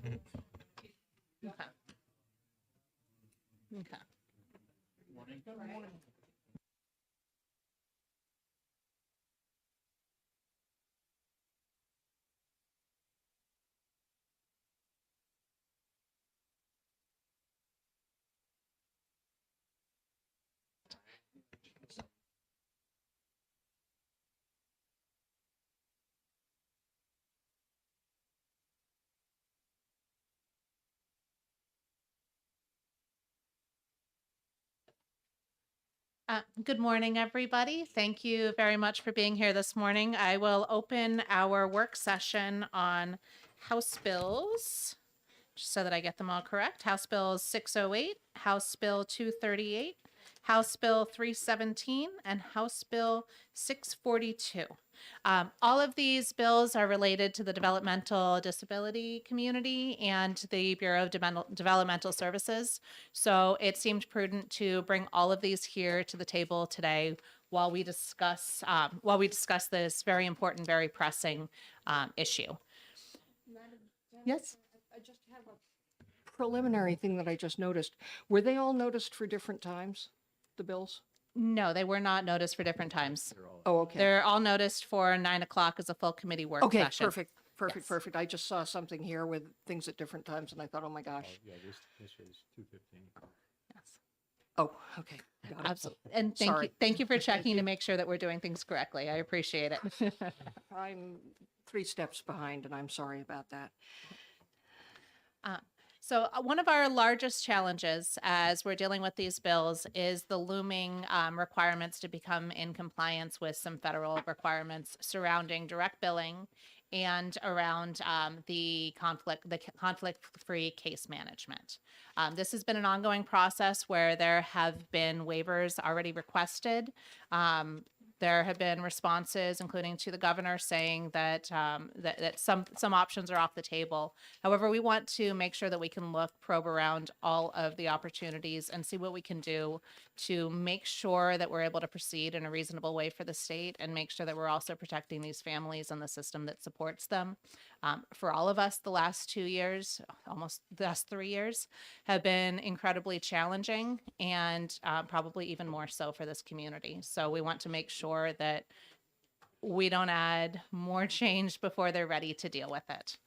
Okay. Okay. Good morning, everybody. Thank you very much for being here this morning. I will open our work session on House bills, just so that I get them all correct. House Bill 608, House Bill 238, House Bill 317, and House Bill 642. All of these bills are related to the developmental disability community and the Bureau of Developmental Services. So it seemed prudent to bring all of these here to the table today while we discuss this very important, very pressing issue. Yes. I just have a preliminary thing that I just noticed. Were they all noticed for different times, the bills? No, they were not noticed for different times. Oh, okay. They're all noticed for 9 o'clock as a full committee work Okay, session. perfect, Yes. perfect. I just saw something here with things at different times and I thought, oh my gosh. Yeah, this is 2:15. Yes. Oh, okay. Got it. Absolutely. And Sorry. thank you for checking to make sure that we're doing things correctly. I appreciate it. I'm 3 steps behind and I'm sorry about that. So one of our largest challenges as we're dealing with these bills is the looming requirements to become in compliance with some federal requirements surrounding direct billing and around the conflict-free case management. This has been an ongoing process where there have been waivers already requested. There have been responses, including to the governor, saying that that some options are off the table. However, we want to make sure that we can probe around all of the opportunities and see what we can do to make sure that we're able to proceed in a reasonable way for the state and make sure that we're also protecting these families and the system that supports them. For all of us, the last 2 years, almost the last 3 years, have been incredibly challenging and probably even more so for this community. So we want to make sure that we don't add more change before they're ready to deal with it.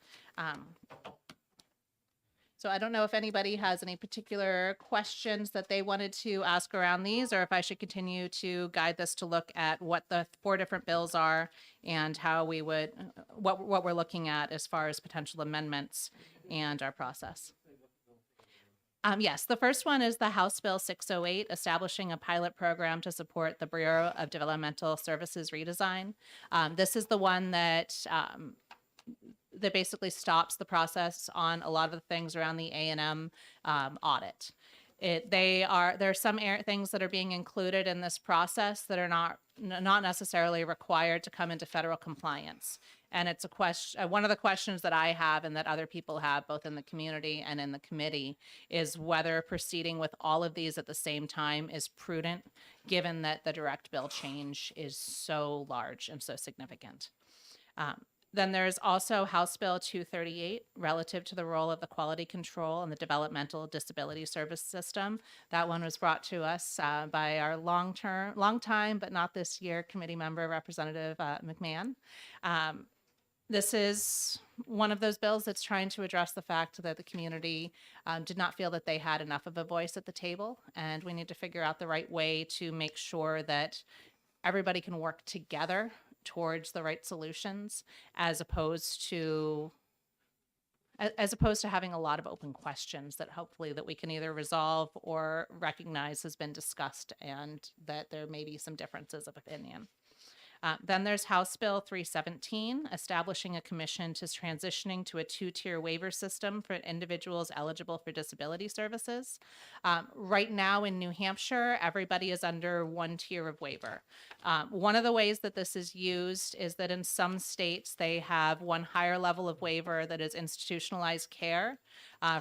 So I don't know if anybody has any particular questions that they wanted to ask around these, or if I should continue to guide this to look at what the 4 different bills are and how we would, what we're looking at as far as potential amendments and our process. Yes, the first one is the House Bill 608, establishing a pilot program to support the Bureau of Developmental Services redesign. This is the one that that basically stops the process on a lot of the things around the A&M audit. There are some things that are being included in this process that are not necessarily required to come into federal compliance. And it's a question, one of the questions that I have and that other people have, both in the community and in the committee, is whether proceeding with all of these at the same time is prudent, given that the direct bill change is so large and so significant. Then there's also House Bill 238 relative to the role of the quality control in the developmental disability service system. That one was brought to us by our long time, but not this year, committee member, Representative McMahon. This is one of those bills that's trying to address the fact that the community did not feel that they had enough of a voice at the table, and we need to figure out the right way to make sure that everybody can work together towards the right solutions, as opposed to having a lot of open questions that hopefully that we can either resolve or recognize has been discussed and that there may be some differences of opinion. Then there's House Bill 317, establishing a commission to transitioning to a 2-tier waiver system for individuals eligible for disability services. Right now in New Hampshire, everybody is under 1 tier of waiver. One of the ways that this is used is that in some states, they have one higher level of waiver that is institutionalized care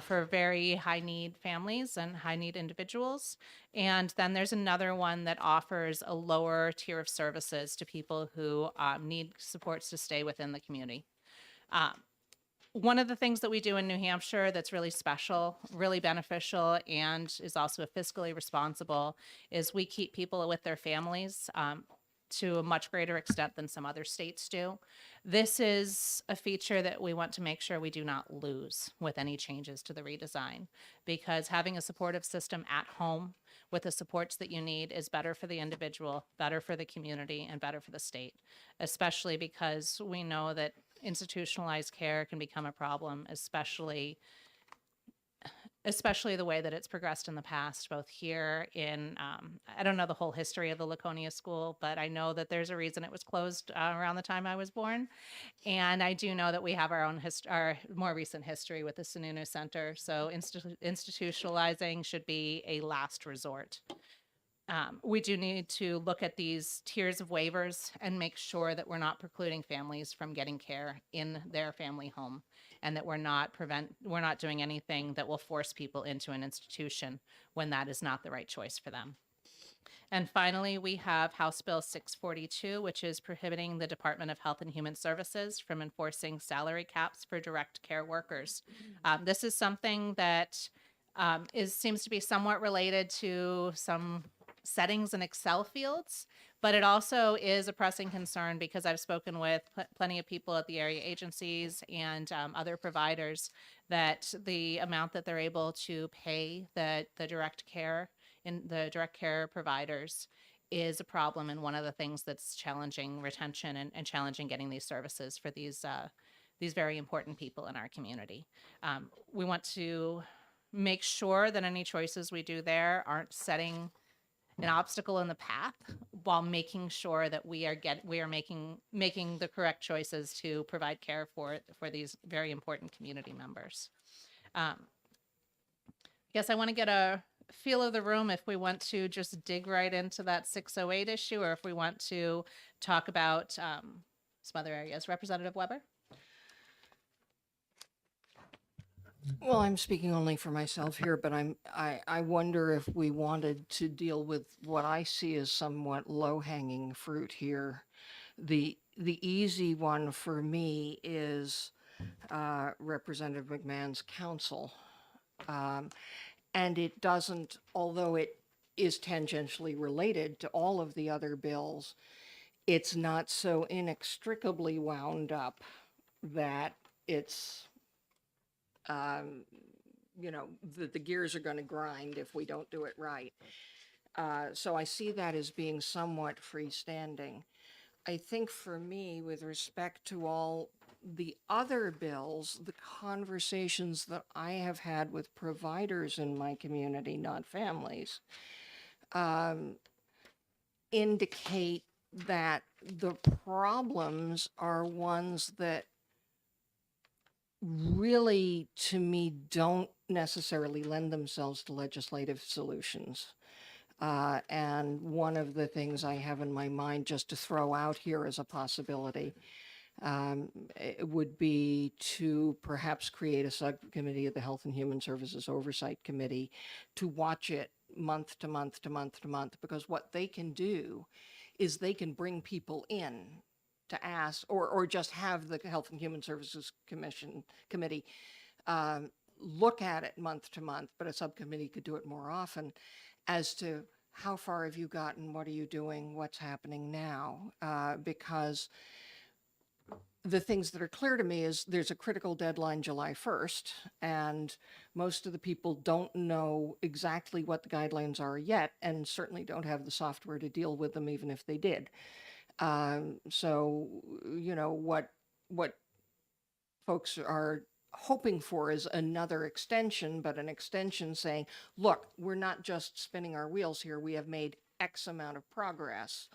for very high need families and high need individuals. And then there's another one that offers a lower tier of services to people who need supports to stay within the community. one of the things that we do in New Hampshire that's really special, really beneficial, and is also fiscally responsible is we keep people with their families to a much greater extent than some other states do. This is a feature that we want to make sure we do not lose with any changes to the redesign, because having a supportive system at home with the supports that you need is better for the individual, better for the community, and better for the state, especially because we know that institutionalized care can become a problem, especially the way that it's progressed in the past, both here in, I don't know the whole history of the Laconia School, but I know that there's a reason it was closed around the time I was born. And I do know that we have our own our more recent history with the Sununu Center. So institutionalizing should be a last resort. We do need to look at these tiers of waivers and make sure that we're not precluding families from getting care in their family home, and that we're not doing anything that will force people into an institution when that is not the right choice for them. And finally, we have House Bill 642, which is prohibiting the Department of Health and Human Services from enforcing salary caps for direct care workers. This is something that seems to be somewhat related to some settings in Excel fields, but it also is a pressing concern because I've spoken with plenty of people at the area agencies and other providers that the amount that they're able to pay the direct care providers is a problem, and one of the things that's challenging retention and challenging getting these services for these very important people in our community. We want to make sure that any choices we do there aren't setting an obstacle in the path, while making sure that we are making the correct choices to provide care for these very important community members. I guess I want to get a feel of the room if we want to just dig right into that 608 issue, or if we want to talk about some other areas. Representative Weber? Well, I'm speaking only for myself here, but I wonder if we wanted to deal with what I see as somewhat low-hanging fruit here. The easy one for me is Representative McMahon's counsel. And it doesn't, although it is tangentially related to all of the other bills, it's not so inextricably wound up that it's the gears are going to grind if we don't do it right. So I see that as being somewhat freestanding. I think for me, with respect to all the other bills, the conversations that I have had with providers in my community, not families, indicate that the problems are ones that really, to me, don't necessarily lend themselves to legislative solutions. And one of the things I have in my mind just to throw out here as a possibility it would be to perhaps create a subcommittee of the Health and Human Services Oversight Committee to watch it month to month to month to month, because what they can do is they can bring people in to ask, or just have the Health and Human Services Committee look at it month to month, but a subcommittee could do it more often, as to how far have you gotten, what are you doing, what's happening now, because the things that are clear to me is there's a critical deadline July 1st, and most of the people don't know exactly what the guidelines are yet, and certainly don't have the software to deal with them, even if they did. So, what folks are hoping for is another extension, but an extension saying, look, we're not just spinning our wheels here. We have made X amount of progress,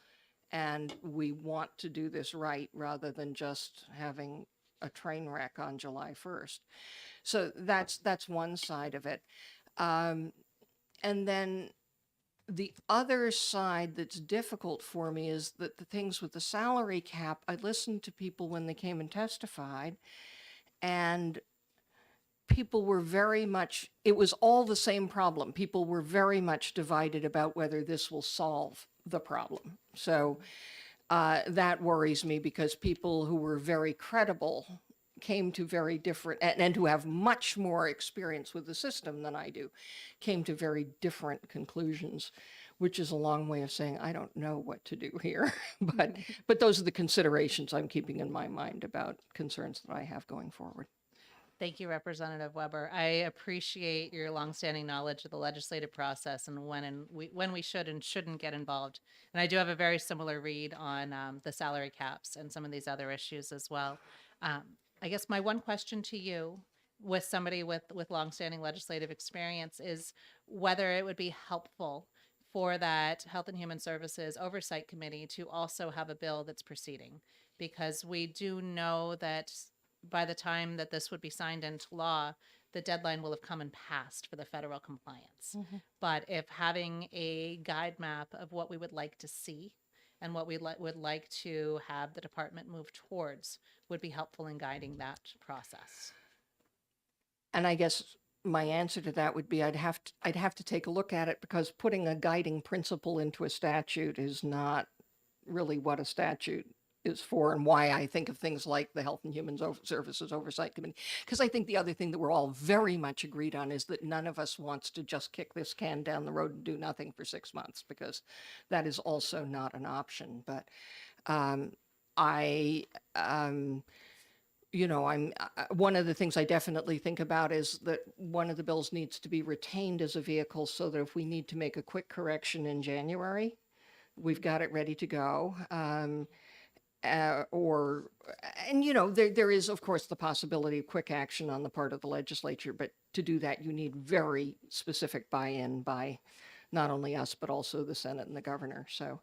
and we want to do this right, rather than just having a train wreck on July 1st. So that's one side of it. And then the other side that's difficult for me is that the things with the salary cap, I listened to people when they came and testified, and people were very much, it was all the same problem. People were very much divided about whether this will solve the problem. So that worries me, because people who were very credible came to very different, and who have much more experience with the system than I do, came to very different conclusions, which is a long way of saying I don't know what to do here. But those are the considerations I'm keeping in my mind about concerns that I have going forward. Thank you, Representative Weber. I appreciate your longstanding knowledge of the legislative process and when we should and shouldn't get involved. And I do have a very similar read on the salary caps and some of these other issues as well. I guess my one question to you, with somebody with longstanding legislative experience, is whether it would be helpful for that Health and Human Services Oversight Committee to also have a bill that's proceeding, because we do know that by the time that this would be signed into law, the deadline will have come and passed for the federal compliance. But if having a guide map of what we would like to see and what we would like to have the department move towards would be helpful in guiding that process. And I guess my answer to that would be I'd have to take a look at it, because putting a guiding principle into a statute is not really what a statute is for, and why I think of things like the Health and Human Services Oversight Committee. Because I think the other thing that we're all very much agreed on is that none of us wants to just kick this can down the road and do nothing for 6 months, because that is also not an option. But one of the things I definitely think about is that one of the bills needs to be retained as a vehicle, so that if we need to make a quick correction in January, we've got it ready to go. There is, of course, the possibility of quick action on the part of the legislature, but to do that, you need very specific buy-in by not only us, but also the Senate and the governor. So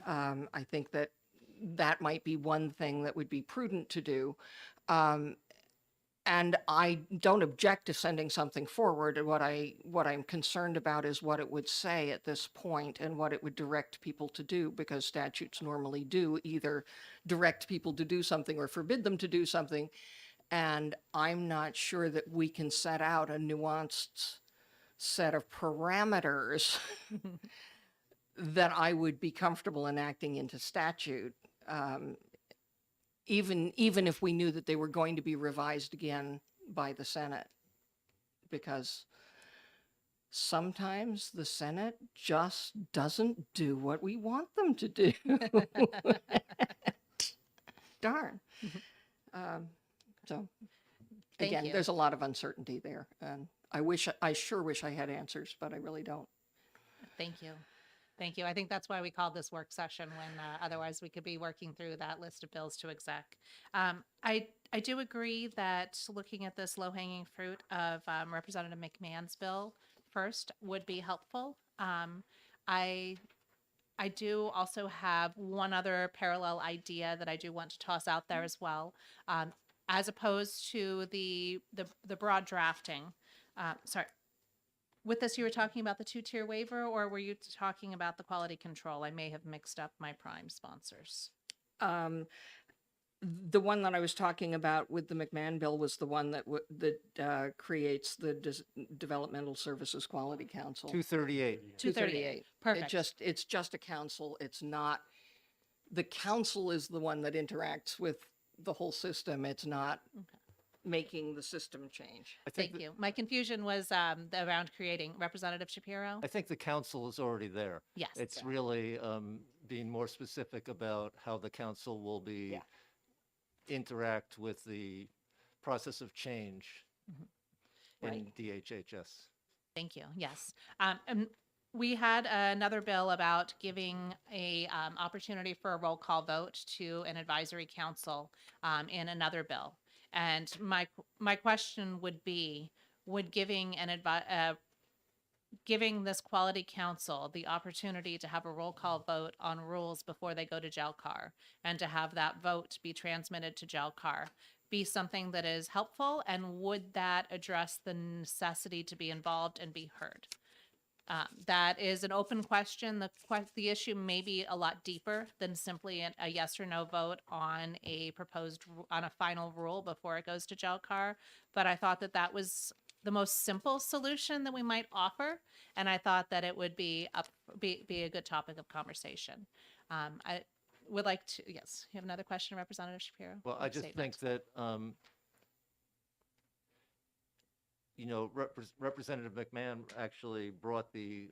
I think that might be one thing that would be prudent to do. And I don't object to sending something forward. What I'm concerned about is what it would say at this point and what it would direct people to do, because statutes normally do either direct people to do something or forbid them to do something. And I'm not sure that we can set out a nuanced set of parameters that I would be comfortable enacting into statute. Even if we knew that they were going to be revised again by the Senate, because sometimes the Senate just doesn't do what we want them to do. Darn. So Thank again, you. there's a lot of uncertainty there, and I sure wish I had answers, but I really don't. Thank you. Thank you. I think that's why we called this work session, when otherwise we could be working through that list of bills to exec. I do agree that looking at this low-hanging fruit of Representative McMahon's bill first would be helpful. I do also have one other parallel idea that I do want to toss out there as well, as opposed to the broad drafting. Sorry. With this, you were talking about the two-tier waiver, or were you talking about the quality control? I may have mixed up my prime sponsors. The one that I was talking about with the McMahon bill was the one that creates the Developmental Services Quality Council. 238. 238. Perfect. It's just a council. It's not, the council is the one that interacts with the whole system. It's not making the system change. Thank you. My confusion was around creating Representative Shapiro. I think the council is already there. Yes. It's really being more specific about how the council will be interact with the process of change in DHHS. Thank you. Yes. And we had another bill about giving a opportunity for a roll call vote to an advisory council in another bill. And my question would be, would giving this quality council the opportunity to have a roll call vote on rules before they go to JELCAR, and to have that vote be transmitted to JELCAR, be something that is helpful? And would that address the necessity to be involved and be heard? That is an open question. The issue may be a lot deeper than simply a yes or no vote on on a final rule before it goes to JELCAR. But I thought that was the most simple solution that we might offer, and I thought that it would be a good topic of conversation. I would like to. Yes, you have another question, Representative Shapiro? Well, I just think that you know, Representative McMahon actually brought the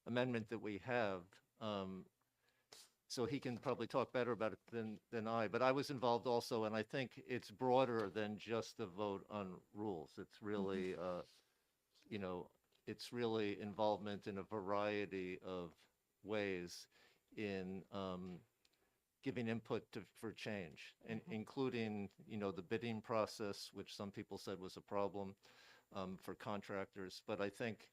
amendment that we have. So he can probably talk better about it than I, but I was involved also, and I think it's broader than just a vote on rules. It's really, you know, it's really involvement in a variety of ways in giving input for change, and including, you know, the bidding process, which some people said was a problem for contractors. But I think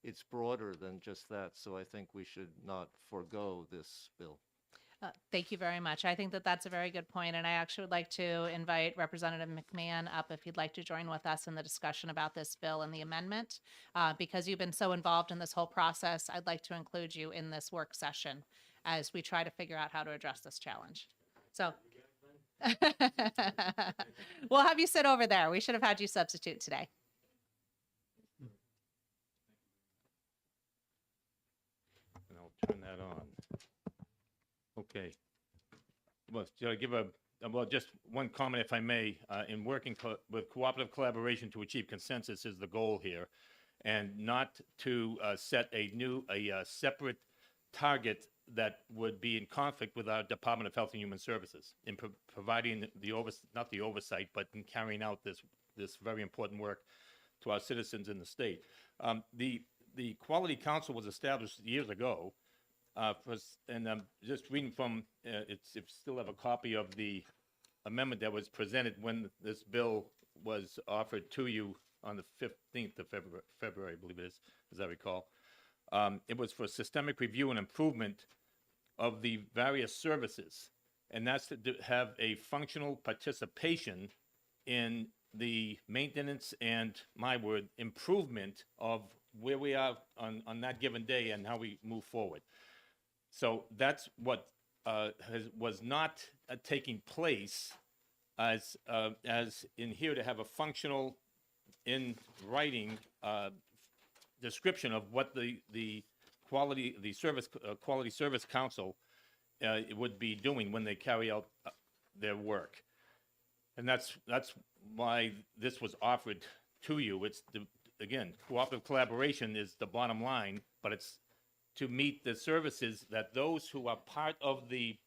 it's broader than just that, so I think we should not forego this bill. Thank you very much. I think that that's a very good point, and I actually would like to invite Representative McMahon up if he'd like to join with us in the discussion about this bill and the amendment. Because you've been so involved in this whole process, I'd like to include you in this work session as we try to figure out how to address this challenge. So we'll have you sit over there. We should have had you substitute today. And I'll turn that on. Okay. Well, should I give well, just one comment, if I may. In working with cooperative collaboration to achieve consensus is the goal here, and not to set a separate target that would be in conflict with our Department of Health and Human Services in providing not the oversight, but in carrying out this very important work to our citizens in the state. The Quality Council was established years ago. And I'm just reading from, if you still have a copy of the amendment that was presented when this bill was offered to you on the 15th of February, I believe it is, as I recall. It was for systemic review and improvement of the various services. And that's to have a functional participation in the maintenance and, my word, improvement of where we are on that given day and how we move forward. So that's what was not taking place as in here, to have a functional, in writing description of what the Quality Service Council would be doing when they carry out their work. And that's why this was offered to you. It's again, cooperative collaboration is the bottom line, but it's to meet the services that those who are part of the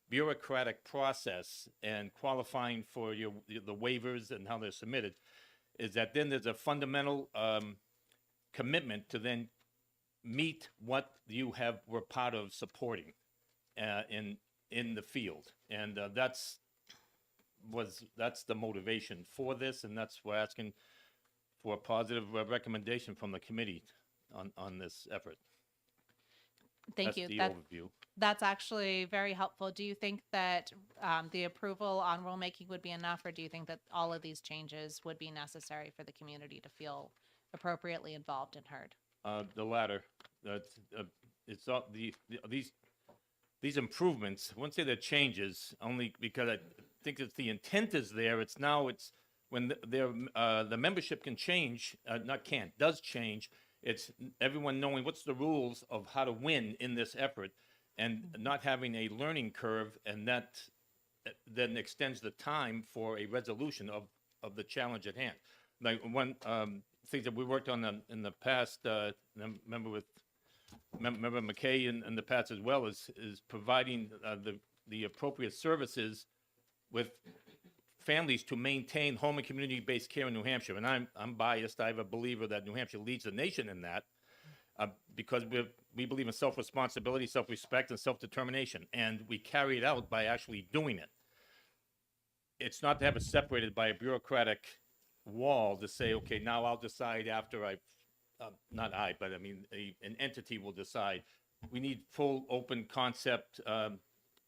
bureaucratic process and qualifying for the waivers and how they're submitted, is that then there's a fundamental commitment to then meet what you were part of supporting in the field, and that's the motivation for this, and that's we're asking for a positive recommendation from the committee on this effort. Thank you. That's the overview. That's actually very helpful. Do you think that the approval on rulemaking would be enough, or do you think that all of these changes would be necessary for the community to feel appropriately involved and heard? The latter. It's all these improvements. I wouldn't say they're changes, only because I think that the intent is there. It's when the membership can change, does change. It's everyone knowing what's the rules of how to win in this effort, and not having a learning curve, and that then extends the time for a resolution of the challenge at hand. Like one thing that we worked on in the past, remember McKay in the past as well, is providing the appropriate services with families to maintain home and community-based care in New Hampshire. And I'm biased. I'm a believer that New Hampshire leads the nation in that, because we believe in self-responsibility, self-respect, and self-determination. And we carry it out by actually doing it. It's not to have it separated by a bureaucratic wall to say, okay, now I'll decide after not I, but I mean, an entity will decide. We need full open concept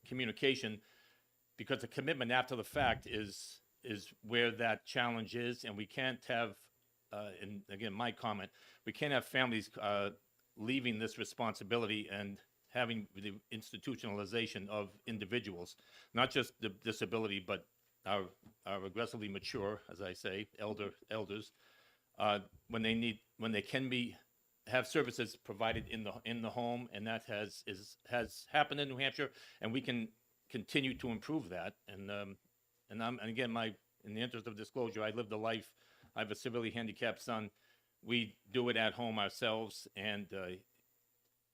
communication, because the commitment after the fact is where that challenge is, and we can't have, and again, my comment, we can't have families leaving this responsibility and having the institutionalization of individuals, not just the disability, but our aggressively mature, as I say, elders, when they can have services provided in the home, and that has happened in New Hampshire, and we can continue to improve that. And again, in the interest of disclosure, I lived a life I have a severely handicapped son. We do it at home ourselves, and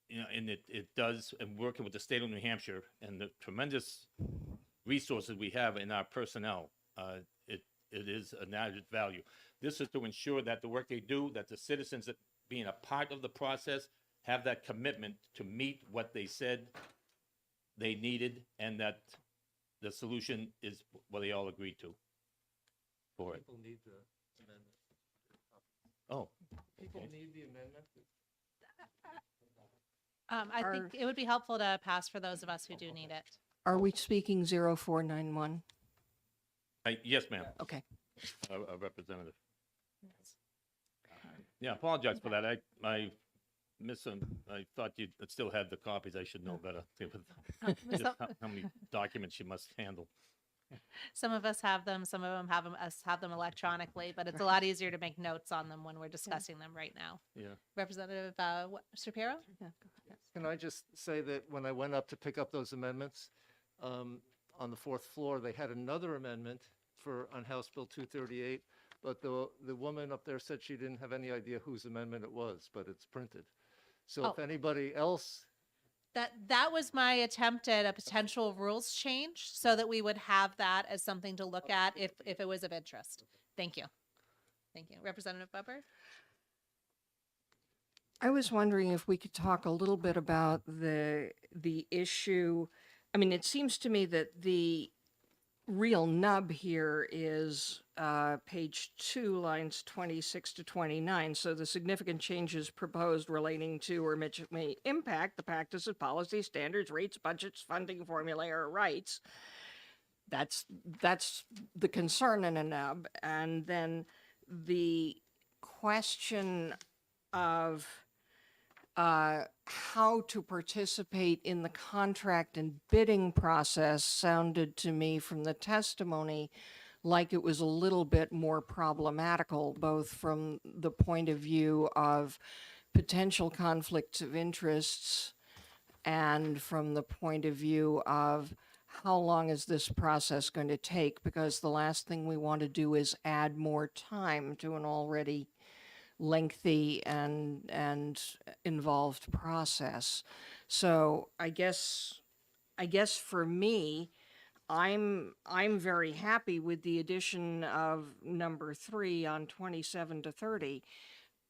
and it does. And working with the state of New Hampshire and the tremendous resources we have in our personnel, it is an added value. This is to ensure that the work they do, that the citizens that being a part of the process have that commitment to meet what they said they needed, and that the solution is what they all agreed to for it. People need the amendment. Oh, People Okay. need the amendment. I Are- think it would be helpful to pass for those of us who do need it. Are we speaking 0491? yes, ma'am, Okay. a representative. Yeah, apologize for that. I I thought you still had the copies. I should know better. Just Some, how many documents you must handle. some of us have them, some of them have them electronically, but it's a lot easier to make notes on them when we're discussing them right now. Yeah. Representative Shapiro? Can I just say that when I went up to pick up those amendments, on the fourth floor, they had another amendment on House Bill 238, but the woman up there said she didn't have any idea whose amendment it was, but it's printed. So if Oh. anybody else, That was my attempt at a potential rules change so that we would have that as something to look at if it was of interest. Thank you. Thank you. Representative Weber? I was wondering if we could talk a little bit about the issue. I mean, it seems to me that the real nub here is page 2, lines 26 to 29. So the significant changes proposed relating to or which may impact the practices, policies, standards, rates, budgets, funding formulae, or rights. That's the concern in a nub. And then the question of how to participate in the contract and bidding process sounded to me from the testimony like it was a little bit more problematical, both from the point of view of potential conflicts of interests and from the point of view of how long is this process going to take? Because the last thing we want to do is add more time to an already lengthy and involved process. So I guess for me, I'm very happy with the addition of number 3 on 27 to 30,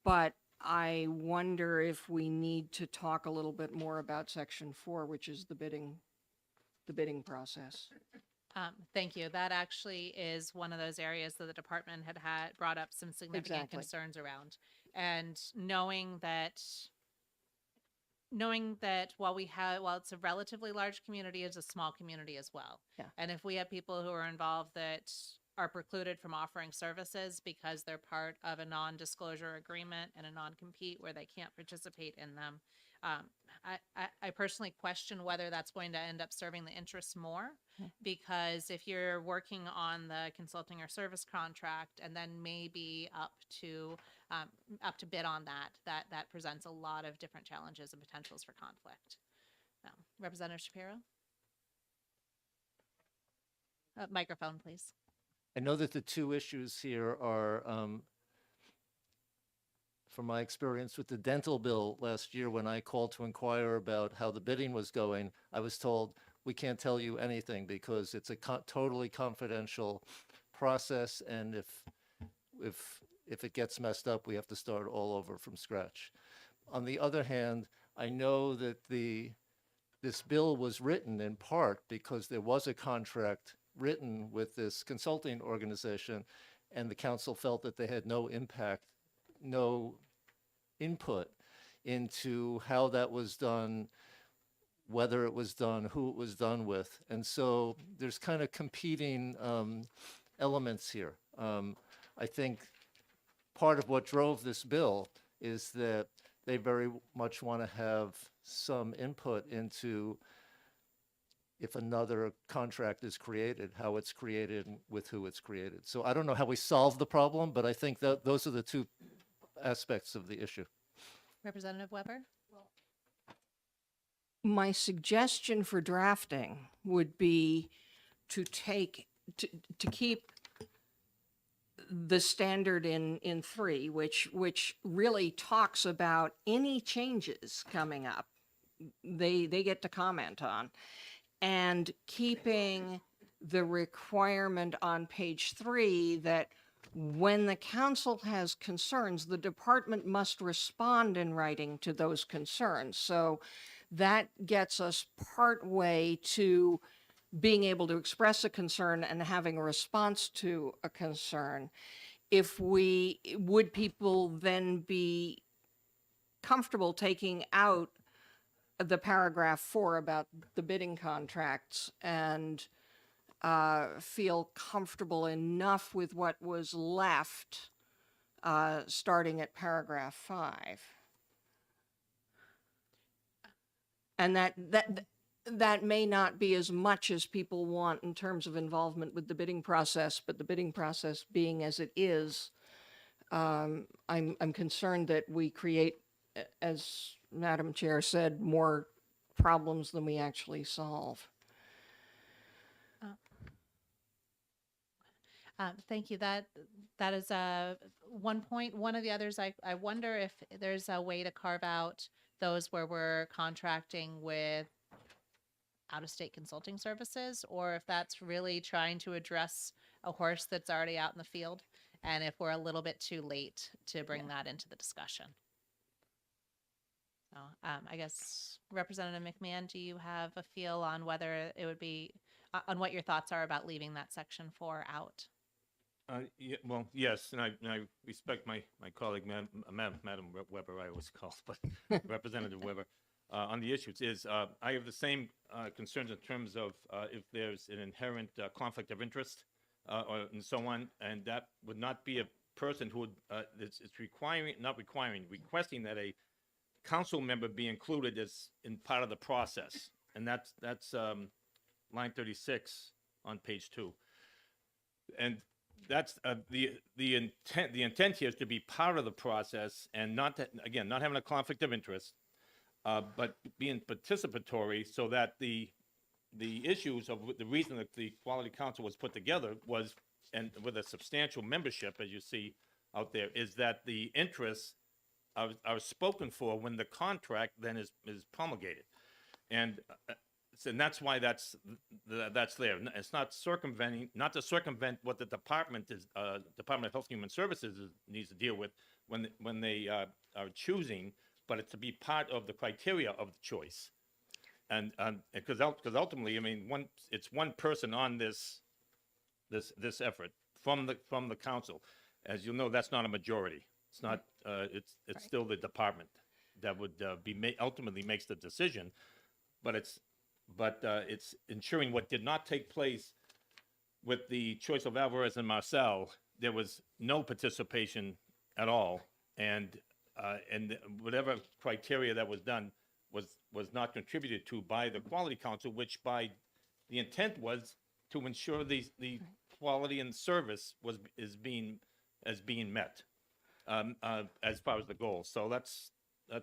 but I wonder if we need to talk a little bit more about section 4, which is the bidding process. Thank you. That actually is one of those areas that the department had brought up some significant Exactly. concerns around. And knowing that while it's a relatively large community, it's a small community as well. Yeah. And if we have people who are involved that are precluded from offering services because they're part of a non-disclosure agreement and a non-compete where they can't participate in them, I personally question whether that's going to end up serving the interests more, because if you're working on the consulting or service contract and then maybe up to bid on that presents a lot of different challenges and potentials for conflict. Representative Shapiro? Microphone, please. I know that the two issues here are, from my experience with the dental bill last year, when I called to inquire about how the bidding was going, I was told, we can't tell you anything because it's a totally confidential process, and if it gets messed up, we have to start all over from scratch. On the other hand, I know that this bill was written in part because there was a contract written with this consulting organization, and the council felt that they had no input into how that was done, whether it was done, who it was done with. And so there's kind of competing elements here. I think part of what drove this bill is that they very much want to have some input into if another contract is created, how it's created, and with who it's created. So I don't know how we solve the problem, but I think that those are the two aspects of the issue. Representative Weber? My suggestion for drafting would be to keep the standard in 3, which really talks about any changes coming up, they get to comment on, and keeping the requirement on page 3 that when the council has concerns, the department must respond in writing to those concerns. So that gets us part way to being able to express a concern and having a response to a concern. Would people then be comfortable taking out the paragraph 4 about the bidding contracts and feel comfortable enough with what was left, starting at paragraph 5? And that may not be as much as people want in terms of involvement with the bidding process, but the bidding process being as it is, I'm concerned that we create, as Madam Chair said, more problems than we actually solve. Thank you. That is one point. One of the others, I wonder if there's a way to carve out those where we're contracting with out-of-state consulting services, or if that's really trying to address a horse that's already out in the field, and if we're a little bit too late to bring that into the discussion. So I guess Representative McMahon, do you have a feel on whether it would be, on what your thoughts are about leaving that section 4 out? Yeah, well, yes, and I respect my colleague, Madam Weber, I always call, but Representative Weber, on the issues is, I have the same concerns in terms of if there's an inherent conflict of interest and so on, and that would not be a person who would, it's requesting that a council member be included as in part of the process, and that's line 36 on page 2, and that's the intent. The intent here is to be part of the process and not having a conflict of interest, but being participatory, so that the issues of the reason that the Quality Council was put together was, and with a substantial membership, as you see out there, is that the interests are spoken for when the contract then is promulgated, and that's why that's there. It's not to circumvent what the Department of Health and Human Services needs to deal with when they are choosing, but it's to be part of the criteria of the choice, and because ultimately, I mean, it's one person on this effort from the council. As you'll know, that's not a majority. It's not. It's right. Still the department that would ultimately makes the decision, but it's ensuring what did not take place with the choice of Alvarez and Marcel. There was no participation at all, and whatever criteria that was done was not contributed to by the Quality Council, which by the intent was to ensure the quality and service is being met as far as the goals. So that's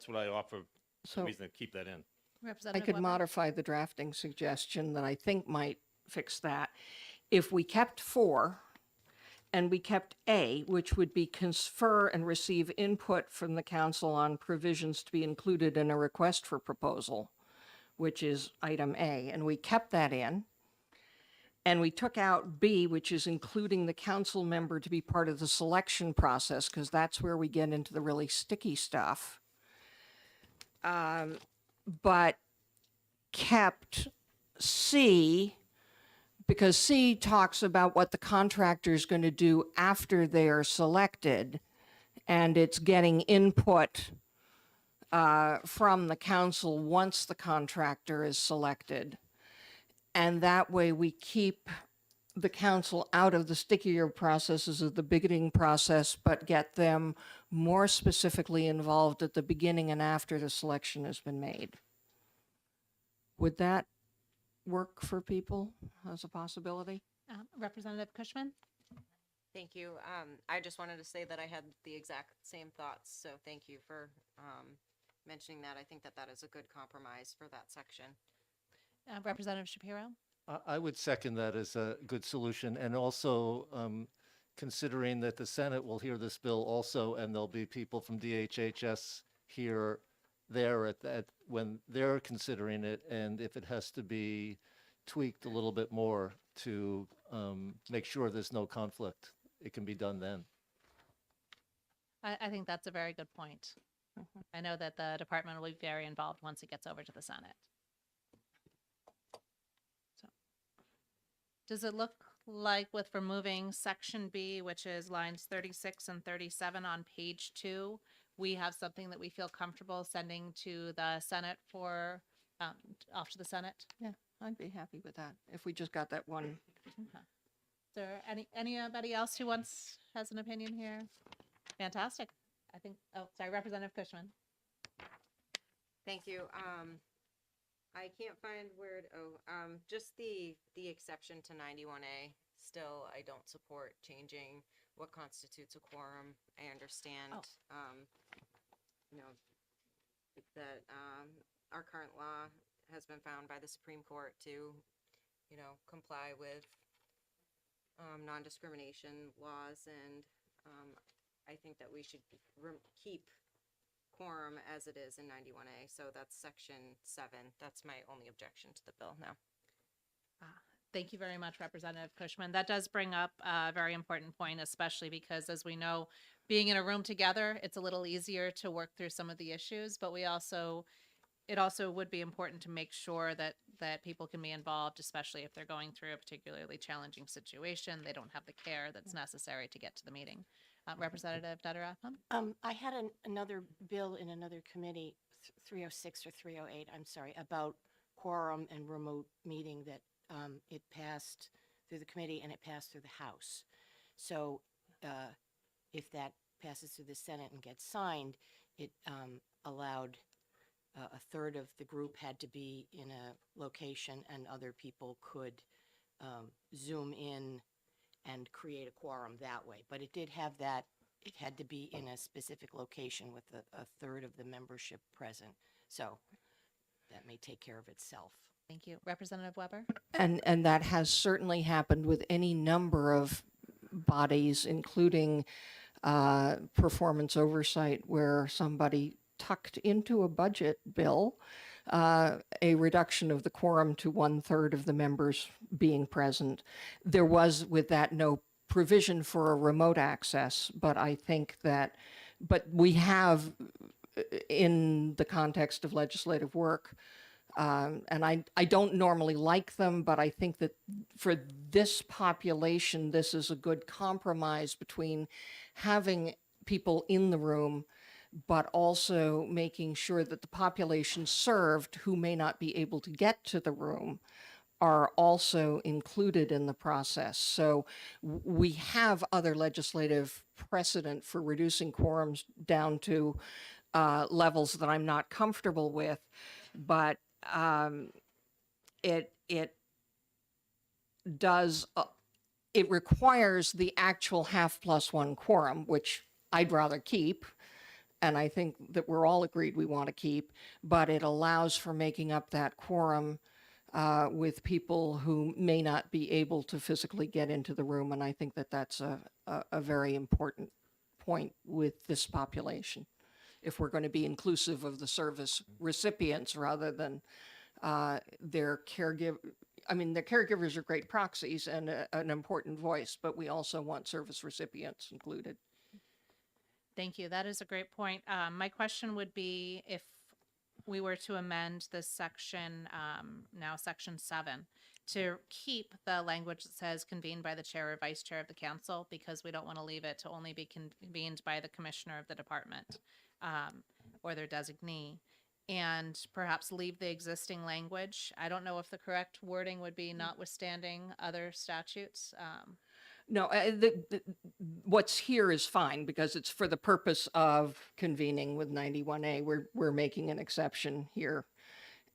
what I offer. So, reason to keep that in. I could modify the drafting suggestion that I think might fix that. If we kept 4 and we kept A, which would be confer and receive input from the council on provisions to be included in a request for proposal, which is item A, and we kept that in, and we took out B, which is including the council member to be part of the selection process, because that's where we get into the really sticky stuff. But kept C, because C talks about what the contractor is going to do after they are selected, and it's getting input from the council once the contractor is selected. And that way we keep the council out of the stickier processes of the bidding process, but get them more specifically involved at the beginning and after the selection has been made. Would that work for people as a possibility? Representative Cushman? Thank you. I just wanted to say that I had the exact same thoughts, so thank you for mentioning that. I think that is a good compromise for that section. Representative Shapiro? I would second that as a good solution, and also considering that the Senate will hear this bill also, and there'll be people from DHHS here, there at that, when they're considering it, and if it has to be tweaked a little bit more to make sure there's no conflict, it can be done then. I think that's a very good point. I know that the department will be very involved once it gets over to the Senate. So, does it look like with removing section B, which is lines 36 and 37 on page 2, we have something that we feel comfortable sending to the Senate for, off to the Senate? Yeah, I'd be happy with that if we just got that one. Is there anybody else who has an opinion here? Fantastic. I think, oh, sorry, Representative Cushman. Thank you. I can't find where, just the exception to 91A. Still, I don't support changing what constitutes a quorum. I understand, you know, that, our current law has been found by the Supreme Court to, you know, comply with, non-discrimination laws, and, I think that we should keep quorum as it is in 91A. So that's section 7. That's my only objection to the bill now. Thank you very much, Representative Cushman. That does bring up a very important point, especially because, as we know, being in a room together, it's a little easier to work through some of the issues, but it also would be important to make sure that people can be involved, especially if they're going through a particularly challenging situation. They don't have the care that's necessary to get to the meeting. Representative Duttaratham? I had another bill in another committee, 306 or 308, I'm sorry, about quorum and remote meeting that it passed through the committee and it passed through the House. So if that passes through the Senate and gets signed, it allowed a third of the group had to be in a location, and other people could Zoom in and create a quorum that way. But it did have that, it had to be in a specific location with a third of the membership present. So that may take care of itself. Thank you. Representative Weber? And that has certainly happened with any number of bodies, including performance oversight, where somebody tucked into a budget bill a reduction of the quorum to 1/3 of the members being present. There was with that no provision for a remote access, but I think that, but we have in the context of legislative work, and I don't normally like them, but I think that for this population, this is a good compromise between having people in the room, but also making sure that the population served who may not be able to get to the room are also included in the process. So we have other legislative precedent for reducing quorums down to levels that I'm not comfortable with, but it does, it requires the actual 1/2+1 quorum, which I'd rather keep. And I think that we're all agreed we want to keep, but it allows for making up that quorum with people who may not be able to physically get into the room. And I think that that's a very important point with this population, if we're going to be inclusive of the service recipients rather than their caregiver. I mean, the caregivers are great proxies and an important voice, but we also want service recipients included. Thank you. That is a great point. My question would be if we were to amend this section, now section 7, to keep the language that says convened by the chair or vice chair of the council, because we don't want to leave it to only be convened by the commissioner of the department or their designee, and perhaps leave the existing language. I don't know if the correct wording would be notwithstanding other statutes. No, what's here is fine because it's for the purpose of convening with 91A. We're making an exception here.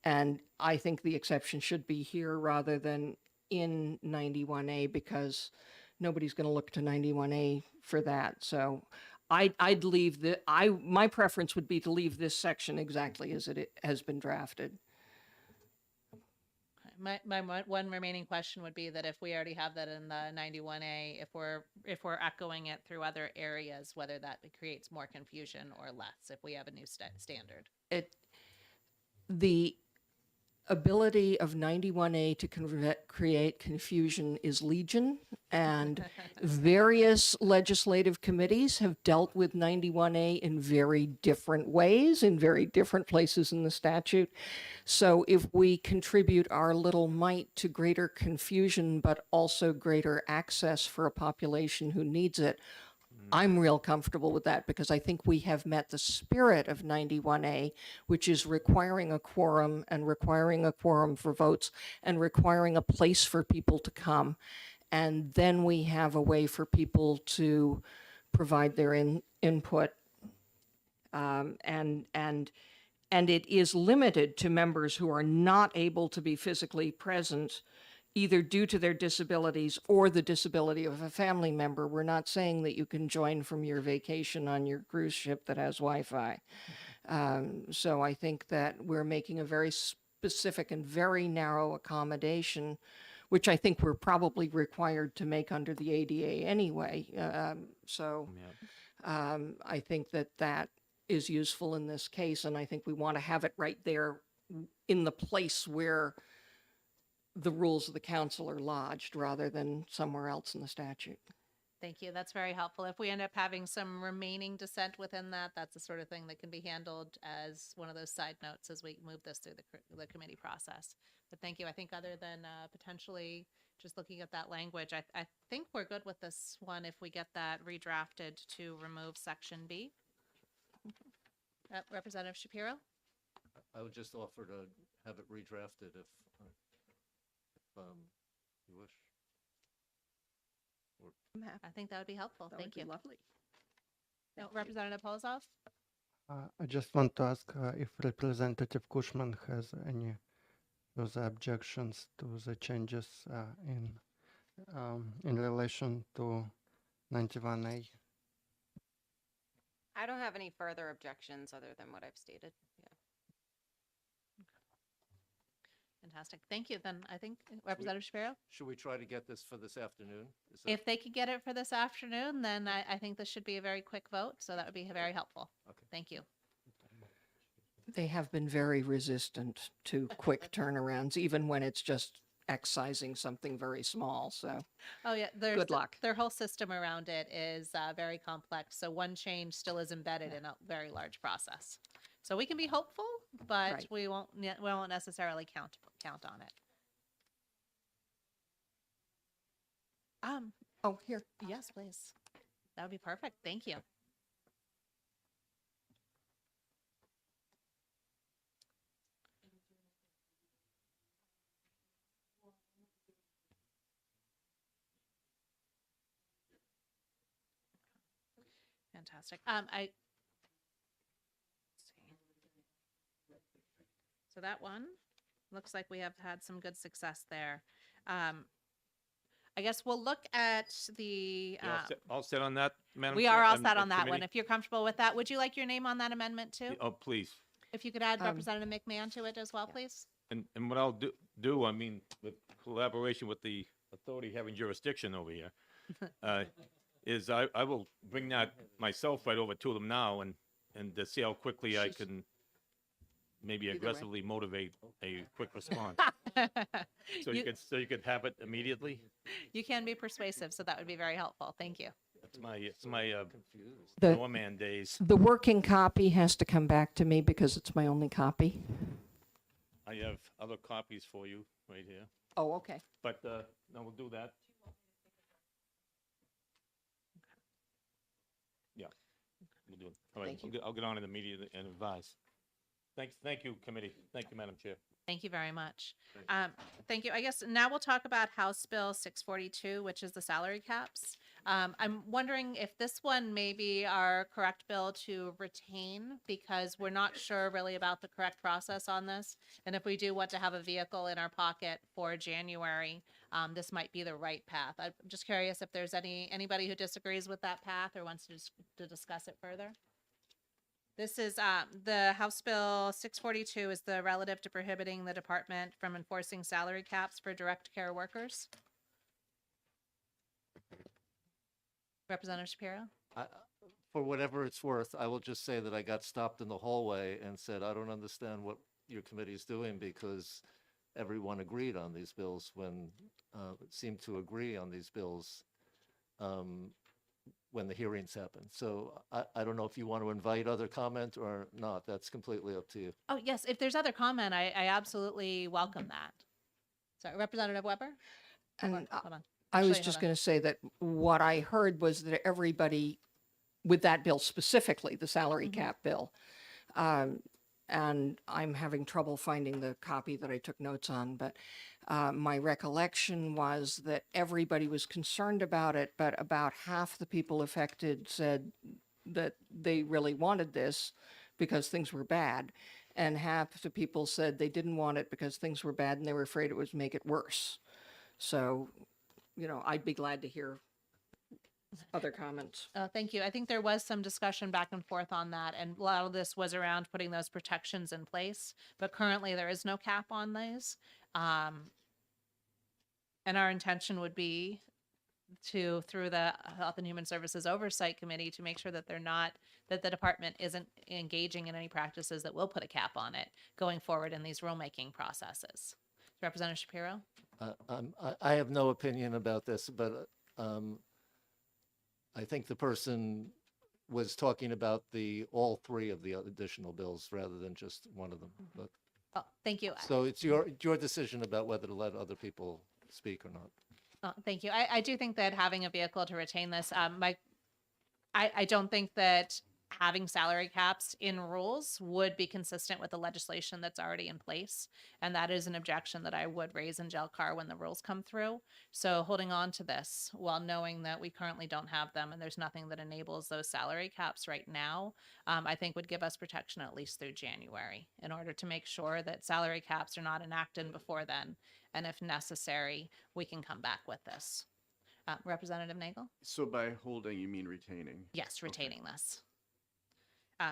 And I think the exception should be here rather than in 91A, because nobody's going to look to 91A for that. So I'd leave my preference would be to leave this section exactly as it has been drafted. Okay. One remaining question would be that if we already have that in the 91A, if we're echoing it through other areas, whether that creates more confusion or less if we have a new standard. The ability of 91A to create confusion is legion, and various legislative committees have dealt with 91A in very different ways, in very different places in the statute. So if we contribute our little mite to greater confusion, but also greater access for a population who needs it, I'm real comfortable with that because I think we have met the spirit of 91A, which is requiring a quorum and requiring a quorum for votes and requiring a place for people to come. And then we have a way for people to provide their input. And it is limited to members who are not able to be physically present either due to their disabilities or the disability of a family member. We're not saying that you can join from your vacation on your cruise ship that has Wi-Fi. So I think that we're making a very specific and very narrow accommodation, which I think we're probably required to make under the ADA anyway. I think that that is useful in this case, and I think we want to have it right there in the place where the rules of the council are lodged rather than somewhere else in the statute. Thank you. That's very helpful. If we end up having some remaining dissent within that, that's the sort of thing that can be handled as one of those side notes as we move this through the committee process. But thank you. I think other than potentially just looking at that language, I think we're good with this one if we get that redrafted to remove section B. Representative Shapiro? I would just offer to have it redrafted if you wish. I think that would be helpful. Thank you. Lovely. No, Representative Polozov? I just want to ask if Representative Cushman has any those objections to the changes in relation to 91A. I don't have any further objections other than what I've stated. Yeah. Fantastic. Thank you. Then I think Representative Shapiro? Should we try to get this for this afternoon? Is that- If they could get it for this afternoon, then I think this should be a very quick vote. So that would be very helpful. Okay. Thank you. They have been very resistant to quick turnarounds, even when it's just excising something very small. So Oh, yeah. Good luck. Their whole system around it is very complex. So one change still is embedded in a very large process. So we can be hopeful, but Right. we won't necessarily count on it. oh, here. Yes, please. That would be perfect. Thank you. Fantastic. So that one looks like we have had some good success there. I guess we'll look at the. You all set on that, Madam We Chair, are all and- set and on that one. committee? If you're comfortable with that, would you like your name on that amendment too? Oh, please. If you could add Um, Representative McMahon to it as well, please. And what I'll do, I mean, with collaboration with the authority having jurisdiction over here, is I will bring that myself right over to them now and to see how quickly I can maybe way. aggressively motivate a quick response. So You- you could have it immediately? You can be persuasive, so that would be very helpful. Thank you. It's my Confused. The, doorman days. the working copy has to come back to me because it's my only copy. I have other copies for you right here, Oh, okay. but, no, we'll do that. Yeah, we'll do it. All right, Thank I'll get on it immediately and advise. Thank you, committee. Thank you, Madam Chair. Thank you very much. Thank you. I guess now we'll talk about House Bill 642, which is the salary caps. I'm wondering if this one may be our correct bill to retain because we're not sure really about the correct process on this. And if we do want to have a vehicle in our pocket for January, this might be the right path. I'm just curious if there's anybody who disagrees with that path or wants to discuss it further. This is the House Bill 642 is the relative to prohibiting the department from enforcing salary caps for direct care workers. Representative Shapiro? For whatever it's worth, I will just say that I got stopped in the hallway and said, I don't understand what your committee is doing because everyone agreed on these bills when, seemed to agree on these bills when the hearings happened. So I don't know if you want to invite other comment or not. That's completely up to you. Oh, yes, if there's other comment, I absolutely welcome that. Sorry, Representative Weber? Hold on, And hold on. I was Actually, just hold on. going to say that what I heard was that everybody, with that bill specifically, the salary cap bill, and I'm having trouble finding the copy that I took notes on, but my recollection was that everybody was concerned about it, but about half the people affected said that they really wanted this because things were bad, and half the people said they didn't want it because things were bad and they were afraid it would make it worse. So, I'd be glad to hear other comments. Thank you. I think there was some discussion back and forth on that, and a lot of this was around putting those protections in place. But currently, there is no cap on these, and our intention would be to, through the Health and Human Services Oversight Committee, to make sure that that the department isn't engaging in any practices that will put a cap on it going forward in these rulemaking processes. Representative Shapiro? I have no opinion about this, but I think the person was talking about all three of the additional bills rather than just one of them. But Oh, thank you. so it's your decision about whether to let other people speak or not. Thank you. I do think that having a vehicle to retain this, I don't think that having salary caps in rules would be consistent with the legislation that's already in place. And that is an objection that I would raise in JELCAR when the rules come through. So holding on to this while knowing that we currently don't have them and there's nothing that enables those salary caps right now, I think would give us protection at least through January in order to make sure that salary caps are not enacted before then. And if necessary, we can come back with this. Representative Nagel? So by holding, you mean retaining? Yes, retaining this.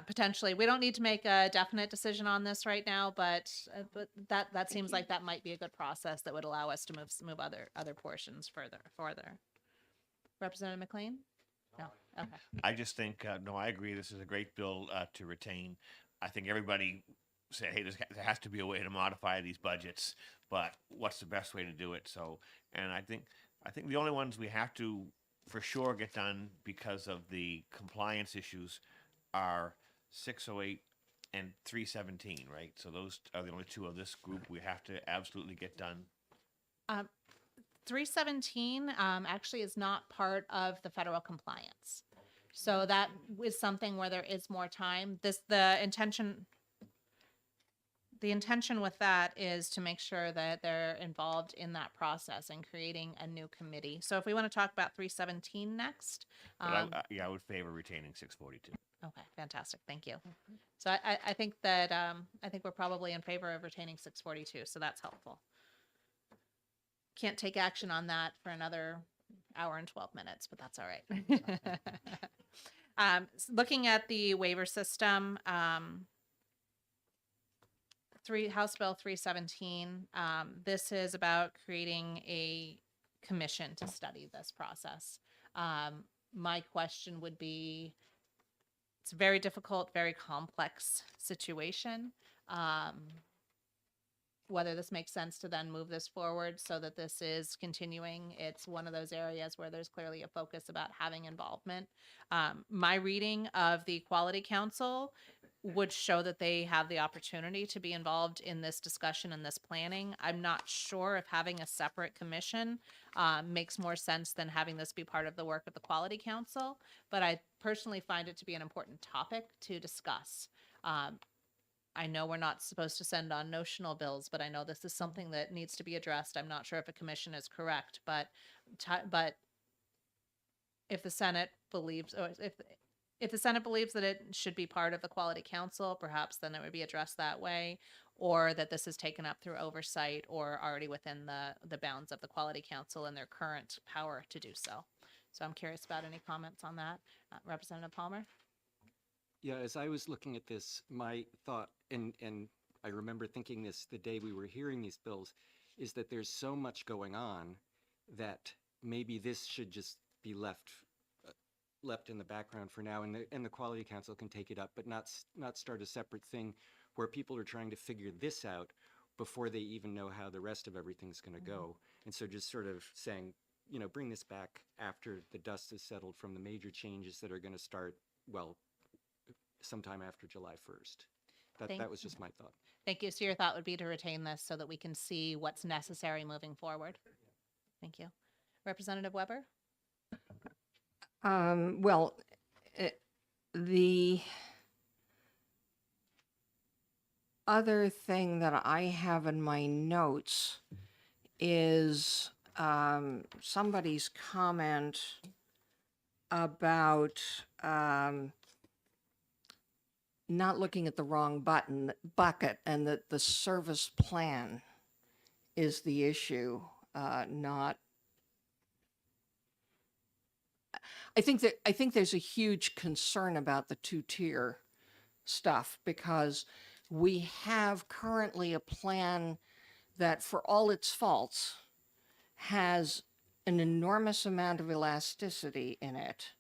Potentially, we don't need to make a definite decision on this right now, but that seems like that might be a good process that would allow us to move other portions further. Representative McLean? No. Okay. I just think, no, I agree. This is a great bill to retain. I think everybody say, hey, there has to be a way to modify these budgets, but what's the best way to do it? So, and I think the only ones we have to for sure get done because of the compliance issues are 608 and 317, right? So those are the only two of this group we have to absolutely get done. 317 actually is not part of the federal compliance. So that is something where there is more time. The intention with that is to make sure that they're involved in that process and creating a new committee. So if we want to talk about 317 next. But I would favor retaining 642. Okay, fantastic. Thank you. So I think that I think we're probably in favor of retaining 642. So that's helpful. Can't take action on that for another hour and 12 minutes, but that's all right. Looking at the waiver system, House Bill 317. This is about creating a commission to study this process. My question would be, it's a very difficult, very complex situation. Whether this makes sense to then move this forward so that this is continuing. It's one of those areas where there's clearly a focus about having involvement. My reading of the Quality Council would show that they have the opportunity to be involved in this discussion and this planning. I'm not sure if having a separate commission makes more sense than having this be part of the work of the Quality Council, but I personally find it to be an important topic to discuss. I know we're not supposed to send on notional bills, but I know this is something that needs to be addressed. I'm not sure if a commission is correct, but if the Senate believes, or if the Senate believes that it should be part of the Quality Council, perhaps then it would be addressed that way, or that this is taken up through oversight or already within the bounds of the Quality Council and their current power to do so. So I'm curious about any comments on that. Representative Palmer? Yeah, as I was looking at this, my thought, and I remember thinking this the day we were hearing these bills, is that there's so much going on that maybe this should just be left in the background for now, and the Quality Council can take it up, but not start a separate thing where people are trying to figure this out before they even know how the rest of everything's going to go. And so just sort of saying, bring this back after the dust has settled from the major changes that are going to start, well, sometime after July 1st. That was just my thought. Thank you. So your thought would be to retain this so that we can see what's necessary moving forward. Thank you. Representative Weber? Well, the other thing that I have in my notes is somebody's comment about not looking at the wrong bucket, and that the service plan is the issue, not. I think there's a huge concern about the two-tier stuff, because we have currently a plan that, for all its faults, has an enormous amount of elasticity in it.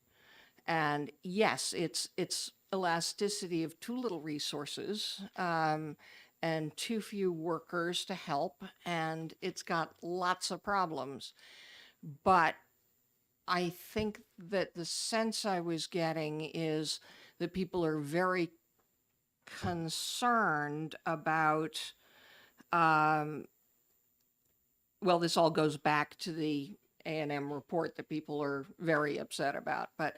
And yes, it's elasticity of too little resources and too few workers to help, and it's got lots of problems. But I think that the sense I was getting is that people are very concerned about, well, this all goes back to the A&M report that people are very upset about, but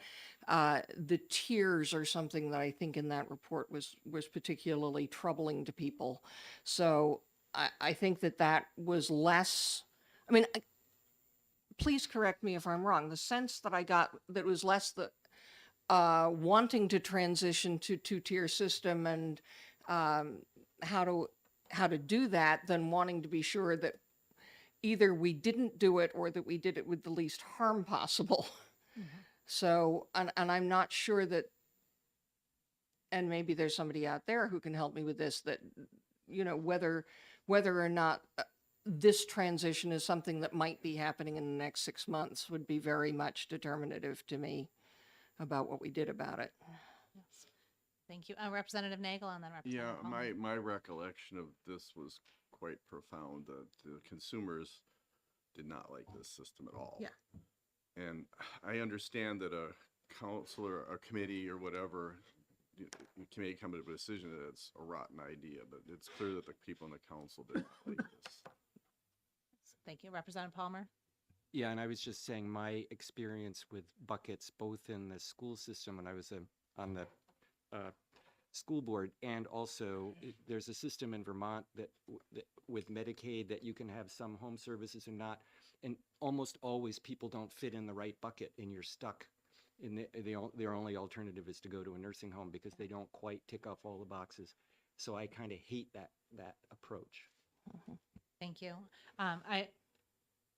the tiers are something that I think in that report was particularly troubling to people. So I think that was less, I mean, please correct me if I'm wrong. The sense that I got that was less the wanting to transition to two-tier system and how to do that than wanting to be sure that either we didn't do it or that we did it with the least harm possible. Mm-hmm. So, and I'm not sure that, and maybe there's somebody out there who can help me with this, that, whether or not this transition is something that might be happening in the next 6 months would be very much determinative to me about what we did about it. Yes. Thank you. Representative Nagel, and then Representative Yeah, Palmer. my recollection of this was quite profound. The consumers did not like this system at all. Yeah. And I understand that a counselor, a committee, or whatever, committee come to a decision that it's a rotten idea, but it's clear that the people in the council didn't like this. Thank you. Representative Palmer? Yeah, and I was just saying my experience with buckets, both in the school system when I was on the school board, and also there's a system in Vermont that with Medicaid that you can have some home services and not, and almost always people don't fit in the right bucket and you're stuck. And their only alternative is to go to a nursing home because they don't quite tick off all the boxes. So I kind of hate that approach. Thank you.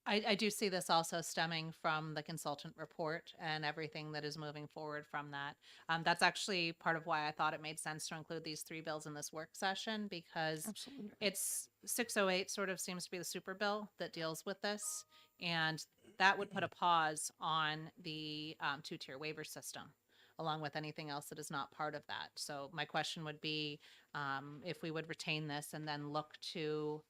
I do see this also stemming from the consultant report and everything that is moving forward from that. That's actually part of why I thought it made sense to include these 3 bills in this work session, because Absolutely. it's 608 sort of seems to be the super bill that deals with this. And that would put a pause on the 2-tier waiver system, along with anything else that is not part of that. So my question would be if we would retain this and then look to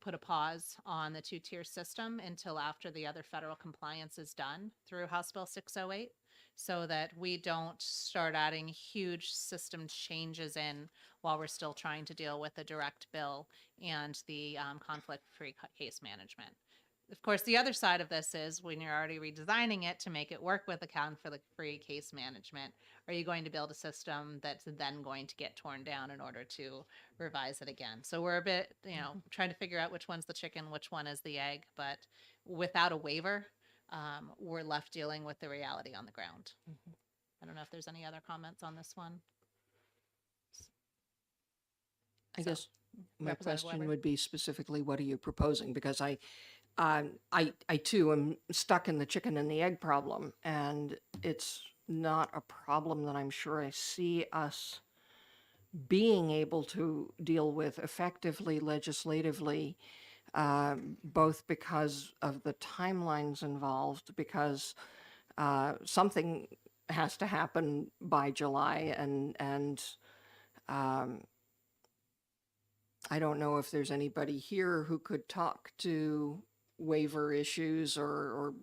put a pause on the 2-tier system until after the other federal compliance is done through House Bill 608, so that we don't start adding huge system changes in while we're still trying to deal with the direct bill and the conflict-free case management. Of course, the other side of this is when you're already redesigning it to make it work with the conflict-free case management, are you going to build a system that's then going to get torn down in order to revise it again? So we're a bit, trying to figure out which one's the chicken, which one is the egg. But without a waiver, we're left dealing with the reality on the ground. I don't know if there's any other comments on this one. I guess my Representative question Weber? would be specifically, what are you proposing? Because I too am stuck in the chicken and the egg problem, and it's not a problem that I'm sure I see us being able to deal with effectively legislatively, both because of the timelines involved, because something has to happen by July, and I don't know if there's anybody here who could talk to waiver issues or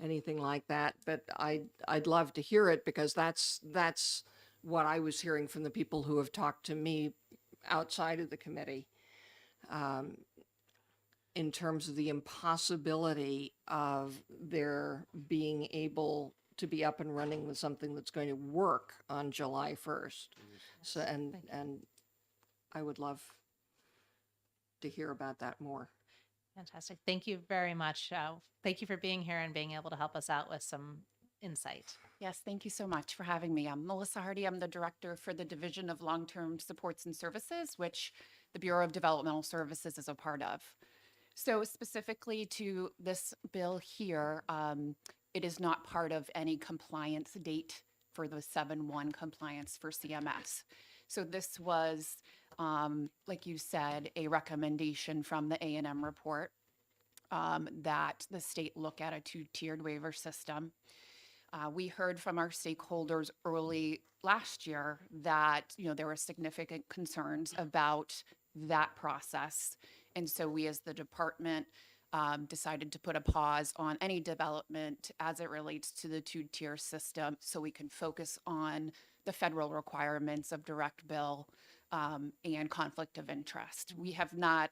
anything like that, but I'd love to hear it because that's what I was hearing from the people who have talked to me outside of the committee, in terms of the impossibility of their being able to be up and running with something that's going to work on July 1st. So, and I would love to hear about that more. Fantastic. Thank you very much. Thank you for being here and being able to help us out with some insight. Yes, thank you so much for having me. I'm Melissa Hardy. I'm the director for the Division of Long-Term Supports and Services, which the Bureau of Developmental Services is a part of. So specifically to this bill here, it is not part of any compliance date for the 7-1 compliance for CMS. So this was, like you said, a recommendation from the A&M report that the state look at a two-tiered waiver system. We heard from our stakeholders early last year that, there were significant concerns about that process. And so we, as the department, decided to put a pause on any development as it relates to the two-tier system so we can focus on the federal requirements of direct bill and conflict of interest. We have not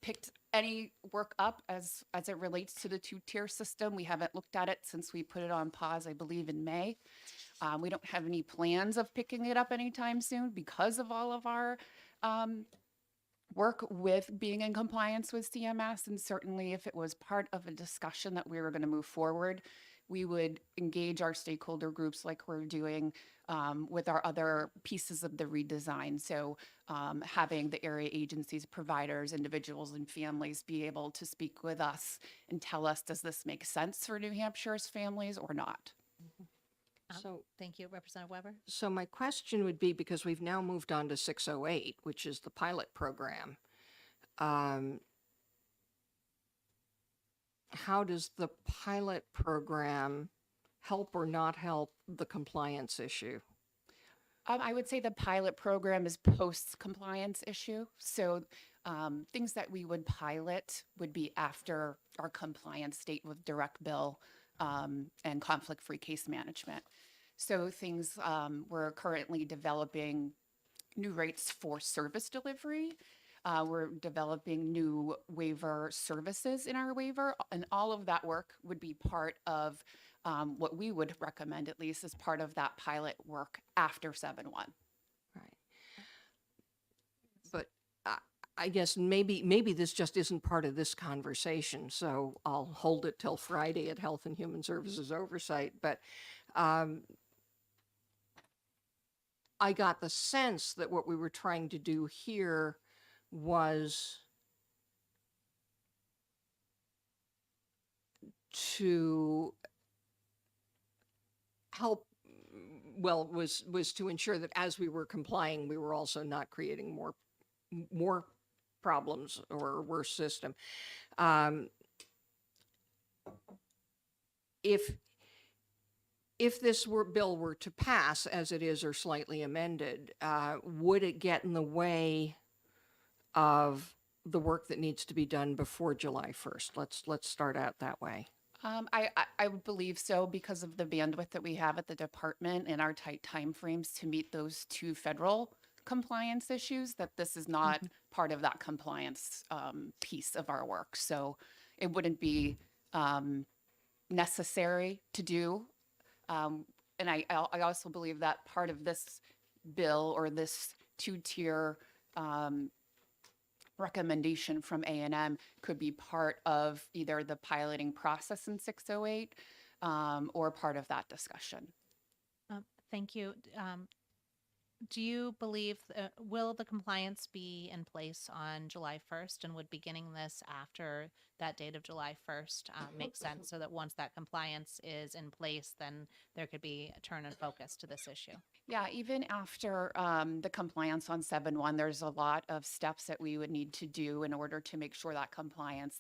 picked any work up as it relates to the two-tier system. We haven't looked at it since we put it on pause, I believe, in May. We don't have any plans of picking it up anytime soon because of all of our work with being in compliance with CMS. And certainly if it was part of a discussion that we were going to move forward, we would engage our stakeholder groups like we're doing with our other pieces of the redesign. So having the area agencies, providers, individuals, and families be able to speak with us and tell us, does this make sense for New Hampshire's families or not? So, Thank you, Representative Weber. so my question would be, because we've now moved on to 608, which is the pilot program, how does the pilot program help or not help the compliance issue? I would say the pilot program is post-compliance issue. So things that we would pilot would be after our compliance date with direct bill and conflict-free case management. So things, we're currently developing new rates for service delivery. We're developing new waiver services in our waiver, and all of that work would be part of what we would recommend, at least as part of that pilot work after 7-1. Right. But I guess maybe this just isn't part of this conversation, so I'll hold it till Friday at Health and Human Services Oversight. But I got the sense that what we were trying to do here was to help, well, was to ensure that as we were complying, we were also not creating more problems or a worse system. If this bill were to pass as it is or slightly amended, would it get in the way of the work that needs to be done before July 1st? Let's start out that way. I would believe so, because of the bandwidth that we have at the department and our tight timeframes to meet those two federal compliance issues, that this is not part of that compliance piece of our work. So it wouldn't be necessary to do. And I also believe that part of this bill or this two-tier recommendation from A&M could be part of either the piloting process in 608 or part of that discussion. Thank you. Do you believe, will the compliance be in place on July 1st, and would beginning this after that date of July 1st make sense, so that once that compliance is in place, then there could be a turn and focus to this issue? Yeah, even after the compliance on 7/1, there's a lot of steps that we would need to do in order to make sure that compliance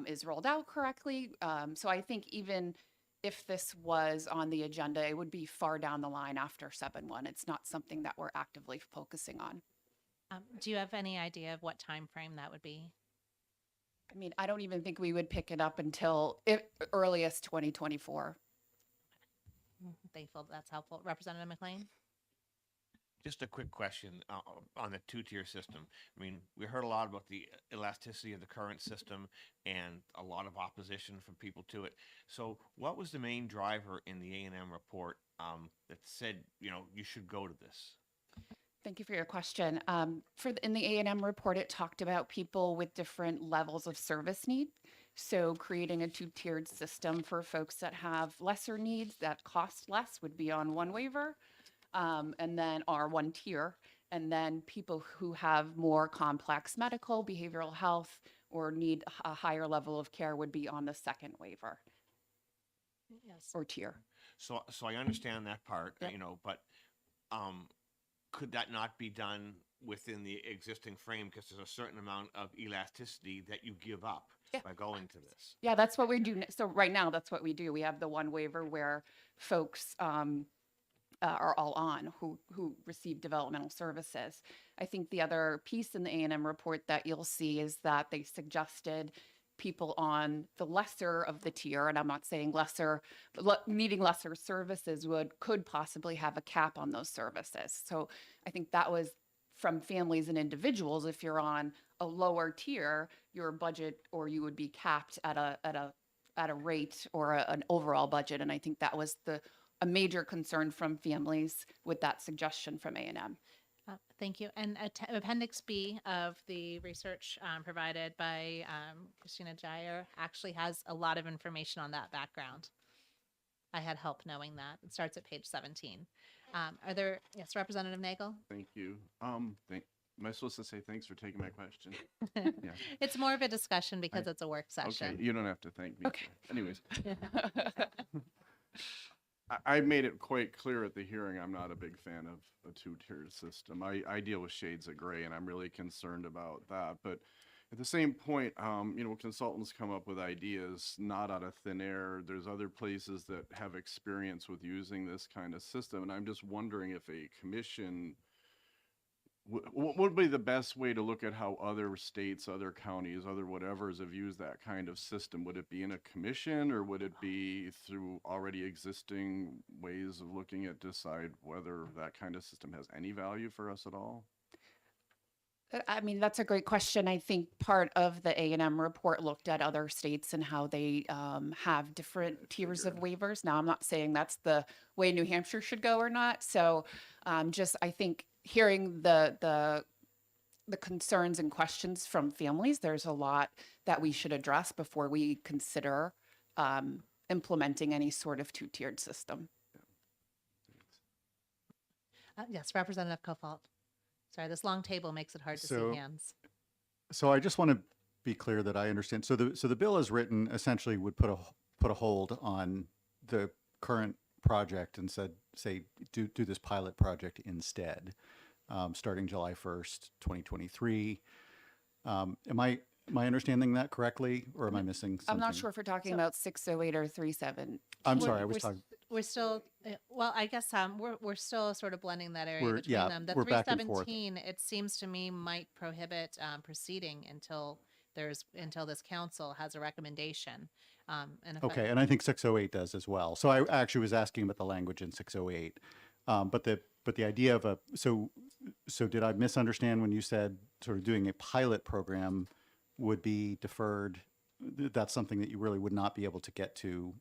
is rolled out correctly. So I think even if this was on the agenda, it would be far down the line after 7/1. It's not something that we're actively focusing on. Do you have any idea of what time frame that would be? I mean, I don't even think we would pick it up until earliest 2024. Thankful that's helpful. Representative McLean? Just a quick question on the two-tier system. I mean, we heard a lot about the elasticity of the current system and a lot of opposition from people to it. So what was the main driver in the A&M report that said, you know, you should go to this? Thank you for your question. In the A&M report, it talked about people with different levels of service need. So creating a two-tiered system for folks that have lesser needs that cost less would be on one waiver, and then our one tier. And then people who have more complex medical, behavioral health, or need a higher level of care would be on the second waiver Yes. or tier. So I understand that part, Yep. you know, but could that not be done within the existing frame? Because there's a certain amount of elasticity that you give up Yeah. by going to this. Yeah, that's what we do. So right now, that's what we do. We have the one waiver where folks are all on who receive developmental services. I think the other piece in the A&M report that you'll see is that they suggested people on the lesser of the tier, and I'm not saying needing lesser services could possibly have a cap on those services. So I think that was from families and individuals. If you're on a lower tier, your budget, or you would be capped at a rate or an overall budget. And I think that was a major concern from families with that suggestion from A&M. Thank you. And Appendix B of the research provided by Christina Jair actually has a lot of information on that background. I had help knowing that. It starts at page 17. Yes, Representative Nagel? Thank you. Am I supposed to say thanks for taking my question? Yeah. It's more of a discussion because it's a work Okay, session. you don't have to thank me. Okay. Anyways, I made it quite clear at the hearing, I'm not a big fan of a two-tiered system. I deal with shades of gray, and I'm really concerned about that. But at the same point, consultants come up with ideas not out of thin air. There's other places that have experience with using this kind of system, and I'm just wondering if a commission, what would be the best way to look at how other states, other counties, other whatevers have used that kind of system? Would it be in a commission, or would it be through already existing ways of looking at decide whether that kind of system has any value for us at all? I mean, that's a great question. I think part of the A&M report looked at other states and how they have different tiers of waivers. Now, I'm not saying that's the way New Hampshire should go or not. So I think hearing the concerns and questions from families, there's a lot that we should address before we consider implementing any sort of two-tiered system. Yes, Representative Kofalt. Sorry, this long table makes it hard to So- see hands. So I just want to be clear that I understand. So the bill as written essentially would put a hold on the current project and say do this pilot project instead, starting July 1st, 2023. Am I understanding that correctly, or am I missing something? I'm not sure if we're talking about 608 or 37. I'm We're- sorry, I was we're s- talking. We're still, well, I guess we're still sort of blending that area We're- between yeah, them. The we're back and forth. 317, it seems to me, might prohibit proceeding until this council has a recommendation. And if I- Okay, and I think 608 does as well. So I actually was asking about the language in 608. But the idea of so did I misunderstand when you said sort of doing a pilot program would be deferred? That's something that you really would not be able to get to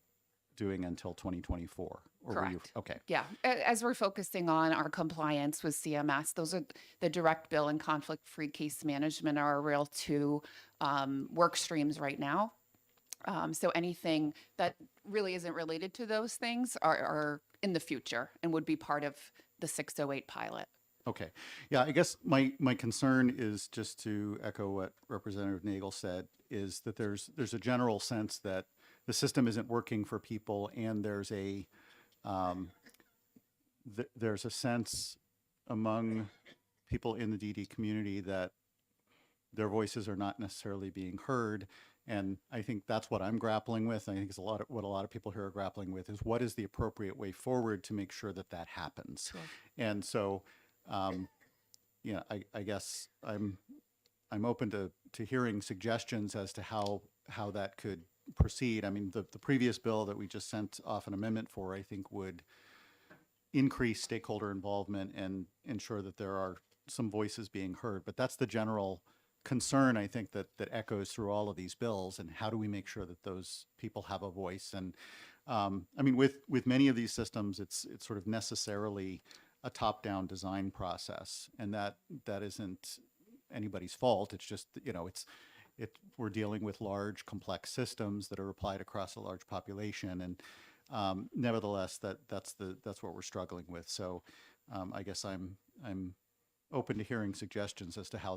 doing until 2024? Or were you- Correct. Okay. Yeah, as we're focusing on our compliance with CMS, those are the direct bill and conflict-free case management are our real two work streams right now. So anything that really isn't related to those things are in the future and would be part of the 608 pilot. Okay. Yeah, I guess my concern is just to echo what Representative Nagel said, is that there's a general sense that the system isn't working for people, and there's a there's a sense among people in the DD community that their voices are not necessarily being heard. And I think that's what I'm grappling with. I think it's what a lot of people here are grappling with is what is the appropriate way forward to make sure that that happens. Sure. And so, I guess I'm open to hearing suggestions as to how that could proceed. I mean, the previous bill that we just sent off an amendment for, I think would increase stakeholder involvement and ensure that there are some voices being heard. But that's the general concern, I think, that echoes through all of these bills. And how do we make sure that those people have a voice? And I mean, with many of these systems, it's sort of necessarily a top-down design process, and that isn't anybody's fault. It's just, we're dealing with large, complex systems that are applied across a large population, and nevertheless, that's what we're struggling with. So, I guess I'm open to hearing suggestions as to how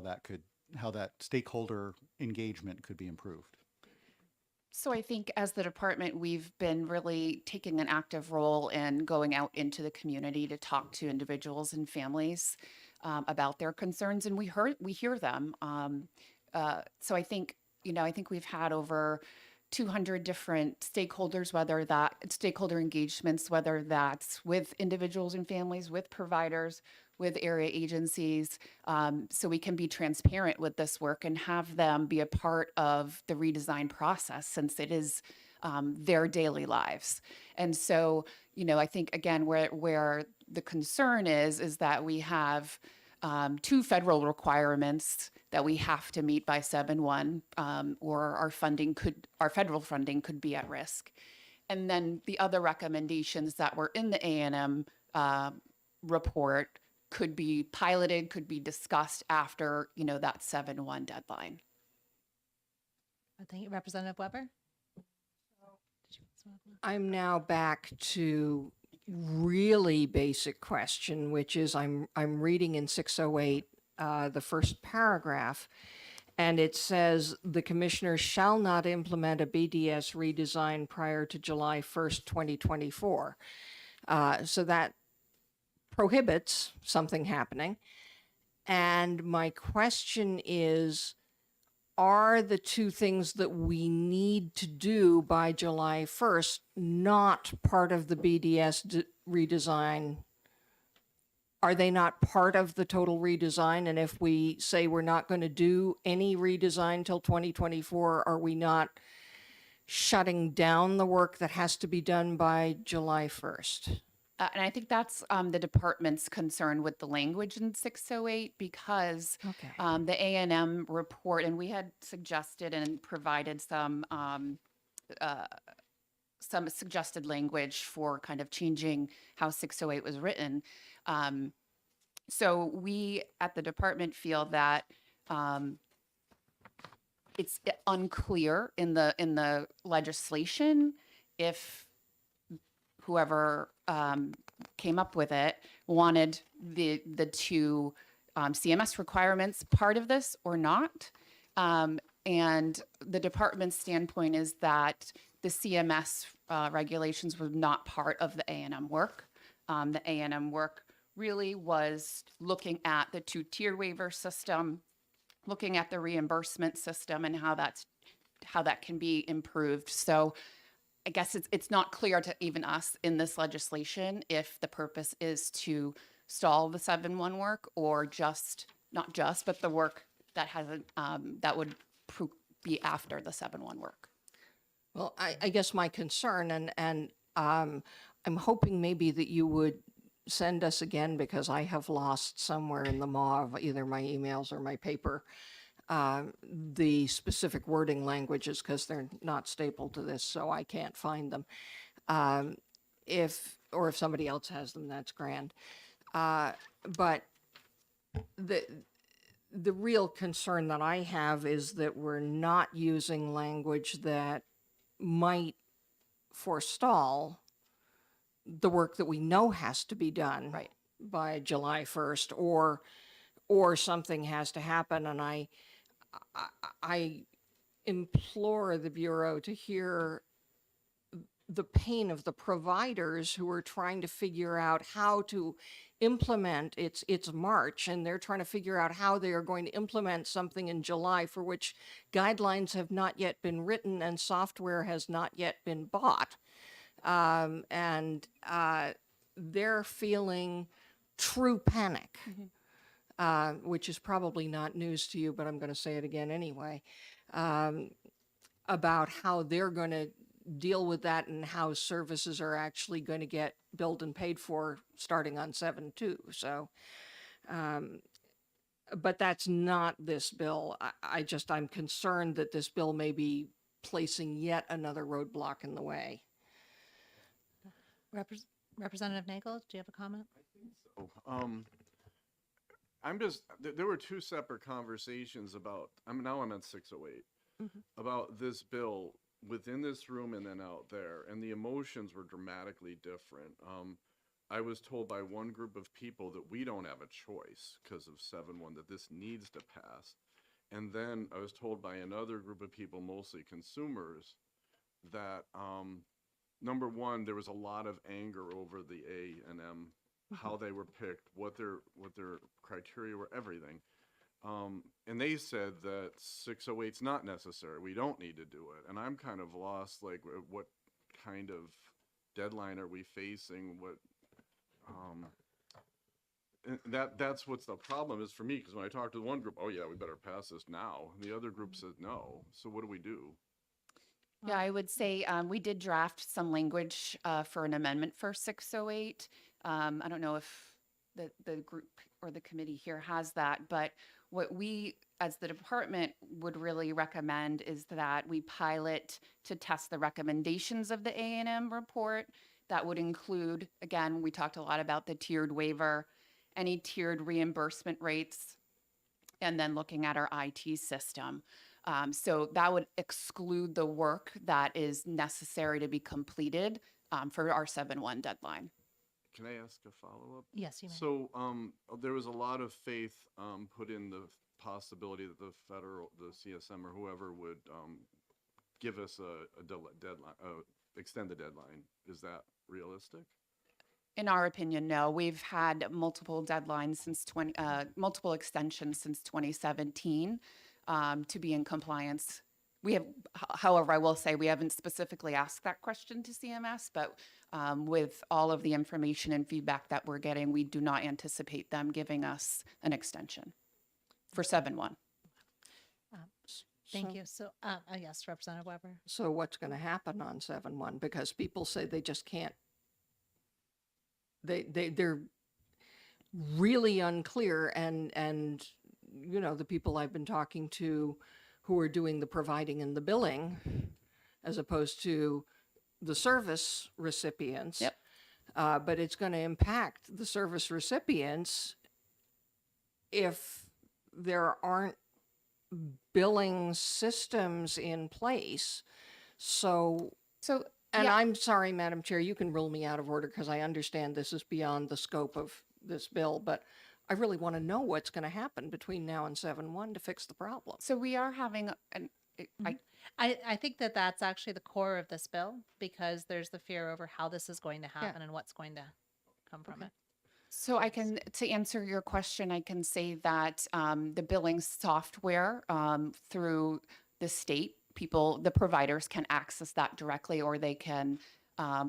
that stakeholder engagement could be improved. So I think as the department, we've been really taking an active role in going out into the community to talk to individuals and families about their concerns, and we hear them. So I think we've had over 200 different stakeholders, stakeholder engagements, whether that's with individuals and families, with providers, with area agencies, so we can be transparent with this work and have them be a part of the redesign process, since it is their daily lives. And so, I think, again, where the concern is that we have 2 federal requirements that we have to meet by 7/1, or our federal funding could be at risk. And then the other recommendations that were in the A&M report could be piloted, could be discussed after, that 7/1 deadline. Thank you, Representative Weber. I'm now back to really basic question, which is I'm reading in 608, the first paragraph, and it says the commissioner shall not implement a BDS redesign prior to July 1st, 2024. So that prohibits something happening. And my question is, are the 2 things that we need to do by July 1st not part of the BDS redesign? Are they not part of the total redesign? And if we say we're not going to do any redesign till 2024, are we not shutting down the work that has to be done by July 1st? And I think that's the department's concern with the language in 608, because Okay. the A&M report, and we had suggested and provided some suggested language for kind of changing how 608 was written. So we at the department feel that it's unclear in the legislation if whoever came up with it wanted the 2 CMS requirements part of this or not. And the department's standpoint is that the CMS regulations were not part of the A&M work. The A&M work really was looking at the 2-tier waiver system, looking at the reimbursement system, and how that can be improved. So I guess it's not clear to even us in this legislation if the purpose is to stall the 7/1 work, or but the work that hasn't that would be after the 7/1 work. Well, I guess my concern, and I'm hoping maybe that you would send us again, because I have lost somewhere in the maw of either my emails or my paper, the specific wording languages, because they're not stapled to this, so I can't find them. If somebody else has them, that's grand. But the real concern that I have is that we're not using language that might forestall the work that we know has to be done. Right. by July 1st, or something has to happen. And I implore the Bureau to hear the pain of the providers who are trying to figure out how to implement it's March, and they're trying to figure out how they are going to implement something in July for which guidelines have not yet been written and software has not yet been bought. And they're feeling true panic, which is probably not news to you, but I'm going to say it again anyway, about how they're going to deal with that and how services are actually going to get billed and paid for starting on 7/2. So, but that's not this bill. I'm concerned that this bill may be placing yet another roadblock in the way. Representative Nagel, do you have a comment? So, there were two separate conversations about, now I'm at 608, about this bill within this room and then out there, and the emotions were dramatically different. I was told by one group of people that we don't have a choice because of 7-1, that this needs to pass. And then I was told by another group of people, mostly consumers, that number one, there was a lot of anger over the A&M, how they were picked, what their criteria were, everything. And they said that 608's not necessary. We don't need to do it. And I'm kind of lost, like, what kind of deadline are we facing? What, and that's what's the problem is for me, because when I talked to one group, oh yeah, we better pass this now. And the other group said no. So what do we do? Yeah, I would say we did draft some language for an amendment for 608. I don't know if the group or the committee here has that, but what we, as the department, would really recommend is that we pilot to test the recommendations of the A&M report. That would include, again, we talked a lot about the tiered waiver, any tiered reimbursement rates, and then looking at our IT system. So that would exclude the work that is necessary to be completed for our 7/1 deadline. Can I ask a follow-up? Yes, you may. So, there was a lot of faith, put in the possibility that the CSM or whoever would, give us a deadline, extend the deadline. Is that realistic? In our opinion, no. We've had multiple deadlines since multiple extensions since 2017 to be in compliance. We have, however, I will say we haven't specifically asked that question to CMS, but with all of the information and feedback that we're getting, we do not anticipate them giving us an extension for 7/1. Thank you. So, yes, Representative Weber. So what's going to happen on 7/1? Because people say they just can't. They're really unclear, and you know, the people I've been talking to who are doing the providing and the billing, as opposed to the service recipients. Yep. But it's going to impact the service recipients if there aren't billing systems in place. So, and yeah. I'm sorry, Madam Chair, you can rule me out of order because I understand this is beyond the scope of this bill, but I really want to know what's going to happen between now and 7/1 to fix the problem. So we are having I think that that's actually the core of this bill, because there's the fear over how this is going to happen and what's going to come from it. So I can, to answer your question, I can say that the billing software through the state, the providers can access that directly, or they can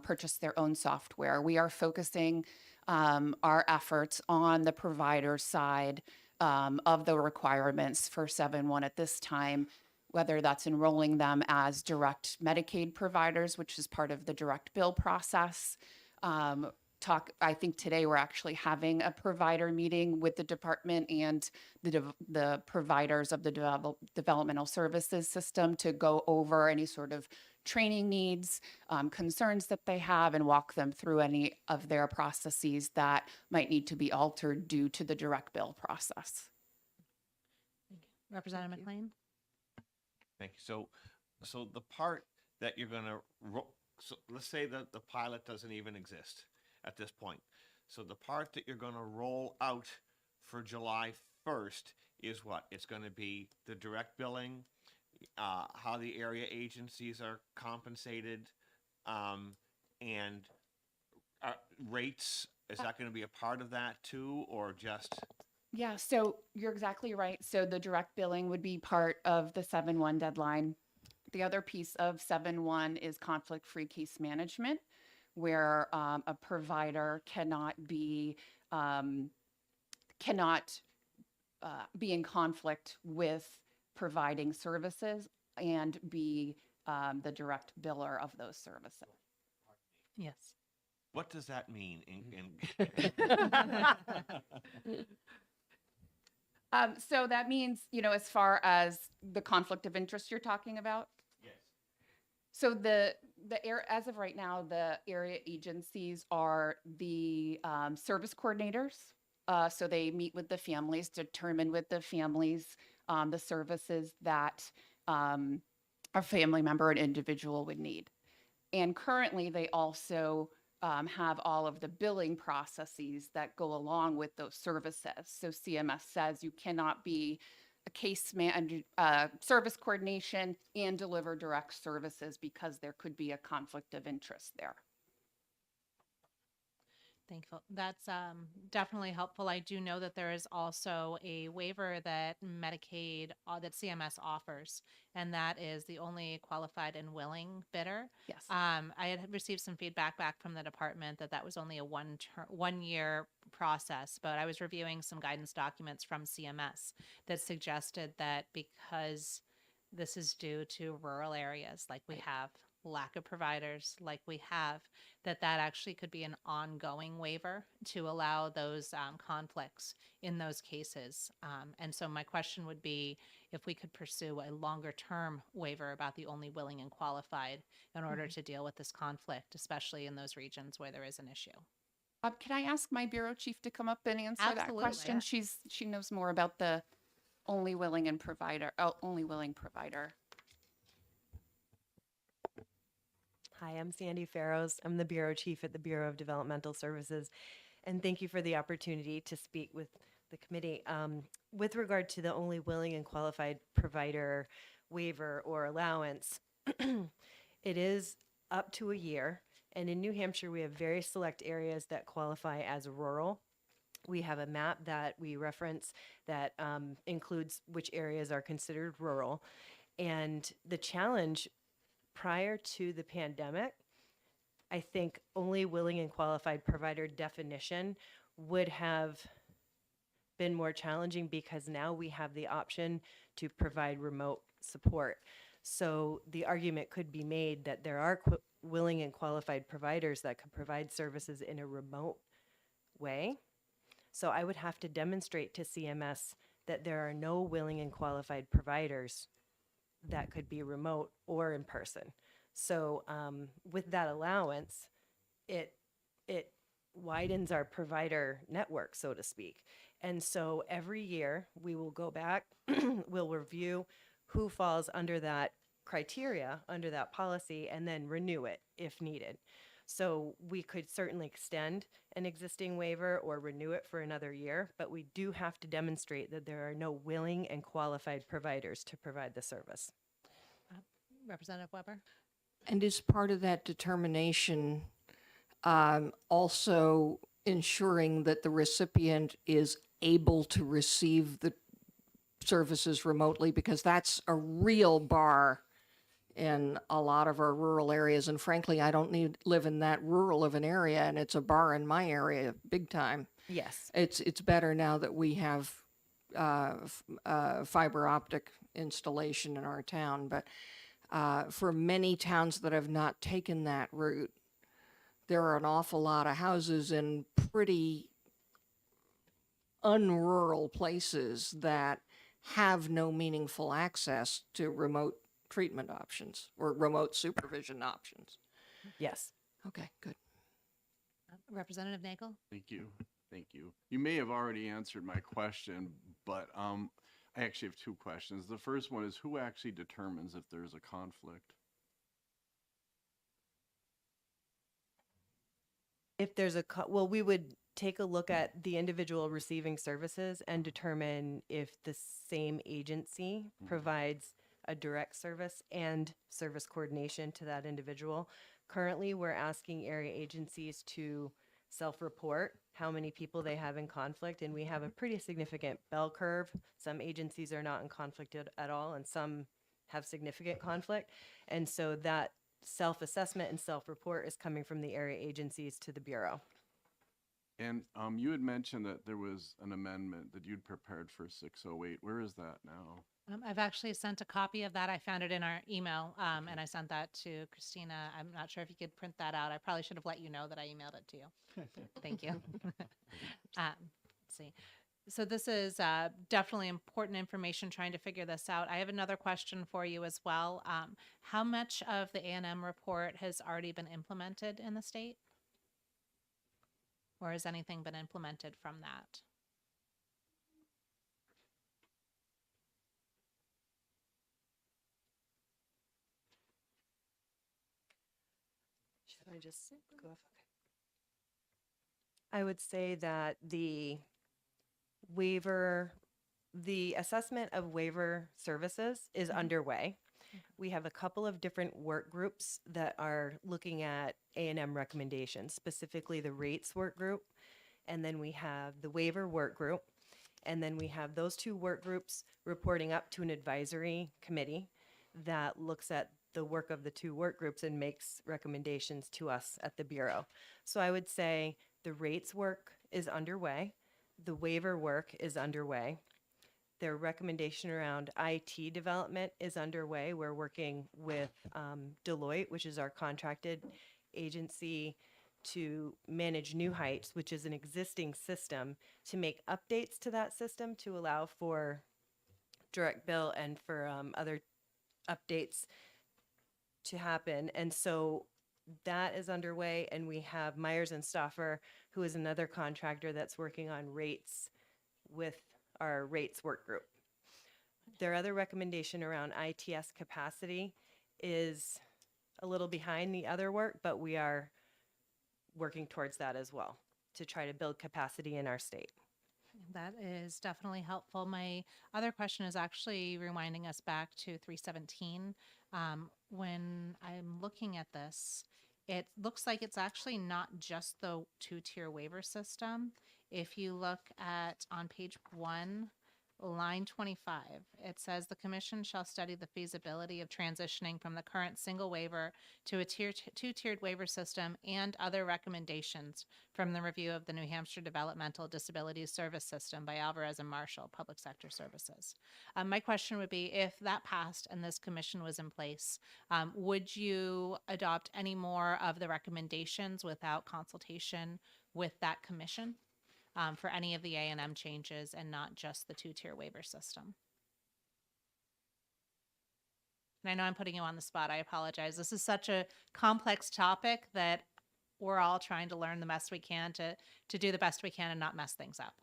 purchase their own software. We are focusing our efforts on the provider side of the requirements for 7/1 at this time, whether that's enrolling them as direct Medicaid providers, which is part of the direct bill process. I think today we're actually having a provider meeting with the department and the providers of the developmental services system to go over any sort of training needs, concerns that they have, and walk them through any of their processes that might need to be altered due to the direct bill process. Representative McLean? Thank you. So the part that you're gonna, so let's say that the pilot doesn't even exist at this point. So the part that you're gonna roll out for July 1st is what? It's gonna be the direct billing, how the area agencies are compensated, and rates. Is that gonna be a part of that too, or just? Yeah, so you're exactly right. So the direct billing would be part of the 7/1 deadline. The other piece of 7/1 is conflict-free case management, where a provider cannot be in conflict with providing services and be the direct biller of those services. Yes. What does that mean in So that means, as far as the conflict of interest you're talking about. Yes. So as of right now, the area agencies are the service coordinators. So they meet with the families, determine with the families the services that a family member, an individual would need. And currently, they also have all of the billing processes that go along with those services. So CMS says you cannot be a service coordination and deliver direct services because there could be a conflict of interest there. Thankful. That's definitely helpful. I do know that there is also a waiver that Medicaid, that CMS offers, and that is the only qualified and willing bidder. Yes. I had received some feedback back from the department that was only a 1 year process, but I was reviewing some guidance documents from CMS that suggested that because this is due to rural areas like we have, lack of providers like we have, that actually could be an ongoing waiver to allow those conflicts in those cases. And so my question would be if we could pursue a longer term waiver about the only willing and qualified in order to deal with this conflict, especially in those regions where there is an issue. Can I ask my bureau chief to come up and answer Absolutely. that question? She knows more about the only willing provider. Hi, I'm Sandy Farrows. I'm the Bureau Chief at the Bureau of Developmental Services, and thank you for the opportunity to speak with the committee. With regard to the only willing and qualified provider waiver or allowance, it is up to a year, and in New Hampshire, we have very select areas that qualify as rural. We have a map that we reference that includes which areas are considered rural, and the challenge prior to the pandemic, I think only willing and qualified provider definition would have been more challenging because now we have the option to provide remote support. So the argument could be made that there are willing and qualified providers that could provide services in a remote way. So I would have to demonstrate to CMS that there are no willing and qualified providers that could be remote or in person. So with that allowance, it widens our provider network, so to speak. And so every year we will go back, we'll review who falls under that criteria, under that policy, and then renew it if needed. So we could certainly extend an existing waiver or renew it for another year, but we do have to demonstrate that there are no willing and qualified providers to provide the service. Representative Weber? And is part of that determination also ensuring that the recipient is able to receive the services remotely? Because that's a real bar in a lot of our rural areas. And frankly, I don't live in that rural of an area, and it's a bar in my area big time. Yes. It's better now that we have fiber optic installation in our town, but for many towns that have not taken that route, there are an awful lot of houses in pretty unrural places that have no meaningful access to remote treatment options or remote supervision options. Yes. Okay, good. Representative Nagel? Thank you. Thank you. You may have already answered my question, but I actually have two questions. The first one is who actually determines if there's a conflict? If there's well, we would take a look at the individual receiving services and determine if the same agency provides a direct service and service coordination to that individual. Currently, we're asking area agencies to self-report how many people they have in conflict, and we have a pretty significant bell curve. Some agencies are not in conflict at all, and some have significant conflict. And so that self-assessment and self-report is coming from the area agencies to the Bureau. And you had mentioned that there was an amendment that you'd prepared for 608. Where is that now? I've actually sent a copy of that. I found it in our email, and I sent that to Christina. I'm not sure if you could print that out. I probably should have let you know that I emailed it to you. Thank you. Let's see. So this is definitely important information trying to figure this out. I have another question for you as well. How much of the A&M report has already been implemented in the state? Or has anything been implemented from that? Should I just go off? Okay. I would say that the assessment of waiver services is underway. We have a couple of different work groups that are looking at A&M recommendations, specifically the rates work group. And then we have the waiver work group. And then we have those two work groups reporting up to an advisory committee that looks at the work of the two work groups and makes recommendations to us at the Bureau. So I would say the rates work is underway. The waiver work is underway. Their recommendation around IT development is underway. We're working with Deloitte, which is our contracted agency to manage New Heights, which is an existing system, to make updates to that system to allow for direct bill and for other updates to happen. And so that is underway. And we have Myers and Stauffer, who is another contractor that's working on rates with our rates work group. Their other recommendation around ITS capacity is a little behind the other work, but we are working towards that as well to try to build capacity in our state. That is definitely helpful. My other question is actually reminding us back to 317. When I'm looking at this, it looks like it's actually not just the two-tier waiver system. If you look at on page 1, line 25, it says the commission shall study the feasibility of transitioning from the current single waiver to a two-tiered waiver system and other recommendations from the review of the New Hampshire Developmental Disabilities Service System by Alvarez and Marshall Public Sector Services. My question would be, if that passed and this commission was in place, would you adopt any more of the recommendations without consultation with that commission? For any of the A&M changes and not just the two-tier waiver system. And I know I'm putting you on the spot. I apologize. This is such a complex topic that we're all trying to learn the best we can to do the best we can and not mess things up.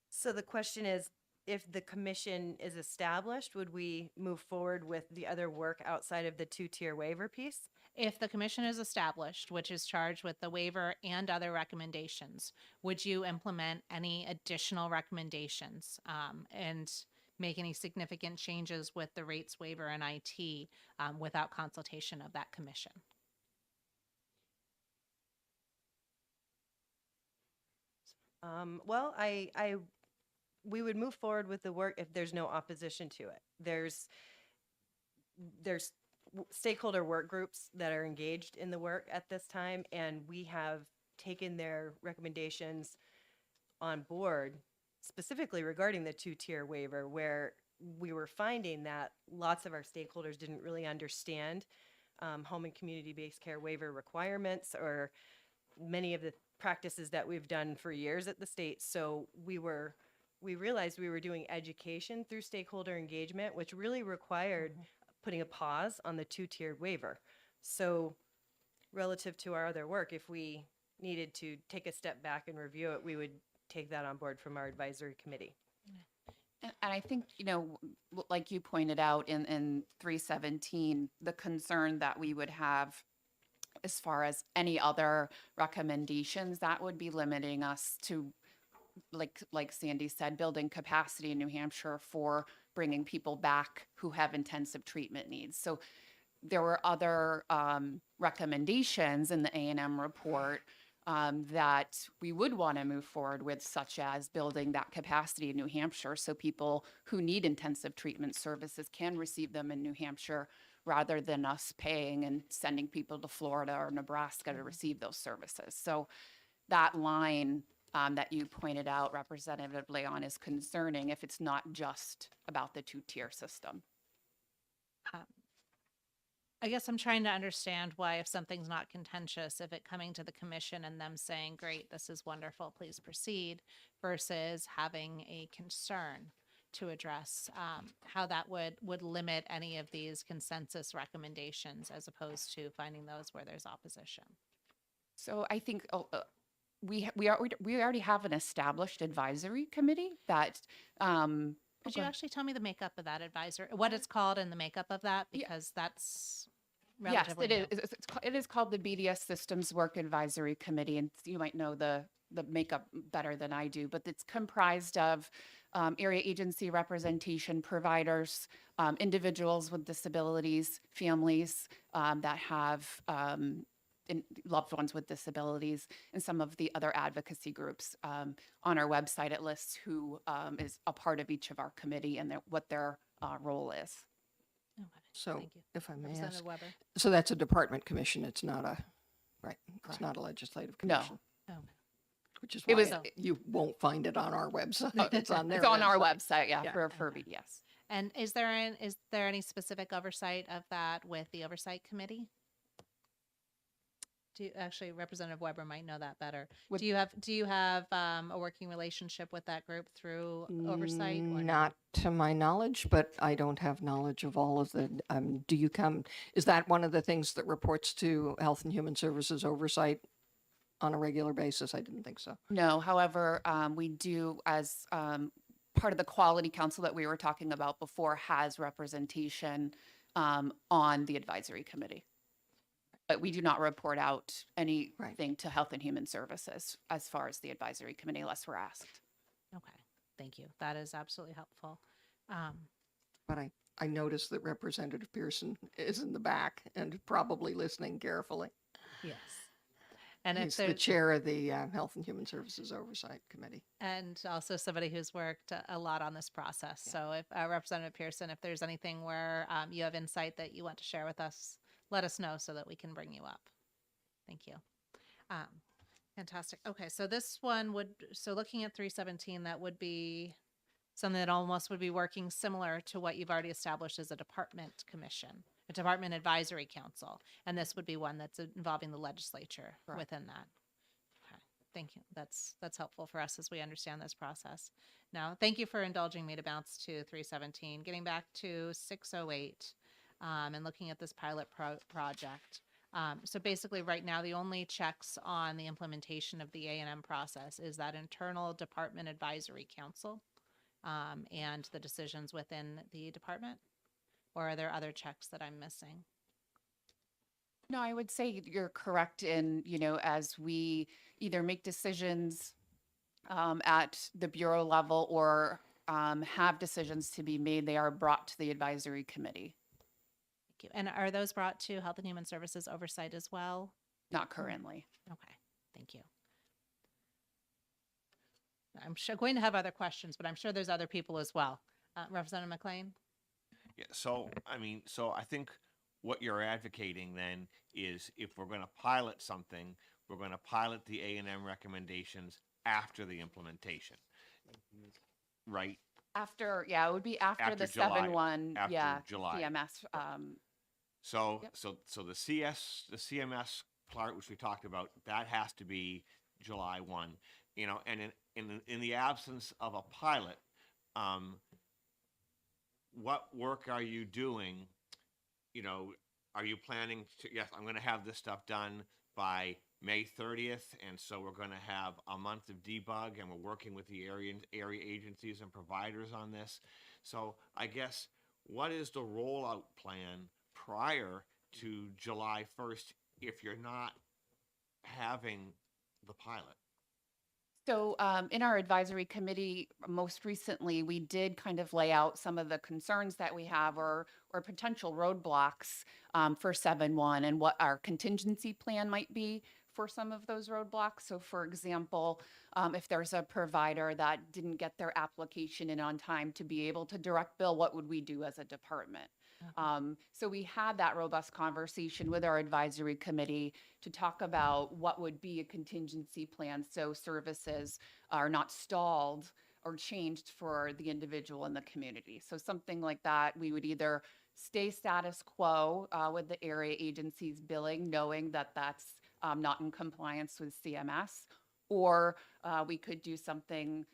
So the question is, if the commission is established, would we move forward with the other work outside of the two-tier waiver piece? If the commission is established, which is charged with the waiver and other recommendations, would you implement any additional recommendations and make any significant changes with the rates waiver and IT without consultation of that commission? Well, we would move forward with the work if there's no opposition to it. There's stakeholder work groups that are engaged in the work at this time, and we have taken their recommendations on board, specifically regarding the two-tier waiver, where we were finding that lots of our stakeholders didn't really understand home and community-based care waiver requirements or many of the practices that we've done for years at the state. So we realized we were doing education through stakeholder engagement, which really required putting a pause on the two-tiered waiver. So relative to our other work, if we needed to take a step back and review it, we would take that on board from our advisory committee. And I think, like you pointed out in 317, the concern that we would have As far as any other recommendations, that would be limiting us to, like Sandy said, building capacity in New Hampshire for bringing people back who have intensive treatment needs. So there were other recommendations in the A&M report that we would want to move forward with, such as building that capacity in New Hampshire so people who need intensive treatment services can receive them in New Hampshire rather than us paying and sending people to Florida or Nebraska to receive those services. So that line that you pointed out, Representative Leon, is concerning if it's not just about the two-tier system. I guess I'm trying to understand why, if something's not contentious, if it coming to the commission and them saying, great, this is wonderful, please proceed, versus having a concern to address, how that would limit any of these consensus recommendations as opposed to finding those where there's opposition. So I think we already have an established advisory committee that. Could you actually tell me the makeup of that advisor, what it's called and the makeup of that? Because that's Yes, relatively it new. is. It is called the BDS Systems Work Advisory Committee, and you might know the makeup better than I do, but it's comprised of area agency representation providers, individuals with disabilities, families that have loved ones with disabilities, and some of the other advocacy groups. On our website, it lists who is a part of each of our committee and what their role is. Okay, So thank you. if I may ask, Representative Weber? so that's a department commission. It's not a, right, it's Correct. not a legislative No. commission. Okay. Which is It why was- you won't find it on our website. It's on their It's on our website. website, yeah, Yeah. for BDS. And is there any specific oversight of that with the oversight committee? Actually, Representative Weber might know that better. With- Do you have a working relationship with that group through oversight? Or no? Not to my knowledge, but I don't have knowledge of all of the, is that one of the things that reports to Health and Human Services oversight on a regular basis? I didn't think so. No, however, we do, as part of the quality council that we were talking about before, has representation on the advisory committee. But we do not report out anything to Health and Human Services as far as the advisory committee unless we're asked. Okay, thank you. That is absolutely helpful. But I noticed that Representative Pearson is in the back and probably listening carefully. Yes. And if He's the there's, chair of the Health and Human Services Oversight Committee. and also somebody who's worked a lot on this process. So if Representative Pearson, if there's anything where you have insight that you want to share with us, let us know so that we can bring you up. Thank you. Fantastic. Okay, so this one so looking at 317, that would be something that almost would be working similar to what you've already established as a department commission, a department advisory council. And this would be one that's involving the legislature Correct. within that. Okay, thank you. That's helpful for us as we understand this process. Now, thank you for indulging me to bounce to 317. Getting back to 608 and looking at this pilot project. So basically right now, the only checks on the implementation of the A&M process is that internal department advisory council and the decisions within the department? Or are there other checks that I'm missing? No, I would say you're correct in, as we either make decisions at the bureau level or have decisions to be made, they are brought to the advisory committee. Thank you. And are those brought to Health and Human Services oversight as well? Not currently. Okay, thank you. I'm going to have other questions, but I'm sure there's other people as well. Representative McLean? Yeah, so I think what you're advocating then is if we're going to pilot something, we're going to pilot the A&M recommendations after the implementation, right? It would be after After the July, 7-1, after yeah, July. CMS. So Yep. so the CMS part, which we talked about, that has to be July 1. And in the absence of a pilot, what work are you doing? Are you planning to, yes, I'm going to have this stuff done by May 30th, and so we're going to have a month of debug, and we're working with the area agencies and providers on this. So I guess, what is the rollout plan prior to July 1st if you're not having the pilot? So in our advisory committee, most recently, we did kind of lay out some of the concerns that we have or potential roadblocks for 7-1 and what our contingency plan might be for some of those roadblocks. So for example, if there's a provider that didn't get their application in on time to be able to direct bill, what would we do as a department? So we had that robust conversation with our advisory committee to talk about what would be a contingency plan so services are not stalled or changed for the individual in the community. So something like that, we would either stay status quo with the area agency's billing, knowing that that's not in compliance with CMS, or we could do something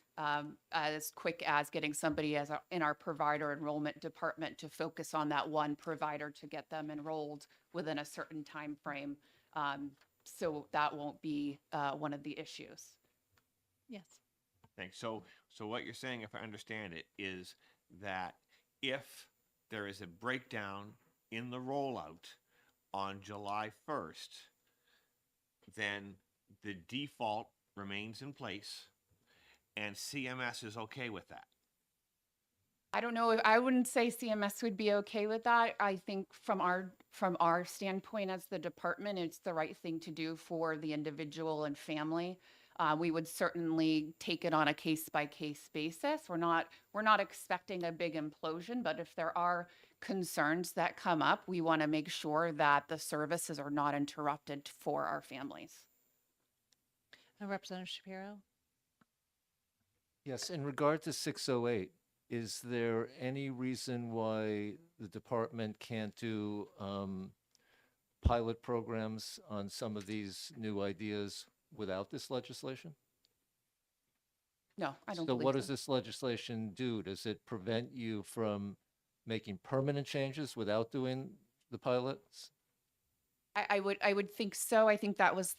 as quick as getting somebody in our provider enrollment department to focus on that one provider to get them enrolled within a certain time frame. So that won't be one of the issues. Yes. Thanks. So what you're saying, if I understand it, is that if there is a breakdown in the rollout on July 1st, then the default remains in place and CMS is okay with that. I don't know. I wouldn't say CMS would be okay with that. I think from our standpoint as the department, it's the right thing to do for the individual and family. We would certainly take it on a case-by-case basis. We're not expecting a big implosion, but if there are concerns that come up, we want to make sure that the services are not interrupted for our families. Representative Shapiro? Yes, in regard to 608, is there any reason why the department can't do pilot programs on some of these new ideas without this legislation? No, I don't So believe what so. does this legislation do? Does it prevent you from making permanent changes without doing the pilots? I would think so. I think that was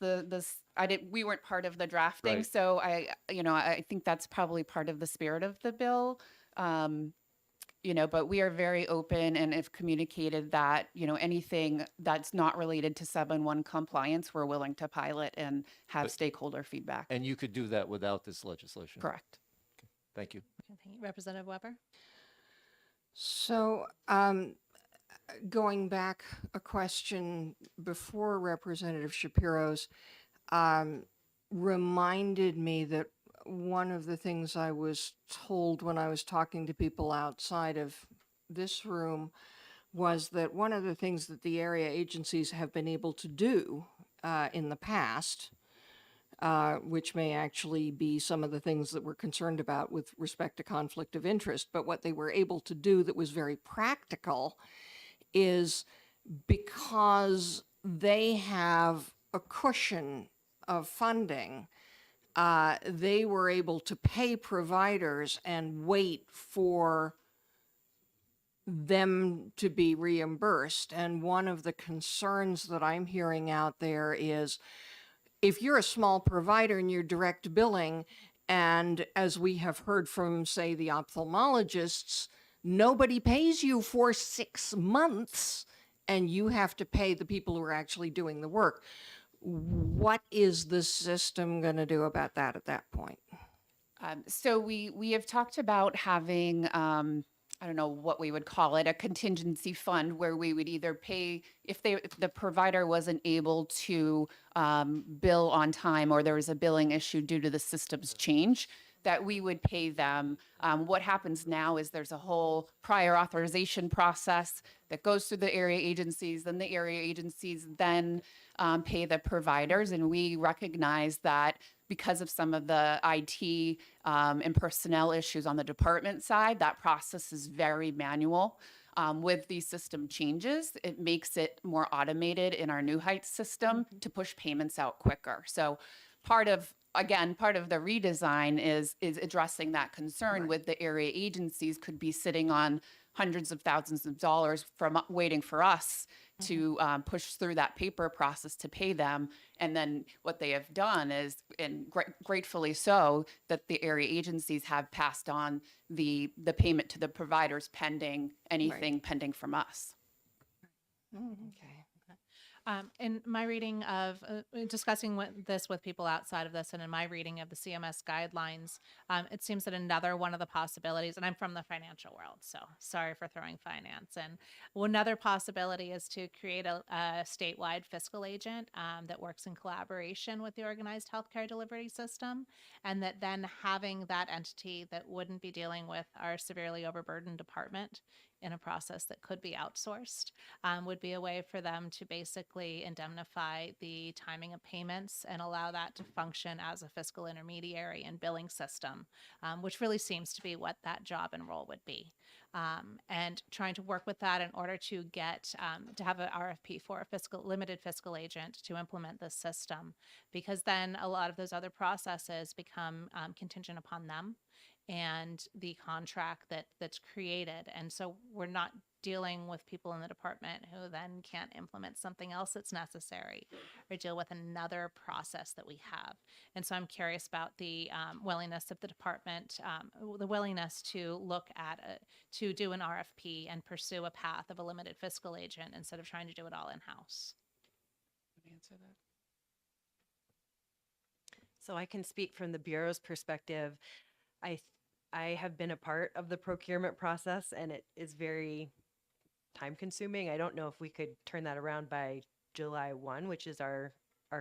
we weren't part of the drafting, Right. so I think that's probably part of the spirit of the bill. But we are very open and have communicated that, anything that's not related to 7-1 compliance, we're willing to pilot and have But- stakeholder feedback. And you could do that without this legislation? Correct. Thank you. Okay, thank you. Representative Weber? So, going back a question before Representative Shapiro's, reminded me that one of the things I was told when I was talking to people outside of this room was that one of the things that the area agencies have been able to do in the past, which may actually be some of the things that we're concerned about with respect to conflict of interest, but what they were able to do that was very practical is because they have a cushion of funding, they were able to pay providers and wait for them to be reimbursed. And one of the concerns that I'm hearing out there is if you're a small provider and you're direct billing, and as we have heard from, say, the ophthalmologists, nobody pays you for 6 months and you have to pay the people who are actually doing the work. What is the system going to do about that at that point? So we have talked about having, I don't know what we would call it, a contingency fund where we would either pay if the provider wasn't able to bill on time or there was a billing issue due to the system's change, that we would pay them. What happens now is there's a whole prior authorization process that goes through the area agencies, then the area agencies then pay the providers. And we recognize that because of some of the IT and personnel issues on the department side, that process is very manual. With these system changes, it makes it more automated in our New Heights system to push payments out quicker. So part of the redesign is addressing that concern with the area agencies could be sitting on hundreds of thousands of dollars from waiting for us to push through that paper process to pay them. And then what they have done is, and gratefully so, that the area agencies have passed on the payment to the providers pending anything pending from us. Okay. In my reading of discussing this with people outside of this, and in my reading of the CMS guidelines, it seems that another one of the possibilities, and I'm from the financial world, so sorry for throwing finance in. Another possibility is to create a statewide fiscal agent that works in collaboration with the organized healthcare delivery system, and that then having that entity that wouldn't be dealing with our severely overburdened department in a process that could be outsourced would be a way for them to basically indemnify the timing of payments and allow that to function as a fiscal intermediary and billing system, which really seems to be what that job and role would be. And trying to work with that in order to get to have an RFP for a limited fiscal agent to implement this system, because then a lot of those other processes become contingent upon them and the contract that's created. And so we're not dealing with people in the department who then can't implement something else that's necessary or deal with another process that we have. And so I'm curious about the willingness of the department, the willingness to look at to do an RFP and pursue a path of a limited fiscal agent instead of trying to do it all in-house. Answer that. So I can speak from the Bureau's perspective. I have been a part of the procurement process, and it is very time consuming. I don't know if we could turn that around by July 1, which is our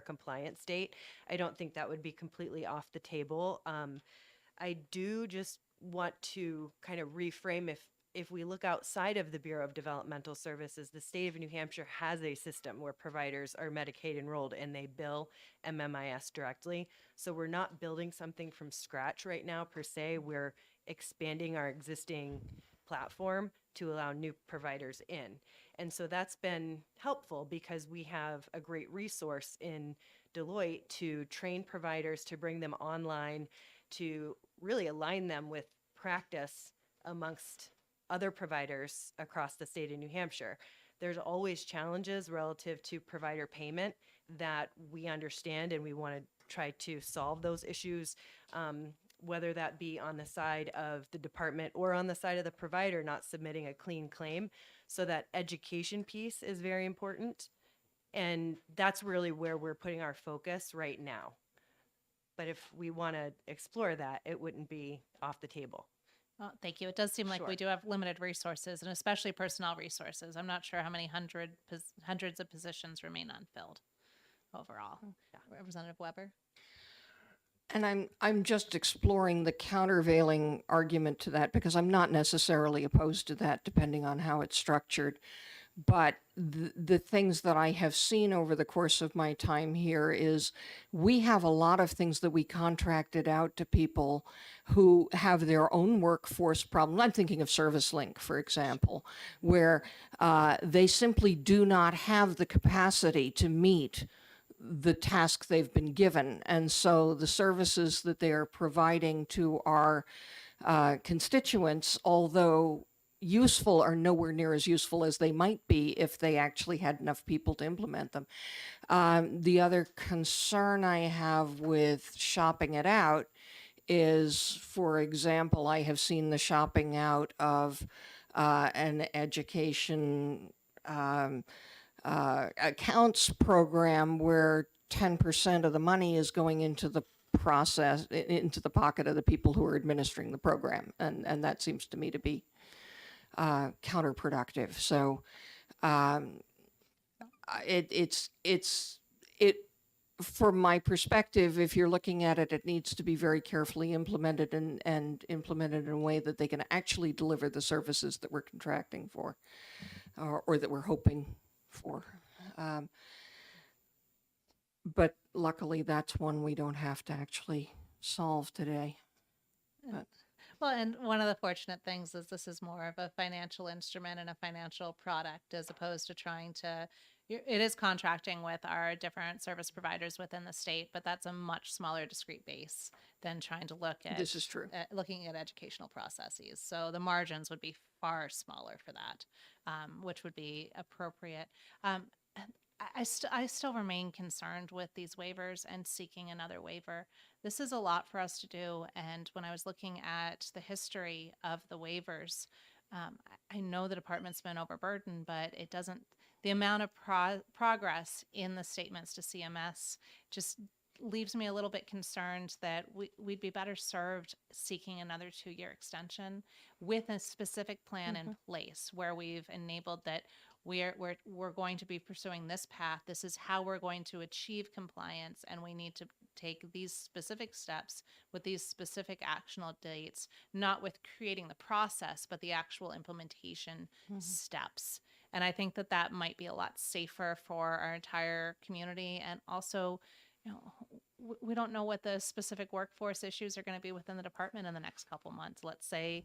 compliance date. I don't think that would be completely off the table. I do just want to kind of reframe, if we look outside of the Bureau of Developmental Services, the state of New Hampshire has a system where providers are Medicaid enrolled and they bill MMIS directly. So we're not building something from scratch right now per se. We're expanding our existing platform to allow new providers in. And so that's been helpful because we have a great resource in Deloitte to train providers, to bring them online, to really align them with practice amongst other providers across the state of New Hampshire. There's always challenges relative to provider payment that we understand, and we want to try to solve those issues, whether that be on the side of the department or on the side of the provider not submitting a clean claim. So that education piece is very important. And that's really where we're putting our focus right now. But if we want to explore that, it wouldn't be off the table. Well, thank you. It does seem like we Sure. do have limited resources, and especially personnel resources. I'm not sure how many hundreds of positions remain unfilled overall. Representative Weber? And I'm just exploring the countervailing argument to that, because I'm not necessarily opposed to that, depending on how it's structured. But the things that I have seen over the course of my time here is we have a lot of things that we contracted out to people who have their own workforce problems. I'm thinking of ServiceLink, for example, where they simply do not have the capacity to meet the task they've been given. And so the services that they are providing to our constituents, although useful, are nowhere near as useful as they might be if they actually had enough people to implement them. The other concern I have with shopping it out is, for example, I have seen the shopping out of an education accounts program where 10% of the money is going into the process, into the pocket of the people who are administering the program. And that seems to me to be counterproductive. So from my perspective, if you're looking at it, it needs to be very carefully implemented and implemented in a way that they can actually deliver the services that we're contracting for, or that we're hoping for. But luckily, that's one we don't have to actually solve today. But Well, and one of the fortunate things is this is more of a financial instrument and a financial product, as opposed to trying to, it is contracting with our different service providers within the state, but that's a much smaller discrete base than trying to look at. This is true. Looking at educational processes. So the margins would be far smaller for that, which would be appropriate. I still remain concerned with these waivers and seeking another waiver. This is a lot for us to do. And when I was looking at the history of the waivers, I know the department's been overburdened, but it doesn't, the amount of progress in the statements to CMS just leaves me a little bit concerned that we'd be better served seeking another 2-year extension with a specific plan in place where we've enabled that we're going to be pursuing this path. This is how we're going to achieve compliance, and we need to take these specific steps with these specific actionable dates, not with creating the process, but the actual implementation steps. And I think that that might be a lot safer for our entire community. And also, you know, we don't know what the specific workforce issues are going to be within the department in the next couple months. Let's say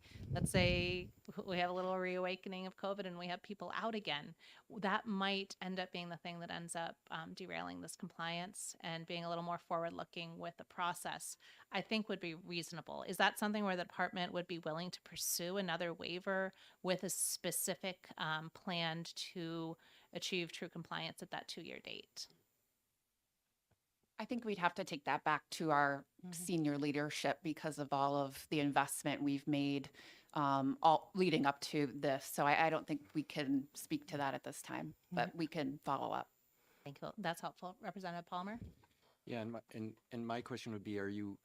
we have a little reawakening of COVID and we have people out again. That might end up being the thing that ends up derailing this compliance, and being a little more forward-looking with the process, I think would be reasonable. Is that something where the department would be willing to pursue another waiver with a specific plan to achieve true compliance at that 2-year date? I think we'd have to take that back to our senior leadership because of all of the investment we've made all leading up to this. So I don't think we can speak to that at this time, but we can follow up. Thank you. That's helpful. Representative Palmer? Yeah, and my question would be, are you,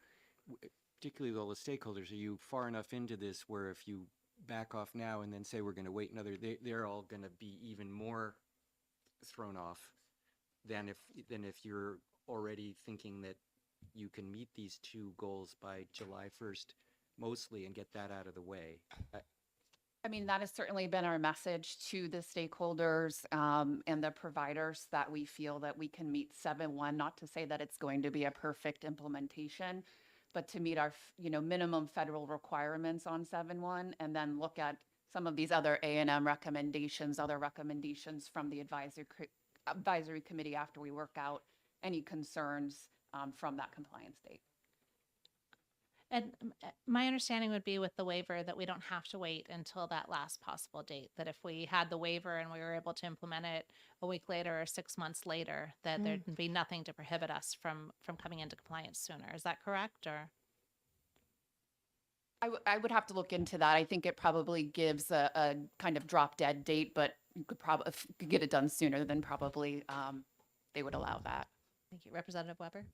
particularly with all the stakeholders, are you far enough into this where if you back off now and then say we're going to wait another, they're all going to be even more thrown off than if you're already thinking that you can meet these 2 goals by July 1st mostly and get that out of the way? I mean, that has certainly been our message to the stakeholders and the providers, that we feel that we can meet 7-1, not to say that it's going to be a perfect implementation, but to meet our, minimum federal requirements on 7-1, and then look at some of these other A&M recommendations, other recommendations from the advisory committee after we work out any concerns from that compliance date. And my understanding would be with the waiver that we don't have to wait until that last possible date, that if we had the waiver and we were able to implement it a week later or 6 months later, that there'd be nothing to prohibit us from coming into compliance sooner. Is that correct? Or I would have to look into that. I think it probably gives a kind of drop dead date, but you could probably, if you could get it done sooner, then probably they would allow that. Thank you. Representative Weber?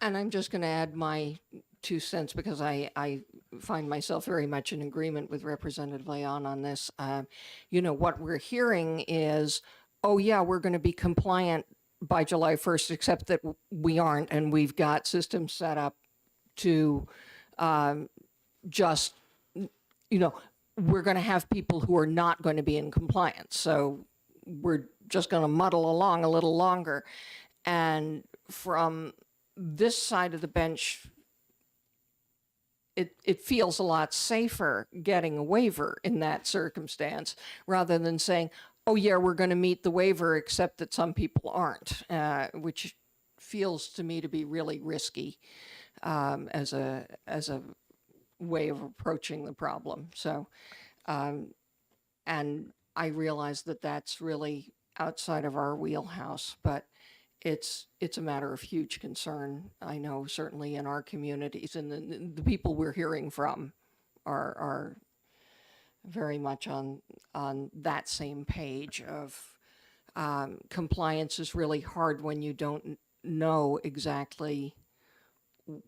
And I'm just going to add my 2 cents because I find myself very much in agreement with Representative Leon on this. What we're hearing is, oh yeah, we're going to be compliant by July 1st, except that we aren't, and we've got systems set up to we're going to have people who are not going to be in compliance. So we're just going to muddle along a little longer. And from this side of the bench, it feels a lot safer getting a waiver in that circumstance rather than saying, oh yeah, we're going to meet the waiver except that some people aren't, which feels to me to be really risky as a way of approaching the problem. So, and I realize that that's really outside of our wheelhouse, but it's a matter of huge concern. I know certainly in our communities, and the people we're hearing from are very much on that same page of compliance is really hard when you don't know exactly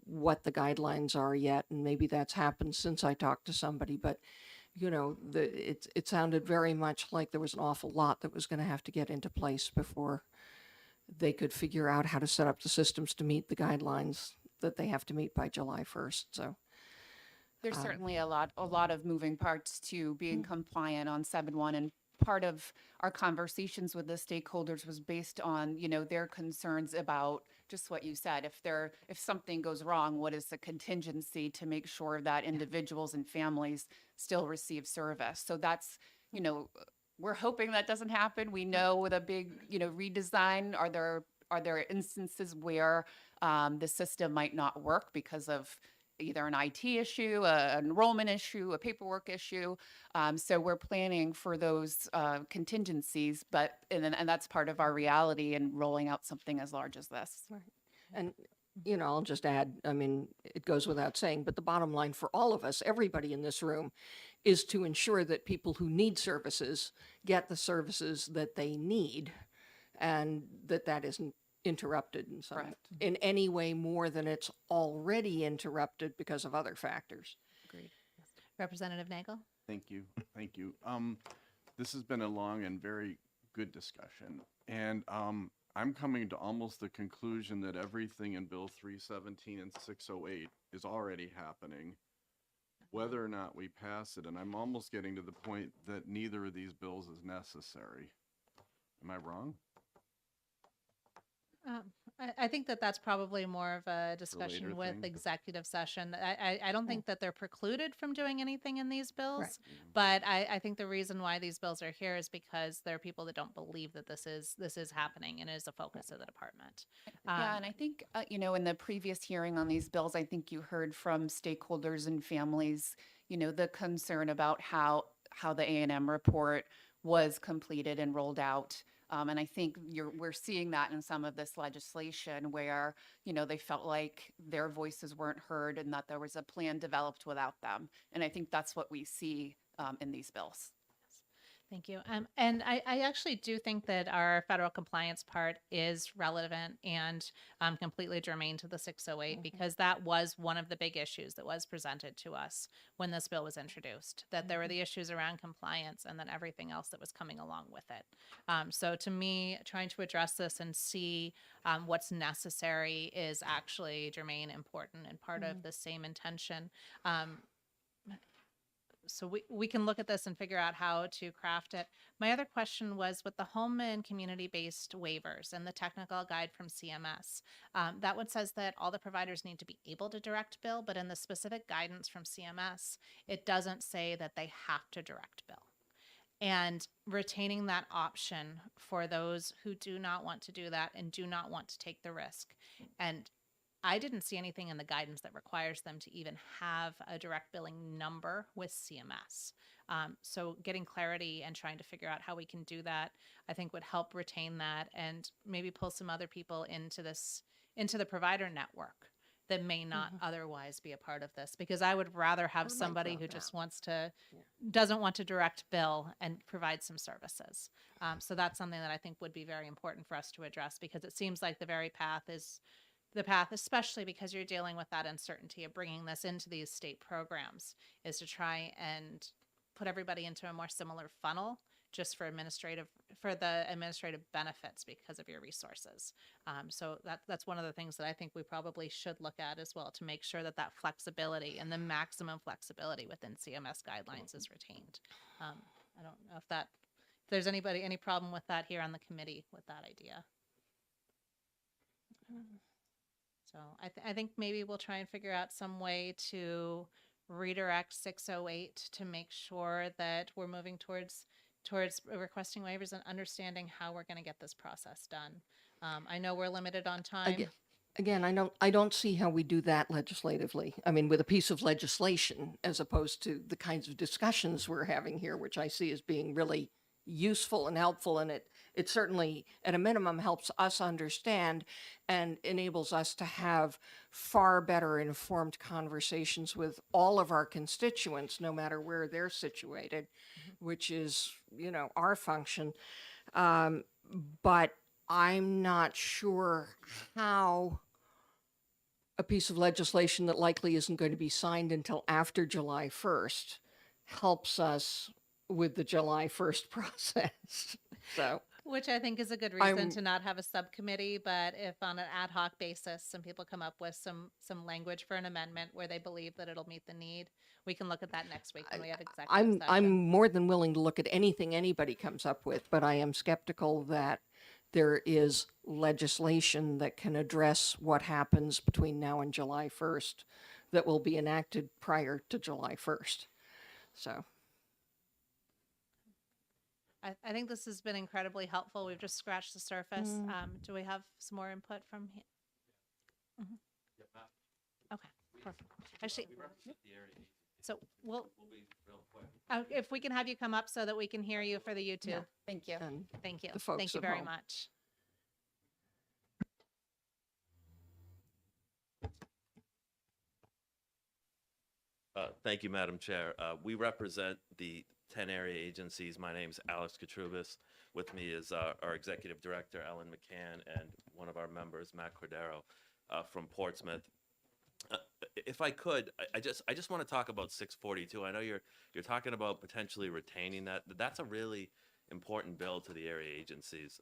what the guidelines are yet, and maybe that's happened since I talked to somebody, but it sounded very much like there was an awful lot that was going to have to get into place before they could figure out how to set up the systems to meet the guidelines that they have to meet by July 1st. So there's certainly a lot of moving parts to being compliant on 7-1, and part of our conversations with the stakeholders was based on, their concerns about just what you said. If something goes wrong, what is the contingency to make sure that individuals and families still receive service? So that's, we're hoping that doesn't happen. We know with a big, redesign, are there instances where the system might not work because of either an IT issue, an enrollment issue, a paperwork issue. So we're planning for those contingencies, and that's part of our reality in rolling out something as large as this. right. And you know, I'll just add, I mean, it goes without saying, but the bottom line for all of us, everybody in this room, is to ensure that people who need services get the services that they need, and that isn't interrupted in some, Correct. in any way more than it's already interrupted because of other factors. Agreed. Representative Nagel? Thank you, thank you. This has been a long and very good discussion, and I'm coming to almost the conclusion that everything in Bill 317 and 608 is already happening, whether or not we pass it, and I'm almost getting to the point that neither of these bills is necessary. Am I wrong? I think that that's probably more of a discussion later with thing. executive session. I don't think that they're precluded from doing anything in these bills, Right. but I think the reason why these bills are here is because there are people that don't believe that this is happening and is a focus of the department. Yeah, and I think, you know, in the previous hearing on these bills, I think you heard from stakeholders and families, you know, the concern about how the A&M report was completed and rolled out. And I think we're seeing that in some of this legislation where, you know, they felt like their voices weren't heard and that there was a plan developed without them. And I think that's what we see in these bills. Thank you. And I actually do think that our federal compliance part is relevant and completely germane to the 608 because that was one of the big issues that was presented to us when this bill was introduced, that there were the issues around compliance and then everything else that was coming along with it. So to me, trying to address this and see what's necessary is actually germane, important, and part of the same intention. So we can look at this and figure out how to craft it. My other question was with the home and community-based waivers and the technical guide from CMS. That one says that all the providers need to be able to direct bill, but in the specific guidance from CMS, it doesn't say that they have to direct bill. And retaining that option for those who do not want to do that and do not want to take the risk. And I didn't see anything in the guidance that requires them to even have a direct billing number with CMS. So getting clarity and trying to figure out how we can do that, I think would help retain that and maybe pull some other people into the provider network that may not otherwise be a part of this, because I would rather have somebody who just doesn't want to direct bill and provide some services. So that's something that I think would be very important for us to address, because it seems like the path, especially because you're dealing with that uncertainty of bringing this into these state programs, is to try and put everybody into a more similar funnel just for the administrative benefits because of your resources. So that's one of the things that I think we probably should look at as well, to make sure that that flexibility and the maximum flexibility within CMS guidelines is retained. I don't know if there's any problem with that here on the committee with that idea. So I think maybe we'll try and figure out some way to redirect 608 to make sure that we're moving towards requesting waivers and understanding how we're going to get this process done. I know we're limited on time. Again, I don't see how we do that legislatively. I mean, with a piece of legislation, as opposed to the kinds of discussions we're having here, which I see as being really useful and helpful, and it certainly, at a minimum, helps us understand and enables us to have far better informed conversations with all of our constituents, no matter where they're situated, which is, you know, our function. But I'm not sure how a piece of legislation that likely isn't going to be signed until after July 1st helps us with the July 1st process. So, Which I think is a good reason to not have a subcommittee, but if on an ad hoc basis, some people come up with some language for an amendment where they believe that it'll meet the need, we can look at that next week when we have executive session. I'm more than willing to look at anything anybody comes up with, but I am skeptical that there is legislation that can address what happens between now and July 1st that will be enacted prior to July 1st. So. I think this has been incredibly helpful. We've just scratched the surface. Do we have some more input from here? Okay, perfect. Actually, so if we can have you come up so that we can hear you for the YouTube. Yeah. Thank you. And Thank you. the folks Thank you at very home. much. Thank you, Madam Chair. We represent the 10 area agencies. My name's Alex Katrubis. With me is our Executive Director, Ellen McCann, and one of our members, Matt Cordero, from Portsmouth. If I could, I just want to talk about 642. I know you're talking about potentially retaining that. That's a really important bill to the area agencies.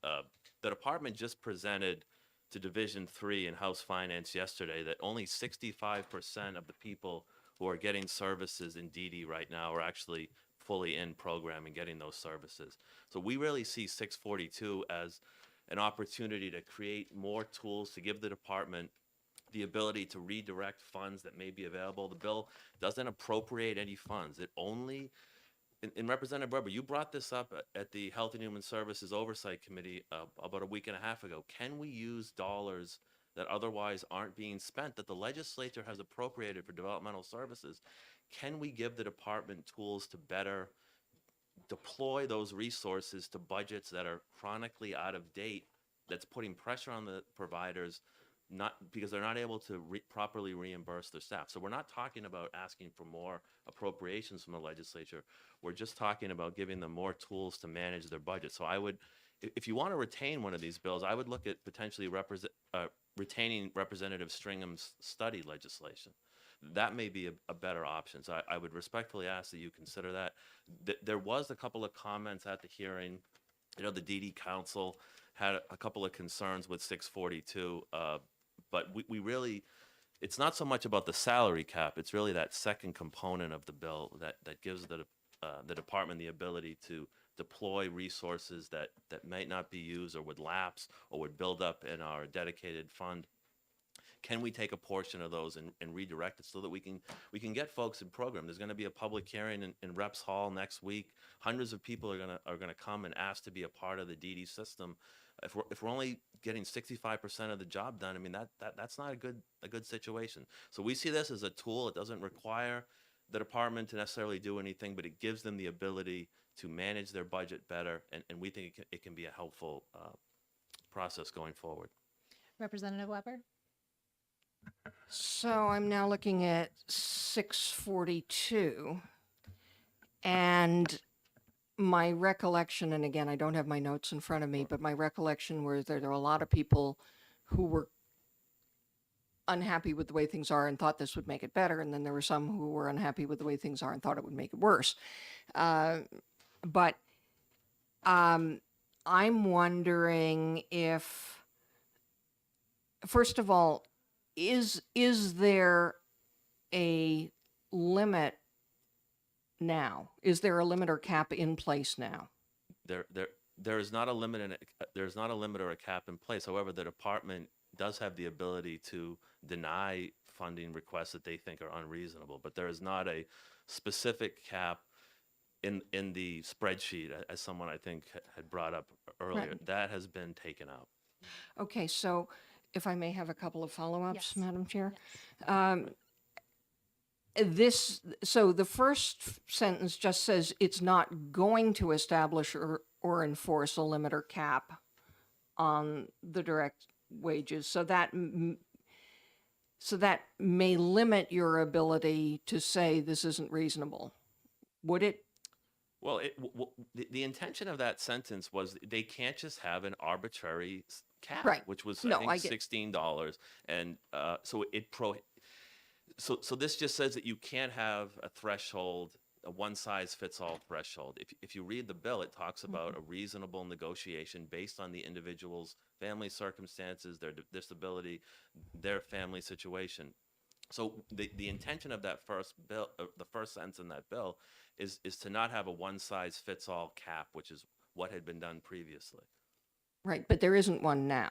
The department just presented to Division 3 in House Finance yesterday that only 65% of the people who are getting services in DD right now are actually fully in program and getting those services. So we really see 642 as an opportunity to create more tools to give the department the ability to redirect funds that may be available. The bill doesn't appropriate any funds. It only, and Representative Weber, you brought this up at the Health and Human Services Oversight Committee about a week and a half ago. Can we use dollars that otherwise aren't being spent, that the legislature has appropriated for developmental services? Can we give the department tools to better deploy those resources to budgets that are chronically out of date, that's putting pressure on the providers, not because they're not able to properly reimburse their staff? So we're not talking about asking for more appropriations from the legislature. We're just talking about giving them more tools to manage their budget. So I would, if you want to retain one of these bills, I would look at potentially retaining Representative Stringham's study legislation. That may be a better option. So I would respectfully ask that you consider that. There was a couple of comments at the hearing. You know, the DD Council had a couple of concerns with 642, but we really, it's not so much about the salary cap. It's really that second component of the bill that gives the department the ability to deploy resources that might not be used or would lapse or would build up in our dedicated fund. Can we take a portion of those and redirect it so that we can get folks in program? There's going to be a public hearing in Reps Hall next week. Hundreds of people are going to come and ask to be a part of the DD system. If we're only getting 65% of the job done, I mean that's not a good situation. So we see this as a tool. It doesn't require the department to necessarily do anything, but it gives them the ability to manage their budget better, and we think it can be a helpful process going forward. Representative Weber? So I'm now looking at 642, and my recollection, and again, I don't have my notes in front of me, but my recollection was there were a lot of people who were unhappy with the way things are and thought this would make it better, and then there were some who were unhappy with the way things are and thought it would make it worse. But I'm wondering if, first of all, is there a limit now? Is there a limit or cap in place now? There is not a limit there's not a limit or a cap in place. However, the department does have the ability to deny funding requests that they think are unreasonable, but there is not a specific cap in the spreadsheet, as someone I think had brought up earlier. Right. That has been taken out. Okay, so if I may have a couple of follow-ups, Yes. Madam Chair. So the first sentence just says it's not going to establish or enforce a limit or cap on the direct wages. So that may limit your ability to say this isn't reasonable. Would it? Well, the intention of that sentence was they can't just have an arbitrary cap, Right. which was No, I think I get- $16, and so this just says that you can't have a threshold, a one-size-fits-all threshold. If you read the bill, it talks about a reasonable negotiation based on the individual's family circumstances, their disability, their family situation. So the intention of that first bill, the first sentence in that bill, is to not have a one-size-fits-all cap, which is what had been done previously. Right, but there isn't one now.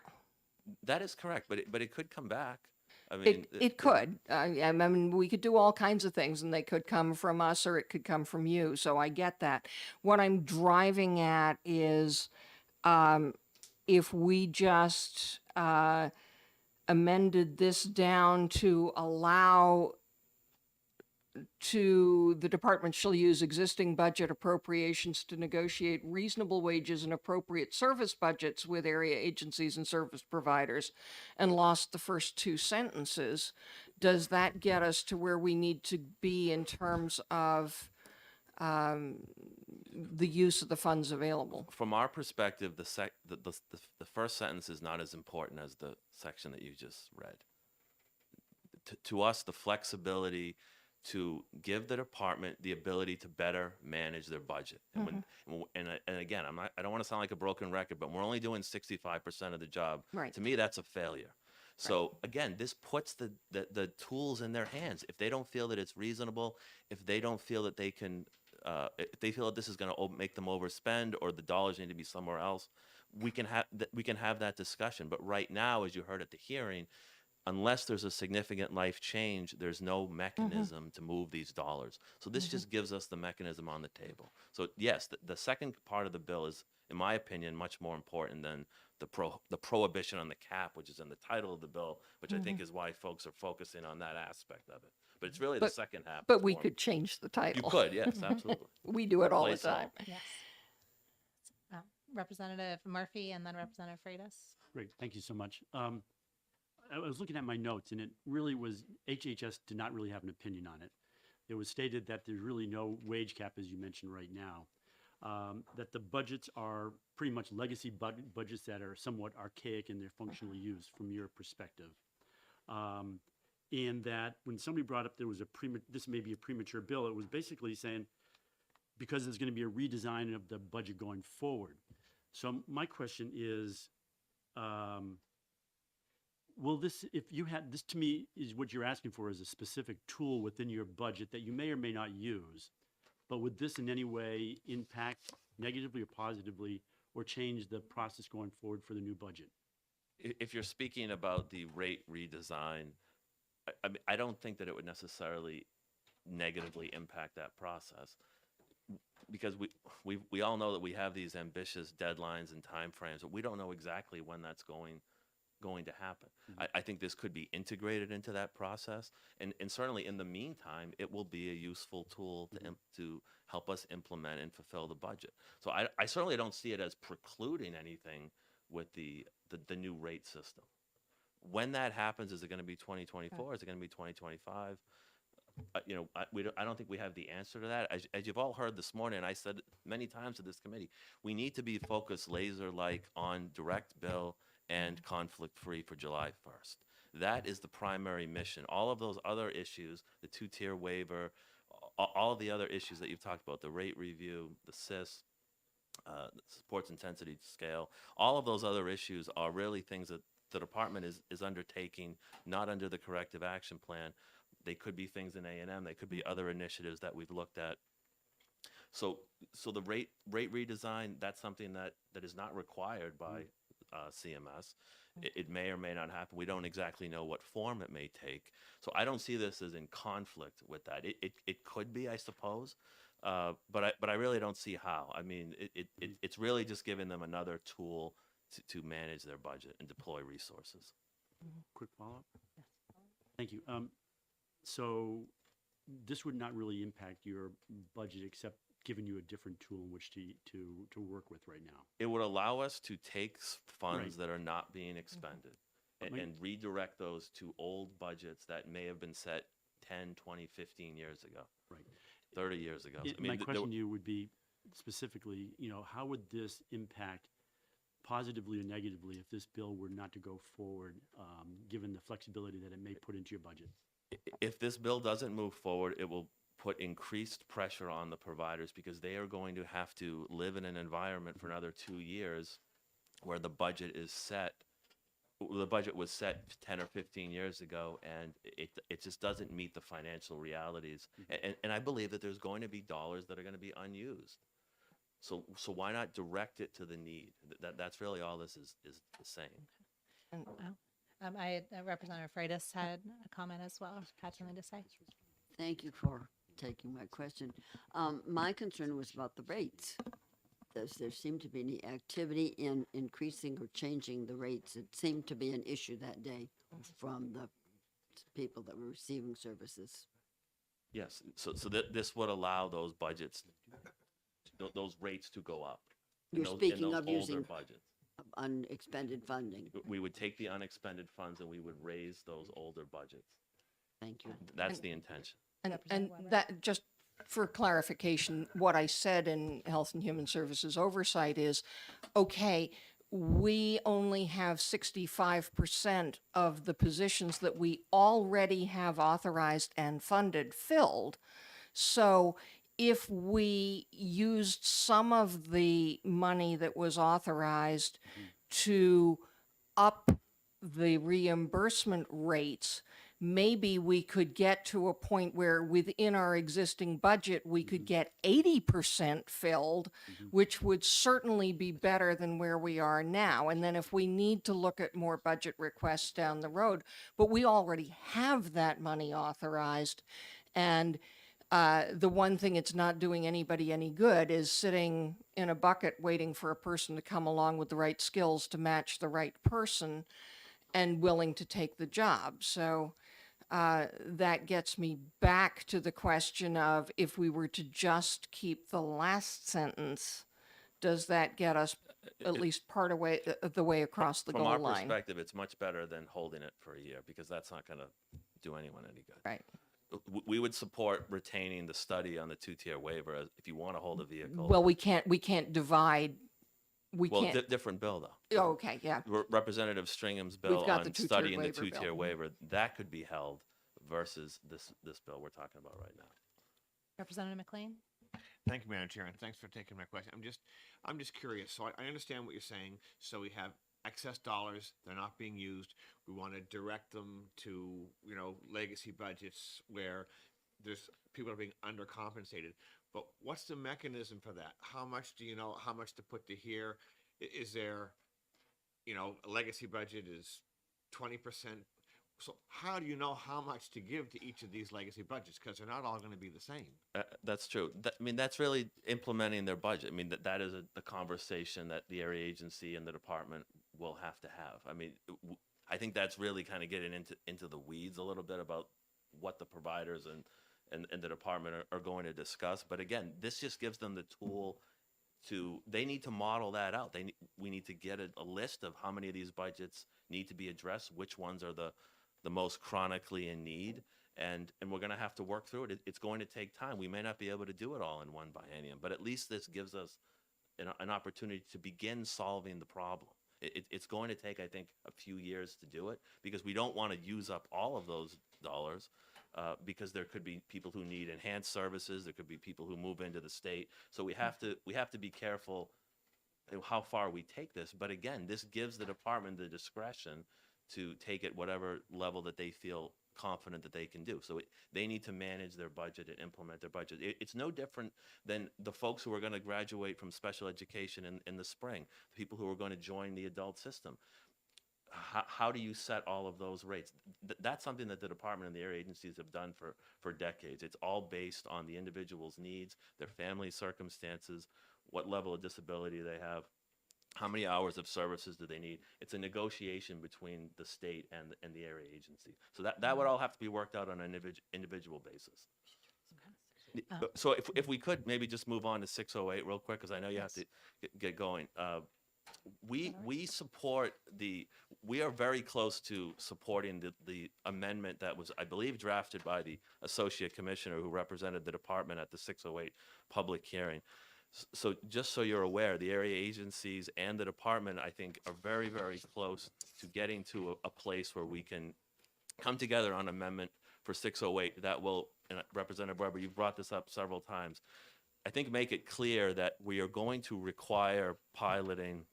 That is correct, but it could come back. I mean, It could. I mean, we could do all kinds of things, and they could come from us or it could come from you. So I get that. What I'm driving at is if we just amended this down to allow to the department shall use existing budget appropriations to negotiate reasonable wages and appropriate service budgets with area agencies and service providers, and lost the first two sentences. Does that get us to where we need to be in terms of the use of the funds available? From our perspective, the first sentence is not as important as the section that you just read. To us, the flexibility to give the department the ability to better manage their budget. And and again, I don't want to sound like a broken record, but we're only doing 65% of the job. Right. To me, that's a failure. So again, this puts the tools in their hands. If they don't feel that it's reasonable, if they don't feel that they can, if they feel that this is going to make them overspend or the dollars need to be somewhere else, we can have that discussion. But right now, as you heard at the hearing, unless there's a significant life change, there's no mechanism to move these dollars. So this just gives us the mechanism on the table. So yes, the second part of the bill is, in my opinion, much more important than the prohibition on the cap, which is in the title of the bill, which I think is why folks are focusing on that aspect of it. But it's really the second half. But that's we more- could change the title. You could, yes, absolutely. We do it all the Replace all. time. Yes. Representative Murphy and then Representative Freitas. Great, thank you so much. I was looking at my notes, and it really was, HHS did not really have an opinion on it. It was stated that there's really no wage cap, as you mentioned right now, that the budgets are pretty much legacy budgets that are somewhat archaic in their functional use from your perspective. And that when somebody brought up there was this may be a premature bill, it was basically saying, because there's going to be a redesign of the budget going forward. So my question is, will this, if you had, this to me is what you're asking for is a specific tool within your budget that you may or may not use, but would this in any way impact negatively or positively or change the process going forward for the new budget? If you're speaking about the rate redesign, I don't think that it would necessarily negatively impact that process, because we all know that we have these ambitious deadlines and timeframes, but we don't know exactly when that's going to happen. I think this could be integrated into that process, and certainly in the meantime, it will be a useful tool to help us implement and fulfill the budget. So I certainly don't see it as precluding anything with the new rate system. When that happens, is it going to be 2024? Is it going to be 2025? I don't think we have the answer to that. As you've all heard this morning, and I said many times to this committee, we need to be focused laser-like on direct bill and conflict-free for July 1st. That is the primary mission. All of those other issues, the two-tier waiver, all of the other issues that you've talked about, the rate review, the SIS, the sports intensity scale, all of those other issues are really things that the department is undertaking, not under the corrective action plan. They could be things in A&M. They could be other initiatives that we've looked at. So the rate redesign, that's something that is not required by CMS. It may or may not happen. We don't exactly know what form it may take. So I don't see this as in conflict with that. It could be, I suppose, but I really don't see how. I mean, it's really just giving them another tool to manage their budget and deploy resources. Quick follow-up? Yes. Thank you. So this would not really impact your budget except giving you a different tool in which to work with right now. It would allow us to take funds Right. that are not being expended and redirect those to old budgets that may have been set 10, 20, 15 years ago. Right. 30 years ago. My question to you would be specifically, how would this impact positively or negatively if this bill were not to go forward, given the flexibility that it may put into your budget? If this bill doesn't move forward, it will put increased pressure on the providers because they are going to have to live in an environment for another 2 years where the budget is set. The budget was set 10 or 15 years ago, and it just doesn't meet the financial realities. And I believe that there's going to be dollars that are going to be unused. So why not direct it to the need? That's really all this is saying. Representative Freitas had a comment as well. Had something to say? Thank you for taking my question. My concern was about the rates. Does there seem to be any activity in increasing or changing the rates? It seemed to be an issue that day from the people that were receiving services. Yes, so this would allow those budgets, those rates to go up. in You're those- in speaking those of older using budgets. unexpended funding. We would take the unexpended funds and we would raise those older budgets. Thank you. That's the intention. And that, just for clarification, what I said in Health and Human Services Oversight is, okay, we only have 65% of the positions that we already have authorized and funded filled. So if we used some of the money that was authorized to up the reimbursement rates, maybe we could get to a point where within our existing budget, we could get 80% filled, which would certainly be better than where we are now. And then if we need to look at more budget requests down the road, but we already have that money authorized. And the one thing it's not doing anybody any good is sitting in a bucket waiting for a person to come along with the right skills to match the right person and willing to take the job. So that gets me back to the question of, if we were to just keep the last sentence, does that get us at least part of the way across the From goal our line? perspective, it's much better than holding it for a year, because that's not going to do anyone any good. Right. We would support retaining the study on the two-tier waiver if you want to hold a vehicle. Well, we can't divide. We Well, can't. different bill though. Oh, okay, yeah. Representative Stringham's bill got the on two-tiered studying the waiver bill. two-tier waiver, that could be held versus this bill we're talking about right now. Representative McLean? Thank you, Madam Chair, and thanks for taking my question. I'm just curious. So I understand what you're saying. So we have excess dollars, they're not being used. We want to direct them to, legacy budgets where there's people are being undercompensated. But what's the mechanism for that? How much do you know how much to put to here? Is there, a legacy budget is 20%. So how do you know how much to give to each of these legacy budgets? Because they're not all going to be the same. That's true. That's really implementing their budget. That is the conversation that the area agency and the department will have to have. I think that's really kind of getting into the weeds a little bit about what the providers and the department are going to discuss. But again, this just gives them the tool they need to model that out. We need to get a list of how many of these budgets need to be addressed, which ones are the most chronically in need, and we're going to have to work through it. It's going to take time. We may not be able to do it all in one biennium, but at least this gives us an opportunity to begin solving the problem. It's going to take, I think, a few years to do it, because we don't want to use up all of those dollars, because there could be people who need enhanced services. There could be people who move into the state. So we have to be careful how far we take this. But again, this gives the department the discretion to take it whatever level that they feel confident that they can do. So they need to manage their budget and implement their budget. It's no different than the folks who are going to graduate from special education in the spring, the people who are going to join the adult system. How do you set all of those rates? That's something that the department and the area agencies have done for decades. It's all based on the individual's needs, their family circumstances, what level of disability they have, how many hours of services do they need. It's a negotiation between the state and the area agency. So that would all have to be worked out on an individual basis. So if we could maybe just move on to 608 real quick, because I know you have to get going. We support we are very close to supporting the amendment that was, I believe, drafted by the associate commissioner who represented the department at the 608 public hearing. So just so you're aware, the area agencies and the department, I think, are very, very close to getting to a place where we can come together on an amendment for 608 that will, and Representative Weber, you've brought this up several times, I think make it clear that we are going to require piloting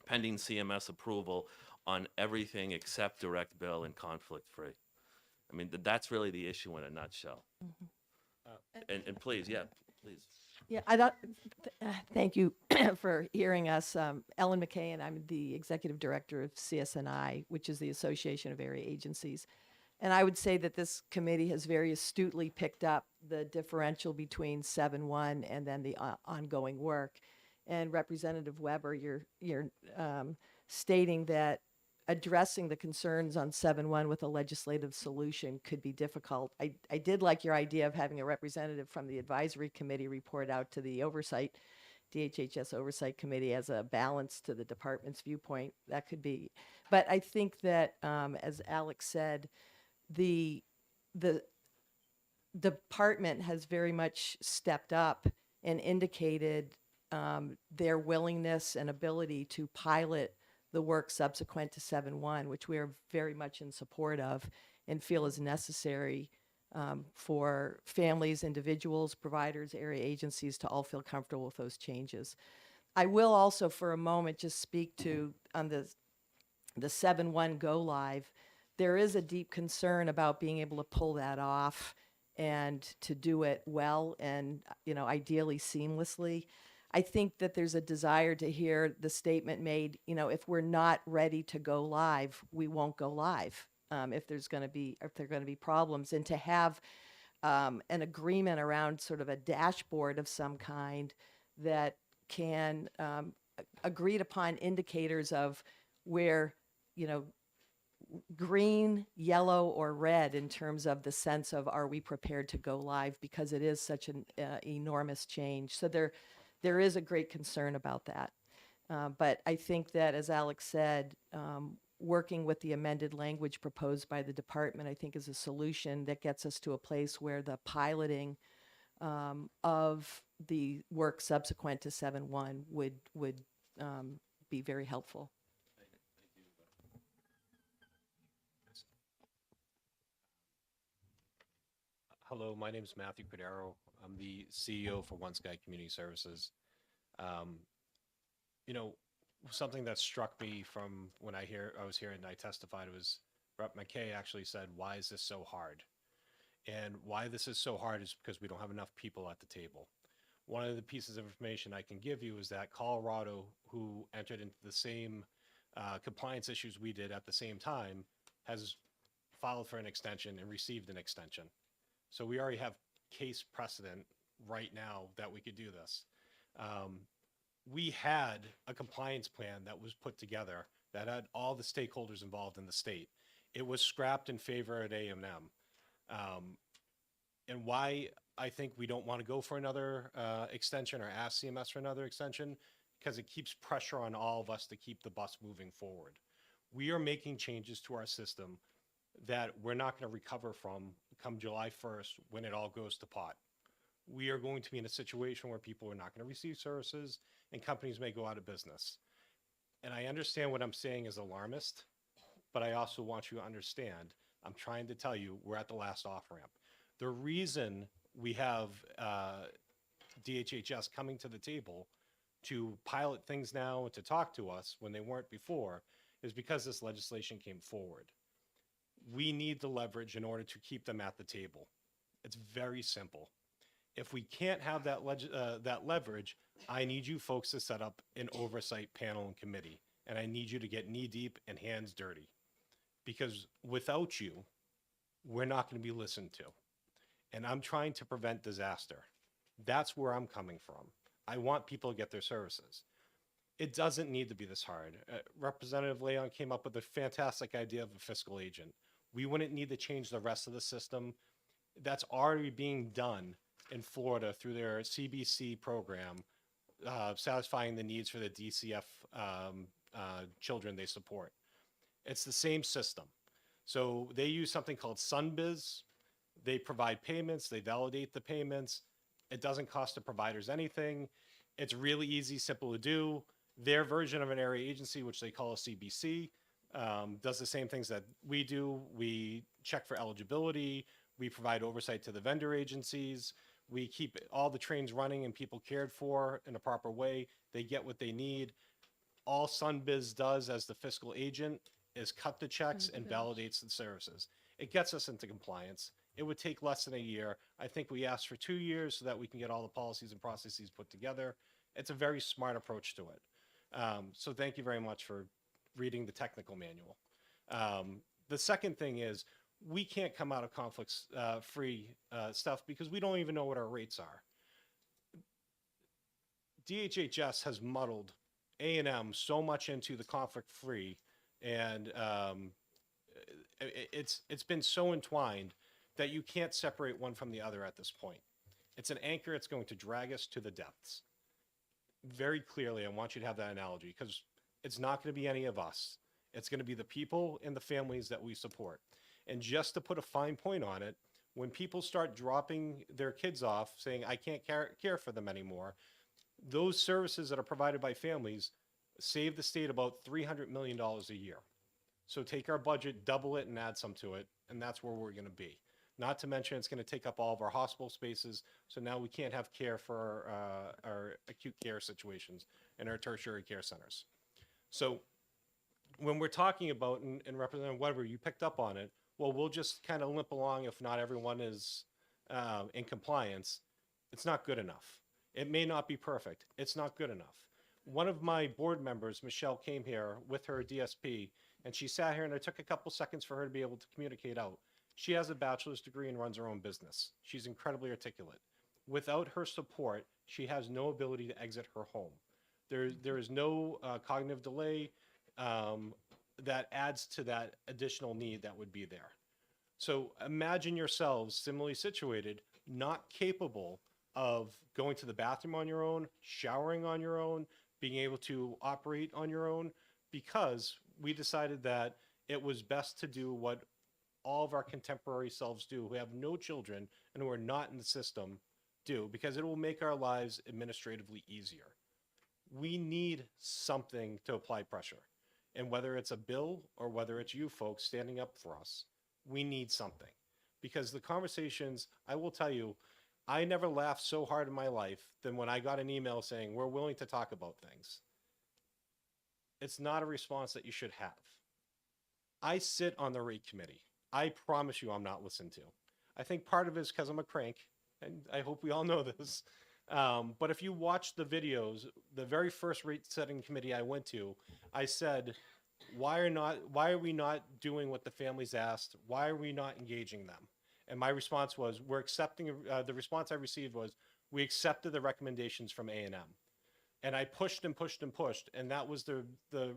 pending CMS approval on everything except direct bill and conflict-free. That's really the issue in a nutshell. And please, please. Yeah, thank you for hearing us. Ellen McKay, I'm the Executive Director of CSNI, which is the Association of Area Agencies. And I would say that this committee has very astutely picked up the differential between 7-1 and then the ongoing work. And Representative Weber, you're stating that addressing the concerns on 7-1 with a legislative solution could be difficult. I did like your idea of having a representative from the advisory committee report out to the oversight, DHHS oversight committee as a balance to the department's viewpoint. That could be, but I think that, as Alex said, the department has very much stepped up and indicated their willingness and ability to pilot the work subsequent to 7-1, which we are very much in support of and feel is necessary for families, individuals, providers, area agencies to all feel comfortable with those changes. I will also for a moment just speak to on the 7-1 go live. There is a deep concern about being able to pull that off and to do it well and, you know, ideally seamlessly. I think that there's a desire to hear the statement made, you know, if we're not ready to go live, we won't go live. If there are going to be problems, and to have an agreement around sort of a dashboard of some kind that can agreed upon indicators of where, you know, green, yellow, or red in terms of the sense of are we prepared to go live, because it is such an enormous change. So there is a great concern about that. But I think that, as Alex said, working with the amended language proposed by the department, I think is a solution that gets us to a place where the piloting of the work subsequent to 7-1 would be very helpful. Hello, my name is Matthew Cordero. I'm the CEO for One Sky Community Services. You know, something that struck me from when I was here and I testified was Rep. McKay actually said, "Why is this so hard?" And why this is so hard is because we don't have enough people at the table. One of the pieces of information I can give you is that Colorado, who entered into the same compliance issues we did at the same time, has filed for an extension and received an extension. So we already have case precedent right now that we could do this. We had a compliance plan that was put together that had all the stakeholders involved in the state. It was scrapped in favor at A&M. And why I think we don't want to go for another extension or ask CMS for another extension, because it keeps pressure on all of us to keep the bus moving forward. We are making changes to our system that we're not going to recover from come July 1st when it all goes to pot. We are going to be in a situation where people are not going to receive services and companies may go out of business. And I understand what I'm saying is alarmist, but I also want you to understand, I'm trying to tell you, we're at the last off-ramp. The reason we have DHHS coming to the table to pilot things now and to talk to us when they weren't before is because this legislation came forward. We need the leverage in order to keep them at the table. It's very simple. If we can't have that leverage, I need you folks to set up an oversight panel and committee, and I need you to get knee deep and hands dirty, because without you, we're not going to be listened to. And I'm trying to prevent disaster. That's where I'm coming from. I want people to get their services. It doesn't need to be this hard. Representative Leon came up with a fantastic idea of a fiscal agent. We wouldn't need to change the rest of the system. That's already being done in Florida through their CBC program, satisfying the needs for the DCF children they support. It's the same system. So they use something called SunBiz. They provide payments, they validate the payments. It doesn't cost the providers anything. It's really easy, simple to do. Their version of an area agency, which they call a CBC, does the same things that we do. We check for eligibility. We provide oversight to the vendor agencies. We keep all the trains running and people cared for in a proper way. They get what they need. All SunBiz does as the fiscal agent is cut the checks and validates the services. It gets us into compliance. It would take less than a year. I think we asked for 2 years so that we can get all the policies and processes put together. It's a very smart approach to it. So thank you very much for reading the technical manual. The second thing is we can't come out of conflicts free stuff because we don't even know what our rates are. DHHS has muddled A&M so much into the conflict free And it's been so entwined that you can't separate one from the other at this point. It's an anchor. It's going to drag us to the depths. Very clearly, I want you to have that analogy, because it's not going to be any of us. It's going to be the people and the families that we support. And just to put a fine point on it, when people start dropping their kids off, saying, I can't care for them anymore, those services that are provided by families save the state about $300 million a year. So take our budget, double it, and add some to it, and that's where we're going to be. Not to mention, it's going to take up all of our hospital spaces, so now we can't have care for our acute care situations and our tertiary care centers. So when we're talking about, and Representative Weber, you picked up on it, well, we'll just kind of limp along if not everyone is in compliance. It's not good enough. It may not be perfect. It's not good enough. One of my board members, Michelle, came here with her DSP, and she sat here, and it took a couple seconds for her to be able to communicate out. She has a bachelor's degree and runs her own business. She's incredibly articulate. Without her support, she has no ability to exit her home. There is no cognitive delay that adds to that additional need that would be there. So imagine yourselves similarly situated, not capable of going to the bathroom on your own, showering on your own, being able to operate on your own, because we decided that it was best to do what all of our contemporary selves do, who have no children and who are not in the system, do, because it will make our lives administratively easier. We need something to apply pressure. And whether it's a bill or whether it's you folks standing up for us, we need something. Because the conversations, I will tell you, I never laughed so hard in my life than when I got an email saying, we're willing to talk about things. It's not a response that you should have. I sit on the rate committee. I promise you I'm not listened to. I think part of it is because I'm a crank, and I hope we all know this. But if you watch the videos, the very first rate setting committee I went to, I said, why are we not doing what the families asked? Why are we not engaging them? And my response was, we're accepting, the response I received was, we accepted the recommendations from A&M. And I pushed and pushed and pushed, and that was the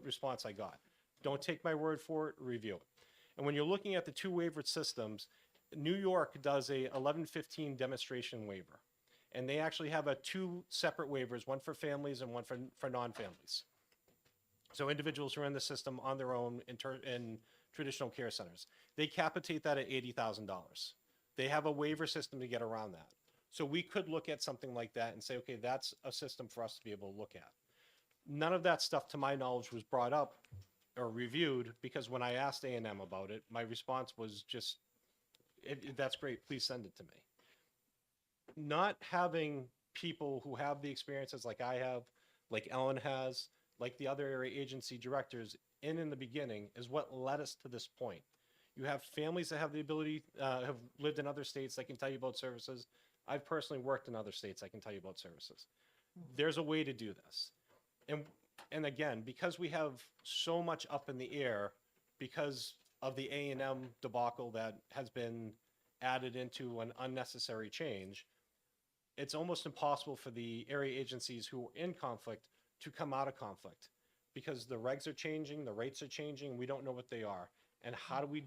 response I got. Don't take my word for it, review it. And when you're looking at the two waiver systems, New York does a 1115 demonstration waiver. And they actually have two separate waivers, one for families and one for non-families. So individuals who are in the system on their own in traditional care centers. They capitate that at $80,000. They have a waiver system to get around that. So we could look at something like that and say, okay, that's a system for us to be able to look at. None of that stuff, to my knowledge, was brought up or reviewed, because when I asked A&M about it, my response was just, that's great, please send it to me. Not having people who have the experiences like I have, like Ellen has, like the other area agency directors in the beginning is what led us to this point. You have families that have the ability, have lived in other states that can tell you about services. I've personally worked in other states. I can tell you about services. There's a way to do this. And again, because we have so much up in the air because of the A&M debacle that has been added into an unnecessary change, it's almost impossible for the area agencies who are in conflict to come out of conflict, because the regs are changing, the rates are changing, we don't know what they are. And how do we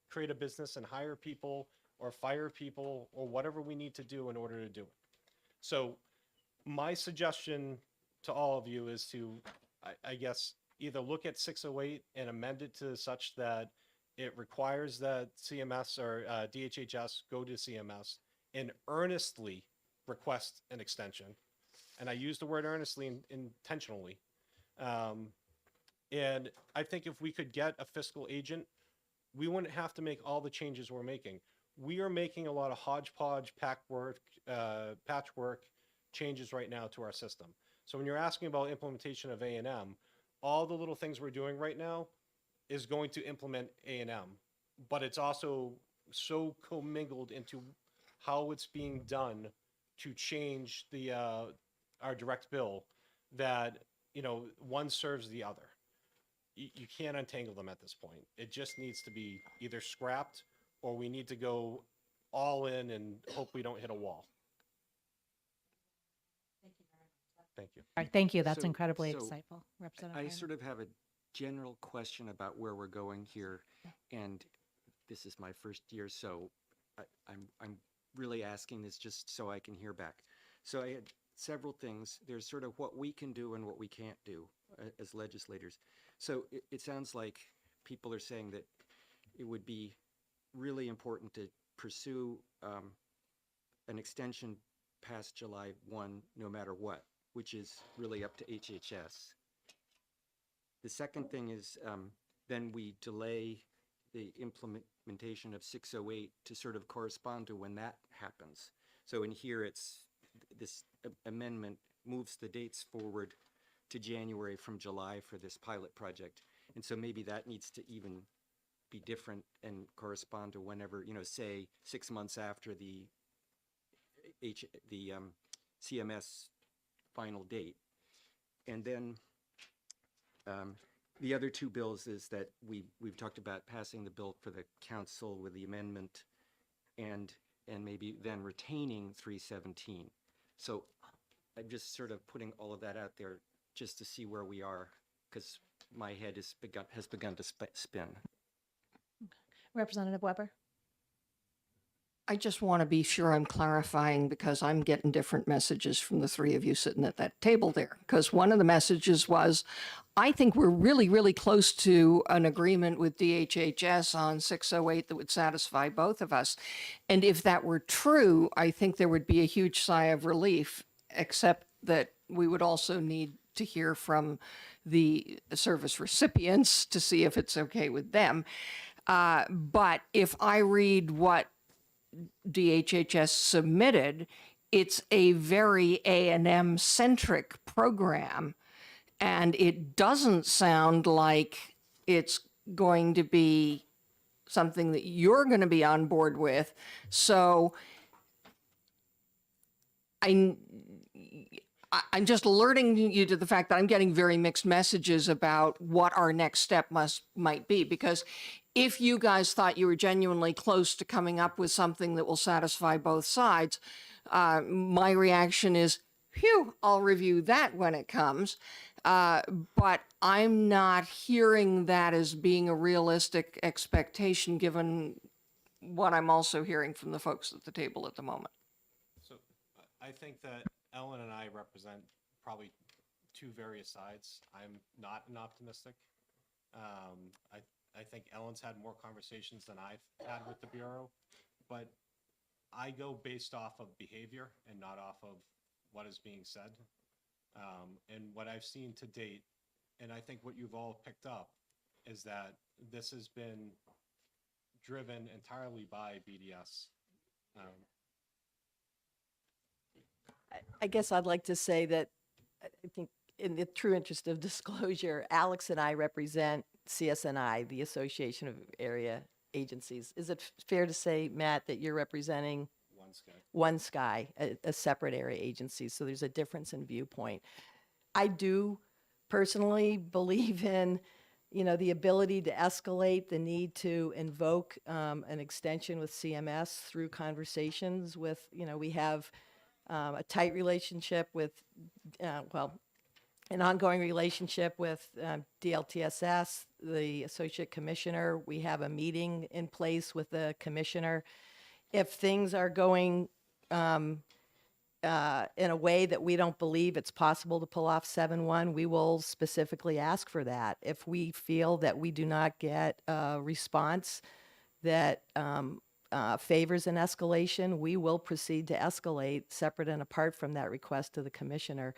create a business and hire people or fire people or whatever we need to do in order to do it? So my suggestion to all of you is to, I guess, either look at 608 and amend it to such that it requires that CMS or DHHS go to CMS and earnestly request an extension. And I use the word earnestly intentionally. And I think if we could get a fiscal agent, we wouldn't have to make all the changes we're making. We are making a lot of hodgepodge, patchwork changes right now to our system. So when you're asking about implementation of A&M, all the little things we're doing right now is going to implement A&M, but it's also so commingled into how it's being done to change the our direct bill that, you know, one serves the other. You can't untangle them at this point. It just needs to be either scrapped or we need to go all in and hope we don't hit a wall. Thank you. All right, thank you. That's So- incredibly so insightful, Representative. I Ryan. sort of have a general question about where we're going here. And this is my first year, so I'm really asking this just so I can hear back. So I had several things. There's sort of what we can do and what we can't do as legislators. So it sounds like people are saying that it would be really important to pursue an extension past July 1, no matter what, which is really up to HHS. The second thing is then we delay the implementation of 608 to sort of correspond to when that happens. So in here, it's this amendment moves the dates forward to January from July for this pilot project. And so maybe that needs to even be different and correspond to whenever, you know, say 6 months after the CMS final date. And then the other two bills is that we've talked about passing the bill for the council with the amendment and maybe then retaining 317. So I'm just sort of putting all of that out there just to see where we are, because my head has begun to spin. Representative Weber. I just want to be sure I'm clarifying because I'm getting different messages from the three of you sitting at that table there. Because one of the messages was, I think we're really, really close to an agreement with DHHS on 608 that would satisfy both of us. And if that were true, I think there would be a huge sigh of relief, except that we would also need to hear from the service recipients to see if it's okay with them. But if I read what DHHS submitted, it's a very A&M centric program, and it doesn't sound like it's going to be something that you're going to be on board with. So I'm just alerting you to the fact that I'm getting very mixed messages about what our next step might be, because if you guys thought you were genuinely close to coming up with something that will satisfy both sides, my reaction is, phew, I'll review that when it comes. But I'm not hearing that as being a realistic expectation, given what I'm also hearing from the folks at the table at the moment. So I think that Ellen and I represent probably two various sides. I'm not an optimistic. I think Ellen's had more conversations than I've had with the Bureau, but I go based off of behavior and not off of what is being said. And what I've seen to date, and I think what you've all picked up, is that this has been driven entirely by BDS. I guess I'd like to say that I think in the true interest of disclosure, Alex and I represent CSNI, the Association of Area Agencies. Is it fair to say, Matt, that you're representing One Sky, a separate area agency? So there's a difference in viewpoint. I do personally believe in, the ability to escalate, the need to invoke an extension with CMS through conversations with, we have a tight relationship with, an ongoing relationship with DLTSS, the Associate Commissioner. We have a meeting in place with the Commissioner. If things are going in a way that we don't believe it's possible to pull off 7-1, we will specifically ask for that. If we feel that we do not get a response that favors an escalation, we will proceed to escalate separate and apart from that request to the Commissioner.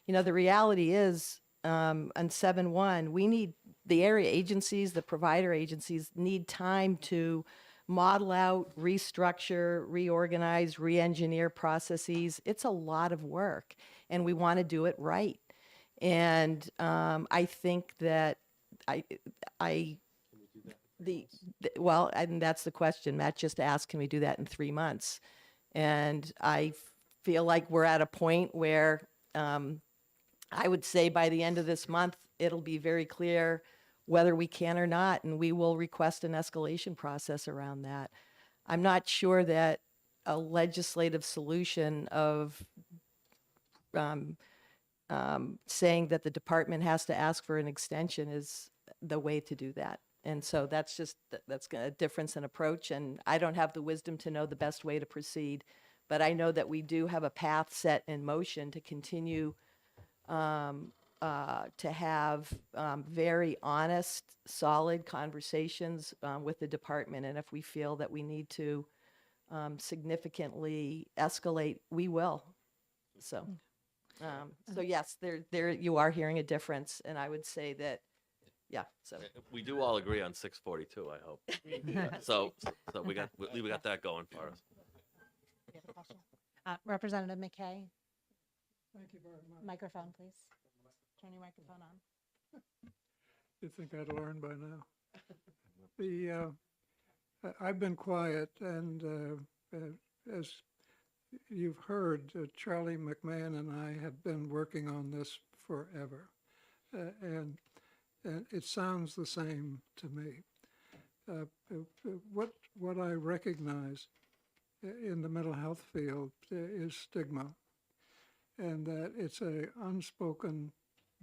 The reality is on 7-1, we need the area agencies, the provider agencies need time to model out, restructure, reorganize, re-engineer processes. It's a lot of work, and we want to do it right. And I think that well, and that's the question. Matt just asked, can we do that in 3 months? And I feel like we're at a point where I would say by the end of this month, it'll be very clear whether we can or not, and we will request an escalation process around that. I'm not sure that a legislative solution of saying that the department has to ask for an extension is the way to do that. And so that's just, that's a difference in approach. And I don't have the wisdom to know the best way to proceed, but I know that we do have a path set in motion to continue to have very honest, solid conversations with the department. And if we feel that we need to significantly escalate, we will. So, so yes, there you are hearing a difference, and I would say that, yeah. So We do all agree on 642, I hope. So we got that going for us. Representative McKay, Thank you very much. microphone, please. Turn your microphone on. You'd think I'd learn by now. I've been quiet, and as you've heard, Charlie McMahon and I have been working on this forever, and it sounds the same to me. What I recognize in the mental health field is stigma, and that it's a unspoken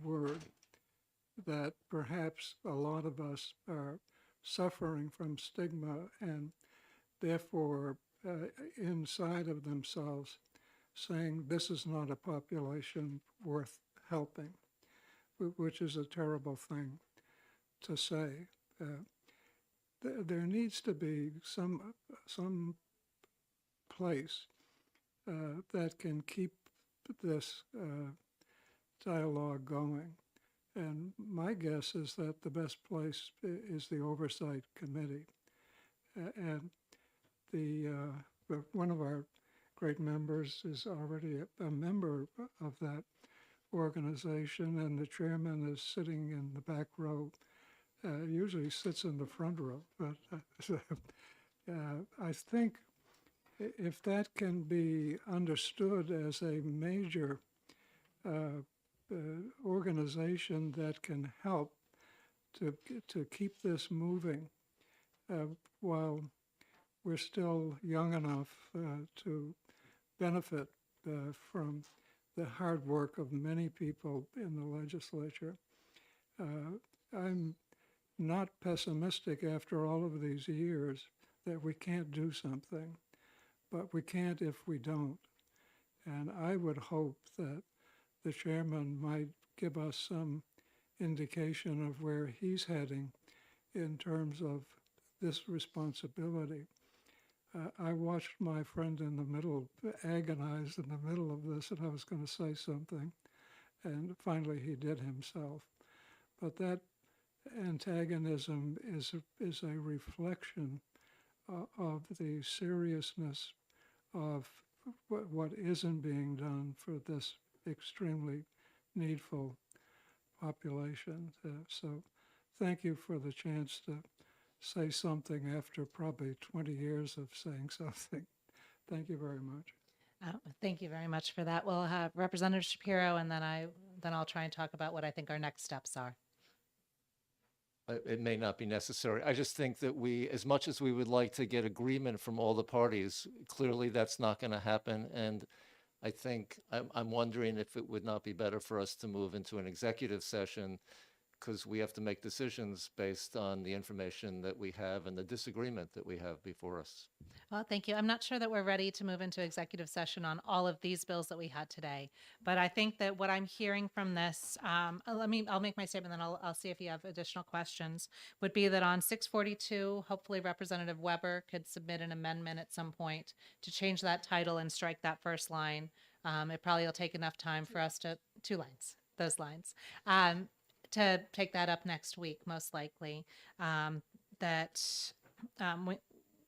word that perhaps a lot of us are suffering from stigma and therefore inside of themselves saying this is not a population worth helping, which is a terrible thing to say. There needs to be some place that can keep this dialogue going. And my guess is that the best place is the Oversight Committee. And one of our great members is already a member of that organization, and the chairman is sitting in the back row. Usually sits in the front row, but I think if that can be understood as a major organization that can help to keep this moving while we're still young enough to benefit from the hard work of many people in the legislature. I'm not pessimistic after all of these years that we can't do something, but we can't if we don't. And I would hope that the chairman might give us some indication of where he's heading in terms of this responsibility. I watched my friend in the middle agonize in the middle of this, and I was going to say something, and finally he did himself. But that antagonism is a reflection of the seriousness of what isn't being done for this extremely needful population. So thank you for the chance to say something after probably 20 years of saying something. Thank you very much. Thank you very much for that. We'll have Representative Shapiro, and then I'll try and talk about what I think our next steps are. It may not be necessary. I just think that we, as much as we would like to get agreement from all the parties, clearly that's not going to happen. And I think I'm wondering if it would not be better for us to move into an executive session, because we have to make decisions based on the information that we have and the disagreement that we have before us. Well, thank you. I'm not sure that we're ready to move into executive session on all of these bills that we had today, but I think that what I'm hearing from this, I'll make my statement, then I'll see if you have additional questions, would be that on 642, hopefully Representative Weber could submit an amendment at some point to change that title and strike that first line. It probably will take enough time for us to, those lines, to take that up next week, most likely.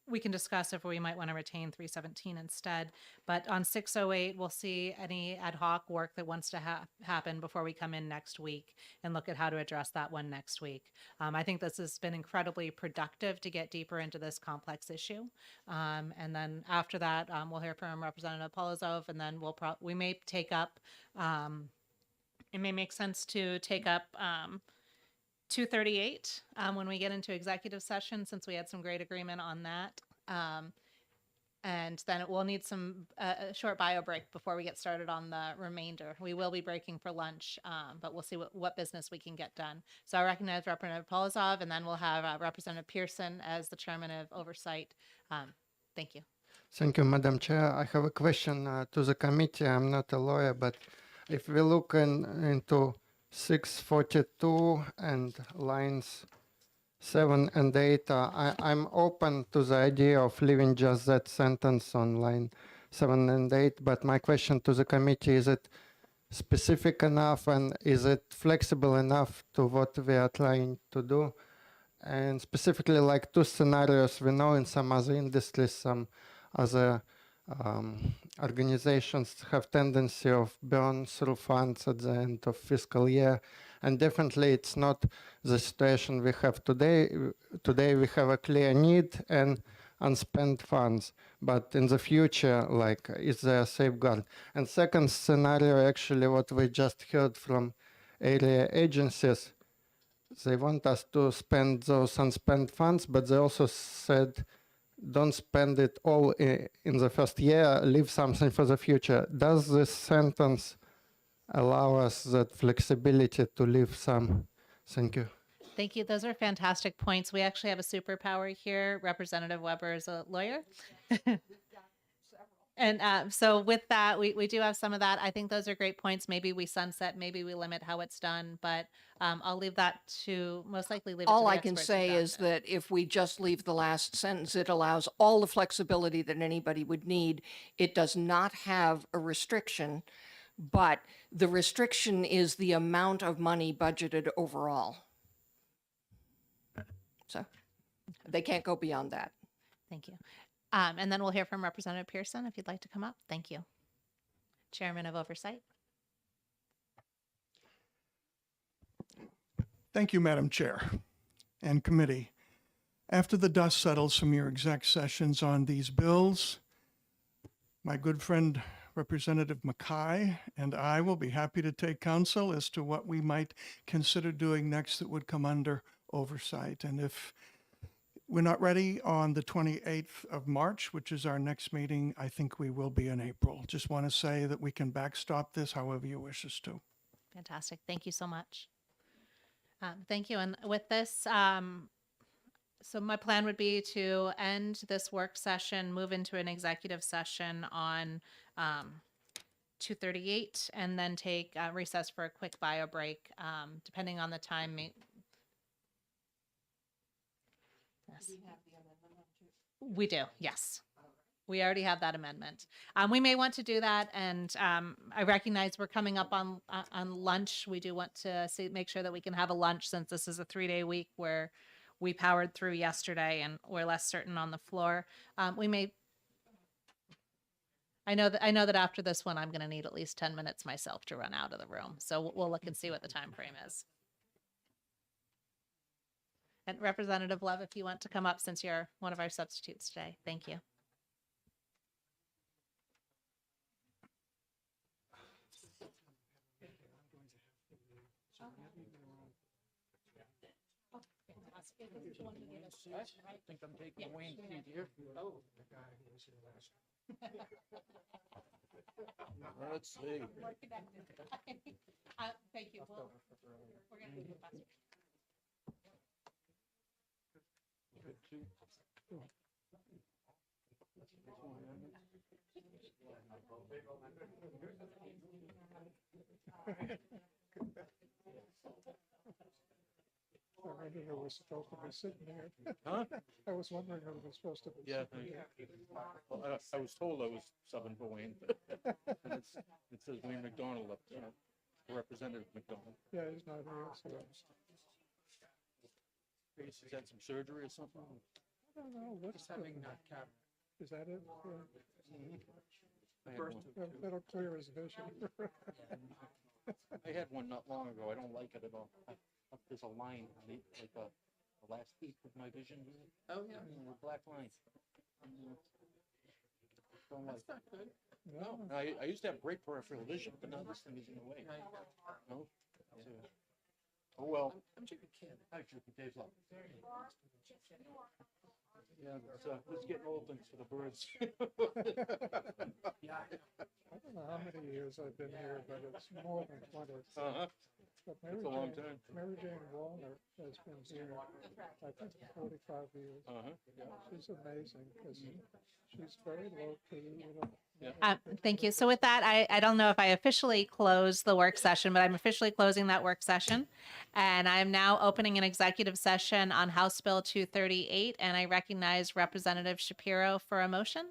We can discuss if we might want to retain 317 instead. But on 608, we'll see any ad hoc work that wants to happen before we come in next week and look at how to address that one next week. I think this has been incredibly productive to get deeper into this complex issue. And then after that, we'll hear from Representative Polozov, and then we may take up, it may make sense to take up 238 when we get into executive session, since we had some great agreement on that. And then we'll need a short bio break before we get started on the remainder. We will be breaking for lunch, but we'll see what business we can get done. So I recognize Representative Polozov, and then we'll have Representative Pearson as the Chairman of Oversight. Thank you. Thank you, Madam Chair. I have a question to the committee. I'm not a lawyer, but if we look into 642 and lines 7 and 8, I'm open to the idea of leaving just that sentence on line 7 and 8, but my question to the committee, is it specific enough and is it flexible enough to what we are trying to do? And specifically, like two scenarios, we know in some other industries, some other organizations have tendency of burn through funds at the end of fiscal year. And definitely it's not the situation we have today. Today we have a clear need and unspent funds. But in the future, like, is there a safeguard? And second scenario, actually what we just heard from area agencies, they want us to spend those unspent funds, but they also said, don't spend it all in the first year, leave something for the future. Does this sentence allow us that flexibility to leave some? Thank you. Thank you. Those are fantastic points. We actually have a superpower here. Representative Weber is a lawyer. And so with that, we do have some of that. I think those are great points. Maybe we sunset, maybe we limit how it's done, but I'll leave that to, most likely leave it to All the I can experts say about is it. that if we just leave the last sentence, it allows all the flexibility that anybody would need. It does not have a restriction, but the restriction is the amount of money budgeted overall. So they can't go beyond that. Thank you. And then we'll hear from Representative Pearson if you'd like to come up. Thank you. Chairman of Oversight. Thank you, Madam Chair and committee. After the dust settles from your exec sessions on these bills, my good friend Representative Mackay and I will be happy to take counsel as to what we might consider doing next that would come under oversight. And if we're not ready on the 28th of March, which is our next meeting, I think we will be in April. Just want to say that we can backstop this however you wish us to. Fantastic. Thank you so much. Thank you. And with this, so my plan would be to end this work session, move into an executive session on 2:38, and then take recess for a quick bio break, depending on the time. Yes. We do, yes. We already have that amendment. We may want to do that, and I recognize we're coming up on lunch. We do want to make sure that we can have a lunch, since this is a 3-day week where we powered through yesterday and we're less certain on the floor. We may. I know that after this one, I'm going to need at least 10 minutes myself to run out of the room. So we'll look and see what the time frame is. And Representative Love, if you want to come up, since you're one of our substitutes today. Thank you. I think I'm taking Wayne's seat here. Oh. Let's see. Thank you. We're going to leave it faster. I wondered who was supposed to be sitting there. Huh? I was wondering who was supposed to be Yeah, sitting there. well, I was told I was subbing for Wayne. And it says Wayne McDonald up there, Representative McDonald. Yeah, he's not here, so. He's had some surgery or something? I don't know, what's having that cap? Is that it? I had one. That'll clear his vision. I had one not long ago. I don't like it at all. There's a line, like the last eighth of my vision. Oh, yeah. A black line. That's not good. No, I used to have great peripheral vision, but now this thing is in the way. No? Oh, well. I'm Chicken Dave's up. Yeah, it's getting old things for the birds. I don't know how many years I've been here, but it's more than 20. Uh-huh. But That's a long time. Mary Jane Wallner has been here, I think, 45 years. Uh-huh. Yeah. She's amazing because she's very low key, you know. Thank you. So with that, I don't know if I officially closed the work session, but I'm officially closing that work session. And I'm now opening an executive session on House Bill 238, and I recognize Representative Shapiro for a motion.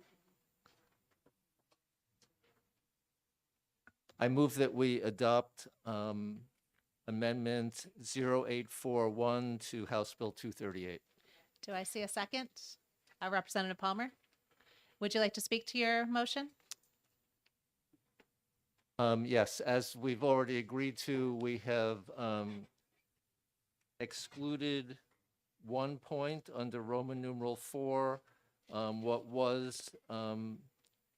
I move that we adopt Amendment 0841 to House Bill 238. Do I see a second? Representative Palmer, would you like to speak to your motion? Yes, as we've already agreed to, we have excluded one point under Roman numeral 4. What was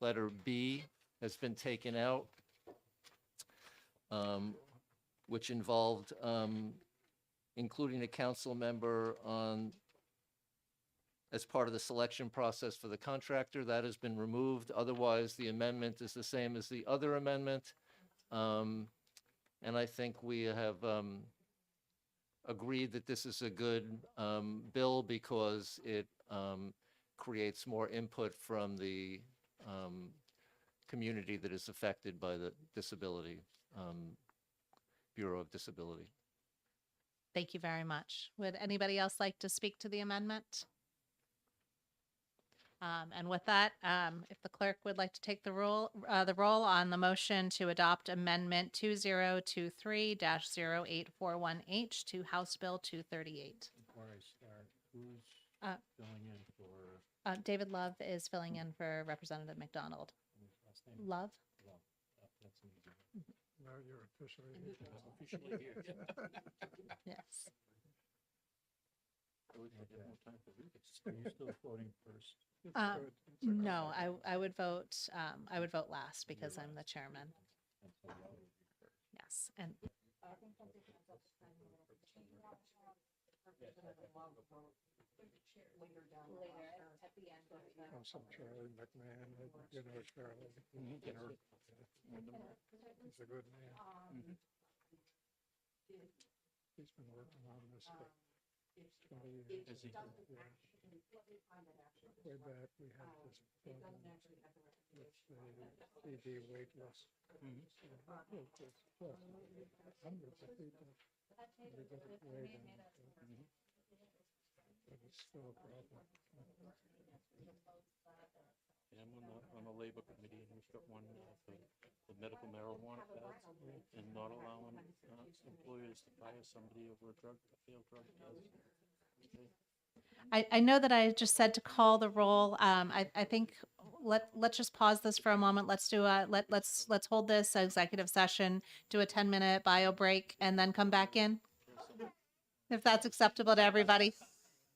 letter B has been taken out, which involved including a council member as part of the selection process for the contractor. That has been removed. Otherwise, the amendment is the same as the other amendment. And I think we have agreed that this is a good bill because it creates more input from the community that is affected by the disability, Bureau of Disability. Thank you very much. Would anybody else like to speak to the amendment? And with that, if the clerk would like to take the roll on the motion to adopt Amendment 2023-0841H to House Bill 238. Before I start, who's Uh, filling in for David Love is filling in for Representative McDonald. his last name? Love? Love. That's an easy one. Now you're officially. Officially here. Yes. Are you still voting first? No, I would vote last because I'm the chairman. Yes, and Some Charlie McMahon, you know Charlie. He's a good man. He's been working on this for 20 years. Is he? Yeah. Way back, we had this problem with the ED waitlist. Hundreds of people. They got it way down. But it's still a problem. Yeah, I'm on the labor committee, and we've got one for the medical marijuana pads and not allowing employers to fire somebody over a failed drug test. I know that I just said to call the roll. I think let's just pause this for a moment. Let's do let's hold this executive session, do a 10-minute bio break, and then come back in. If that's acceptable to everybody.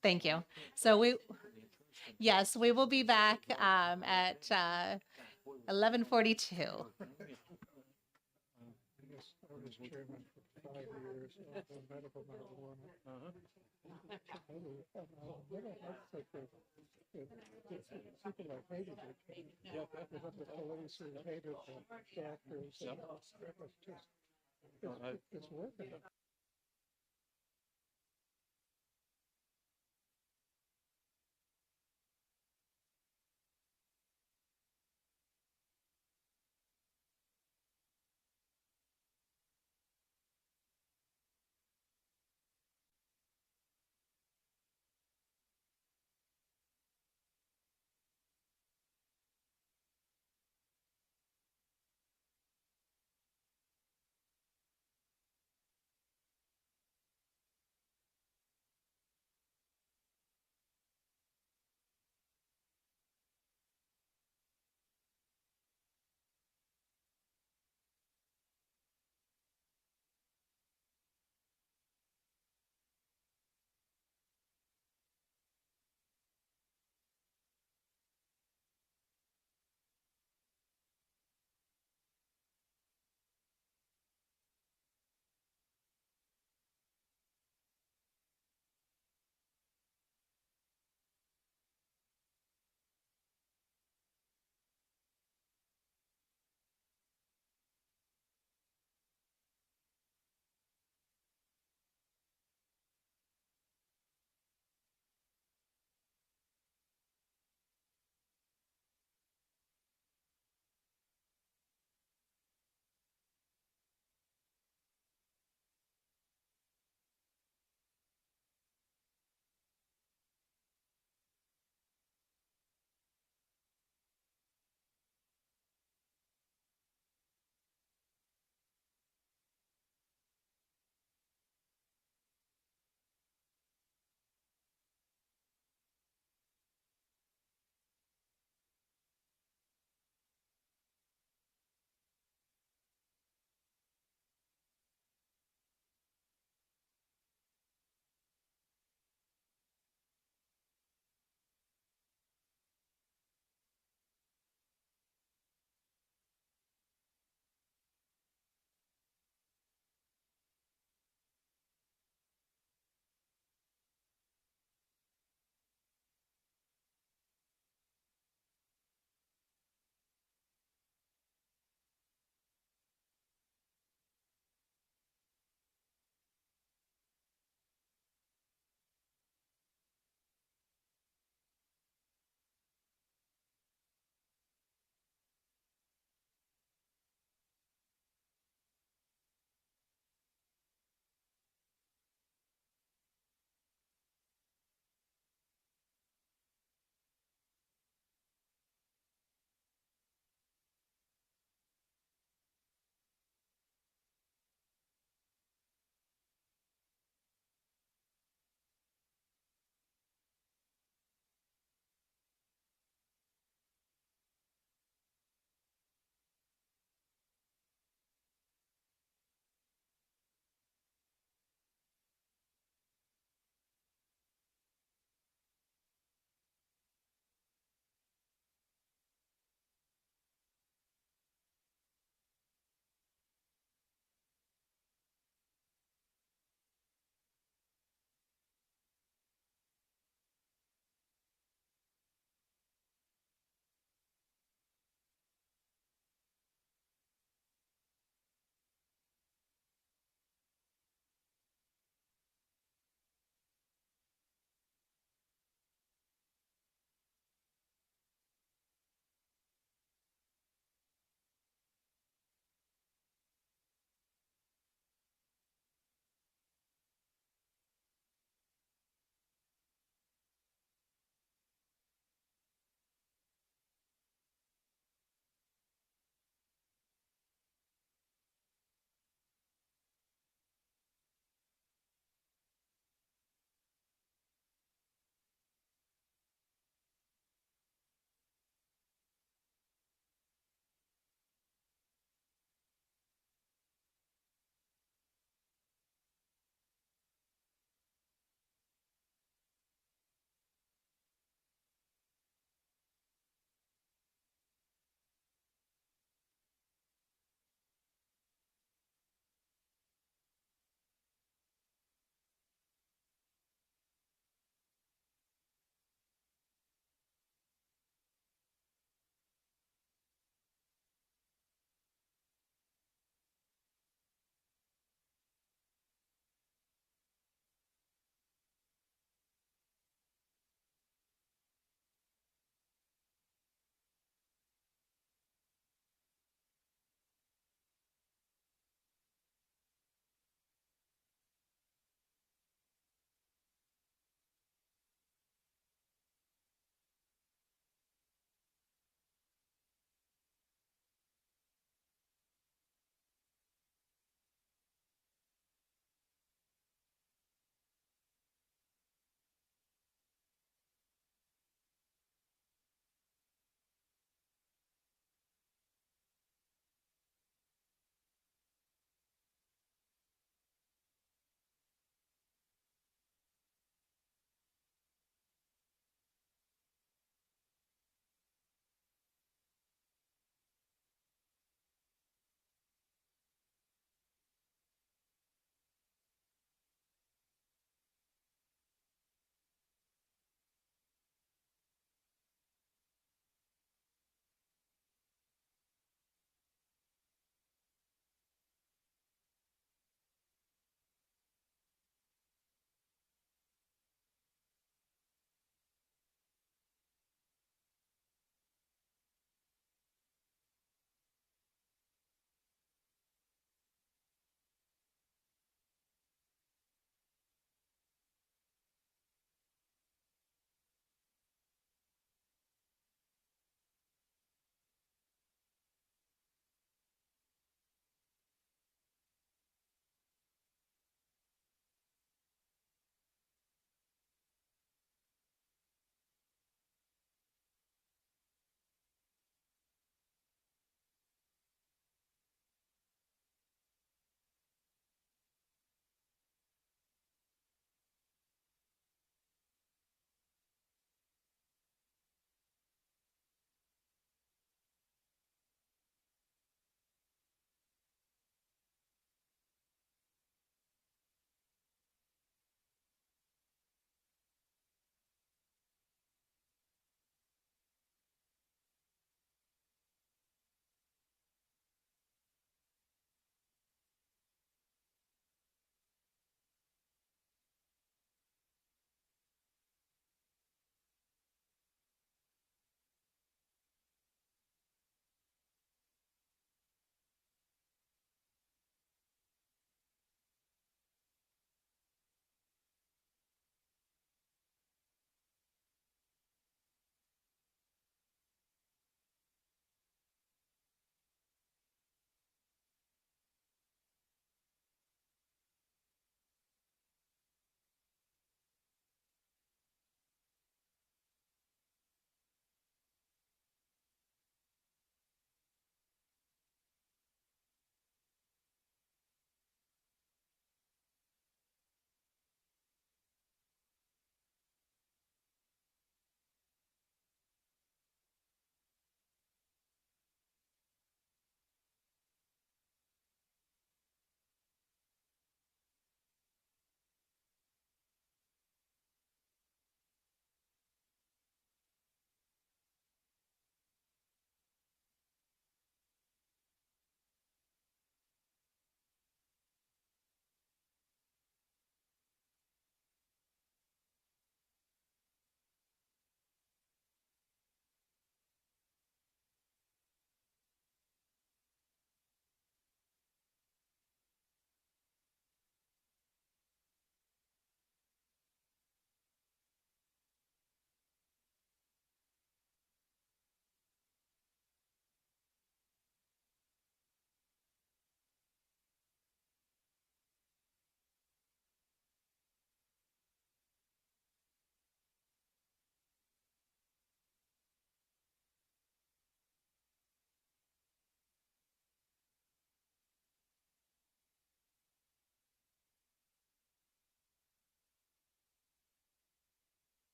Thank you. So yes, we will be back at 11:42. I was chairman for 5 years of the medical marijuana. People like hated it. Yeah, the police who hated the doctors. It's working.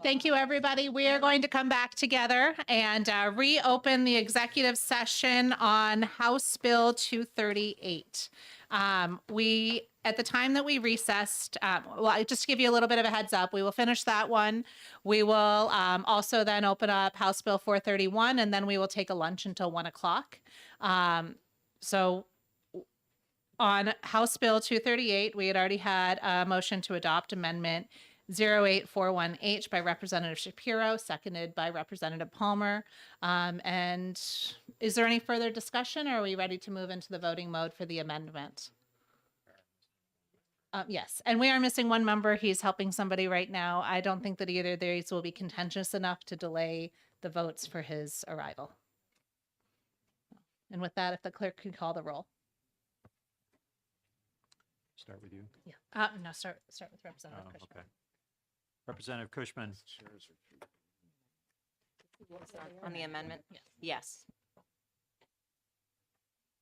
Thank you, everybody. We are going to come back together and reopen the executive session on House Bill 238. At the time that we recessed, just to give you a little bit of a heads up, we will finish that one. We will also then open up House Bill 431, and then we will take a lunch until 1 o'clock. So on House Bill 238, we had already had a motion to adopt Amendment 0841H by Representative Shapiro, seconded by Representative Palmer. And is there any further discussion, or are we ready to move into the voting mode for the amendment? Yes, and we are missing one member. He's helping somebody right now. I don't think that either of these will be contentious enough to delay the votes for his arrival. And with that, if the clerk could call the roll. Start with you. Yeah. No, start with Representative Oh, Cushman. okay. Representative Cushman. On the amendment? Yes.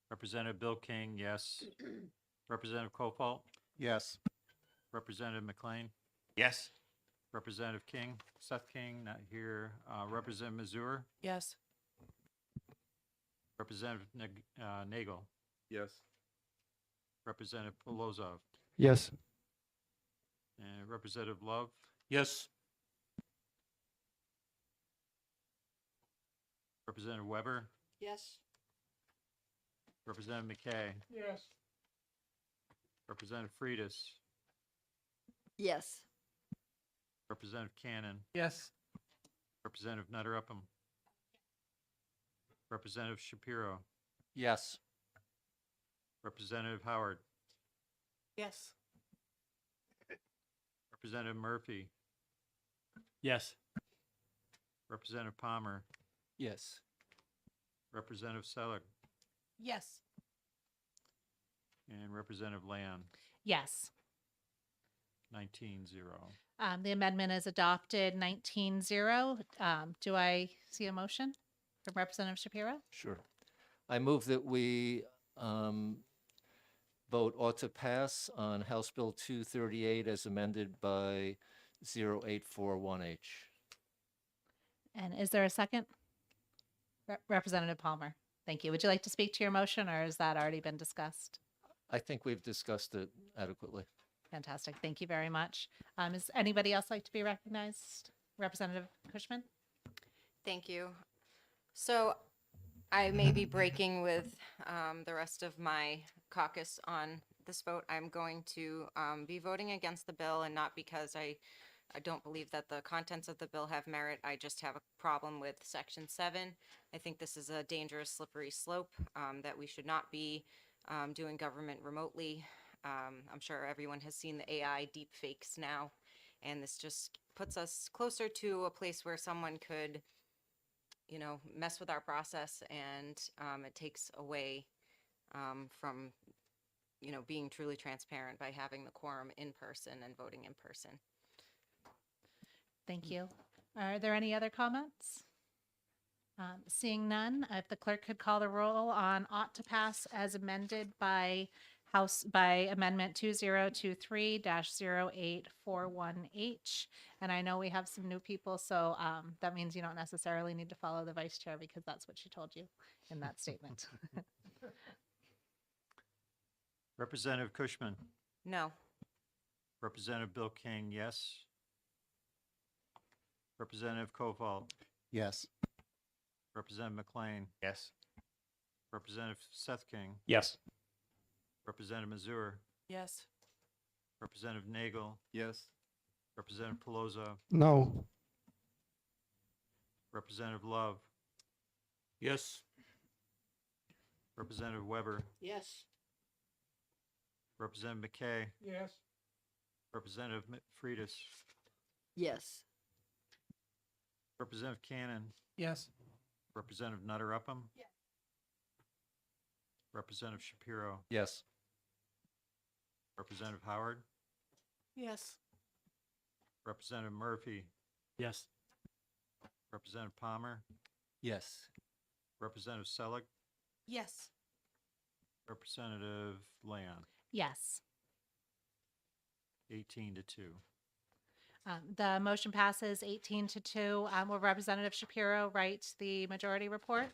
Representative Bill King, yes. Representative Kofalt. Yes. Representative McLean. Yes. Representative King, Seth King, not here. Representative Mazur. Yes. Representative Nagel. Yes. Representative Polozov. Yes. And Representative Love. Yes. Representative Weber. Yes. Representative McKay. Yes. Representative Freitas. Yes. Representative Cannon. Yes. Representative Nutter Upham. Representative Shapiro. Yes. Representative Howard. Yes. Representative Murphy. Yes. Representative Palmer. Yes. Representative Selig. Yes. And Representative Land. Yes. 19-0. The amendment is adopted 19-0. Do I see a motion from Representative Shapiro? Sure. I move that we vote ought to pass on House Bill 238 as amended by 0841H. And is there a second? Representative Palmer. Thank you. Would you like to speak to your motion, or has that already been discussed? I think we've discussed it adequately. Fantastic. Thank you very much. Is anybody else like to be recognized? Representative Cushman? Thank you. So I may be breaking with the rest of my caucus on this vote. I'm going to be voting against the bill, and not because I don't believe that the contents of the bill have merit. I just have a problem with Section 7. I think this is a dangerous, slippery slope, that we should not be doing government remotely. I'm sure everyone has seen the AI deep fakes now, and this just puts us closer to a place where someone could, you know, mess with our process, and it takes away from, you know, being truly transparent by having the quorum in person and voting in person. Thank you. Are there any other comments? Seeing none, if the clerk could call the roll on ought to pass as amended by Amendment 2023-0841H. And I know we have some new people, so that means you don't necessarily need to follow the vice chair, because that's what she told you in that statement. Representative Cushman. No. Representative Bill King, yes. Representative Kofalt. Yes. Representative McLean. Yes. Representative Seth King. Yes. Representative Mazur. Yes. Representative Nagel. Yes. Representative Pelosa. No. Representative Love. Yes. Representative Weber. Yes. Representative McKay. Yes. Representative Freitas. Yes. Representative Cannon. Yes. Representative Nutter Upham. Yes. Representative Shapiro. Yes. Representative Howard. Yes. Representative Murphy. Yes. Representative Palmer. Yes. Representative Selig. Yes. Representative Land. Yes. 18-2. The motion passes 18-2. Will Representative Shapiro write the majority report?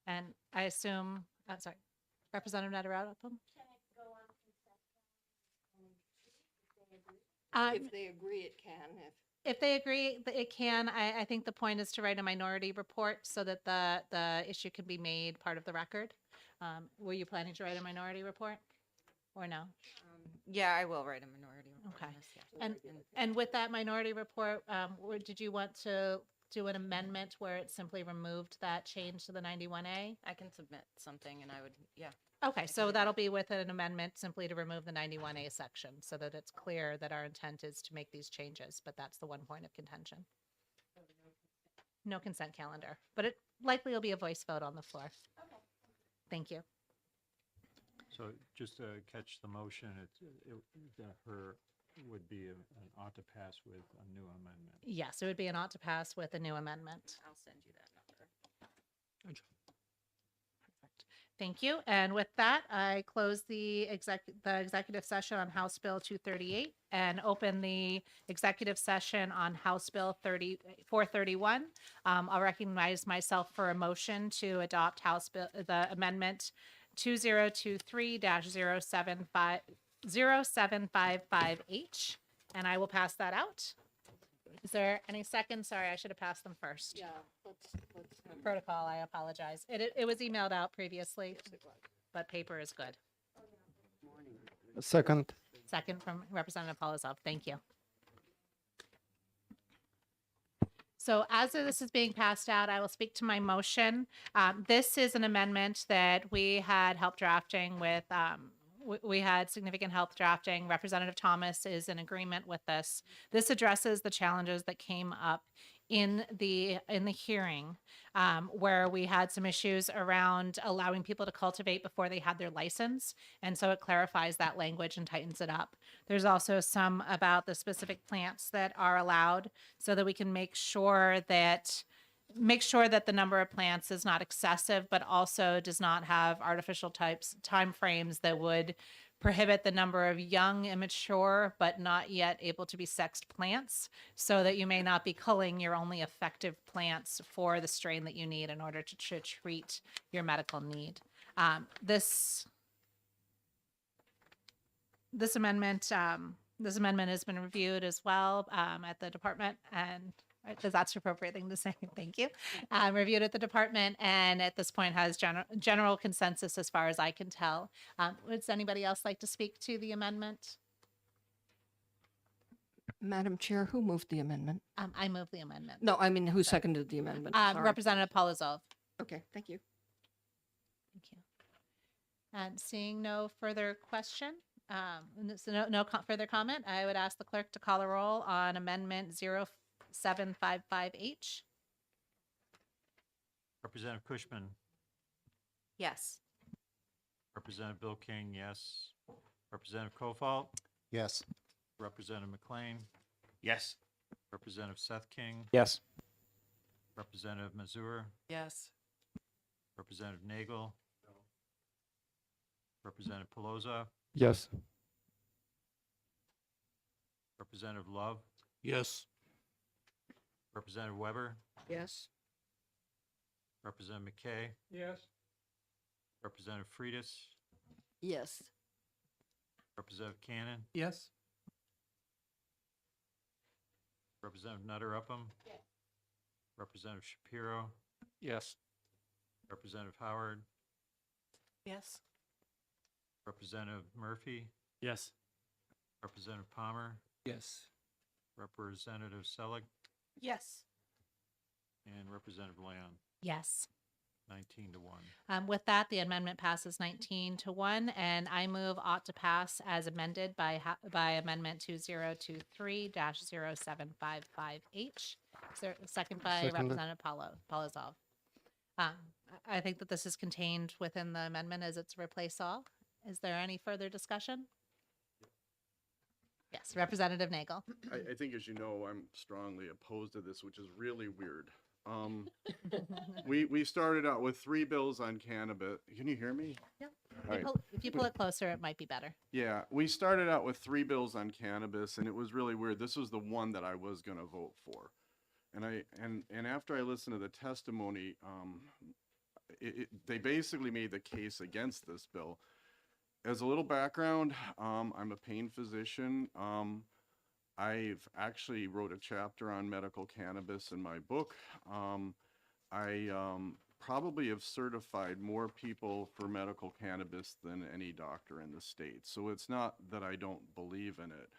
And I assume, sorry, Representative Nadarabo? If they agree, it can. If they agree, it can. I think the point is to write a minority report so that the issue can be made part of the record. Were you planning to write a minority report or no? Yeah, I will write a minority report. Okay. on this, yeah. And with that minority report, did you want to do an amendment where it simply removed that change to the 91A? I can submit something and I would, yeah. Okay, so that'll be with an amendment simply to remove the 91A section so that it's clear that our intent is to make these changes, but that's the one point of contention. No consent calendar, but it likely will be a voice vote on the floor. Okay. Thank you. So just to catch the motion, her would be an ought to pass with a new amendment. Yes, it would be an ought to pass with a new amendment. I'll send you that number. Perfect. Thank you. And with that, I close the executive session on House Bill 238 and open the executive session on House Bill 431. I'll recognize myself for a motion to adopt House Bill, the amendment 2023-0755H, and I will pass that out. Is there any second? Sorry, I should have passed them first. Yeah, let's. Protocol, I apologize. It was emailed out previously, but paper is good. Second. Second from Representative Polozov. Thank you. So as this is being passed out, I will speak to my motion. This is an amendment that we had help drafting with, we had significant help drafting. Representative Thomas is in agreement with this. This addresses the challenges that came up in the hearing, where we had some issues around allowing people to cultivate before they had their license. And so it clarifies that language and tightens it up. There's also some about the specific plants that are allowed so that we can make sure that the number of plants is not excessive, but also does not have artificial time frames that would prohibit the number of young, immature, but not yet able to be sexed plants, so that you may not be culling your only effective plants for the strain that you need in order to treat your medical need. This amendment has been reviewed as well at the department, and because that's the appropriate thing to say. Thank you. Reviewed at the department, and at this point has general consensus as far as I can tell. Would anybody else like to speak to the amendment? Madam Chair, who moved the amendment? I moved the amendment. No, I mean, who seconded the amendment? Sorry. Representative Polozov. Okay, thank you. Thank you. And seeing no further question, further comment, I would ask the clerk to call a roll on amendment 0755H. Representative Cushman, Yes. Representative Bill King, yes. Representative Kofalt, Yes. Representative McLean, Yes. Representative Seth King, Yes. Representative Mazur, Yes. Representative Nagel, Representative Pelosa, Yes. Representative Love, Yes. Representative Weber, Yes. Representative McKay, Yes. Representative Freitas, Yes. Representative Cannon, Yes. Representative Nutter Upham, Representative Shapiro, Yes. Representative Howard, Yes. Representative Murphy, Yes. Representative Palmer, Yes. Representative Selig, Yes. and Representative Leon, Yes. 19-1. With that, the amendment passes 19-1, and I move ought to pass as amended by amendment 2023-0755H. Is there a second by Seconded. Representative Polozov? I think that this is contained within the amendment as it's replace all. Is there any further discussion? Yes, Representative Nagel. I think, as you know, I'm strongly opposed to this, which is really weird. We started out with 3 bills on cannabis. Can you hear me? Yep. All right. If you pull it closer, it might be better. Yeah, we started out with 3 bills on cannabis, and it was really weird. This was the one that I was going to vote for. And after I listened to the testimony, they basically made the case against this bill. As a little background, I'm a pain physician. I've actually wrote a chapter on medical cannabis in my book. I probably have certified more people for medical cannabis than any doctor in the state. So it's not that I don't believe in it.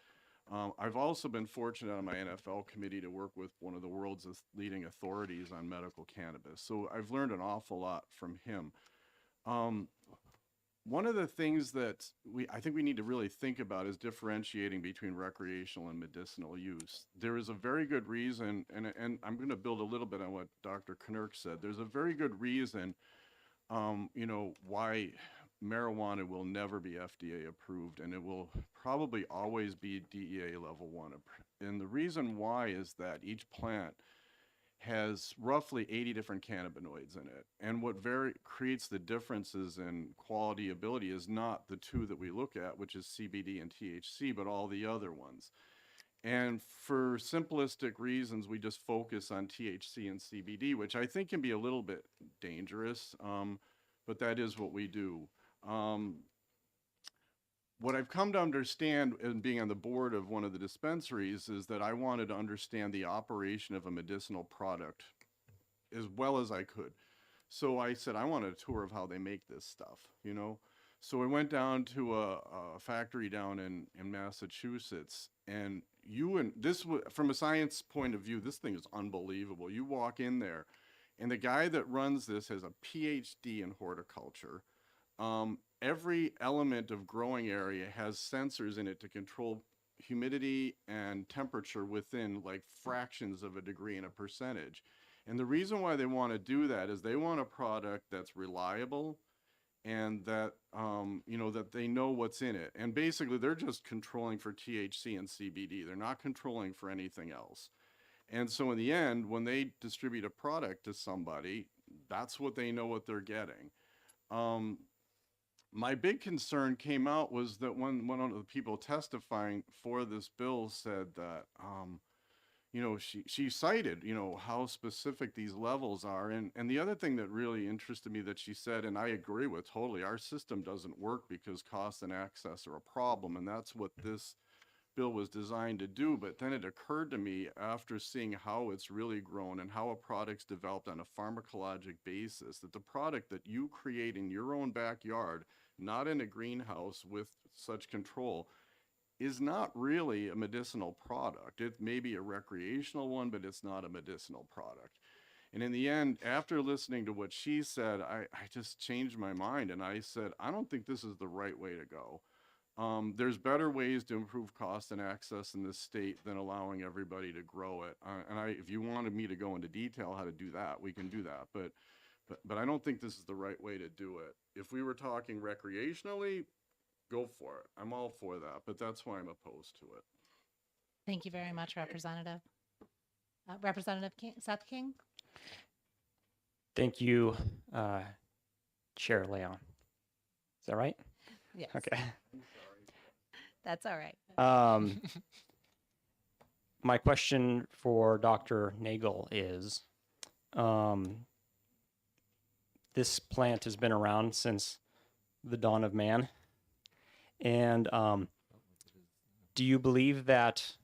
I've also been fortunate on my NFL committee to work with one of the world's leading authorities on medical cannabis. So I've learned an awful lot from him. One of the things that I think we need to really think about is differentiating between recreational and medicinal use. There is a very good reason, and I'm going to build a little bit on what Dr. Knirk said. There's a very good reason, why marijuana will never be FDA approved, and it will probably always be DEA level 1. And the reason why is that each plant has roughly 80 different cannabinoids in it. And what creates the differences in quality ability is not the 2 that we look at, which is CBD and THC, but all the other ones. And for simplistic reasons, we just focus on THC and CBD, which I think can be a little bit dangerous, but that is what we do. What I've come to understand in being on the board of one of the dispensaries is that I wanted to understand the operation of a medicinal product as well as I could. So I said, I want a tour of how they make this stuff, So I went down to a factory down in Massachusetts, and from a science point of view, this thing is unbelievable. You walk in there, and the guy that runs this has a PhD in horticulture. Every element of growing area has sensors in it to control humidity and temperature within like fractions of a degree and a percentage. And the reason why they want to do that is they want a product that's reliable and that, that they know what's in it. And basically they're just controlling for THC and CBD. They're not controlling for anything else. And so in the end, when they distribute a product to somebody, that's what they know what they're getting. My big concern came out was that when one of the people testifying for this bill said that, she cited, how specific these levels are. And the other thing that really interested me that she said, and I agree with totally, our system doesn't work because cost and access are a problem. And that's what this bill was designed to do. But then it occurred to me after seeing how it's really grown and how a product's developed on a pharmacologic basis, that the product that you create in your own backyard, not in a greenhouse with such control, is not really a medicinal product. It may be a recreational one, but it's not a medicinal product. And in the end, after listening to what she said, I just changed my mind, and I said, I don't think this is the right way to go. There's better ways to improve cost and access in this state than allowing everybody to grow it. If you wanted me to go into detail how to do that, we can do that. But I don't think this is the right way to do it. If we were talking recreationally, go for it. I'm all for that, but that's why I'm opposed to it. Thank you very much, Representative. Representative Seth King? Thank you, Chair Leon. Is that right? Yes. Okay. That's all right. My question for Dr. Nagel is, this plant has been around since the dawn of man. And do you believe that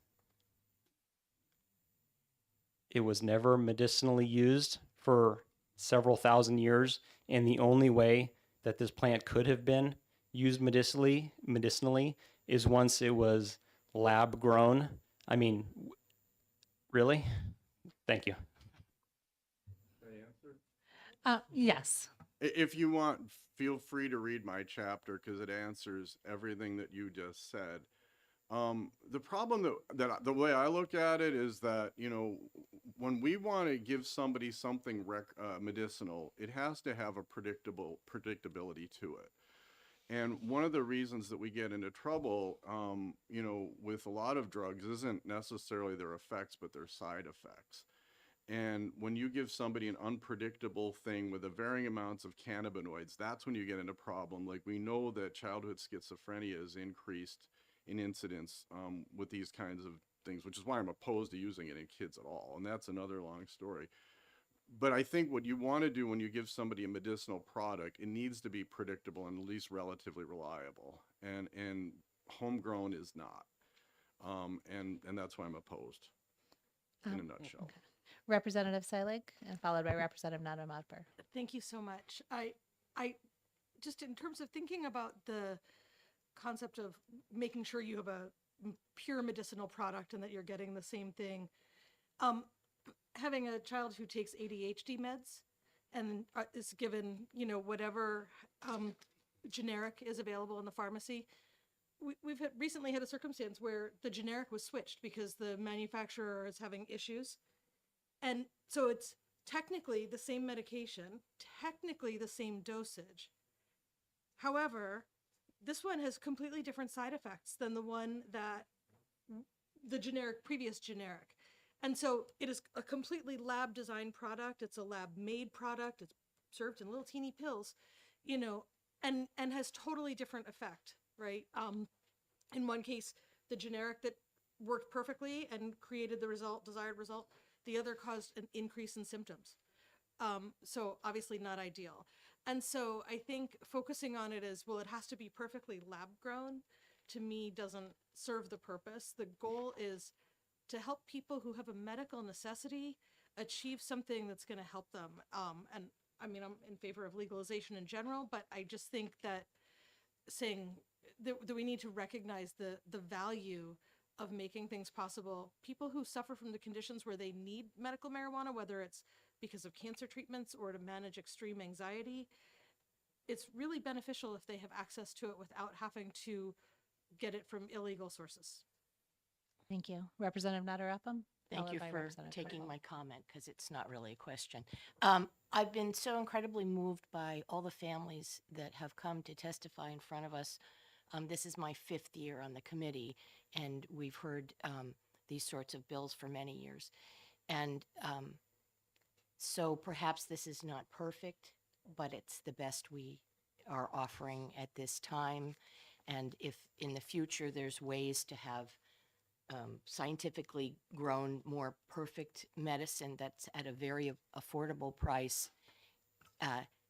it was never medicinally used for several thousand years, and the only way that this plant could have been used medicinally is once it was lab grown? I mean, really? Thank you. Yes. If you want, feel free to read my chapter because it answers everything that you just said. The problem that the way I look at it is that, when we want to give somebody something medicinal, it has to have a predictability to it. And one of the reasons that we get into trouble, with a lot of drugs isn't necessarily their effects, but their side effects. And when you give somebody an unpredictable thing with a varying amounts of cannabinoids, that's when you get into problem. Like we know that childhood schizophrenia is increased in incidence with these kinds of things, which is why I'm opposed to using it in kids at all. And that's another long story. But I think what you want to do when you give somebody a medicinal product, it needs to be predictable and at least relatively reliable. And homegrown is not. And that's why I'm opposed in a nutshell. Okay. Representative Seilig, and followed by Representative Nadeau-Maadper. Thank you so much. I just in terms of thinking about the concept of making sure you have a pure medicinal product and that you're getting the same thing. Having a child who takes ADHD meds and is given, whatever generic is available in the pharmacy, we've recently had a circumstance where the generic was switched because the manufacturer is having issues. And so it's technically the same medication, technically the same dosage. However, this one has completely different side effects than the one that the previous generic. And so it is a completely lab designed product. It's a lab made product. It's served in little teeny pills, and has totally different effect, right? In one case, the generic that worked perfectly and created the desired result, the other caused an increase in symptoms. So obviously not ideal. And so I think focusing on it as, well, it has to be perfectly lab grown, to me doesn't serve the purpose. The goal is to help people who have a medical necessity achieve something that's going to help them. And I mean, I'm in favor of legalization in general, but I just think that saying that we need to recognize the value of making things possible. People who suffer from the conditions where they need medical marijuana, whether it's because of cancer treatments or to manage extreme anxiety, it's really beneficial if they have access to it without having to get it from illegal sources. Thank you. Representative Nader-Upham. Thank followed you by for Representative taking Cordell. my comment because it's not really a question. I've been so incredibly moved by all the families that have come to testify in front of us. This is my 5th year on the committee, and we've heard these sorts of bills for many years. And so perhaps this is not perfect, but it's the best we are offering at this time. And if in the future there's ways to have scientifically grown, more perfect medicine that's at a very affordable price,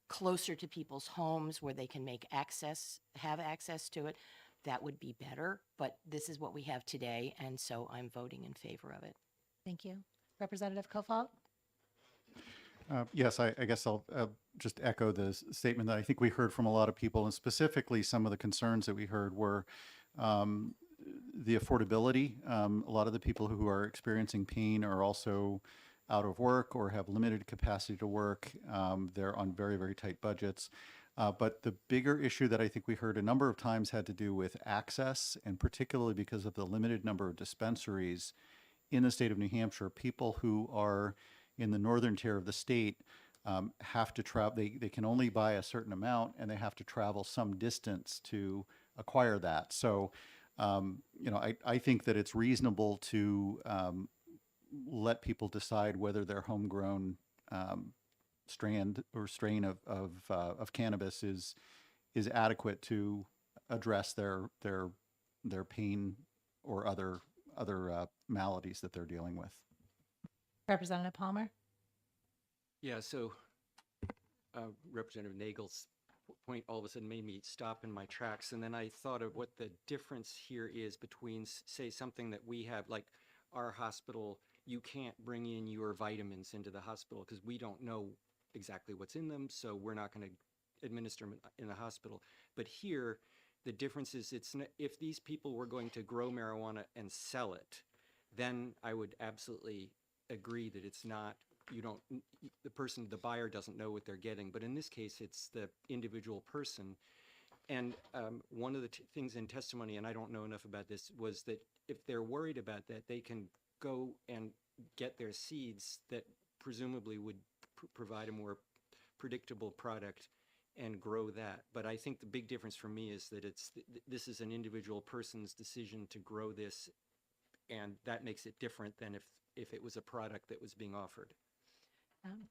closer to people's homes where they can have access to it, that would be better. But this is what we have today, and so I'm voting in favor of it. Thank you. Representative Kofalt. Yes, I guess I'll just echo the statement that I think we heard from a lot of people, and specifically some of the concerns that we heard were the affordability. A lot of the people who are experiencing pain are also out of work or have limited capacity to work. They're on very, very tight budgets. But the bigger issue that I think we heard a number of times had to do with access, and particularly because of the limited number of dispensaries in the state of New Hampshire, people who are in the northern tier of the state have to travel. They can only buy a certain amount, and they have to travel some distance to acquire that. So, I think that it's reasonable to let people decide whether their homegrown strain of cannabis is adequate to address their pain or other maladies that they're dealing with. Representative Palmer. Yeah, so Representative Nagel's point all of a sudden made me stop in my tracks. And then I thought of what the difference here is between, say, something that we have, like our hospital, you can't bring in your vitamins into the hospital because we don't know exactly what's in them, so we're not going to administer them in the hospital. But here, the difference is if these people were going to grow marijuana and sell it, then I would absolutely agree that it's not, the buyer doesn't know what they're getting. But in this case, it's the individual person. And one of the things in testimony, and I don't know enough about this, was that if they're worried about that, they can go and get their seeds that presumably would provide a more predictable product and grow that. But I think the big difference for me is that this is an individual person's decision to grow this, and that makes it different than if it was a product that was being offered.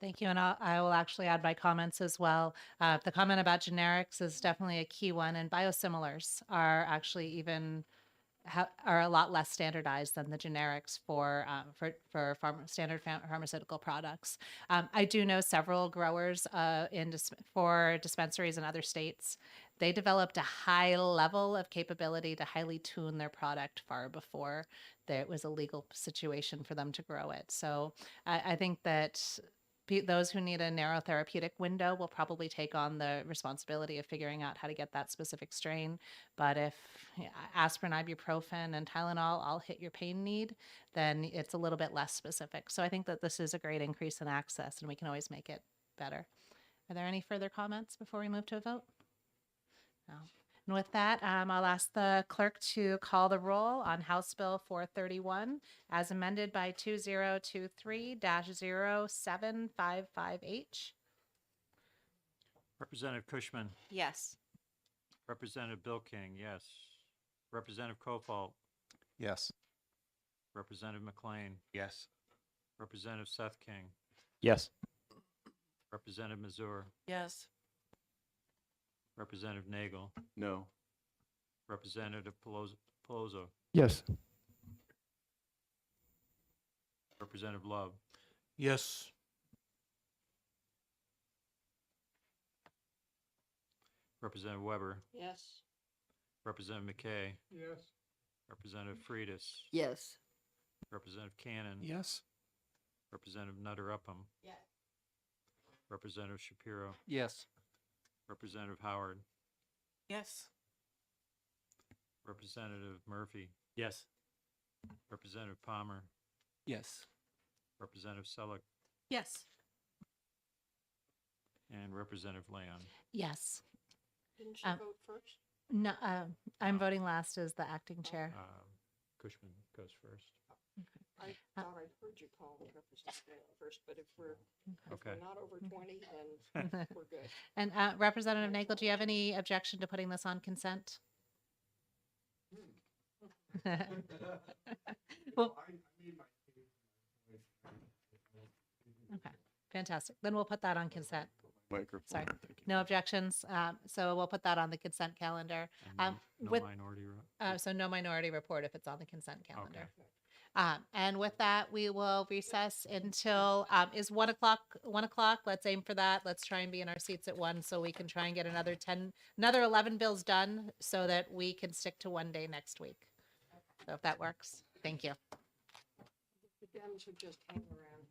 Thank you. And I will actually add my comments as well. The comment about generics is definitely a key one, and biosimilars are actually even are a lot less standardized than the generics for standard pharmaceutical products. I do know several growers for dispensaries in other states. They developed a high level of capability to highly tune their product far before there was a legal situation for them to grow it. So I think that those who need a narrow therapeutic window will probably take on the responsibility of figuring out how to get that specific strain. But if aspirin, ibuprofen, and Tylenol all hit your pain need, then it's a little bit less specific. So I think that this is a great increase in access, and we can always make it better. Are there any further comments before we move to a vote? No. And with that, I'll ask the clerk to call the roll on House Bill 431 as amended by 2023-0755H. Representative Cushman, Yes. Representative Bill King, yes. Representative Kofalt, Yes. Representative McLean, Yes. Representative Seth King, Yes. Representative Mazur, Yes. Representative Nagel, No. Representative Peloso, Yes. Representative Love, Yes. Representative Weber, Yes. Representative McKay, Yes. Representative Freitas, Yes. Representative Cannon, Yes. Representative Nutter Upham, Yes. Representative Shapiro, Yes. Representative Howard, Yes. Representative Murphy. Yes. Representative Palmer, Yes. Representative Selleck, Yes. and Representative Leon. Yes. Didn't you Um, vote first? No, I'm voting last as the acting chair. Cushman goes first. I thought I heard you call the representative first, but if we're Okay. not over 20, then we're good. And Representative Nagel, do you have any objection to putting this on consent? Well, okay, fantastic. Then we'll put that on consent. Microphone. Sorry, no objections. So we'll put that on the consent calendar. And no with minority. so no minority report if it's on the consent calendar. Okay. And with that, we will recess until is 1 o'clock. 1 o'clock. Let's aim for that. Let's try and be in our seats at 1 so we can try and get another 11 bills done so that we can stick to one day next week. So if that works, thank you. The Dems would just hang around.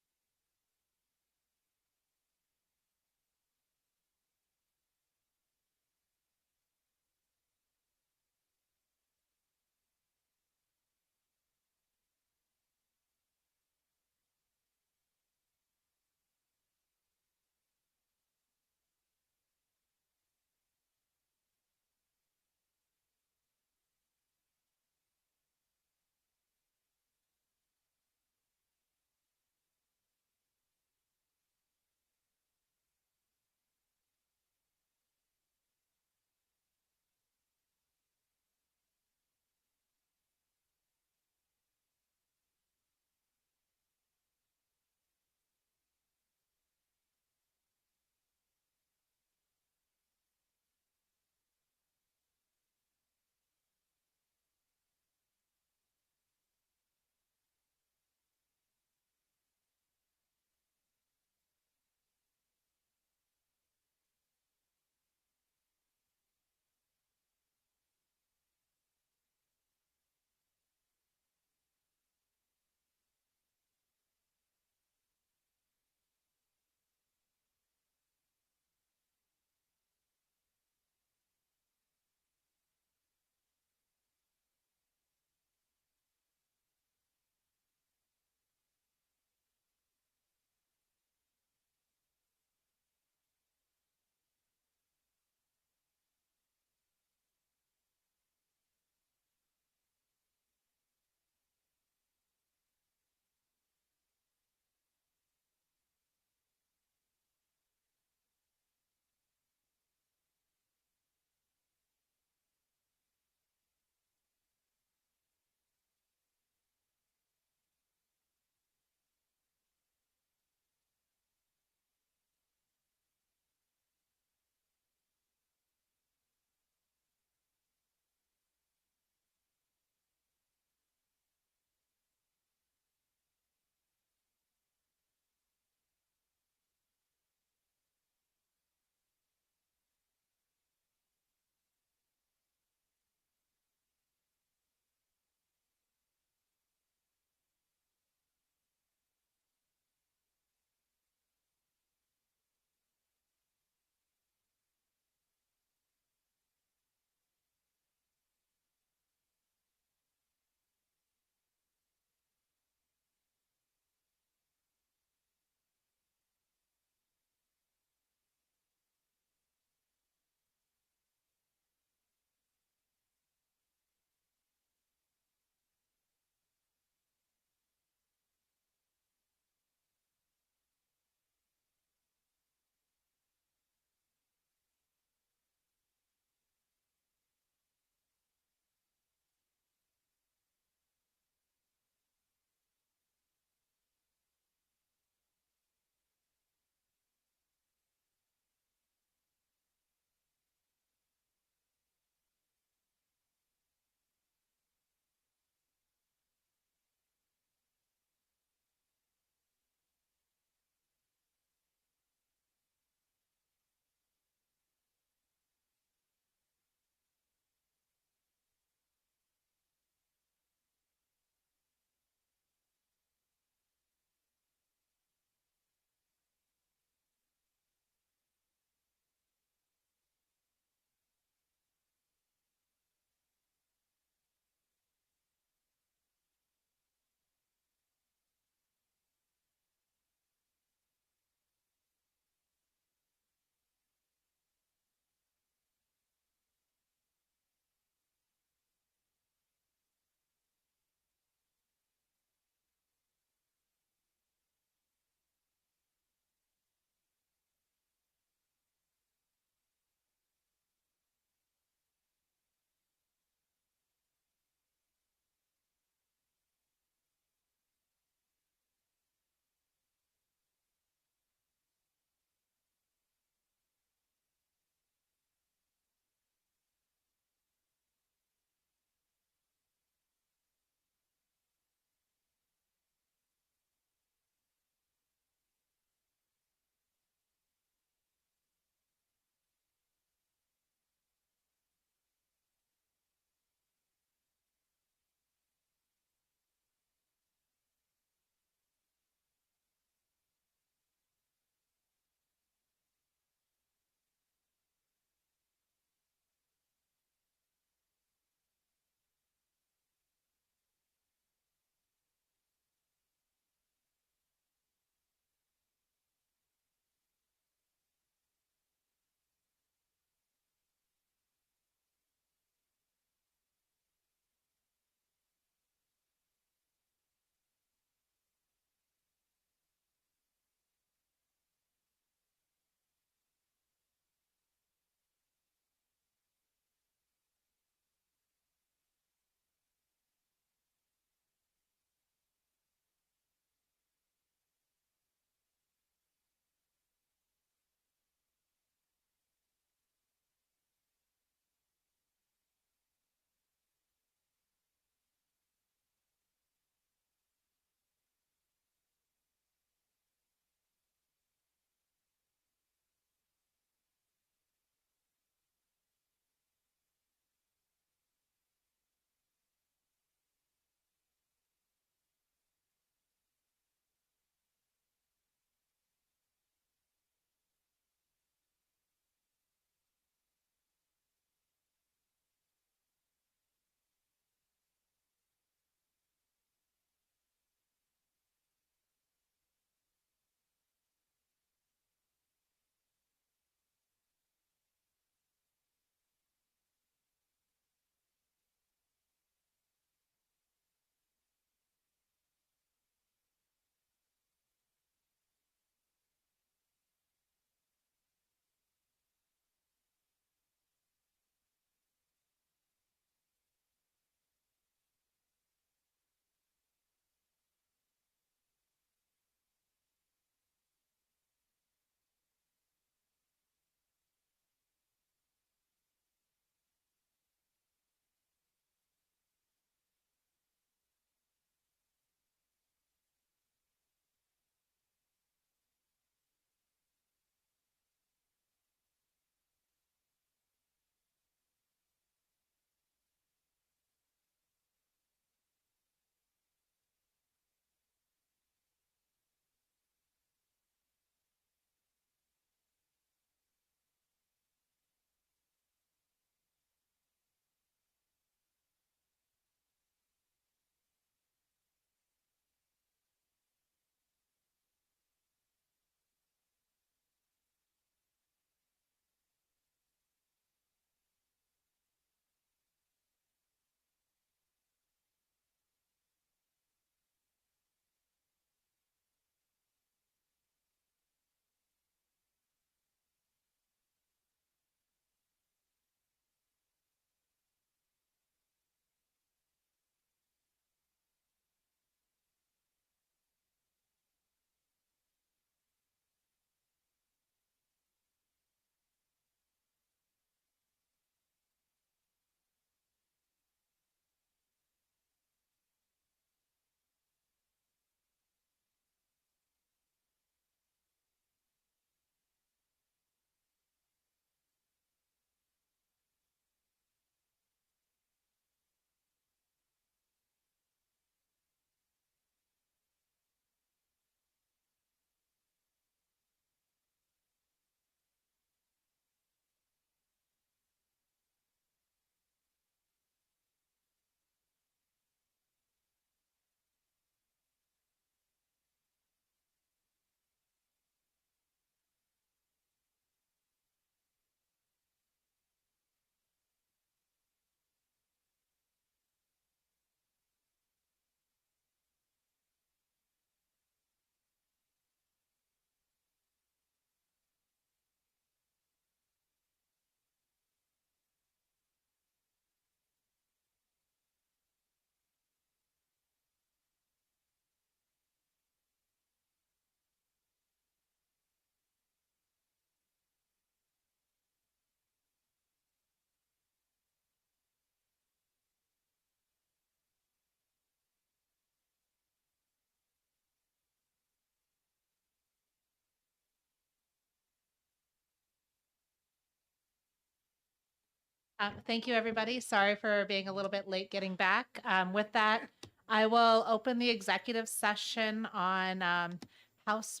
Thank you, everybody. Sorry for being a little bit late getting back. With that, I will open the executive session on House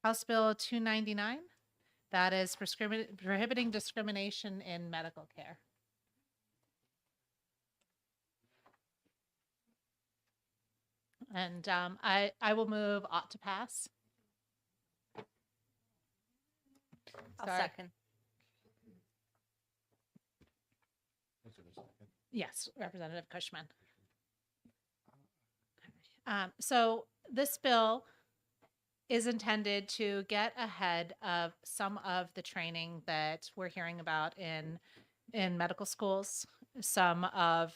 House Bill 299. That is prohibiting discrimination in medical care. And I will move ought to pass. I'll Sorry. second. Yes, Representative Cushman. So this bill is intended to get ahead of some of the training that we're hearing about in medical schools, some of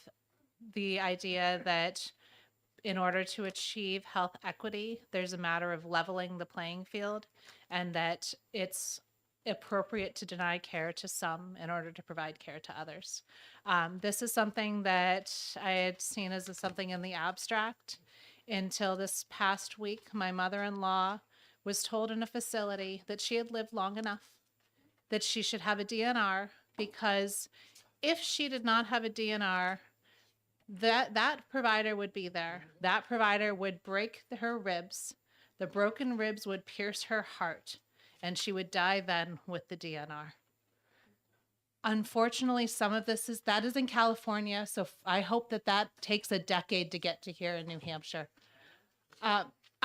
the idea that in order to achieve health equity, there's a matter of leveling the playing field, and that it's appropriate to deny care to some in order to provide care to others. This is something that I had seen as something in the abstract until this past week. My mother-in-law was told in a facility that she had lived long enough that she should have a DNR, because if she did not have a DNR, that provider would be there. That provider would break her ribs. The broken ribs would pierce her heart, and she would die then with the DNR. Unfortunately, some of this is in California, so I hope that takes a decade to get to here in New Hampshire.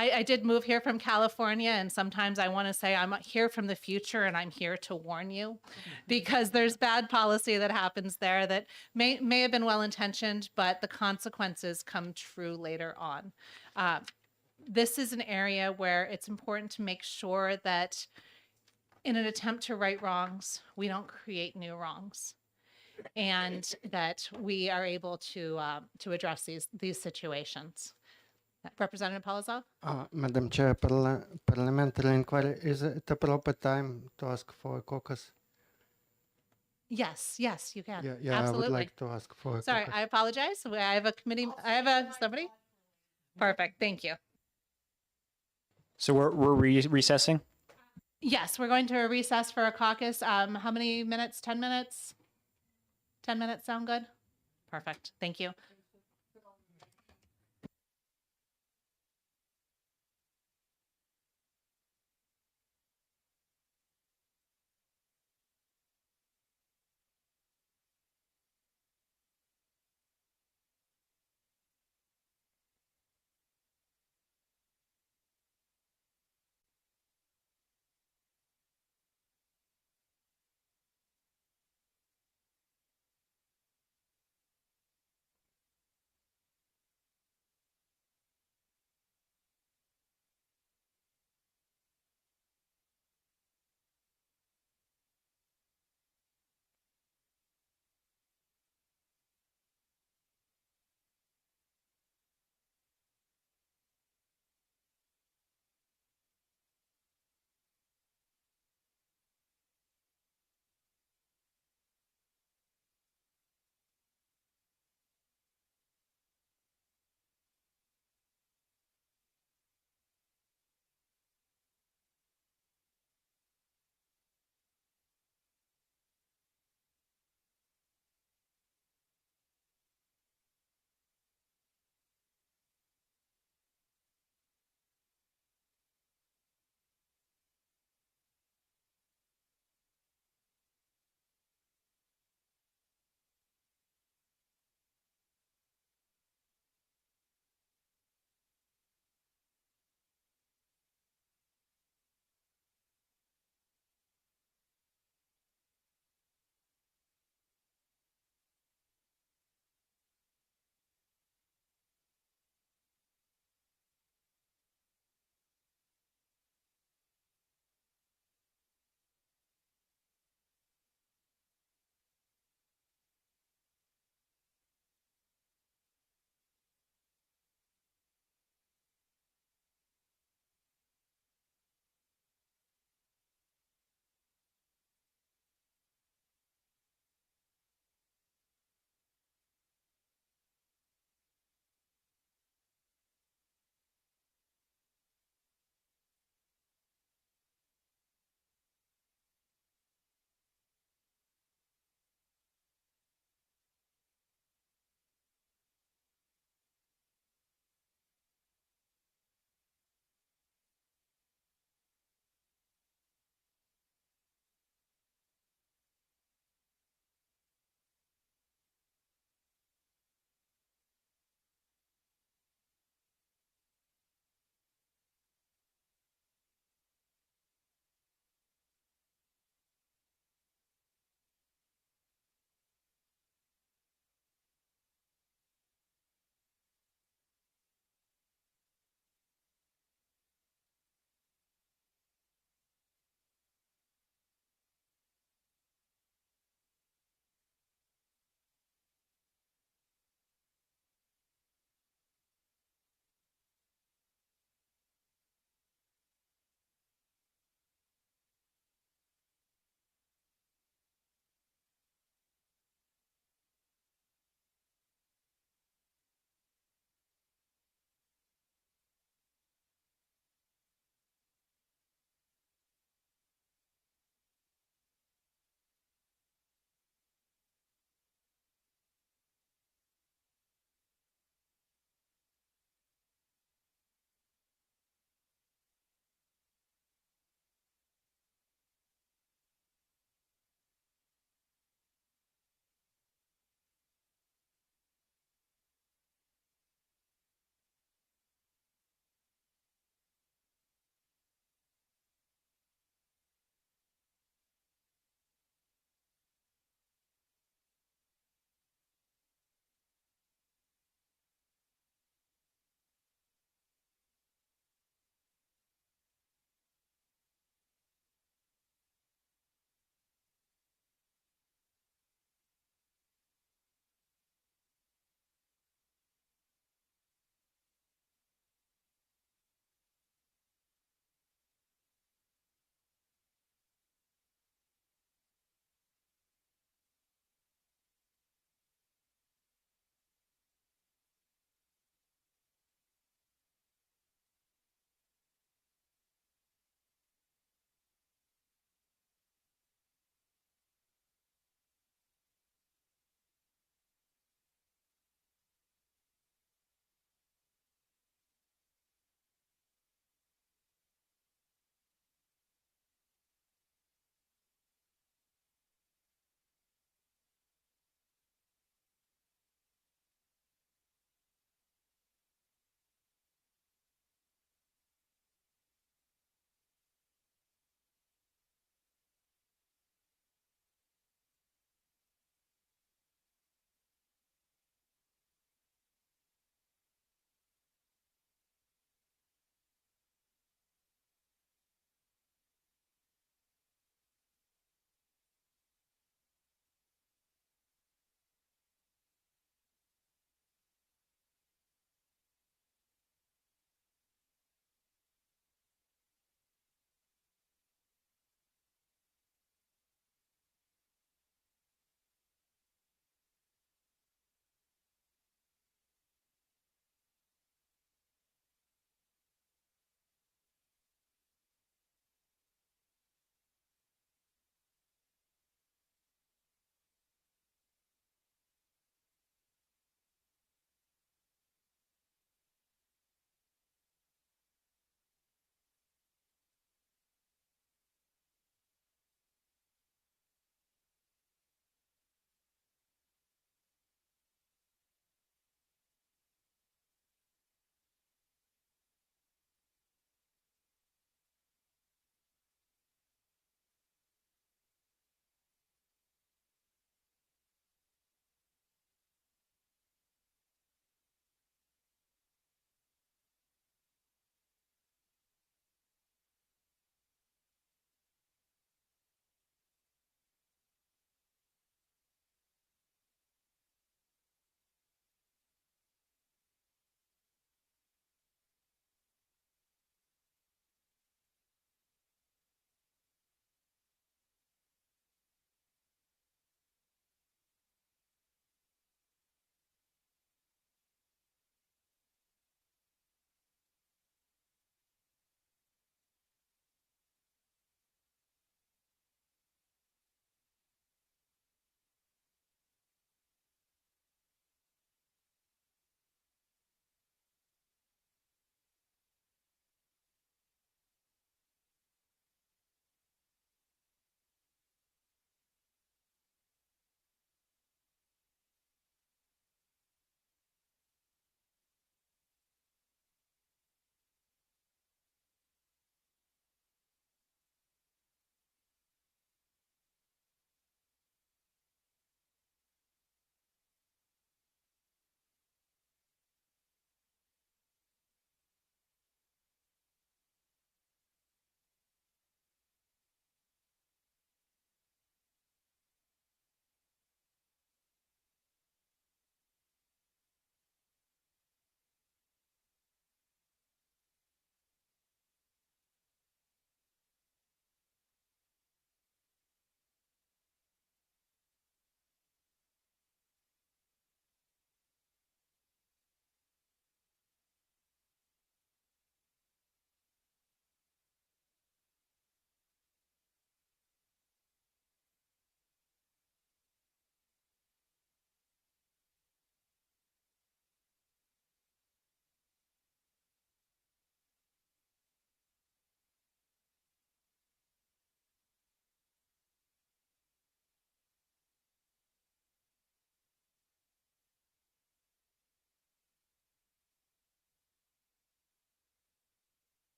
I did move here from California, and sometimes I want to say I'm here from the future and I'm here to warn you, because there's bad policy that happens there that may have been well-intentioned, but the consequences come true later on. This is an area where it's important to make sure that in an attempt to right wrongs, we don't create new wrongs, and that we are able to address these situations. Representative Polizov? Madam Chair, parliamentary inquiry, is it a proper time to ask for a caucus? Yes, you can. Yeah, Absolutely. I would like to ask for a Sorry, caucus. I apologize. I have a committee. I have somebody. Perfect. Thank you. So we're recessing? Yes, we're going to recess for a caucus. How many minutes? 10 minutes? 10 minutes sound good? Perfect. Thank you.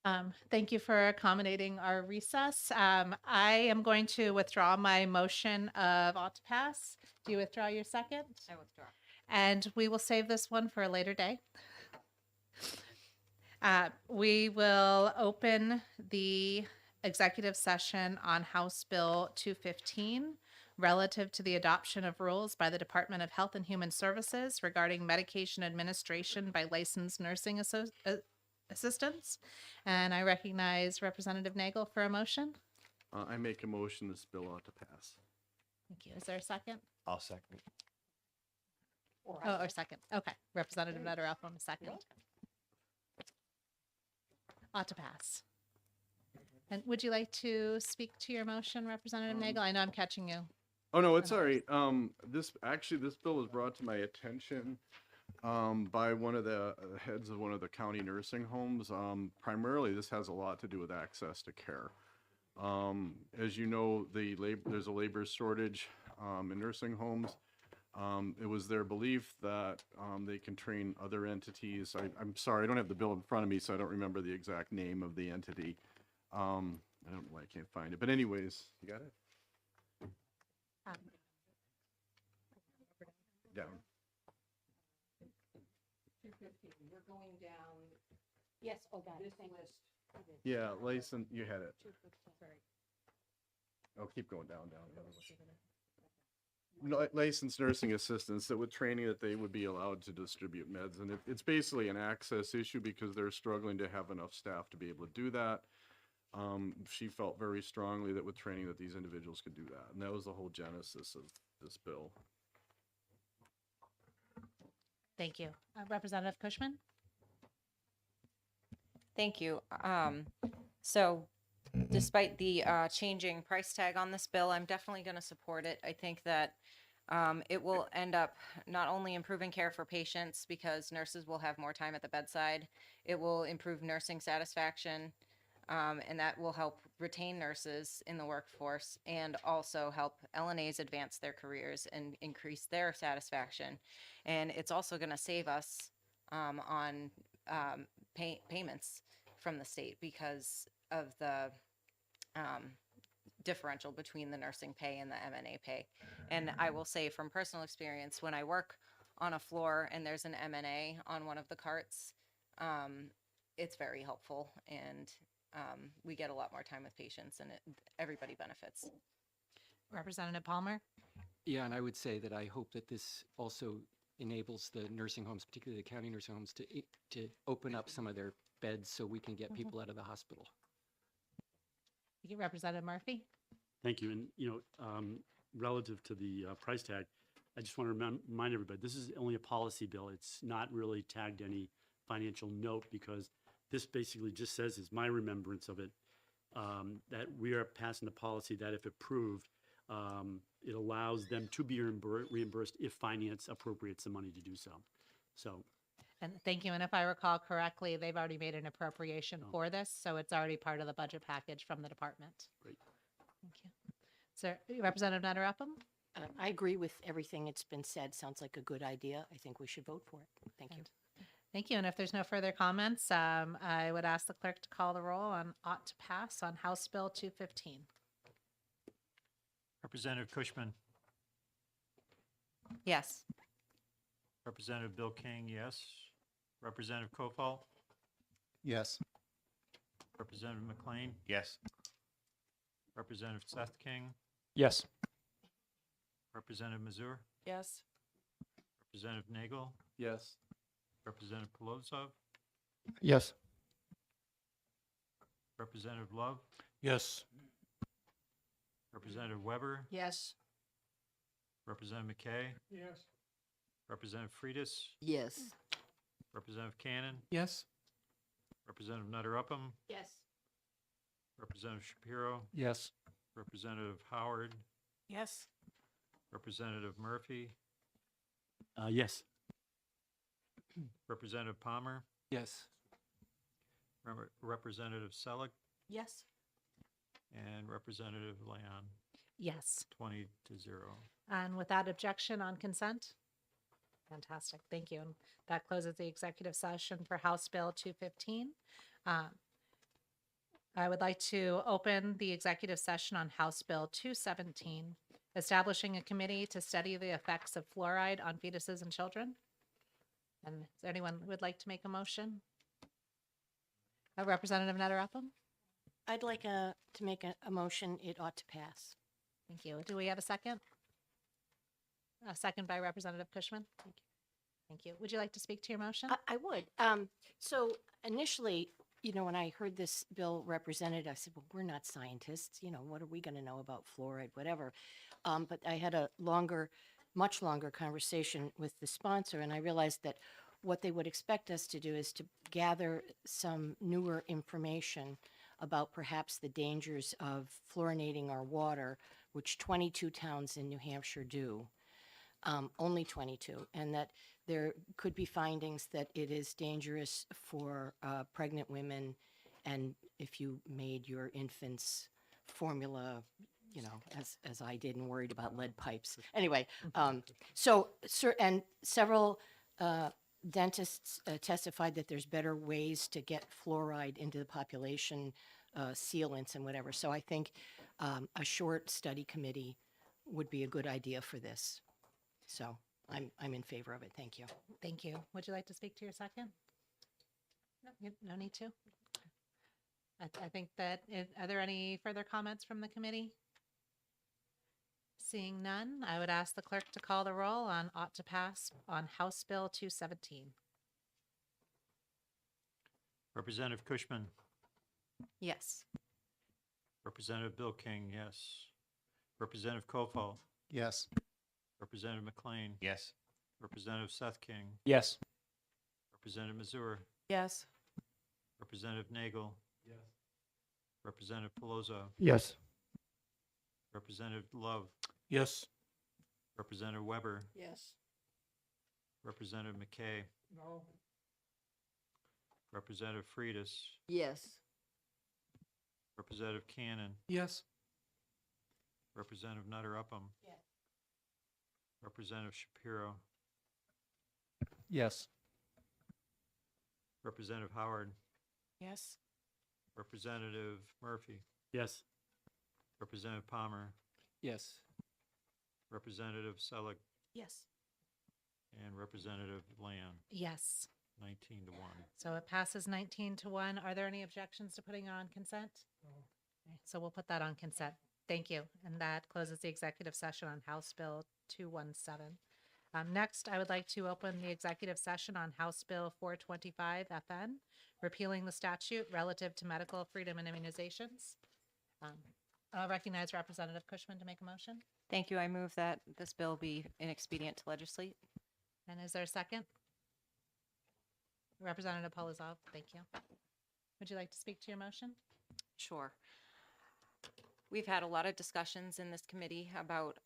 Thank you for accommodating our recess. I am going to withdraw my motion of ought to pass. Do you withdraw your second? I withdraw. And we will save this one for a later day. We will open the executive session on House Bill 215 relative to the adoption of rules by the Department of Health and Human Services regarding medication administration by licensed nursing assistants. And I recognize Representative Nagel for a motion. I make a motion this bill ought to pass. Thank you. Is there a second? I'll second. Or second. Okay. Representative Nutter up on a second. Ought to pass. And would you like to speak to your motion, Representative Nagel? I know I'm catching you. Oh, no, it's all right. This bill was brought to my attention by one of the heads of one of the county nursing homes. Primarily, this has a lot to do with access to care. As you know, there's a labor shortage in nursing homes. It was their belief that they can train other entities. I'm sorry, I don't have the bill in front of me, so I don't remember the exact name of the entity. I don't know why I can't find it. But anyways, you got it? Down. 215, we're going down. Yes, oh, God, This thank you. list. Yeah, license, you had it. 215, sorry. Oh, keep going down. Licensed nursing assistants that with training that they would be allowed to distribute meds. And it's basically an access issue because they're struggling to have enough staff to be able to do that. She felt very strongly that with training that these individuals could do that. And that was the whole genesis of this bill. Thank you. Representative Cushman? Thank you. So despite the changing price tag on this bill, I'm definitely going to support it. I think that it will end up not only improving care for patients because nurses will have more time at the bedside, it will improve nursing satisfaction, and that will help retain nurses in the workforce and also help LNAs advance their careers and increase their satisfaction. And it's also going to save us on payments from the state because of the differential between the nursing pay and the MNA pay. And I will say from personal experience, when I work on a floor and there's an MNA on one of the carts, it's very helpful and we get a lot more time with patients and everybody benefits. Representative Palmer? Yeah, and I would say that I hope that this also enables the nursing homes, particularly the county nursing homes, to open up some of their beds so we can get people out of the hospital. Thank you, Representative Murphy? Thank you. And, relative to the price tag, I just want to remind everybody, this is only a policy bill. It's not really tagged any financial note because this basically just says, is my remembrance of it, that we are passing a policy that if approved, it allows them to be reimbursed if finance appropriates the money to do so. So, And thank you. And if I recall correctly, they've already made an appropriation for this, so it's already part of the budget package from the department. Great. Thank you. So Representative Nutter Upham? I agree with everything that's been said. Sounds like a good idea. I think we should vote for it. Thank you. Thank you. And if there's no further comments, I would ask the clerk to call the roll on ought to pass on House Bill 215. Representative Cushman, Yes. Representative Bill King, yes. Representative Kofal, Yes. Representative McLean, Yes. Representative Seth King, Yes. Representative Mazur, Yes. Representative Nagel, Yes. Representative Polozov, Yes. Representative Love, Yes. Representative Weber, Yes. Representative McKay, Yes. Representative Freitas, Yes. Representative Cannon, Yes. Representative Nutter Upham, Yes. Representative Shapiro, Yes. Representative Howard, Yes. Representative Murphy, yes. Representative Palmer, Yes. Representative Selleck, Yes. and Representative Leon, Yes. 20-0. And without objection on consent? Fantastic. Thank you. And that closes the executive session for House Bill 215. I would like to open the executive session on House Bill 217, establishing a committee to study the effects of fluoride on fetuses and children. And is there anyone who would like to make a motion? Representative Nutter Upham? I'd like to make a motion, it ought to pass. Thank you. Do we have a second? A second by Representative Cushman. Thank you. Thank you. Would you like to speak to your motion? I would. So initially, you know, when I heard this bill represented, I said, well, we're not scientists. You know, what are we going to know about fluoride, whatever? But I had a much longer conversation with the sponsor, and I realized that what they would expect us to do is to gather some newer information about perhaps the dangers of fluorinating our water, which 22 towns in New Hampshire do. Only 22, and that there could be findings that it is dangerous for pregnant women, and if you made your infant's formula, you know, as I did and worried about lead pipes. Anyway, and several dentists testified that there's better ways to get fluoride into the population, sealants and whatever. So I think a short study committee would be a good idea for this. So I'm in favor of it. Thank you. Thank you. Would you like to speak to your second? No, no need to. I think that, are there any further comments from the committee? Seeing none, I would ask the clerk to call the roll on ought to pass on House Bill 217. Representative Cushman, Yes. Representative Bill King, yes. Representative Kofal, Yes. Representative McLean, Yes. Representative Seth King, Yes. Representative Mazur, Yes. Representative Nagel, Yes. Representative Pelosi, Yes. Representative Love, Yes. Representative Weber, Yes. Representative McKay, No. Representative Freitas, Yes. Representative Cannon, Yes. Representative Nutter Upham, Yes. Representative Shapiro, Yes. Representative Howard, Yes. Representative Murphy, Yes. Representative Palmer, Yes. Representative Selick, Yes. and Representative Land, Yes. 19 to 1. So it passes 19 to 1. Are there any objections to putting it on consent? Okay, so we'll put that on consent. Thank you. And that closes the executive session on House Bill 217. Next, I would like to open the executive session on House Bill 425 FN, repealing the statute relative to medical freedom and immunizations. I'll recognize Representative Cushman to make a motion. Thank you. I move that this bill be inexpedient to legislate. And is there a second? Representative Polizov, thank you. Would you like to speak to your motion? Sure. We've had a lot of discussions in this committee about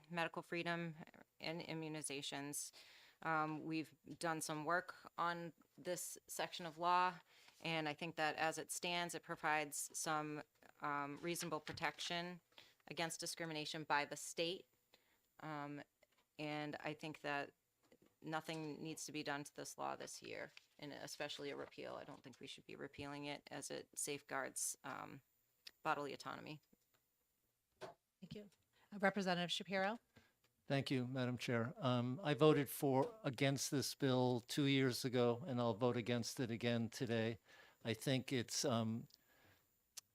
medical freedom and immunizations. We've done some work on this section of law, and I think that as it stands, it provides some reasonable protection against discrimination by the state. And I think that nothing needs to be done to this law this year, and especially a repeal. I don't think we should be repealing it as it safeguards bodily autonomy. Thank you. Representative Shapiro? Thank you, Madam Chair. I voted against this bill 2 years ago, and I'll vote against it again today. I think it's,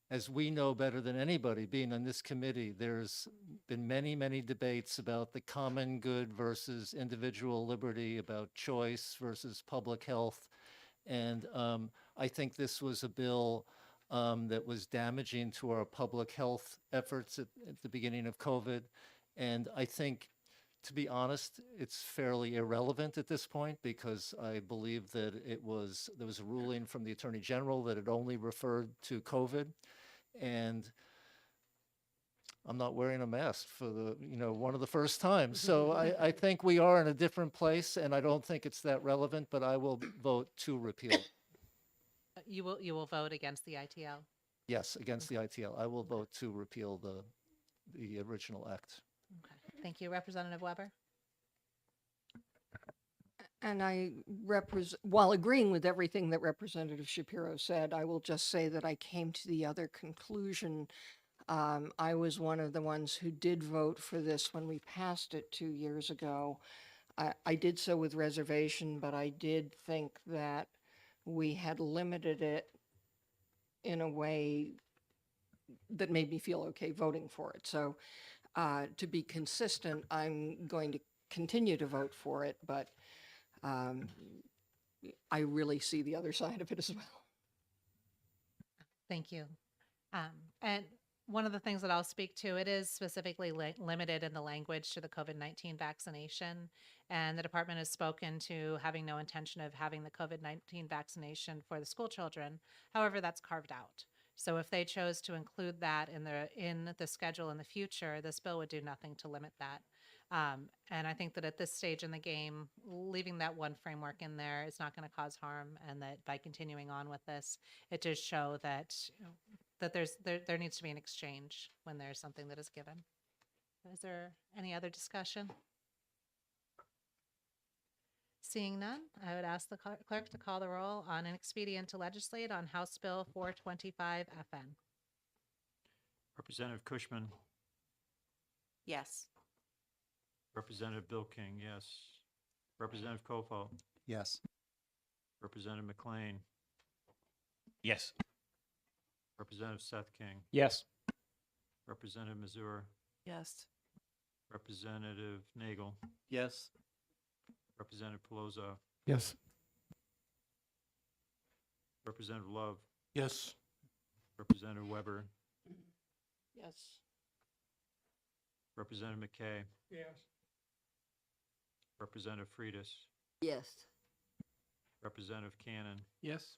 as we know better than anybody, being on this committee, there's been many, many debates about the common good versus individual liberty, about choice versus public health. And I think this was a bill that was damaging to our public health efforts at the beginning of COVID. And I think, to be honest, it's fairly irrelevant at this point, because I believe that there was a ruling from the Attorney General that it only referred to COVID. And I'm not wearing a mask for one of the first times. So I think we are in a different place, and I don't think it's that relevant, but I will vote to repeal. You will vote against the ITL? Yes, against the ITL. I will vote to repeal the original act. Okay. Thank you. Representative Weber? And while agreeing with everything that Representative Shapiro said, I will just say that I came to the other conclusion. I was one of the ones who did vote for this when we passed it 2 years ago. I did so with reservation, but I did think that we had limited it in a way that made me feel okay voting for it. So to be consistent, I'm going to continue to vote for it, but I really see the other side of it as well. Thank you. And one of the things that I'll speak to, it is specifically limited in the language to the COVID-19 vaccination. And the department has spoken to having no intention of having the COVID-19 vaccination for the school children. However, that's carved out. So if they chose to include that in the schedule in the future, this bill would do nothing to limit that. And I think that at this stage in the game, leaving that one framework in there is not going to cause harm, and that by continuing on with this, it does show that that there needs to be an exchange when there's something that is given. Is there any other discussion? Seeing none, I would ask the clerk to call the roll on an expedient to legislate on House Bill 425 FN. Representative Cushman, Yes. Representative Bill King, yes. Representative Kofal, Yes. Representative McLean, Yes. Representative Seth King, Yes. Representative Mazur, Yes. Representative Nagel, Yes. Representative Pelosi, Yes. Representative Love, Yes. Representative Weber, Yes. Representative McKay, Yes. Representative Freitas, Yes. Representative Cannon, Yes.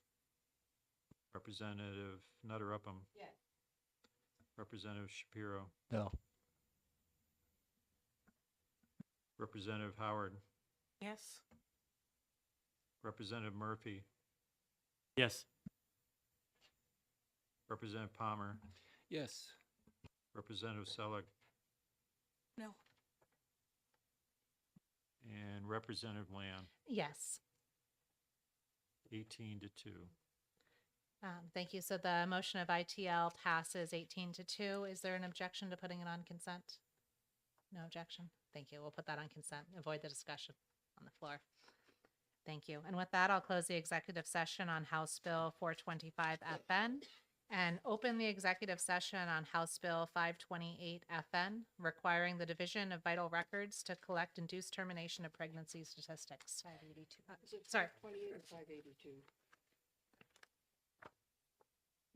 Representative Nutter Upham, Yes. Representative Shapiro, No. Representative Howard, Yes. Representative Murphy, Yes. Representative Palmer, Yes. Representative Selig, No. and Representative Land, Yes. 18-2. Thank you. So the motion of ITL passes 18-2. Is there an objection to putting it on consent? No objection. Thank you. We'll put that on consent. Avoid the discussion on the floor. Thank you. And with that, I'll close the executive session on House Bill 425 FN and open the executive session on House Bill 528 FN, requiring the Division of Vital Records to collect induced termination of pregnancy statistics. 582. Sorry. 528 or 582?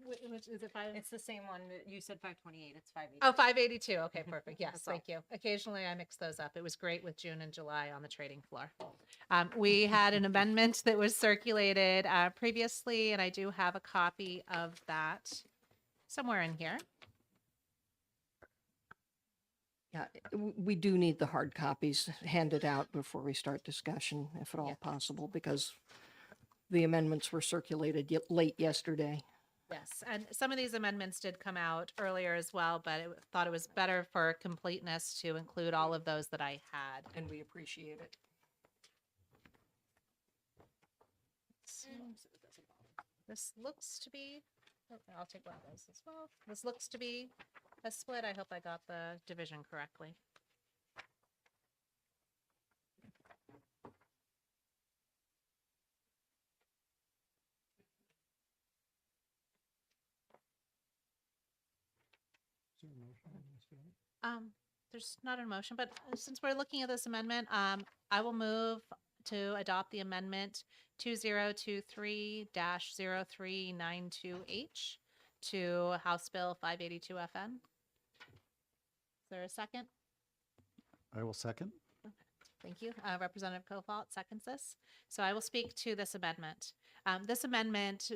Which is it? Five? It's the same one. You said 528. It's 580. Oh, 582. Okay, perfect. Yes, That's all. thank you. Occasionally I mix those up. It was great with June and July on the trading floor. We had an amendment that was circulated previously, and I do have a copy of that somewhere in here. Yeah, we do need the hard copies handed out before we start discussion, if at all Yeah. possible, because the amendments were circulated late yesterday. Yes, and some of these amendments did come out earlier as well, but I thought it was better for completeness to include all of those that I had. And we appreciate it. This looks to be, okay, I'll take one of those as well. This looks to be a split. I hope I got the division correctly. There's not a motion, but since we're looking at this amendment, I will move to adopt the amendment 2023-0392H to House Bill 582 FN. Is there a second? I will second. Thank you. Representative Kofalt seconds this. So I will speak to this amendment. This amendment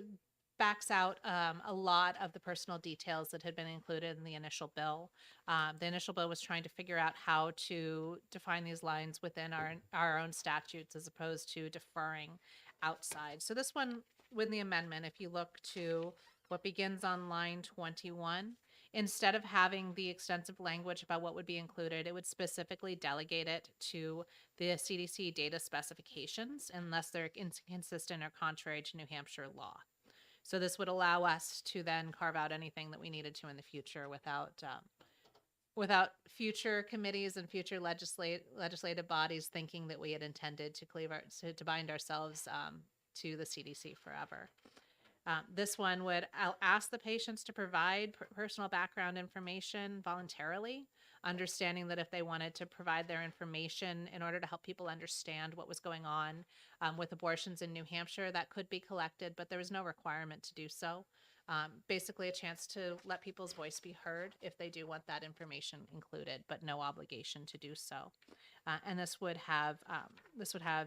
backs out a lot of the personal details that had been included in the initial bill. The initial bill was trying to figure out how to define these lines within our own statutes as opposed to deferring outside. So this one, with the amendment, if you look to what begins on line 21, instead of having the extensive language about what would be included, it would specifically delegate it to the CDC data specifications unless they're inconsistent or contrary to New Hampshire law. So this would allow us to then carve out anything that we needed to in the future without future committees and future legislative bodies thinking that we had intended to to bind ourselves to the CDC forever. This one would ask the patients to provide personal background information voluntarily, understanding that if they wanted to provide their information in order to help people understand what was going on with abortions in New Hampshire, that could be collected, but there was no requirement to do so. Basically a chance to let people's voice be heard if they do want that information included, but no obligation to do so. And this would have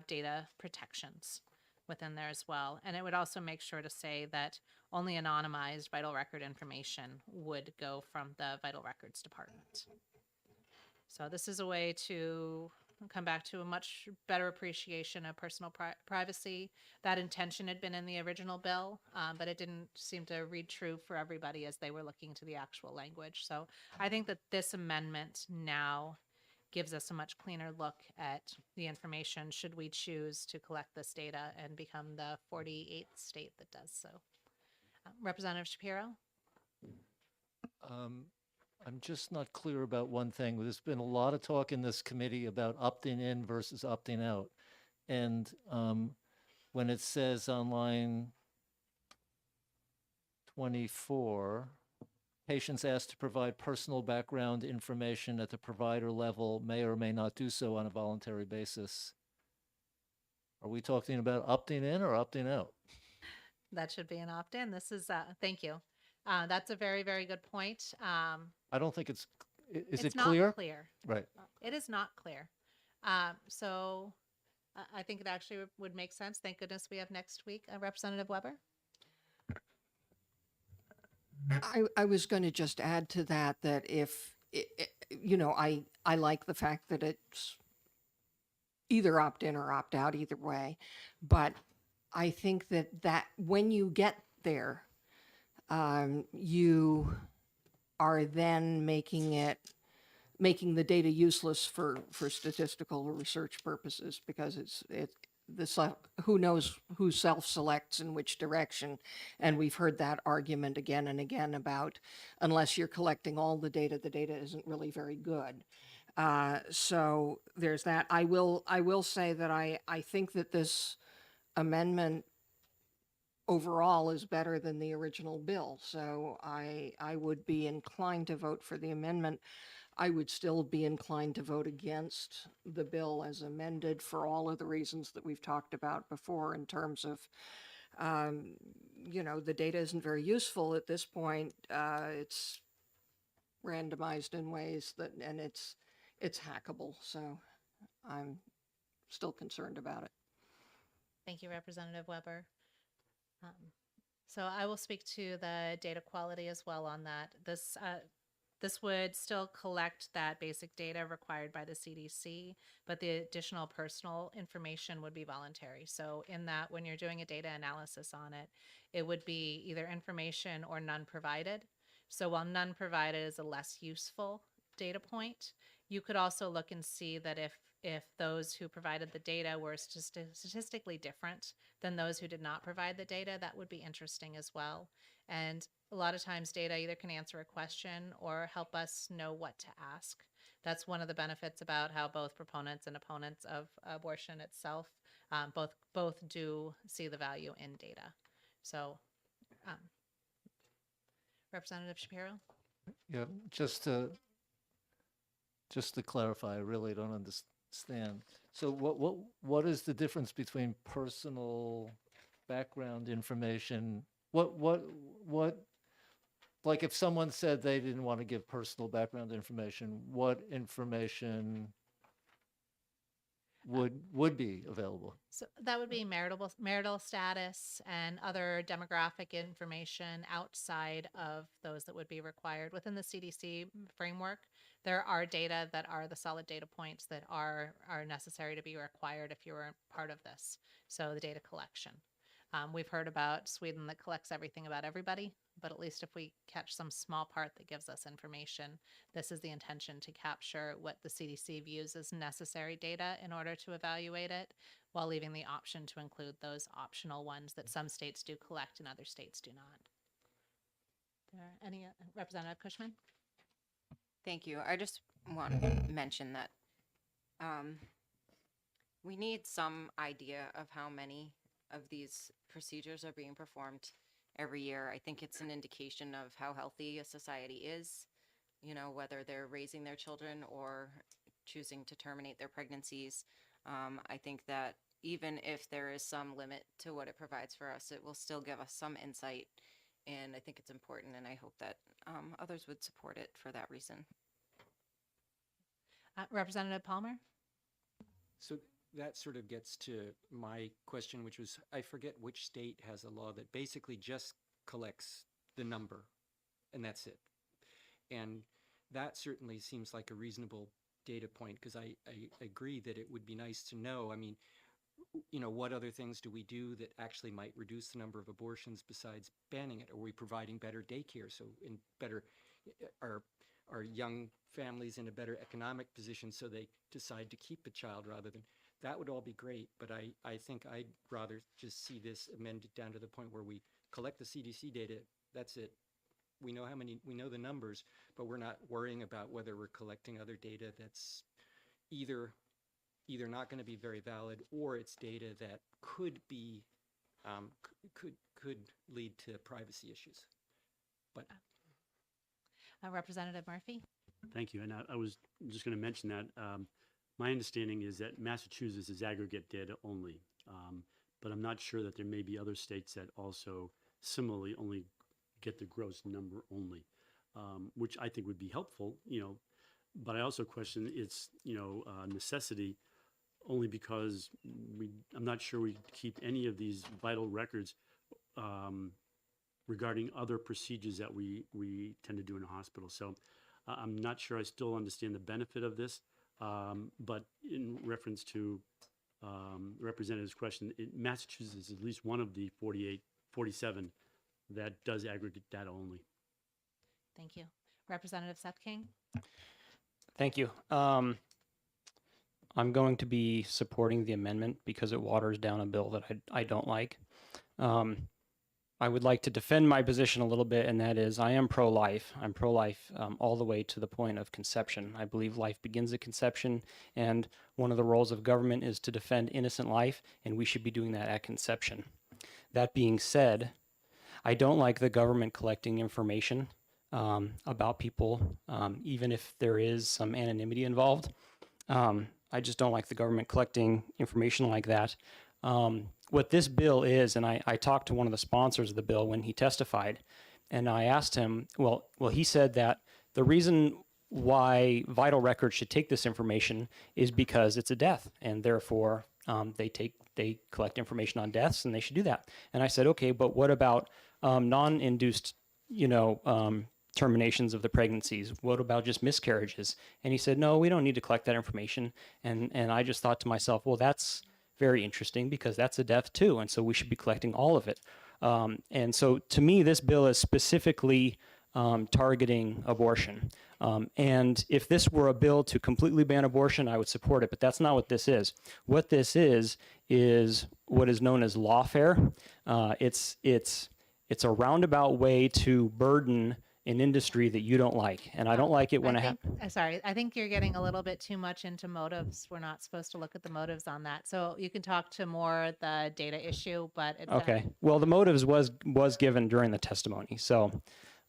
data protections within there as well. And it would also make sure to say that only anonymized vital record information would go from the Vital Records Department. So this is a way to come back to a much better appreciation of personal privacy. That intention had been in the original bill, but it didn't seem to read true for everybody as they were looking to the actual language. So I think that this amendment now gives us a much cleaner look at the information should we choose to collect this data and become the 48th state that does so. Representative Shapiro? I'm just not clear about one thing. There's been a lot of talk in this committee about opting in versus opting out. And when it says on line 24, patients asked to provide personal background information at the provider level may or may not do so on a voluntary basis. Are we talking about opting in or opting out? That should be an opt-in. This is, thank you. That's a very, very good point. I don't think is It's it not clear? clear. Right. It is not clear. So I think it actually would make sense. Thank goodness we have next week Representative Weber. I was going to just add to that if I like the fact that it's either opt in or opt out either way, but I think that when you get there, you are then making the data useless for statistical or research purposes because who knows who self-selects in which direction. And we've heard that argument again and again about unless you're collecting all the data isn't really very good. So there's that. I will say that I think that this amendment overall is better than the original bill. So I would be inclined to vote for the amendment. I would still be inclined to vote against the bill as amended for all of the reasons that we've talked about before in terms of, the data isn't very useful at this point. It's randomized in ways and it's hackable. So I'm still concerned about it. Thank you, Representative Weber. So I will speak to the data quality as well on that. This would still collect that basic data required by the CDC, but the additional personal information would be voluntary. So in that, when you're doing a data analysis on it, it would be either information or none provided. So while none provided is a less useful data point, you could also look and see that if those who provided the data were statistically different than those who did not provide the data, that would be interesting as well. And a lot of times data either can answer a question or help us know what to ask. That's one of the benefits about how both proponents and opponents of abortion itself, both do see the value in data. So, Representative Shapiro? Yeah, just to clarify, I really don't understand. So what is the difference between personal background information? What like if someone said they didn't want to give personal background information, what information would be available? So that would be marital status and other demographic information outside of those that would be required within the CDC framework. There are data that are the solid data points that are necessary to be required if you were part of this. So the data collection. We've heard about Sweden that collects everything about everybody, but at least if we catch some small part that gives us information, this is the intention, to capture what the CDC views as necessary data in order to evaluate it, while leaving the option to include those optional ones that some states do collect and other states do not. Any Representative Cushman? Thank you. I just want to mention that we need some idea of how many of these procedures are being performed every year. I think it's an indication of how healthy a society is, you know, whether they're raising their children or choosing to terminate their pregnancies. I think that even if there is some limit to what it provides for us, it will still give us some insight. And I think it's important, and I hope that others would support it for that reason. Representative Palmer? So that sort of gets to my question, which was, I forget which state has a law that basically just collects the number, and that's it. And that certainly seems like a reasonable data point, because I agree that it would be nice to know, I mean, you know, what other things do we do that actually might reduce the number of abortions besides banning it? Are we providing better daycare, so in better, are young families in a better economic position so they decide to keep a child rather than, that would all be great, but I think I'd rather just see this amended down to the point where we collect the CDC data, that's it. We know how many, we know the numbers, but we're not worrying about whether we're collecting other data that's either not going to be very valid, or it's data that could be, could lead to privacy issues. But Representative Murphy? Thank you. And I was just going to mention that my understanding is that Massachusetts is aggregate data only, but I'm not sure that there may be other states that also similarly only get the gross number only, which I think would be helpful, you know, but I also question its, you know, necessity, only because I'm not sure we keep any of these vital records regarding other procedures that we tend to do in a hospital. So I'm not sure I still understand the benefit of this, but in reference to Representative's question, Massachusetts is at least one of the 47 that does aggregate data only. Thank you. Representative Seth King? Thank you. I'm going to be supporting the amendment because it waters down a bill that I don't like. I would like to defend my position a little bit, and that is I am pro-life. I'm pro-life all the way to the point of conception. I believe life begins at conception, and one of the roles of government is to defend innocent life, and we should be doing that at conception. That being said, I don't like the government collecting information about people, even if there is some anonymity involved. I just don't like the government collecting information like that. What this bill is, and I talked to one of the sponsors of the bill when he testified, and I asked him, well, he said that the reason why Vital Records should take this information is because it's a death, and therefore they collect information on deaths, and they should do that. And I said, okay, but what about non-induced, terminations of the pregnancies? What about just miscarriages? And he said, no, we don't need to collect that information. And I just thought to myself, well, that's very interesting because that's a death too. And so we should be collecting all of it. And so to me, this bill is specifically targeting abortion. And if this were a bill to completely ban abortion, I would support it, but that's not what this is. What this is what is known as lawfare. It's a roundabout way to burden an industry that you don't like. And I don't like it when Sorry, I think you're getting a little bit too much into motives. We're not supposed to look at the motives on that. So you can talk to more the data issue, but it's okay. Well, the motives was given during the testimony. So,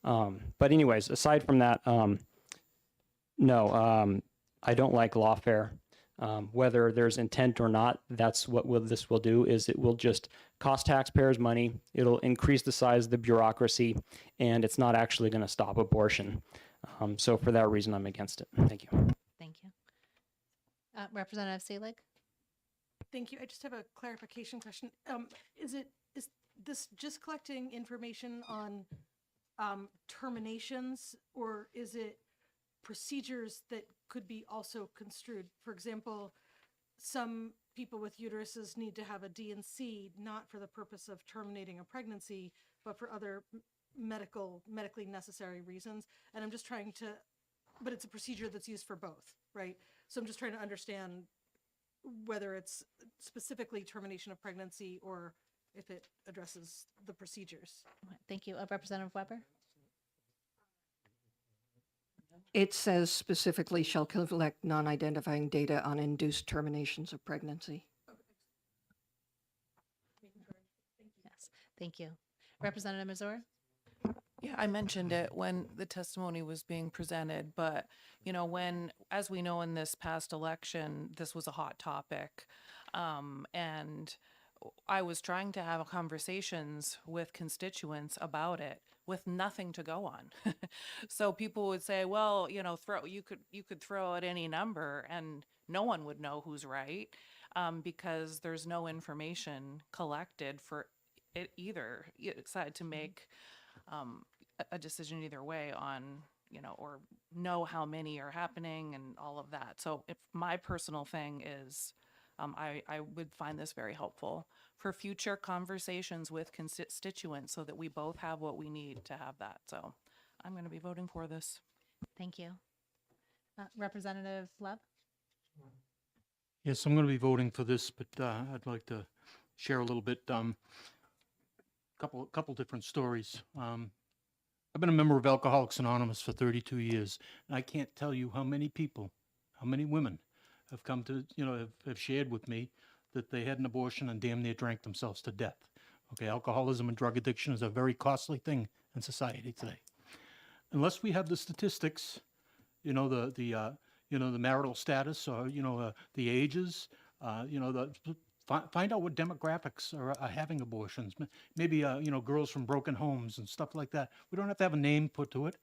but anyways, aside from that, no, I don't like lawfare. Whether there's intent or not, that's what this will do, is it will just cost taxpayers money. It'll increase the size of the bureaucracy, and it's not actually going to stop abortion. So for that reason, I'm against it. Thank you. Thank you. Representative Seelig? Thank you. I just have a clarification question. Is this just collecting information on terminations, or is it procedures that could be also construed? For example, some people with uteruses need to have a D&C, not for the purpose of terminating a pregnancy, but for other medically necessary reasons. And I'm just trying to, but it's a procedure that's used for both, right? So I'm just trying to understand whether it's specifically termination of pregnancy or if it addresses the procedures. Thank you. Representative Weber? It says specifically shall collect non-identifying data on induced terminations of pregnancy. Yes, thank you. Representative Mazur? Yeah, I mentioned it when the testimony was being presented, but as we know in this past election, this was a hot topic. And I was trying to have conversations with constituents about it with nothing to go on. So people would say, well, you could throw out any number and no one would know who's right, because there's no information collected for either side to make a decision either way on, or know how many are happening and all of that. So if my personal thing is, I would find this very helpful for future conversations with constituents so that we both have what we need to have that. So I'm going to be voting for this. Thank you. Representative Love? Yes, I'm going to be voting for this, but I'd like to share a little bit. Couple different stories. I've been a member of Alcoholics Anonymous for 32 years, and I can't tell you how many people, how many women have come to, have shared with me that they had an abortion and damn near drank themselves to death. Okay, alcoholism and drug addiction is a very costly thing in society today. Unless we have the statistics, the marital status, or the ages, find out what demographics are having abortions. Maybe girls from broken homes and stuff like that. We don't have to have a name put to it.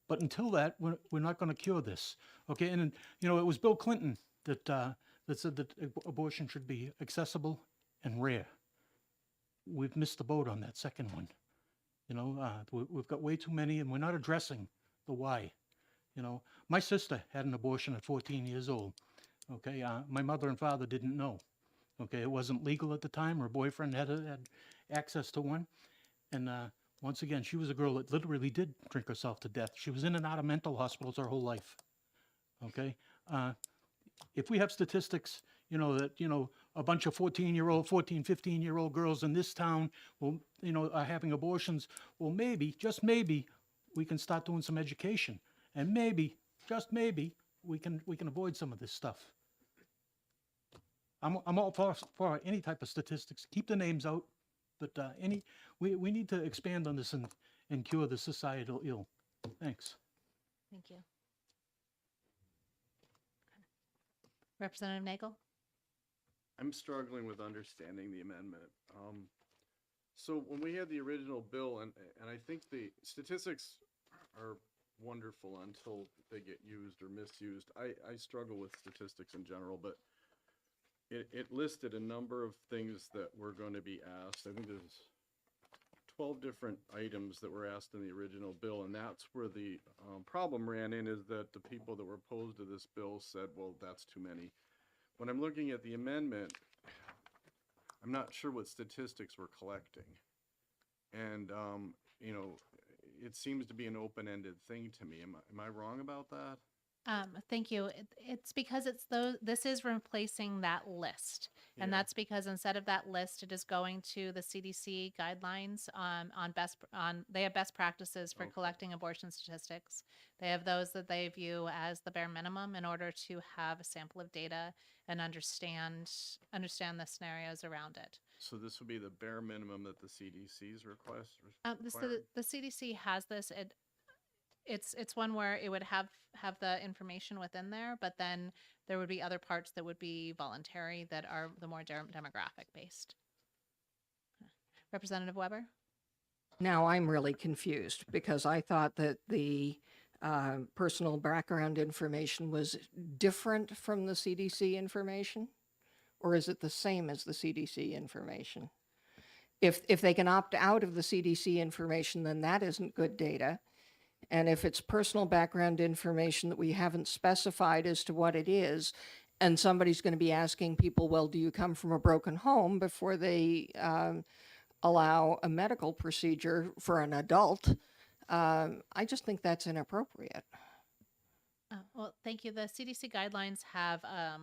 But until that, we're not going to cure this. Okay, and it was Bill Clinton that said that abortion should be accessible and rare. We've missed the boat on that second one. We've got way too many, and we're not addressing the why. My sister had an abortion at 14 years old. Okay, my mother and father didn't know. Okay, it wasn't legal at the time. Her boyfriend had access to one, and once again, she was a girl that literally did drink herself to death. She was in and out of mental hospitals her whole life. Okay, if we have statistics, that a bunch of 14, 15-year-old girls in this town are having abortions, well, maybe, just maybe, we can start doing some education, and maybe, just maybe, we can avoid some of this stuff. I'm all for any type of statistics. Keep the names out, but we need to expand on this and cure the societal ill. Thanks. Thank you. Representative Nagel? I'm struggling with understanding the amendment. So when we had the original bill, and I think the statistics are wonderful until they get used or misused. I struggle with statistics in general, but it listed a number of things that were going to be asked. I think there's 12 different items that were asked in the original bill, and that's where the problem ran in, is that the people that were opposed to this bill said, well, that's too many. When I'm looking at the amendment, I'm not sure what statistics we're collecting. And, it seems to be an open-ended thing to me. Am I wrong about that? Thank you. It's because this is replacing that list. And that's because instead of that list, it is going to the CDC guidelines they have best practices for collecting abortion statistics. They have those that they view as the bare minimum in order to have a sample of data and understand the scenarios around it. So this would be the bare minimum that the CDC's request? The CDC has this. It's one where it would have the information within there, but then there would be other parts that would be voluntary that are the more demographic based. Representative Weber? Now I'm really confused because I thought that the personal background information was different from the CDC information, or is it the same as the CDC information? If they can opt out of the CDC information, then that isn't good data. And if it's personal background information that we haven't specified as to what it is, And somebody's going to be asking people, well, do you come from a broken home before they allow a medical procedure for an adult? I just think that's inappropriate. Well, thank you. The CDC guidelines have a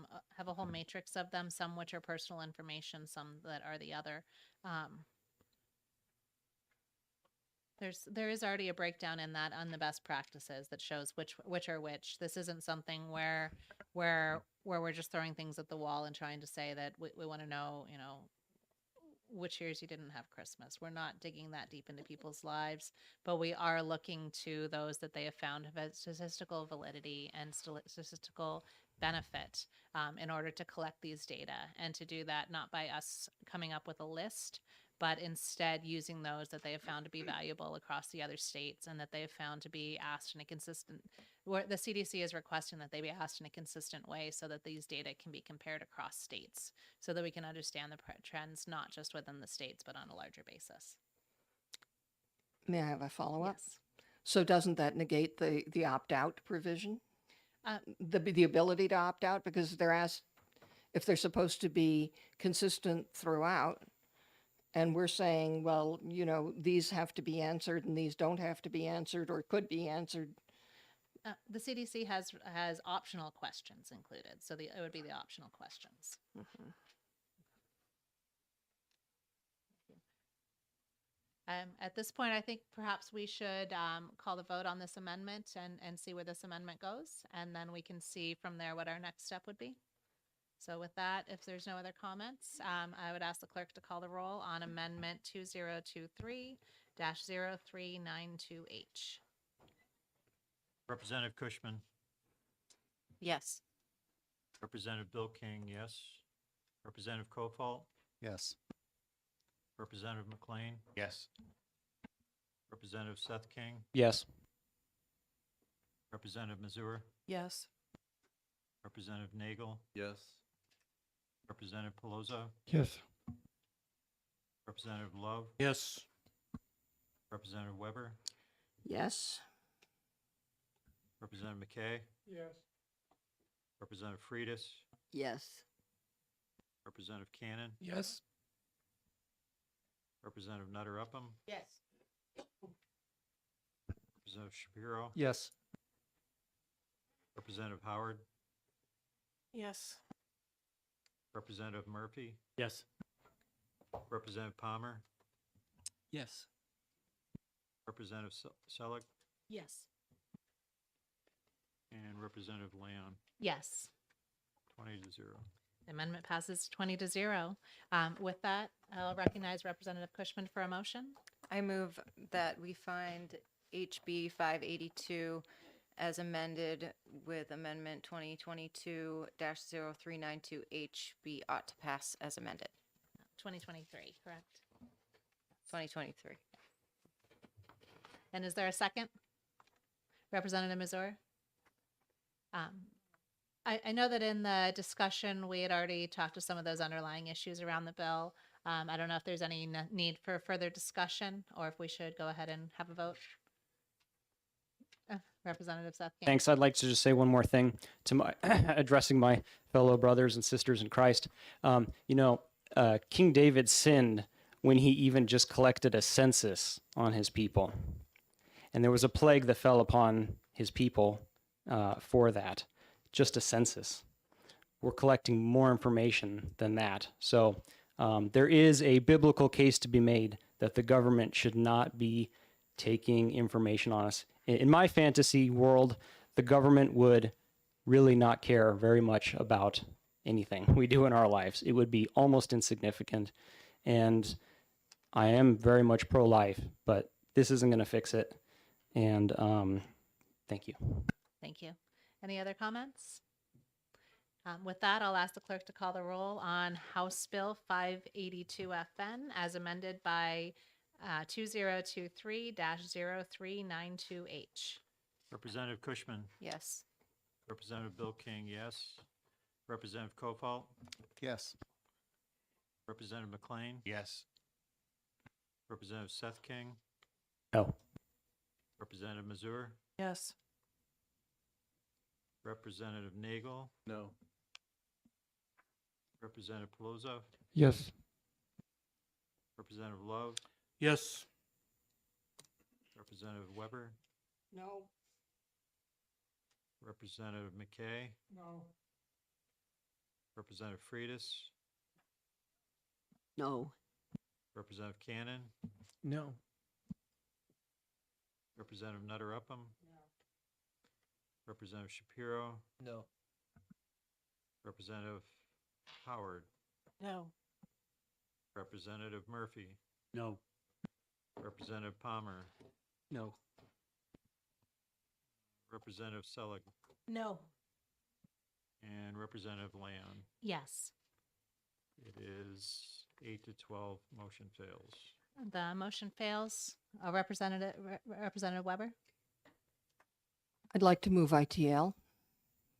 whole matrix of them, some which are personal information, some that are the other. There is already a breakdown in that on the best practices that shows which are which. This isn't something where we're just throwing things at the wall and trying to say that we want to know, which years you didn't have Christmas. We're not digging that deep into people's lives, but we are looking to those that they have found have had statistical validity and statistical benefit in order to collect these data, and to do that not by us coming up with a list, but instead using those that they have found to be valuable across the other states and that they have found to be asked in a consistent, where the CDC is requesting that they be asked in a consistent way so that these data can be compared across states so that we can understand the trends, not just within the states, but on a larger basis. May I have a follow-up? Yes. So doesn't that negate the opt-out provision? The ability to opt out, because they're asked if they're supposed to be consistent throughout, and we're saying, well, these have to be answered and these don't have to be answered or could be answered. The CDC has optional questions included, so it would be the optional questions. At this point, I think perhaps we should call the vote on this amendment and see where this amendment goes, and then we can see from there what our next step would be. So with that, if there's no other comments, I would ask the clerk to call the roll on Amendment 2023-0392H. Representative Cushman, Yes. Representative Bill King, yes. Representative Kofalt, Yes. Representative McLean, Yes. Representative Seth King, Yes. Representative Mazur, Yes. Representative Nagel, Yes. Representative Pelosi, Yes. Representative Love, Yes. Representative Weber, Yes. Representative McKay, Yes. Representative Freitas, Yes. Representative Cannon, Yes. Representative Nutter Upham, Yes. Representative Shapiro, Yes. Representative Howard, Yes. Representative Murphy, Yes. Representative Palmer, Yes. Representative Selleck, Yes. and Representative Leon, Yes. 20-0. The amendment passes 20-0. With that, I'll recognize Representative Cushman for a motion. I move that we find HB 582 as amended with Amendment 2022-0392H be ought to pass as amended. 2023, correct? 2023. And is there a second? Representative Mazur? I know that in the discussion, we had already talked to some of those underlying issues around the bill. I don't know if there's any need for further discussion or if we should go ahead and have a vote. Representative Seth King. Thanks. I'd like to just say one more thing to my addressing my fellow brothers and sisters in Christ. King David sinned when he even just collected a census on his people. And there was a plague that fell upon his people for that. Just a census. We're collecting more information than that. So there is a biblical case to be made that the government should not be taking information on us. In my fantasy world, the government would really not care very much about anything we do in our lives. It would be almost insignificant. And I am very much pro-life, but this isn't going to fix it. And thank you. Thank you. Any other comments? With that, I'll ask the clerk to call the roll on House Bill 582FN as amended by 2023-0392H. Representative Cushman, Yes. Representative Bill King, yes. Representative Kofalt, Yes. Representative McLean, Yes. Representative Seth King, No. Representative Mazur, Yes. Representative Nagel, No. Representative Pelosi, Yes. Representative Love, Yes. Representative Weber, No. Representative McKay, No. Representative Freitas, No. Representative Cannon, No. Representative Nutter Upham. No. Representative Shapiro, No. Representative Howard, No. Representative Murphy, No. Representative Palmer, No. Representative Selig, No. and Representative Leon. Yes. It is 8 to 12, motion fails. The motion fails. Representative Weber, I'd like to move ITL.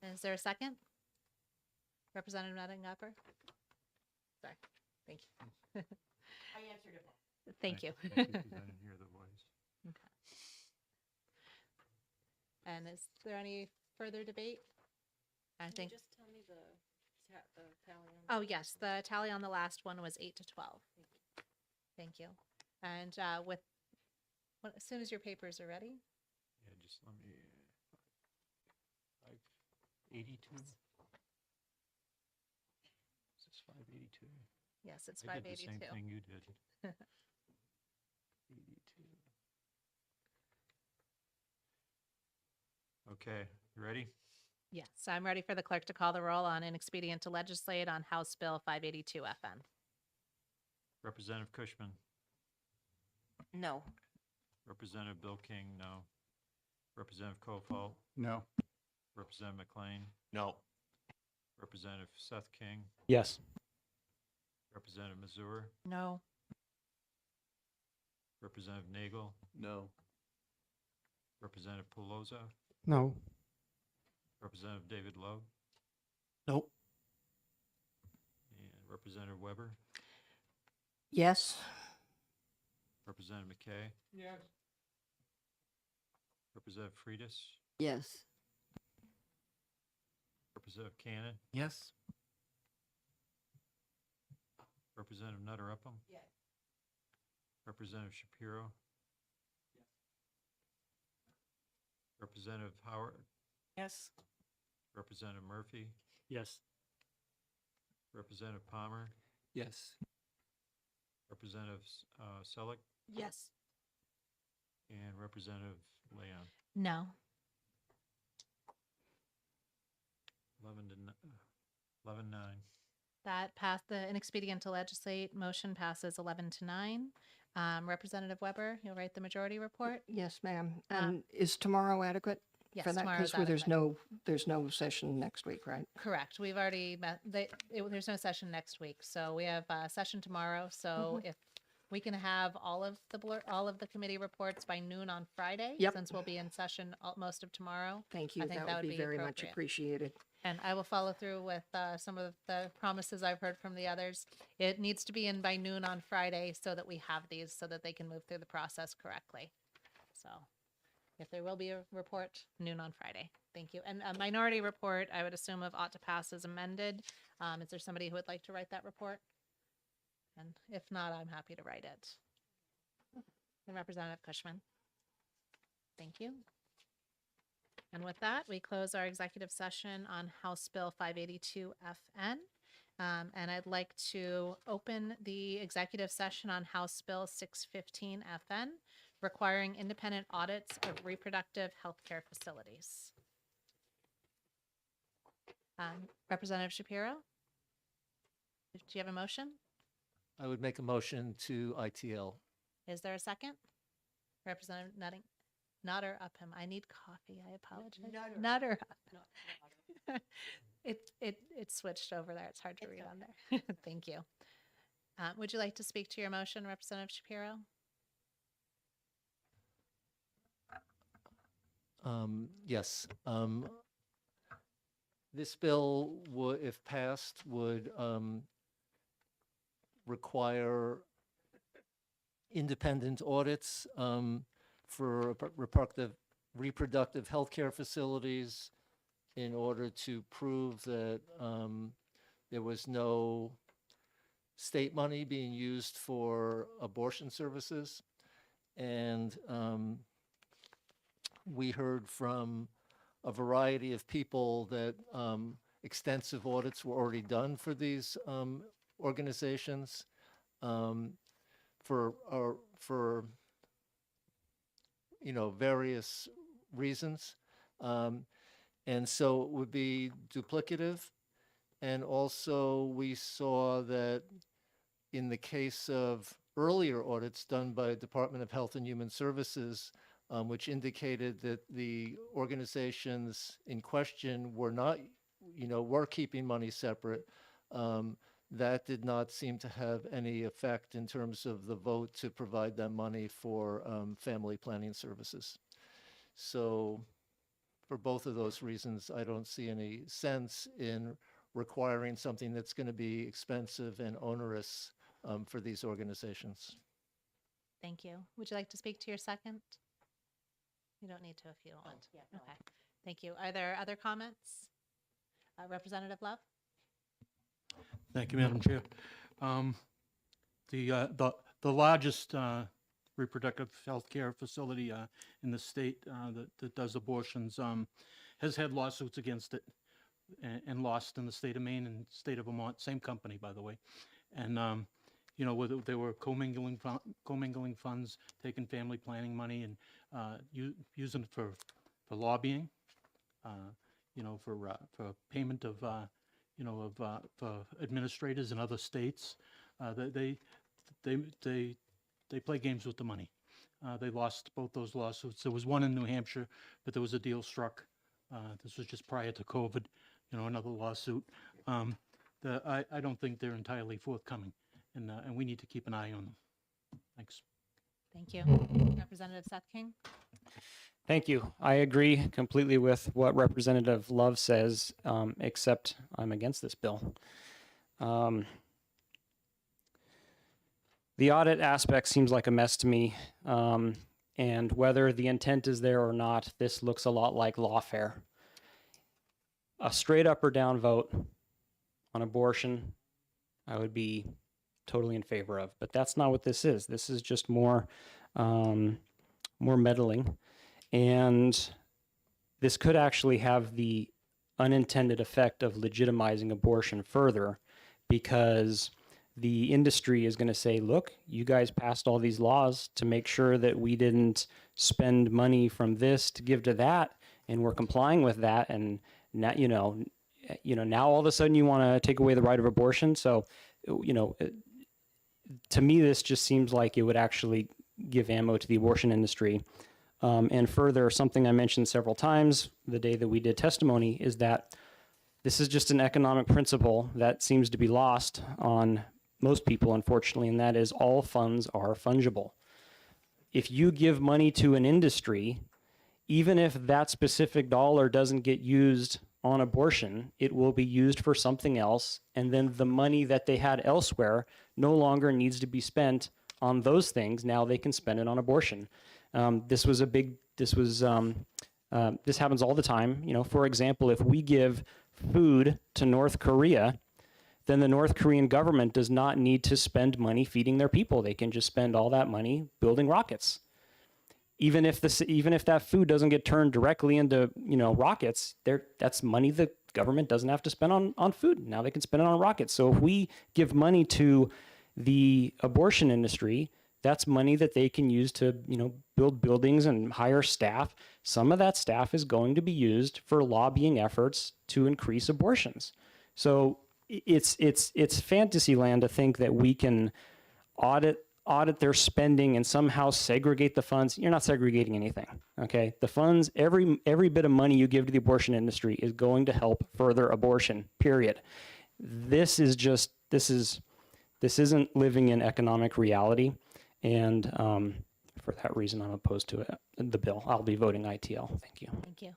is there a second? Representative Nutting Upper? Sorry, thank you. I answered it. Thank you. Thank you, 'cause I didn't hear the voice. Okay. And is there any further debate? I think, Just tell me the tally on. oh yes, the tally on the last one was 8 to 12. Thank you. And as soon as your papers are ready, Yeah, just let me, 582? Is this 582? yes, it's I did the 582. same thing you did. 82. Okay, you ready? Yes, I'm ready for the clerk to call the roll on an expedient to legislate on House Bill 582 FN. Representative Cushman, No. Representative Bill King, no. Representative Kofal, No. Representative McLean, No. Representative Seth King, Yes. Representative Mazur, No. Representative Nagel, No. Representative Pelosi, No. Representative David Love, Nope. and Representative Weber, Yes. Representative McKay, Yes. Representative Freitas, Yes. Representative Cannon, Yes. Representative Nutter Upham. Yes. Representative Shapiro. Representative Howard, Yes. Representative Murphy, Yes. Representative Palmer, Yes. Representative Selig, Yes. and Representative Leon. No. 11-9. That passed, the inexpedient to legislate motion passes 11 to 9. Representative Weber, you'll write the majority report? Yes, ma'am. And is tomorrow adequate Yes, for that? tomorrow is Because there's adequate. there's no session next week, right? Correct. We've already met, there's no session next week, so we have a session tomorrow. So if we can have all of the committee reports by noon on Friday, Yep. since we'll be in session most of tomorrow. Thank you. I think That would be very much appropriate. appreciated. And I will follow through with some of the promises I've heard from the others. It needs to be in by noon on Friday so that we have these, so that they can move through the process correctly. So if there will be a report, noon on Friday. Thank you. And a minority report, I would assume of ought to pass is amended. Is there somebody who would like to write that report? And if not, I'm happy to write it. And Representative Cushman. Thank you. And with that, we close our executive session on House Bill 582 FN. And I'd like to open the executive session on House Bill 615 FN, requiring independent audits of reproductive healthcare facilities. Representative Shapiro? Do you have a motion? I would make a motion to ITL. Is there a second? Representative Nutter Upham. I need coffee. I apologize. Nutter. It switched over there. It's hard to read on there. Thank you. Would you like to speak to your motion, Representative Shapiro? Yes. This bill would, if passed, would require independent audits for reproductive healthcare facilities in order to prove that there was no state money being used for abortion services. And we heard from a variety of people that extensive audits were already done for these organizations for various reasons. And so it would be duplicative. And also we saw that in the case of earlier audits done by Department of Health and Human Services, which indicated that the organizations in question were not, were keeping money separate, that did not seem to have any effect in terms of the vote to provide them money for family planning services. So for both of those reasons, I don't see any sense in requiring something that's going to be expensive and onerous for these organizations. Thank you. Would you like to speak to your second? You don't need to if you don't want. Okay. Thank you. Are there other comments? Representative Love? Thank you, Madam Chair. The largest reproductive health care facility in the state that does abortions has had lawsuits against it and lost in the state of Maine and state of Vermont, same company, by the way. And, whether they were commingling funds, taking family planning money and using it for lobbying, for payment of, for administrators in other states. They play games with the money. They lost both those lawsuits. There was one in New Hampshire, but there was a deal struck. This was just prior to COVID, another lawsuit. I don't think they're entirely forthcoming, and we need to keep an eye on them. Thanks. Thank you. Representative Seth King? Thank you. I agree completely with what Representative Love says, except I'm against this bill. The audit aspect seems like a mess to me, and whether the intent is there or not, this looks a lot like lawfare. A straight up or down vote on abortion, I would be totally in favor of, but that's not what this is. This is just more meddling, and this could actually have the unintended effect of legitimizing abortion further, because the industry is going to say, look, you guys passed all these laws to make sure that we didn't spend money from this to give to that, and we're complying with that, and now, now all of a sudden you want to take away the right of abortion. So, to me, this just seems like it would actually give ammo to the abortion industry. And further, something I mentioned several times the day that we did testimony is that this is just an economic principle that seems to be lost on most people, unfortunately, and that is all funds are fungible. If you give money to an industry, even if that specific dollar doesn't get used on abortion, it will be used for something else, and then the money that they had elsewhere no longer needs to be spent on those things. Now they can spend it on abortion. This happens all the time. For example, if we give food to North Korea, then the North Korean government does not need to spend money feeding their people. They can just spend all that money building rockets. Even if that food doesn't get turned directly into rockets, that's money the government doesn't have to spend on food. Now they can spend it on rockets. So if we give money to the abortion industry, that's money that they can use to build buildings and hire staff. Some of that staff is going to be used for lobbying efforts to increase abortions. So it's fantasy land to think that we can audit their spending and somehow segregate the funds. You're not segregating anything, okay? The funds, every bit of money you give to the abortion industry is going to help further abortion, period. This isn't living in economic reality, and for that reason, I'm opposed to it, the bill. I'll be voting ITL. Thank you. Thank you.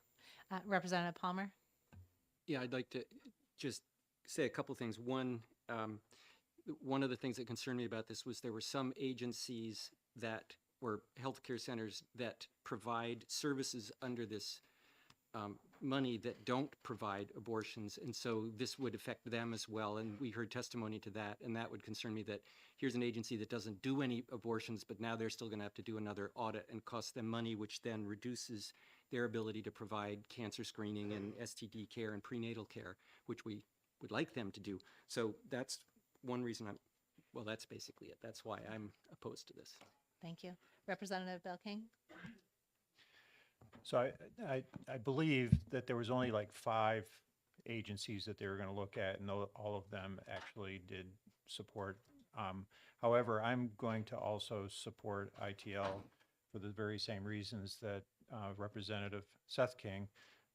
Representative Palmer? Yeah, I'd like to just say a couple things. One of the things that concerned me about this was there were some agencies that were healthcare centers that provide services under this money that don't provide abortions, and so this would affect them as well. And we heard testimony to that, and that would concern me that here's an agency that doesn't do any abortions, but now they're still going to have to do another audit and cost them money, which then reduces their ability to provide cancer screening and STD care and prenatal care, which we would like them to do. So that's one reason well, that's basically it. That's why I'm opposed to this. Thank you. Representative Bill King? So I believe that there was only like 5 agencies that they were going to look at, and all of them actually did support. However, I'm going to also support ITL for the very same reasons that Representative Seth King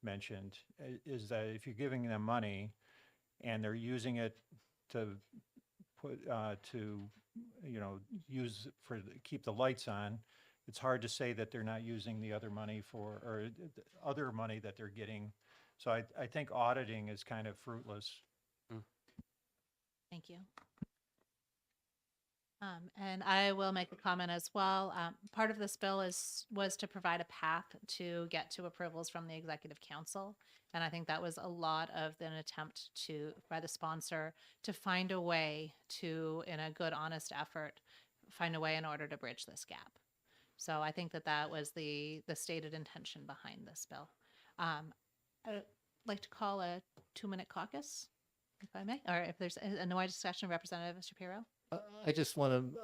mentioned, is that if you're giving them money and they're using it to put, use for, keep the lights on, it's hard to say that they're not using the other money or other money that they're getting. So I think auditing is kind of fruitless. Thank you. And I will make a comment as well. Part of this bill was to provide a path to get to approvals from the Executive Council. And I think that was a lot of an attempt by the sponsor to find a way to, in a good, honest effort, find a way in order to bridge this gap. So I think that was the stated intention behind this bill. I'd like to call a 2-minute caucus, if I may, or if there's no more discussion, Representative Shapiro. I just want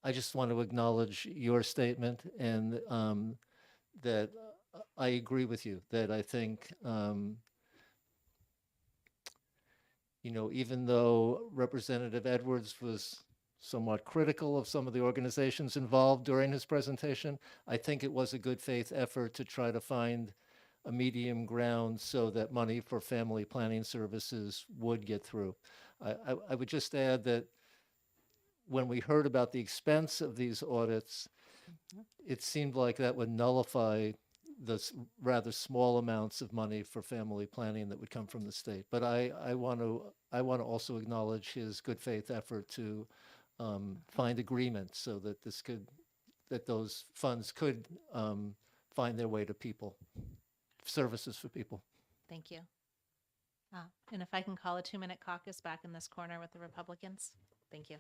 to acknowledge your statement, and that I agree with you, that I think, even though Representative Edwards was somewhat critical of some of the organizations involved during his presentation, I think it was a good faith effort to try to find a medium ground so that money for family planning services would get through. I would just add that when we heard about the expense of these audits, it seemed like that would nullify the rather small amounts of money for family planning that would come from the state. But I want to also acknowledge his good faith effort to find agreement so that those funds could find their way to people, services for people. Thank you. And if I can call a 2-minute caucus back in this corner with the Republicans. Thank you.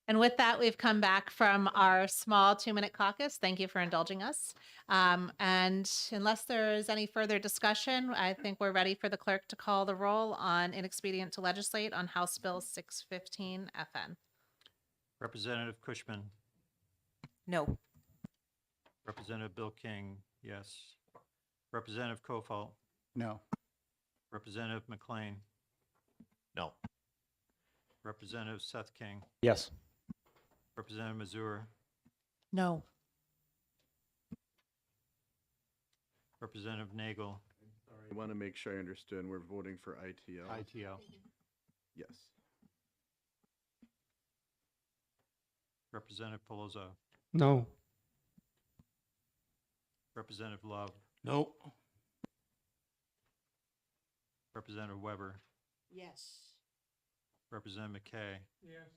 And with that, we've come back from our small 2-minute caucus. Thank you for indulging us. And unless there is any further discussion, I think we're ready for the clerk to call the roll on inexpedient to legislate on House Bill 615 FN. Representative Cushman, No. Representative Bill King, yes. Representative Kofalt, No. Representative McLean, No. Representative Seth King, Yes. Representative Mazur, No. Representative Nagel, I want to make sure I understood. We're voting for ITL. ITL, Yes. Representative Pelosi, No. Representative Love, No. Representative Weber, Yes. Representative McKay, Yes.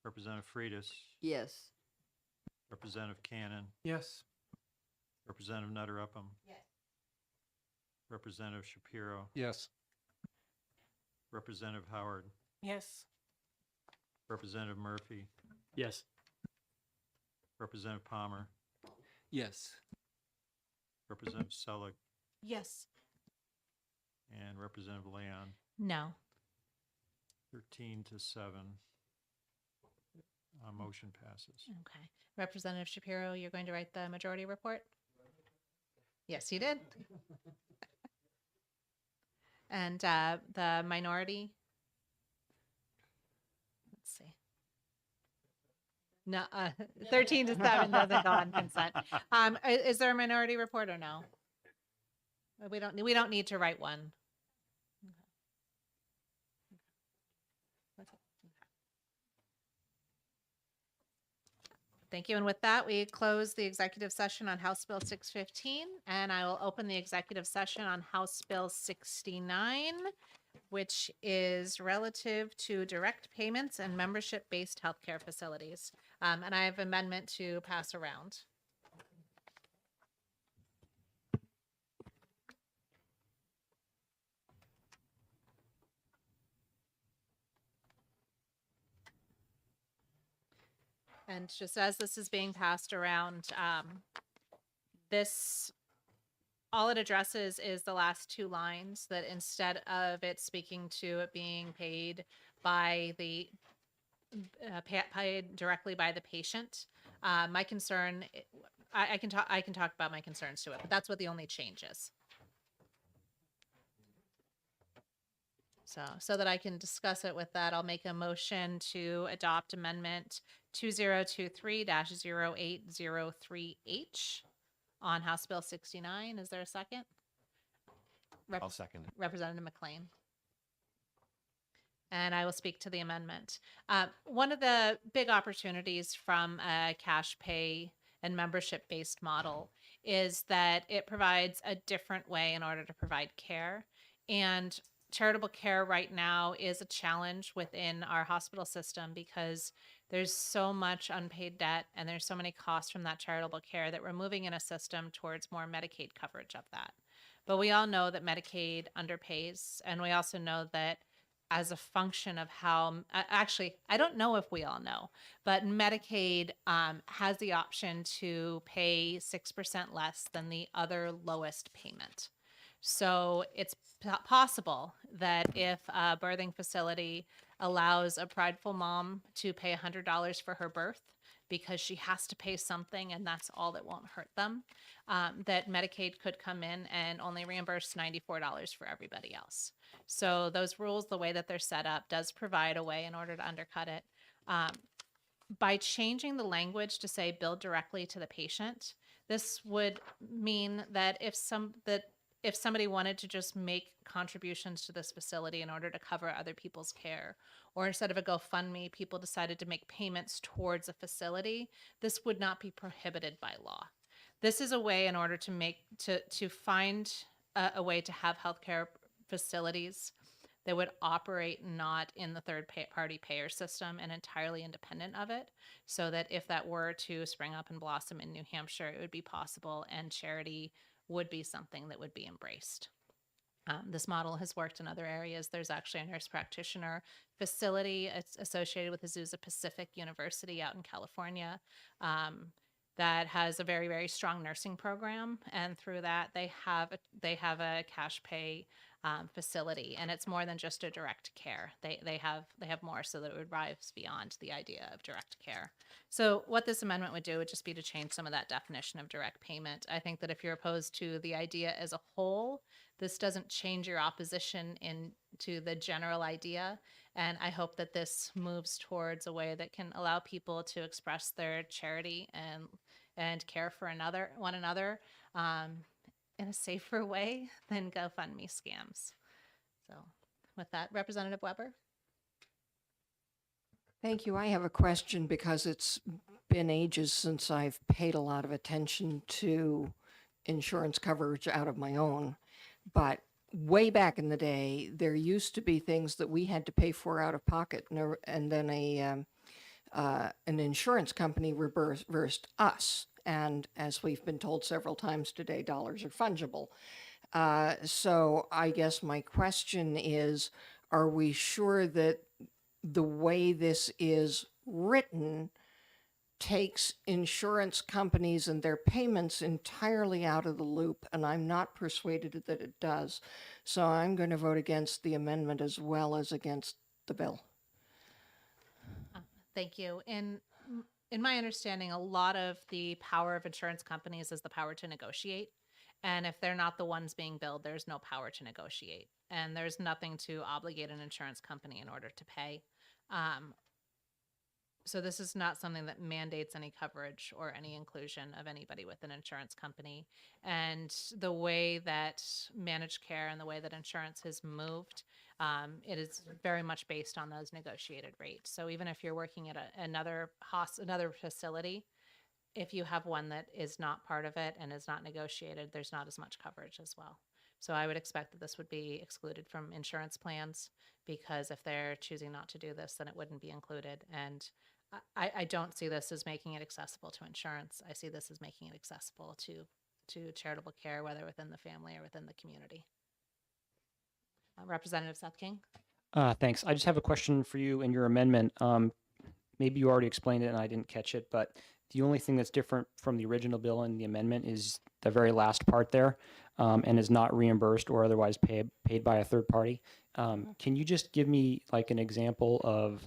Representative Freitas, Yes. Representative Cannon, Yes. Representative Nutter Upham, Yes. Representative Shapiro, Yes. Representative Howard, Yes. Representative Murphy, Yes. Representative Palmer, Yes. Representative Selig, Yes. and Representative Leon. No. 13-7. Motion passes. Okay. Representative Shapiro, you're going to write the majority report? Yes, you did. And the minority? Let's see. No, 13-7 doesn't go on consent. Is there a minority report or no? We don't need to write one. Thank you. And with that, we close the executive session on House Bill 615, and I will open the executive session on House Bill 69, which is relative to direct payments and membership-based healthcare facilities. And I have amendment to pass around. And just as this is being passed around, all it addresses is the last two lines, that instead of it speaking to it being paid by the, paid directly by the patient. My concern, I can talk about my concerns to it, but that's what the only change is. So that I can discuss it with that, I'll make a motion to adopt amendment 2023-0803H on House Bill 69. Is there a second? I'll second it. Representative McLean. And I will speak to the amendment. One of the big opportunities from a cash pay and membership-based model is that it provides a different way in order to provide care. And charitable care right now is a challenge within our hospital system because there's so much unpaid debt and there's so many costs from that charitable care that we're moving in a system towards more Medicaid coverage of that. But we all know that Medicaid underpays, and we also know that as a function of how, actually, I don't know if we all know, but Medicaid has the option to pay 6% less than the other lowest payment. So it's possible that if a birthing facility allows a prideful mom to pay $100 for her birth because she has to pay something and that's all that won't hurt them, that Medicaid could come in and only reimburse $94 for everybody else. So those rules, the way that they're set up, does provide a way in order to undercut it. By changing the language to say bill directly to the patient, this would mean that if somebody wanted to just make contributions to this facility in order to cover other people's care, or instead of a GoFundMe, people decided to make payments towards a facility, this would not be prohibited by law. This is a way in order to find a way to have healthcare facilities that would operate not in the third-party payer system and entirely independent of it, so that if that were to spring up and blossom in New Hampshire, it would be possible and charity would be something that would be embraced. This model has worked in other areas. There's actually a nurse practitioner facility. It's associated with Azusa Pacific University out in California, that has a very, very strong nursing program, and through that they have a cash pay facility, and it's more than just a direct care. They have more, so that it would rise beyond the idea of direct care. So what this amendment would do would just be to change some of that definition of direct payment. I think that if you're opposed to the idea as a whole, this doesn't change your opposition into the general idea. And I hope that this moves towards a way that can allow people to express their charity and care for one another in a safer way than GoFundMe scams. So with that, Representative Weber. Thank you. I have a question because it's been ages since I've paid a lot of attention to insurance coverage out of my own. But way back in the day, there used to be things that we had to pay for out of pocket, and then an insurance company reimbursed us. And as we've been told several times today, dollars are fungible. So I guess my question is, are we sure that the way this is written takes insurance companies and their payments entirely out of the loop? And I'm not persuaded that it does. So I'm going to vote against the amendment as well as against the bill. Thank you. In my understanding, a lot of the power of insurance companies is the power to negotiate. And if they're not the ones being billed, there's no power to negotiate. And there's nothing to obligate an insurance company in order to pay. So this is not something that mandates any coverage or any inclusion of anybody with an insurance company. And the way that managed care and the way that insurance has moved, it is very much based on those negotiated rates. So even if you're working at another facility, if you have one that is not part of it and is not negotiated, there's not as much coverage as well. So I would expect that this would be excluded from insurance plans, because if they're choosing not to do this, then it wouldn't be included. And I don't see this as making it accessible to insurance. I see this as making it accessible to charitable care, whether within the family or within the community. Representative Seth King. Thanks. I just have a question for you in your amendment. Maybe you already explained it and I didn't catch it, but the only thing that's different from the original bill and the amendment is the very last part there, and is not reimbursed or otherwise paid by a third party. Can you just give me like an example of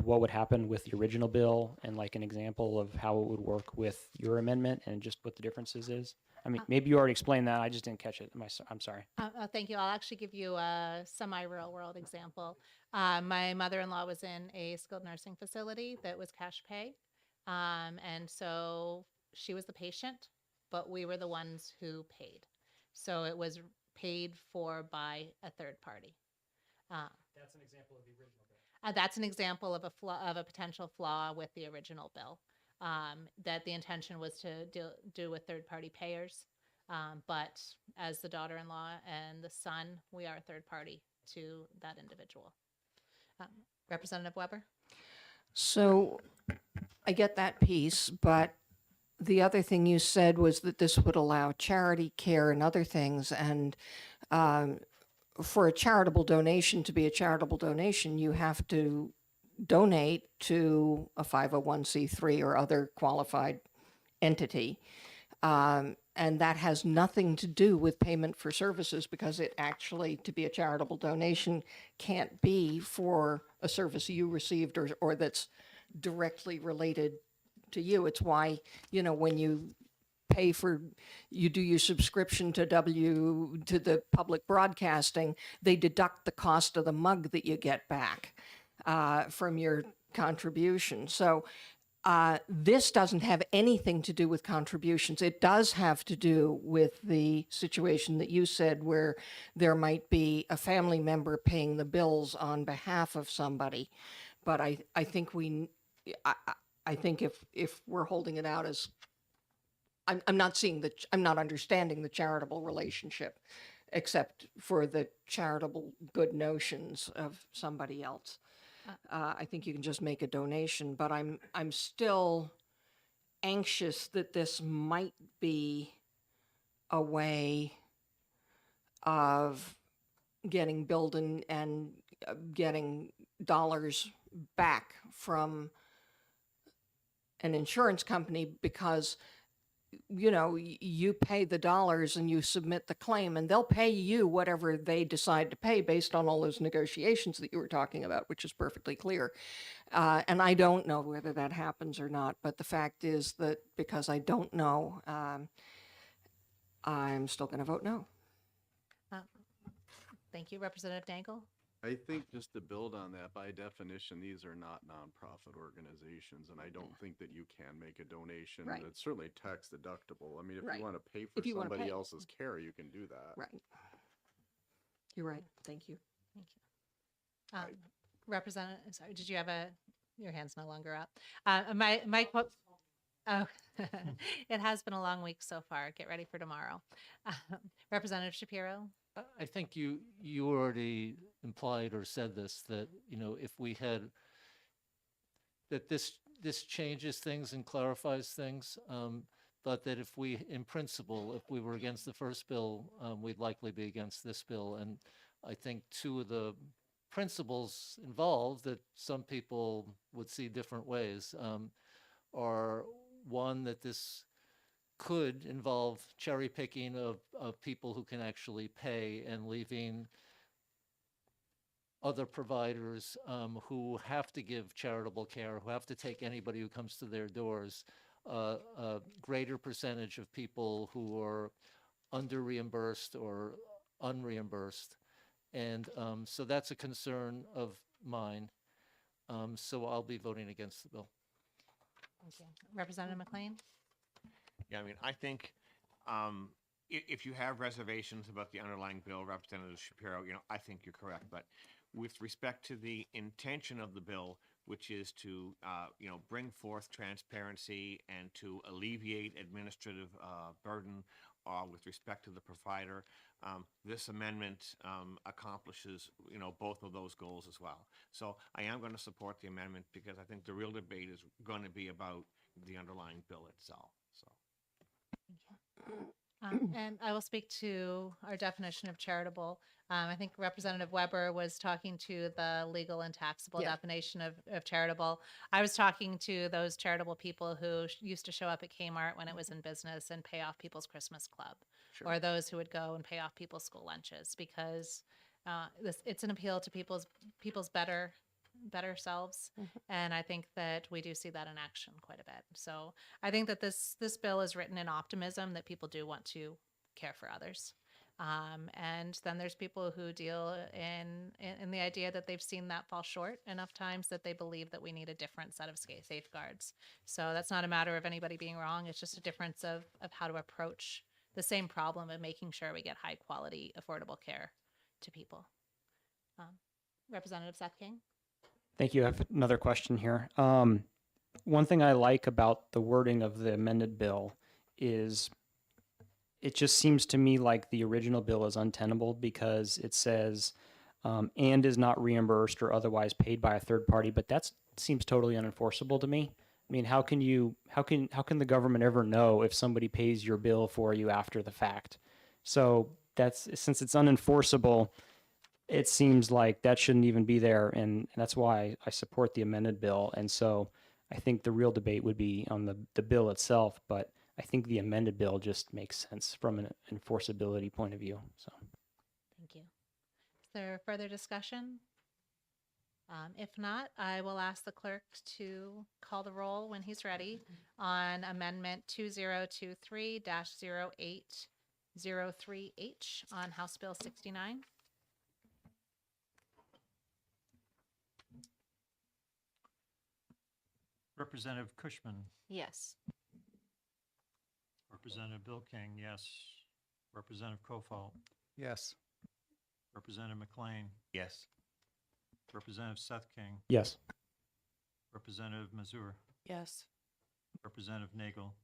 what would happen with the original bill and like an example of how it would work with your amendment and just what the differences is? I mean, maybe you already explained that. I just didn't catch it. I'm sorry. Thank you. I'll actually give you a semi-real world example. My mother-in-law was in a skilled nursing facility that was cash pay. And so she was the patient, but we were the ones who paid. So it was paid for by a third party. That's an example of the original bill. That's an example of a potential flaw with the original bill. That the intention was to do with third-party payers. But as the daughter-in-law and the son, we are a third party to that individual. Representative Weber? So I get that piece, but the other thing you said was that this would allow charity care and other things. And for a charitable donation to be a charitable donation, you have to donate to a 501c3 or other qualified entity. And that has nothing to do with payment for services, because it actually, to be a charitable donation, can't be for a service you received or that's directly related to you. It's why, when you pay you do your subscription to the public broadcasting, they deduct the cost of the mug that you get back from your contribution. So this doesn't have anything to do with contributions. It does have to do with the situation that you said, where there might be a family member paying the bills on behalf of somebody. But I think I think if we're holding it out as, I'm not understanding the charitable relationship, except for the charitable good notions of somebody else. I think you can just make a donation, but I'm still anxious that this might be a way of getting billed and getting dollars back from an insurance company because you pay the dollars and you submit the claim and they'll pay you whatever they decide to pay based on all those negotiations that you were talking about, which is perfectly clear. And I don't know whether that happens or not, but the fact is that because I don't know, I'm still going to vote no. Thank you, Representative Dangle. I think just to build on that, by definition, these are not nonprofit organizations, and I don't think that you can make a donation. Right. It's certainly tax deductible. I mean, if Right. you want to pay for If you wanna somebody pay. else's care, you can do that. Right. You're right. Thank you. Representative, sorry, did you have your hand's no longer up. Oh, it has been a long week so far. Get ready for tomorrow. Representative Shapiro? I think you already implied or said this, that, if we had, that this changes things and clarifies things, but that if we, in principle, if we were against the first bill, we'd likely be against this bill. And I think two of the principles involved that some people would see different ways are, one, that this could involve cherry picking of people who can actually pay and leaving other providers who have to give charitable care, who have to take anybody who comes to their doors, a greater percentage of people who are under reimbursed or unreimbursed. And so that's a concern of mine. So I'll be voting against the bill. Thank you. Representative McLean? Yeah, I mean, I think if you have reservations about the underlying bill, Representative Shapiro, I think you're correct. But with respect to the intention of the bill, which is to, bring forth transparency and to alleviate administrative burden with respect to the provider, this amendment accomplishes, both of those goals as well. So I am going to support the amendment because I think the real debate is going to be about the underlying bill itself. So. And I will speak to our definition of charitable. I think Representative Weber was talking to the legal and taxable Yeah. definition of charitable. I was talking to those charitable people who used to show up at Kmart when it was in business and pay off people's Christmas club, or those who would go and pay off people's school lunches, because it's an appeal to people's better selves. And I think that we do see that in action quite a bit. So I think that this bill is written in optimism that people do want to care for others. And then there's people who deal in the idea that they've seen that fall short enough times that they believe that we need a different set of safeguards. So that's not a matter of anybody being wrong. It's just a difference of how to approach the same problem of making sure we get high quality, affordable care to people. Representative Seth King? Thank you. I have another question here. One thing I like about the wording of the amended bill is it just seems to me like the original bill is untenable because it says and is not reimbursed or otherwise paid by a third party, but that seems totally unenforceable to me. I mean, how can the government ever know if somebody pays your bill for you after the fact? So since it's unenforceable, it seems like that shouldn't even be there, and that's why I support the amended bill. And so I think the real debate would be on the bill itself, but I think the amended bill just makes sense from an enforceability point of view. So, Thank you. Is there further discussion? If not, I will ask the clerk to call the roll when he's ready on Amendment 2023-0803H on House Bill 69. Representative Cushman, Yes. Representative Bill King, yes. Representative Kofalt, Yes. Representative McLean, Yes. Representative Seth King, yes. Representative Mazur, Yes. Representative Nagel.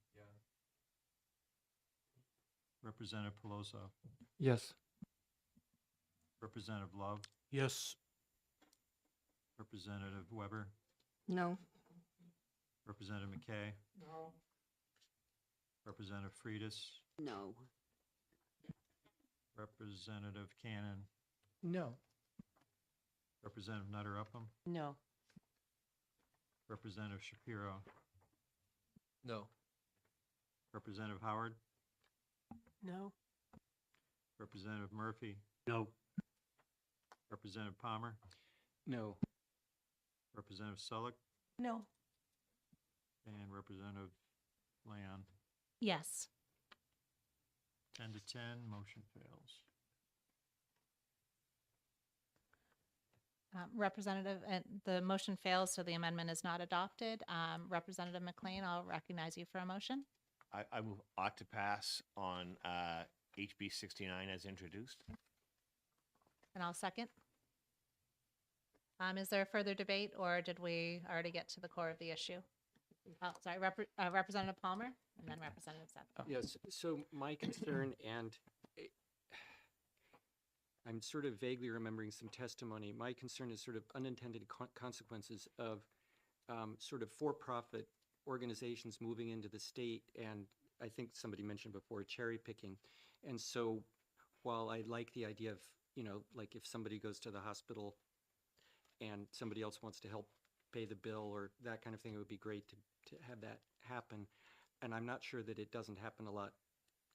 Representative Peloso, Yes. Representative Love, Yes. Representative Weber, No. Representative McKay, No. Representative Freitas, No. Representative Cannon, No. Representative Nutter Upham, No. Representative Shapiro, No. Representative Howard, No. Representative Murphy, No. Representative Palmer, No. Representative Sullick, No. and Representative Leon. Yes. 10 to 10, motion fails. Representative, and the motion fails, so the amendment is not adopted. Representative McLean, I'll recognize you for a motion. I move ought to pass on HB 69 as introduced. And I'll second. Is there further debate, or did we already get to the core of the issue? Oh, sorry, Representative Palmer, and then Representative Seth. Yes, so my concern, and I'm sort of vaguely remembering some testimony, my concern is sort of unintended consequences of sort of for-profit organizations moving into the state, and I think somebody mentioned before, cherry picking. And so while I like the idea of, you know, like if somebody goes to the hospital and somebody else wants to help pay the bill or that kind of thing, it would be great to have that happen. And I'm not sure that it doesn't happen a lot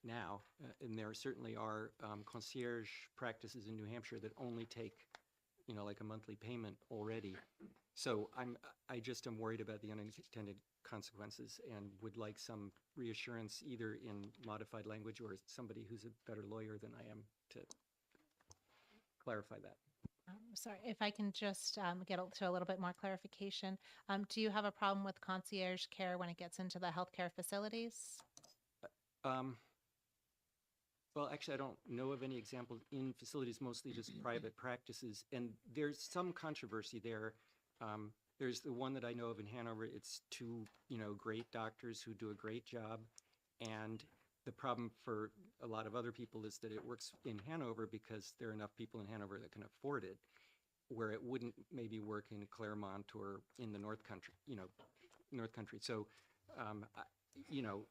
now. And there certainly are concierge practices in New Hampshire that only take, you know, like a monthly payment already. So I just am worried about the unintended consequences and would like some reassurance either in modified language or somebody who's a better lawyer than I am to clarify that. Sorry, if I can just get to a little bit more clarification. Do you have a problem with concierge care when it gets into the healthcare facilities? Well, actually, I don't know of any examples in facilities, mostly just private practices. And there's some controversy there. There's the one that I know of in Hanover. It's two, you know, great doctors who do a great job. And the problem for a lot of other people is that it works in Hanover because there are enough people in Hanover that can afford it, where it wouldn't maybe work in Claremont or in the North Country, you know, North Country. So, you know,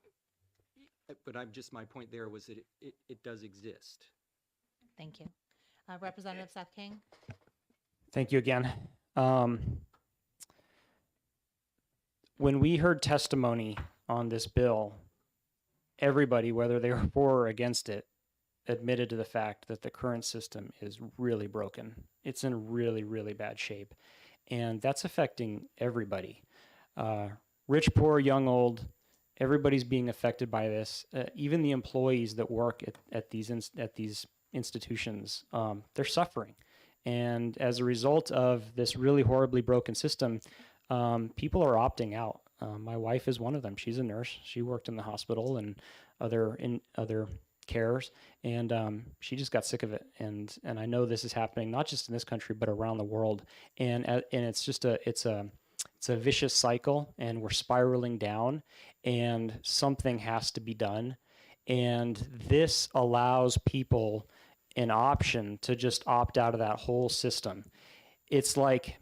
but my point there was that it does exist. Thank you. Representative Seth King? Thank you again. When we heard testimony on this bill, everybody, whether they were for or against it, admitted to the fact that the current system is really broken. It's in really, really bad shape. And that's affecting everybody. Rich, poor, young, old, everybody's being affected by this. Even the employees that work at these institutions, they're suffering. And as a result of this really horribly broken system, people are opting out. My wife is one of them. She's a nurse. She worked in the hospital and other cares, and she just got sick of it. And I know this is happening not just in this country but around the world. And it's just it's a vicious cycle, and we're spiraling down. And something has to be done. And this allows people an option to just opt out of that whole system. It's like.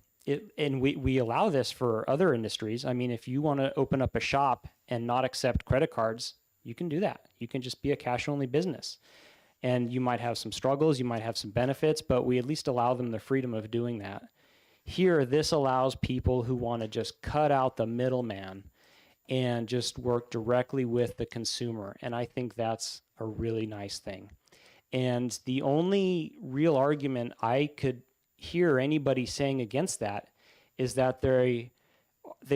And we allow this for other industries. I mean, if you want to open up a shop and not accept credit cards, you can do that. You can just be a cash-only business. And you might have some struggles, you might have some benefits, but we at least allow them the freedom of doing that. Here, this allows people who want to just cut out the middleman and just work directly with the consumer. And I think that's a really nice thing. And the only real argument I could hear anybody saying against that is that they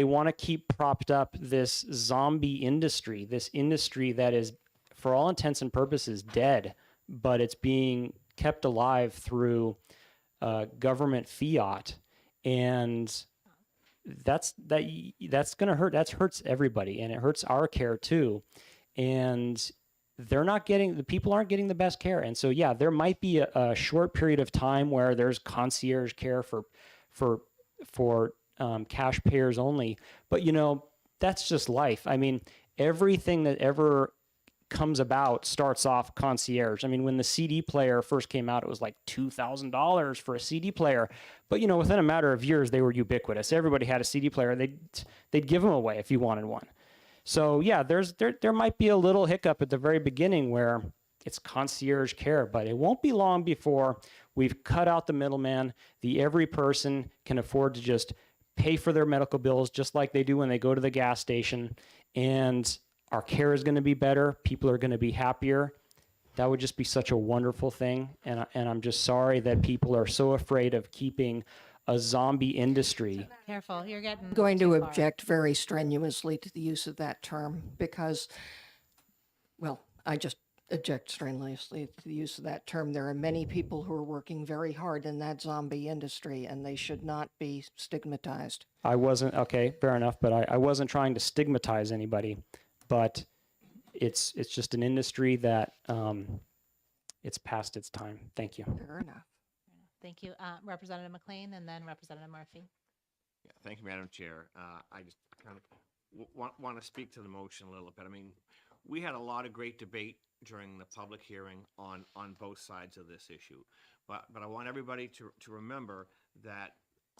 want to keep propped up this zombie industry, this industry that is, for all intents and purposes, dead, but it's being kept alive through government fiat, and that's going to hurt. That hurts everybody, and it hurts our care too. And the people aren't getting the best care. And so, yeah, there might be a short period of time where there's concierge care for cash payers only. But, you know, that's just life. I mean, everything that ever comes about starts off concierge. I mean, when the CD player first came out, it was like $2,000 for a CD player. But, you know, within a matter of years, they were ubiquitous. Everybody had a CD player. They'd give them away if you wanted one. So yeah, there might be a little hiccup at the very beginning where it's concierge care, but it won't be long before we've cut out the middleman. Every person can afford to just pay for their medical bills just like they do when they go to the gas station, and our care is going to be better. People are going to be happier. That would just be such a wonderful thing. And I'm just sorry that people are so afraid of keeping a zombie industry. Careful, you're getting I'm going to too far. object very strenuously to the use of that term because, well, I just object strenuously to the use of that term. There are many people who are working very hard in that zombie industry, and they should not be stigmatized. I wasn't, okay, fair enough, but I wasn't trying to stigmatize anybody, but it's just an industry that it's past its time. Thank you. Fair enough. Thank you. Representative McLean and then Representative Murphy. Yeah, thank you, Madam Chair. I just kind of want to speak to the motion a little bit. I mean, we had a lot of great debate during the public hearing on both sides of this issue. But I want everybody to remember that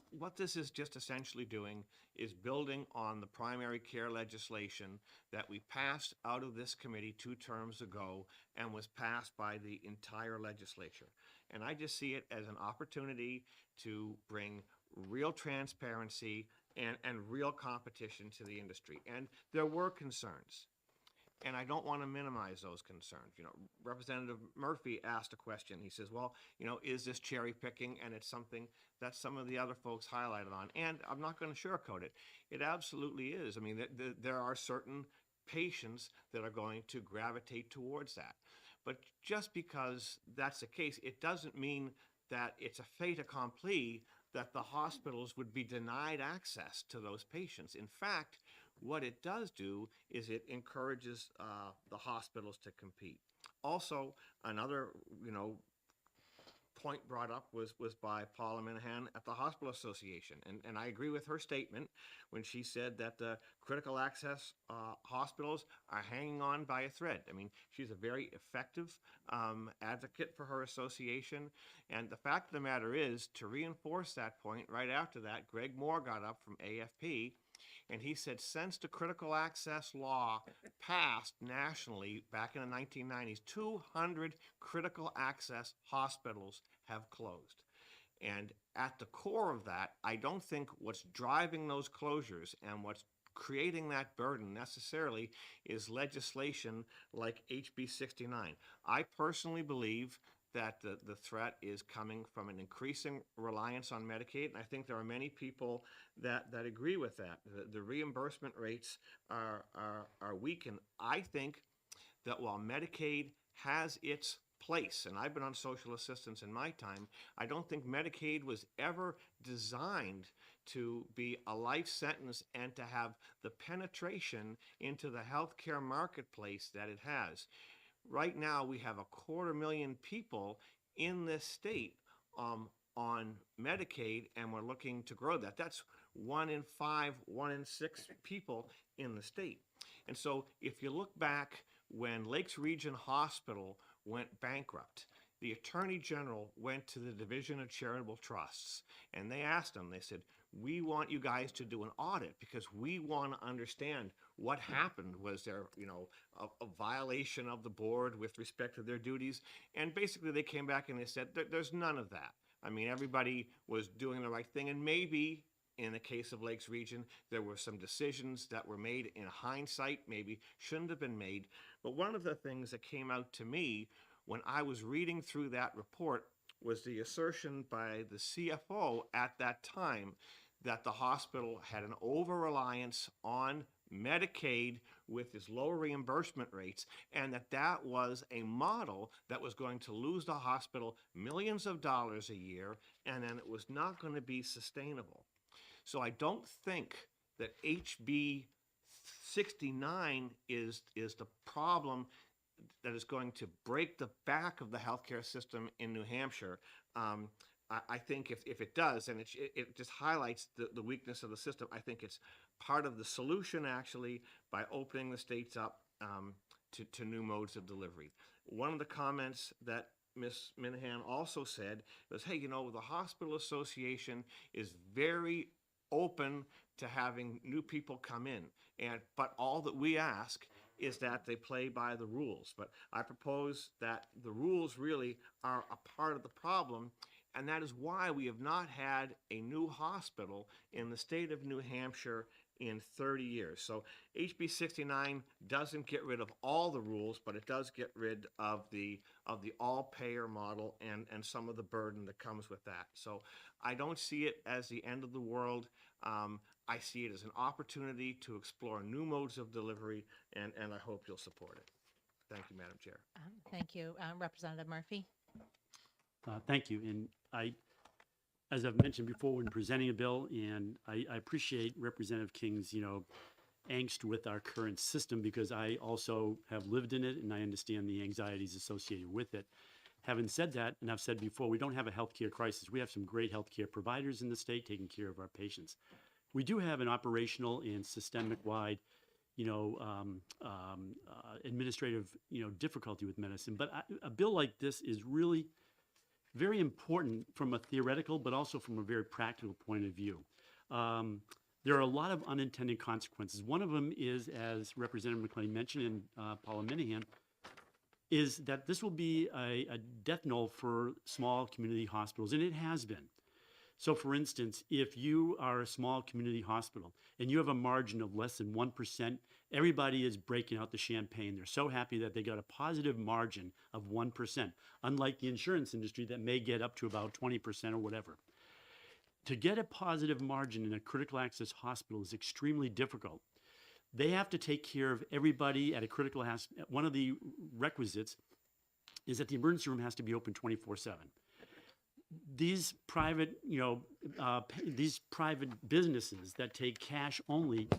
what this is just essentially doing is building on the primary care legislation that we passed out of this committee 2 terms ago and was passed by the entire legislature. And I just see it as an opportunity to bring real transparency and real competition to the industry. And there were concerns. And I don't want to minimize those concerns. You know, Representative Murphy asked a question. He says, well, you know, is this cherry picking? And it's something that some of the other folks highlighted on. And I'm not going to sugarcoat it. It absolutely is. I mean, there are certain patients that are going to gravitate towards that. But just because that's the case, it doesn't mean that it's a fait accompli that the hospitals would be denied access to those patients. In fact, what it does do is it encourages the hospitals to compete. Also, another, you know, point brought up was by Paula Minahan at the Hospital Association. And I agree with her statement when she said that the critical access hospitals are hanging on by a thread. I mean, she's a very effective advocate for her association. And the fact of the matter is, to reinforce that point, right after that, Greg Moore got up from AFP and he said, since the critical access law passed nationally back in the 1990s, 200 critical access hospitals have closed. And at the core of that, I don't think what's driving those closures and what's creating that burden necessarily is legislation like HB 69. I personally believe that the threat is coming from an increasing reliance on Medicaid, and I think there are many people that agree with that. The reimbursement rates are weak, and I think that while Medicaid has its place, and I've been on social assistance in my time, I don't think Medicaid was ever designed to be a life sentence and to have the penetration into the healthcare marketplace that it has. Right now, we have 250,000 people in this state on Medicaid, and we're looking to grow that. That's 1 in 5, 1 in 6 people in the state. And so if you look back when Lakes Region Hospital went bankrupt, the Attorney General went to the Division of Charitable Trusts, and they asked them, they said, we want you guys to do an audit because we want to understand what happened. Was there, you know, a violation of the board with respect to their duties? And basically they came back and they said, there's none of that. I mean, everybody was doing the right thing. And maybe in the case of Lakes Region, there were some decisions that were made in hindsight, maybe shouldn't have been made. But one of the things that came out to me when I was reading through that report was the assertion by the CFO at that time that the hospital had an over-reliance on Medicaid with its low reimbursement rates, and that was a model that was going to lose the hospital millions of dollars a year, and then it was not going to be sustainable. So I don't think that HB 69 is the problem that is going to break the back of the healthcare system in New Hampshire. I think if it does, and it just highlights the weakness of the system, I think it's part of the solution, actually, by opening the states up to new modes of delivery. One of the comments that Ms. Minahan also said was, hey, you know, the Hospital Association is very open to having new people come in, but all that we ask is that they play by the rules. But I propose that the rules really are a part of the problem, and that is why we have not had a new hospital in the state of New Hampshire in 30 years. So HB 69 doesn't get rid of all the rules, but it does get rid of the all-payer model and some of the burden that comes with that. So I don't see it as the end of the world. I see it as an opportunity to explore new modes of delivery, and I hope you'll support it. Thank you, Madam Chair. Thank you. Representative Murphy? Thank you. And as I've mentioned before, when presenting a bill, and I appreciate Representative King's, angst with our current system, because I also have lived in it and I understand the anxieties associated with it. Having said that, and I've said before, we don't have a healthcare crisis. We have some great healthcare providers in the state taking care of our patients. We do have an operational and systemic-wide, administrative, difficulty with medicine. But a bill like this is really very important from a theoretical, but also from a very practical point of view. There are a lot of unintended consequences. One of them is, as Representative McLean mentioned, and Paula Minahan, is that this will be a death knell for small community hospitals, and it has been. So for instance, if you are a small community hospital and you have a margin of less than 1%, everybody is breaking out the champagne. They're so happy that they got a positive margin of 1%, unlike the insurance industry that may get up to about 20% or whatever. To get a positive margin in a critical access hospital is extremely difficult. They have to take care of everybody at a critical hospital. One of the requisites is that the emergency room has to be open 24/7. These private, these private businesses that take cash only,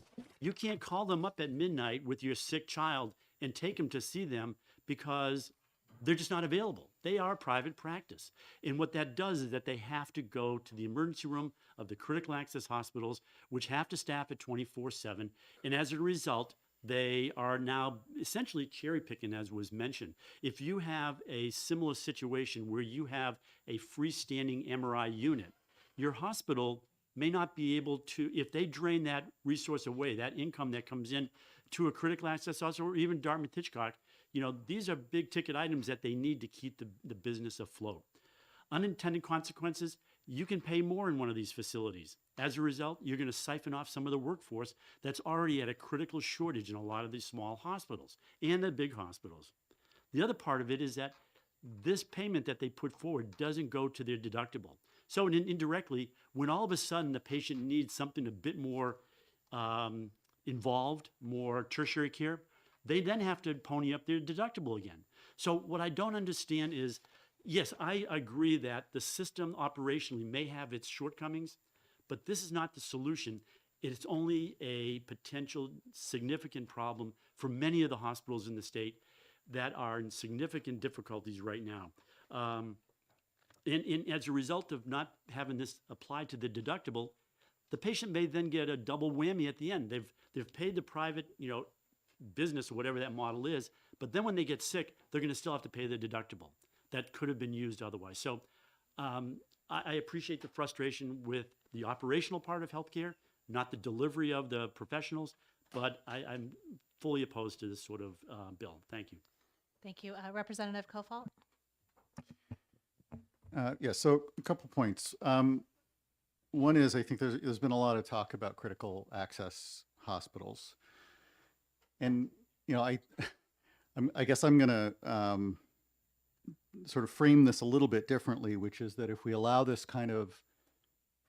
you can't call them up at midnight with your sick child and take them to see them because they're just not available. They are private practice. And what that does is that they have to go to the emergency room of the critical access hospitals, which have to staff it 24/7. And as a result, they are now essentially cherry picking, as was mentioned. If you have a similar situation where you have a freestanding MRI unit, your hospital may not be able to, if they drain that resource away, that income that comes in to a critical access hospital or even Dartmouth Hitchcock, these are big ticket items that they need to keep the business afloat. Unintended consequences, you can pay more in one of these facilities. As a result, you're going to siphon off some of the workforce that's already at a critical shortage in a lot of these small hospitals and the big hospitals. The other part of it is that this payment that they put forward doesn't go to their deductible. So indirectly, when all of a sudden the patient needs something a bit more involved, more tertiary care, they then have to pony up their deductible again. So what I don't understand is, yes, I agree that the system operationally may have its shortcomings, but this is not the solution. It's only a potential significant problem for many of the hospitals in the state that are in significant difficulties right now. And as a result of not having this applied to the deductible, the patient may then get a double whammy at the end. They've paid the private, business or whatever that model is, but then when they get sick, they're going to still have to pay the deductible that could have been used otherwise. So I appreciate the frustration with the operational part of healthcare, not the delivery of the professionals, but I'm fully opposed to this sort of bill. Thank you. Thank you. Representative Kofalt? Yeah, so a couple points. One is I think there's been a lot of talk about critical access hospitals. And, I guess I'm going to sort of frame this a little bit differently, which is that if we allow this kind of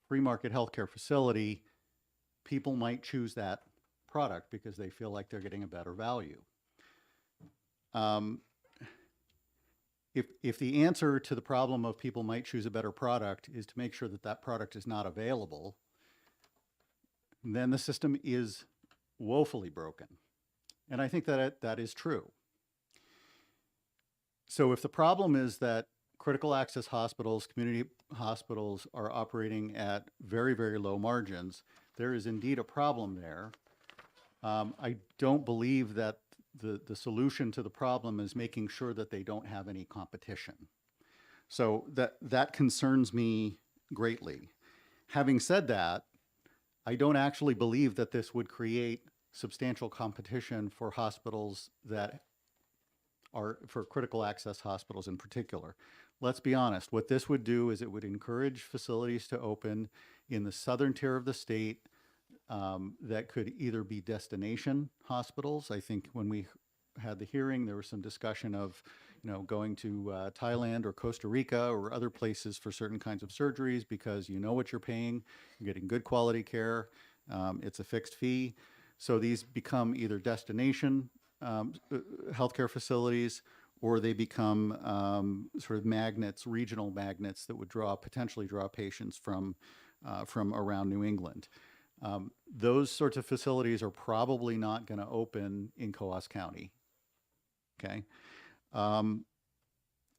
free market healthcare facility, people might choose that product because they feel like they're getting a better value. If the answer to the problem of people might choose a better product is to make sure that that product is not available, then the system is woefully broken. And I think that that is true. So if the problem is that critical access hospitals, community hospitals are operating at very, very low margins, there is indeed a problem there. I don't believe that the solution to the problem is making sure that they don't have any competition. So that concerns me greatly. Having said that, I don't actually believe that this would create substantial competition for hospitals that are for critical access hospitals in particular. Let's be honest, what this would do is it would encourage facilities to open in the southern tier of the state that could either be destination hospitals. I think when we had the hearing, there was some discussion of, going to Thailand or Costa Rica or other places for certain kinds of surgeries because you know what you're paying, you're getting good quality care, it's a fixed fee. So these become either destination healthcare facilities, or they become sort of magnets, regional magnets that would potentially draw patients from around New England. Those sorts of facilities are probably not going to open in Coos County. Okay.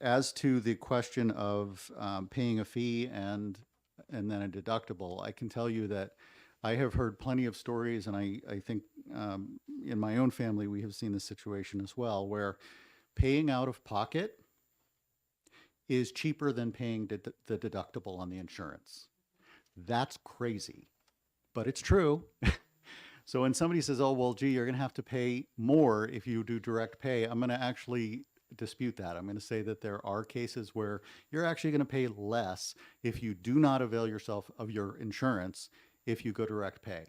As to the question of paying a fee and then a deductible, I can tell you that I have heard plenty of stories, and I think in my own family we have seen this situation as well, where paying out of pocket is cheaper than paying the deductible on the insurance. That's crazy, but it's true. So when somebody says, oh, well, gee, you're going to have to pay more if you do direct pay, I'm going to actually dispute that. I'm going to say that there are cases where you're actually going to pay less if you do not avail yourself of your insurance if you go direct pay.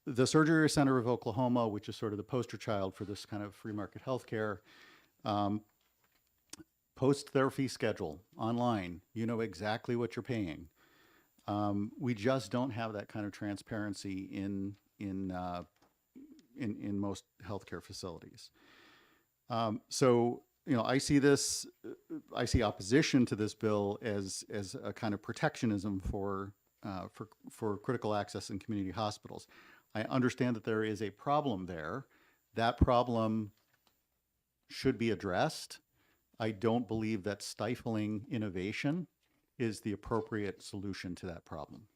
The Surgery Center of Oklahoma, which is sort of the poster child for this kind of free market healthcare, post their fee schedule online. You know exactly what you're paying. We just don't have that kind of transparency in most healthcare facilities. So, I see opposition to this bill as a kind of protectionism for critical access in community hospitals. I understand that there is a problem there. That problem should be addressed. I don't believe that stifling innovation is the appropriate solution to that problem.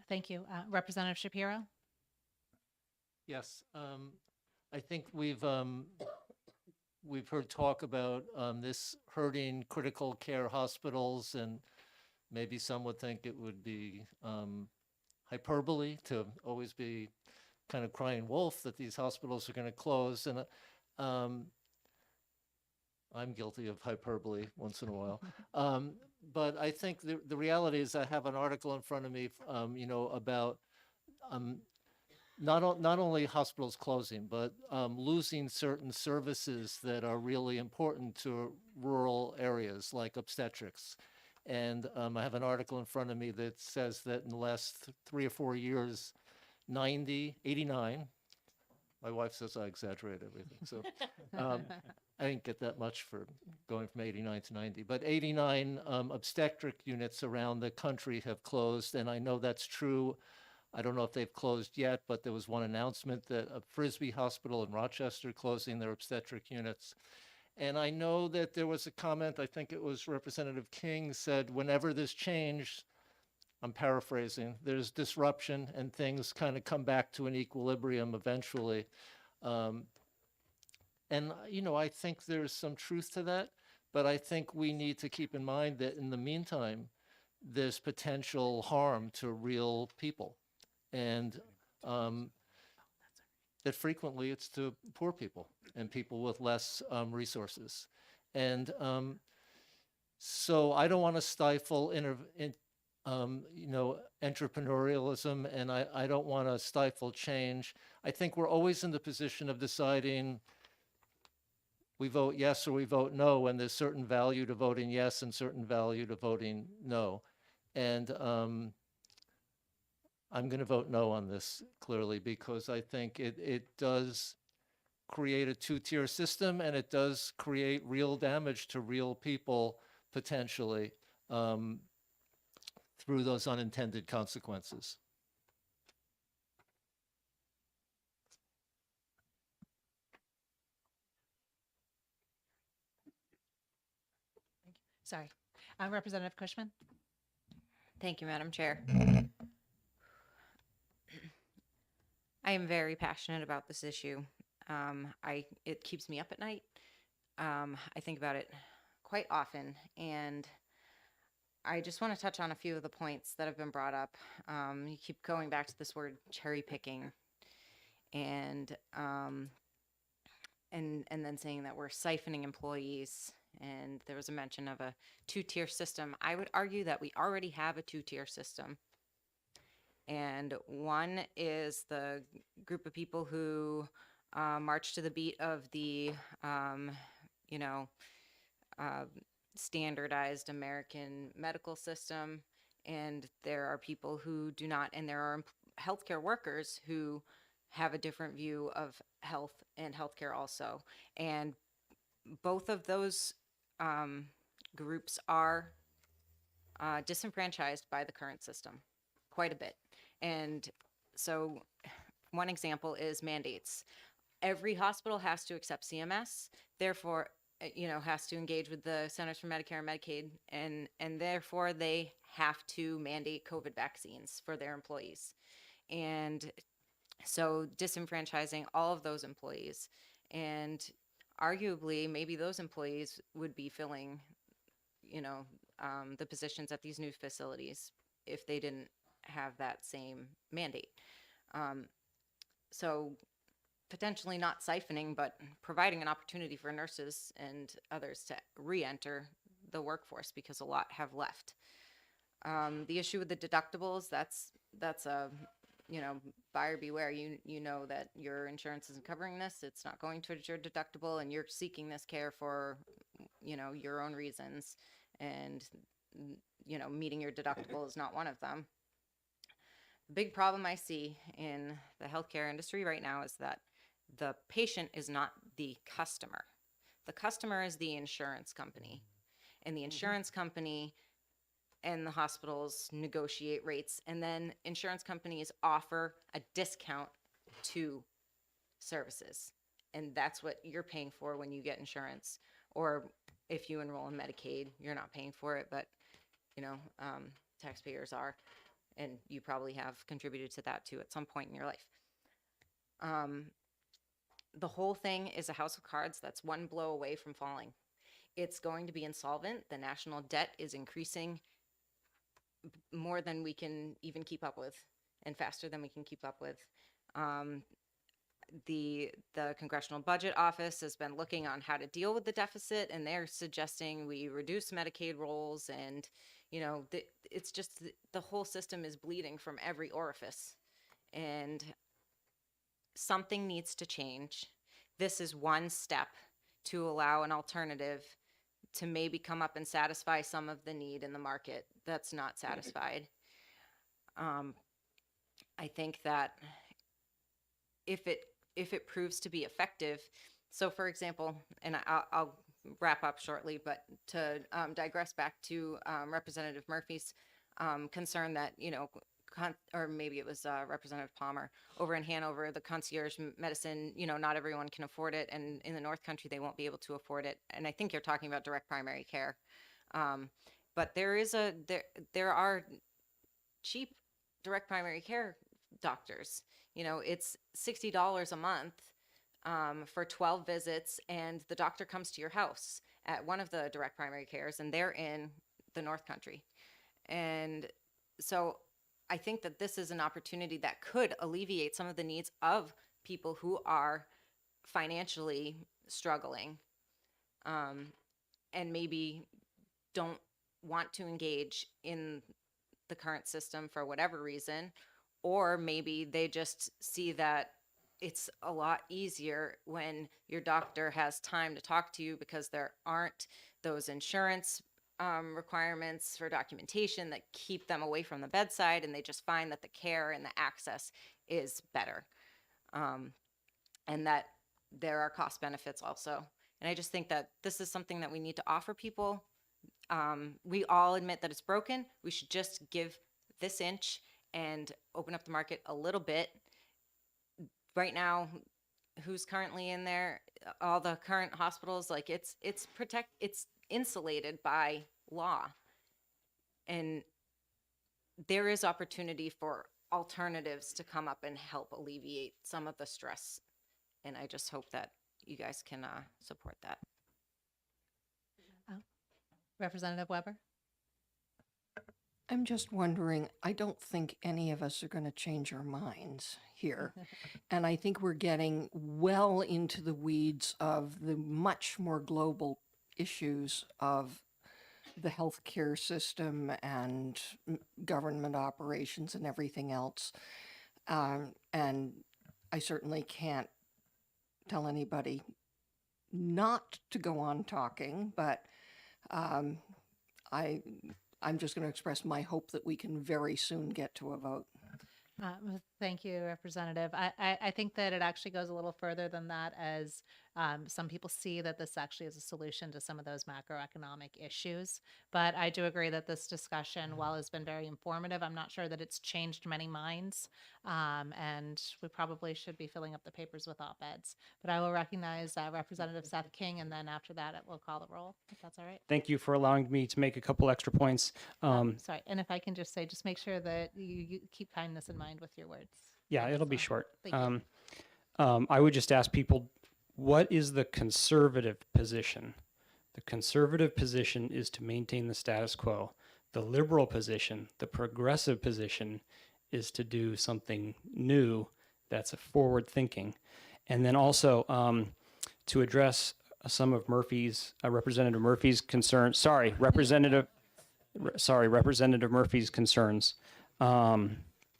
Thank you. Representative Shapiro? Yes, I think we've heard talk about this hurting critical care hospitals, and maybe some would think it would be hyperbole to always be kind of crying wolf that these hospitals are going to close. And I'm guilty of hyperbole once in a while. But I think the reality is I have an article in front of me, about not only hospitals closing, but losing certain services that are really important to rural areas like obstetrics. And I have an article in front of me that says that in the last 3 or 4 years, 89, my wife says I exaggerate everything, so I didn't get that much for going from 89 to 90, but 89 obstetric units around the country have closed, and I know that's true. I don't know if they've closed yet, but there was one announcement that a Frisbee Hospital in Rochester closing their obstetric units. And I know that there was a comment, I think it was Representative King said, whenever there's change, I'm paraphrasing, there's disruption and things kind of come back to an equilibrium eventually. And, I think there's some truth to that, but I think we need to keep in mind that in the meantime, there's potential harm to real people. And that frequently it's to poor people and people with less resources. And so I don't want to stifle entrepreneurialism, and I don't want to stifle change. I think we're always in the position of deciding we vote yes or we vote no, and there's certain value to voting yes and certain value to voting no. And I'm going to vote no on this, clearly, because I think it does create a two-tier system, and it does create real damage to real people, potentially, through those unintended consequences. Sorry. Representative Cushman? Thank you, Madam Chair. I am very passionate about this issue. It keeps me up at night. I think about it quite often, and I just want to touch on a few of the points that have been brought up. You keep going back to this word cherry picking, and and then saying that we're siphoning employees. And there was a mention of a two-tier system. I would argue that we already have a two-tier system. And one is the group of people who march to the beat of the, you know, standardized American medical system. And there are people who do not, and there are healthcare workers who have a different view of health and healthcare also. And both of those groups are disenfranchised by the current system quite a bit. And so one example is mandates. Every hospital has to accept CMS, therefore, you know, has to engage with the Centers for Medicare and Medicaid, and therefore they have to mandate COVID vaccines for their employees. And so disenfranchising all of those employees, and arguably maybe those employees would be filling, you know, the positions at these new facilities if they didn't have that same mandate. So potentially not siphoning, but providing an opportunity for nurses and others to re-enter the workforce, because a lot have left. The issue with the deductibles, that's a, you know, buyer beware. You know that your insurance isn't covering this. It's not going towards your deductible, and you're seeking this care for, you know, your own reasons, and, you know, meeting your deductible is not one of them. The big problem I see in the healthcare industry right now is that the patient is not the customer. The customer is the insurance company, and the insurance company and the hospitals negotiate rates, and then insurance companies offer a discount to services. And that's what you're paying for when you get insurance. Or if you enroll in Medicaid, you're not paying for it, but, you know, taxpayers are. And you probably have contributed to that too at some point in your life. The whole thing is a house of cards that's one blow away from falling. It's going to be insolvent. The national debt is increasing more than we can even keep up with, and faster than we can keep up with. The Congressional Budget Office has been looking on how to deal with the deficit, and they're suggesting we reduce Medicaid rolls, and, you know, it's just the whole system is bleeding from every orifice, and something needs to change. This is one step to allow an alternative to maybe come up and satisfy some of the need in the market that's not satisfied. I think that if it proves to be effective, so for example, and I'll wrap up shortly, but to digress back to Representative Murphy's concern that, you know, or maybe it was Representative Palmer over in Hanover, the concierge medicine, you know, not everyone can afford it, and in the North Country they won't be able to afford it. And I think you're talking about direct primary care, but there are cheap direct primary care doctors. You know, it's $60 a month for 12 visits, and the doctor comes to your house at one of the direct primary cares, and they're in the North Country. And so I think that this is an opportunity that could alleviate some of the needs of people who are financially struggling, and maybe don't want to engage in the current system for whatever reason, or maybe they just see that it's a lot easier when your doctor has time to talk to you because there aren't those insurance requirements for documentation that keep them away from the bedside, and they just find that the care and the access is better, and that there are cost benefits also. And I just think that this is something that we need to offer people. We all admit that it's broken. We should just give this inch and open up the market a little bit. Right now, who's currently in there? All the current hospitals, like it's insulated by law, and there is opportunity for alternatives to come up and help alleviate some of the stress, and I just hope that you guys can support that. Representative Weber? I'm just wondering, I don't think any of us are going to change our minds here. And I think we're getting well into the weeds of the much more global issues of the healthcare system and government operations and everything else. And I certainly can't tell anybody not to go on talking, but I'm just going to express my hope that we can very soon get to a vote. Thank you, Representative. I think that it actually goes a little further than that, as some people see that this actually is a solution to some of those macroeconomic issues. But I do agree that this discussion, while has been very informative, I'm not sure that it's changed many minds. And we probably should be filling up the papers with op-eds. But I will recognize Representative Seth King, and then after that, it will call the roll, if that's all right. Thank you for allowing me to make a couple extra points. Sorry, and if I can just say, just make sure that you keep kindness in mind with your words. Yeah, it'll be short. Thank I would just ask people, what is the conservative position? The conservative position is to maintain the status quo. The liberal position, the progressive position, is to do something new that's a forward thinking. And then also to address some of Representative Murphy's concerns. Representative Murphy's concerns,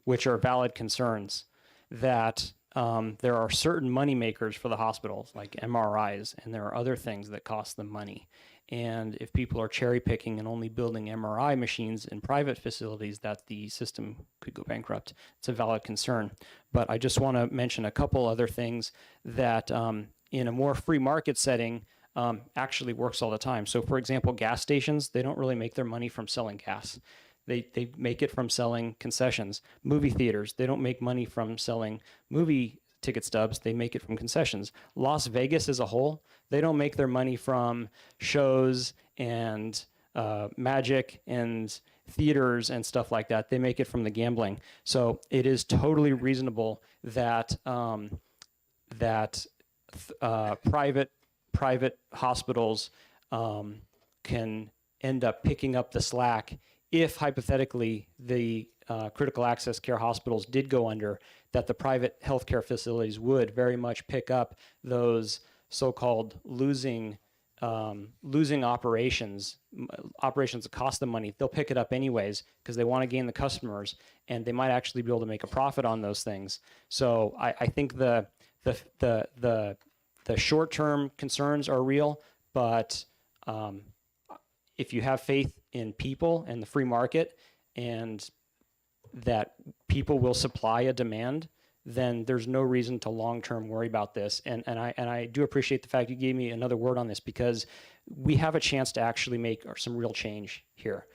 which are valid concerns, that there are certain money makers for the hospitals, like MRIs, and there are other things that cost them money. And if people are cherry picking and only building MRI machines in private facilities, that the system could go bankrupt. It's a valid concern. But I just want to mention a couple other things that in a more free market setting actually works all the time. So for example, gas stations, they don't really make their money from selling gas. They make it from selling concessions. Movie theaters, they don't make money from selling movie ticket stubs. They make it from concessions. Las Vegas as a whole, they don't make their money from shows and magic and theaters and stuff like that. They make it from the gambling. So it is totally reasonable that private hospitals can end up picking up the slack if hypothetically the critical access care hospitals did go under, that the private healthcare facilities would very much pick up those so-called losing operations that cost them money. They'll pick it up anyways because they want to gain the customers, and they might actually be able to make a profit on those things. So I think the short-term concerns are real, but if you have faith in people and the free market, and that people will supply a demand, then there's no reason to long-term worry about this. And I do appreciate the fact you gave me another word on this, because we have a chance to actually make some real change here.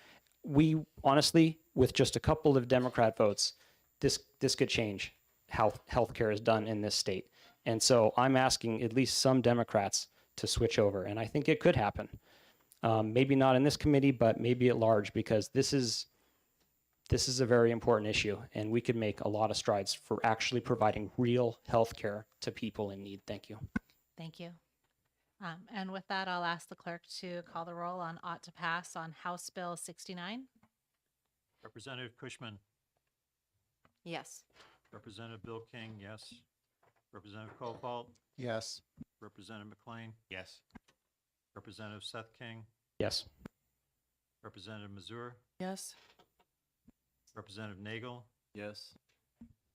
We honestly, with just a couple of Democrat votes, this could change how healthcare is done in this state. And so I'm asking at least some Democrats to switch over, and I think it could happen. Maybe not in this committee, but maybe at large, because this is a very important issue, and we could make a lot of strides for actually providing real health care to people in need. Thank you. Thank you. And with that, I'll ask the clerk to call the roll on ought to pass on House Bill 69. Representative Cushman, Yes. Representative Bill King, yes. Representative Copal, Yes. Representative McLean, Yes. Representative Seth King, Yes. Representative Mazur, Yes. Representative Nagel, Yes.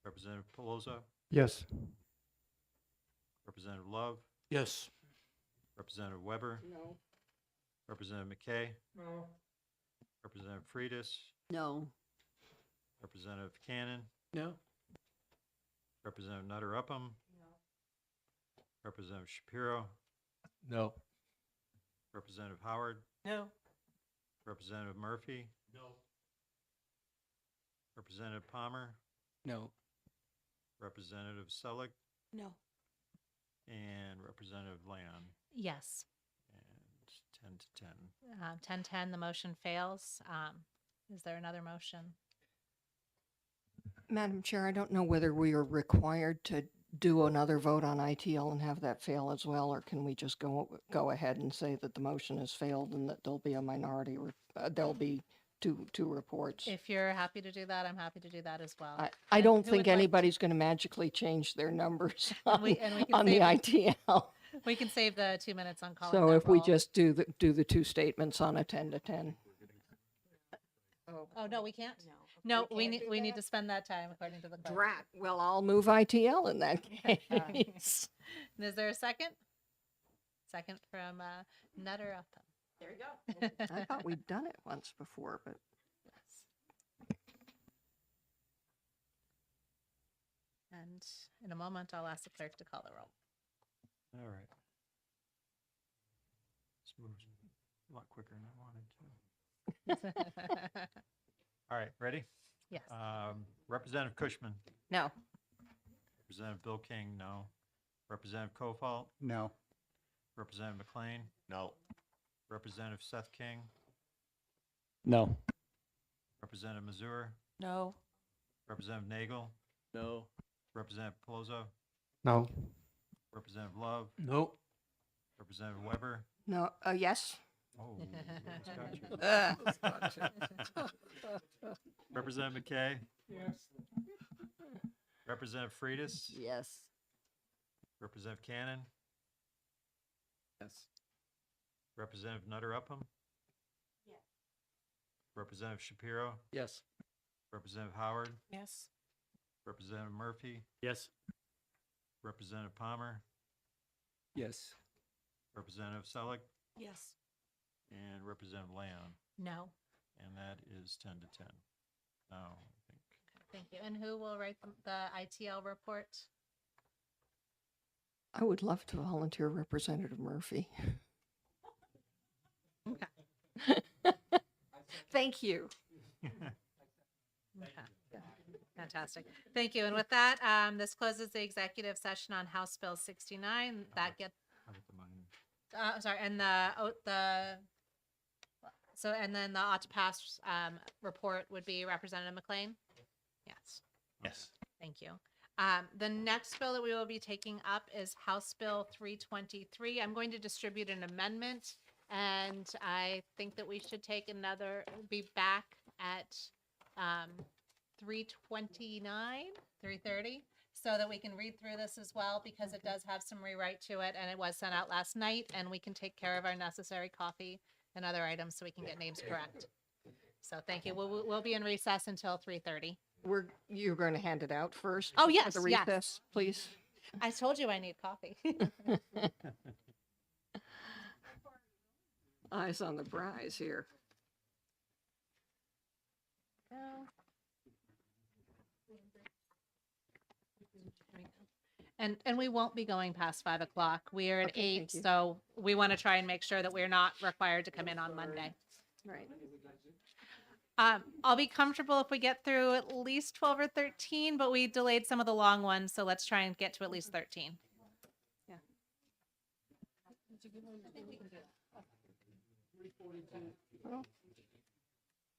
Representative Pelosi, Yes. Representative Love, Yes. Representative Weber, No. Representative McKay, No. Representative Freitas, No. Representative Cannon, No. Representative Nutter Upham, Representative Shapiro, No. Representative Howard, No. Representative Murphy, No. Representative Palmer, No. Representative Selig, No. and Representative Leon. Yes. And 10 to 10. 10-10, the motion fails. Is there another motion? Madam Chair, I don't know whether we are required to do another vote on ITL and have that fail as well, or can we just go ahead and say that the motion has failed and that there'll be a minority, there'll be two reports. If you're happy to do that, I'm happy to do that as well. I And don't who think would like to- anybody's going to magically change their numbers And we can on the save- ITL. We can save the 2 minutes on calling. So that if we roll. just do the two statements on a 10 to 10. Oh, no, we can't? No. No, We we can't need, do we need that? to spend that time according to the clerk. Drat. Well, I'll move ITL in that case. And is there a second? Second from Nutter Upham. There you go. I thought we'd done it once before, but And in a moment, I'll ask the clerk to call the roll. All right. This moves a lot quicker than I wanted to. All right, ready? Yes. Representative Cushman, no. Representative Bill King, no. Representative Kofalt, No. Representative McLean, No. Representative Seth King, No. Representative Mazur, No. Representative Nagel, No. Representative Pelosi, No. Representative Love, No. Representative Weber. No. Yes. Oh, that's got you. Representative McKay, Yes. Representative Freitas, Yes. Representative Cannon, Yes. Representative Nutter Upham. Yes. Representative Shapiro, Yes. Representative Howard, Yes. Representative Murphy, Yes. Representative Palmer, Yes. Representative Selleck, Yes. and Representative Leon. No. And that is 10 to 10. Now, I think. Thank you. And who will write the ITL report? I would love to volunteer Representative Murphy. Thank you. Okay. Fantastic. Thank you. And with that, this closes the executive session on House Bill 69. That gets, sorry, and and then the ought to pass report would be Representative McLean? Yes. Yes. Thank you. The next bill that we will be taking up is House Bill 323. I'm going to distribute an amendment, and I think that we should be back at 329, 330, so that we can read through this as well, because it does have some rewrite to it, and it was sent out last night, and we can take care of our necessary coffee and other items so we can get names correct. So thank you. We'll be in recess until 3:30. You're going to hand it out first? Oh, for yes, the yes. recess, please. I told you I need coffee. Eyes on the prize here. And we won't be going past 5 o'clock. We are at Okay, 8, thank you. so we want to try and make sure that we're not required to come in on Monday. Right. I'll be comfortable if we get through at least 12 or 13, but we delayed some of the long ones, so let's try and get to at least 13. Yeah.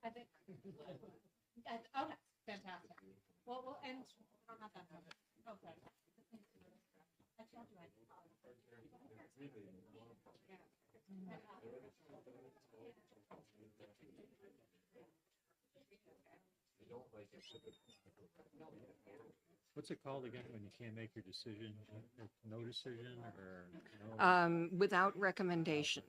I think. Okay, fantastic. Well, we'll end. I don't have that covered. Okay. I told you I did. What's it called again when you can't make your decision? No decision or no? Without recommendation.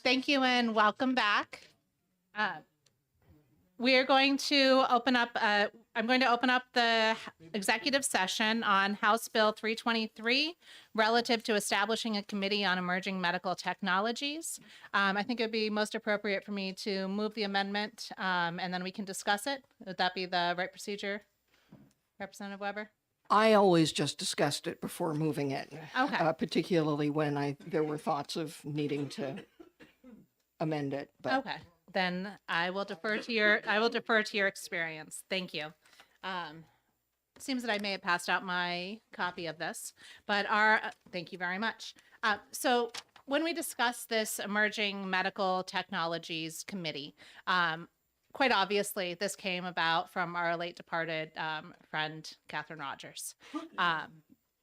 Thank you and welcome back. We are going to open up, I'm going to open up the executive session on House Bill 323 relative to establishing a committee on emerging medical technologies. I think it would be most appropriate for me to move the amendment and then we can discuss it. Would that be the right procedure, Representative Weber? I always just discussed it before moving it. Okay. Particularly when there were thoughts of needing to amend it. But Okay, then I will defer to your experience. Thank you. It seems that I may have passed out my copy of this, but thank you very much. So when we discussed this emerging medical technologies committee, quite obviously this came about from our late departed friend, Catherine Rogers.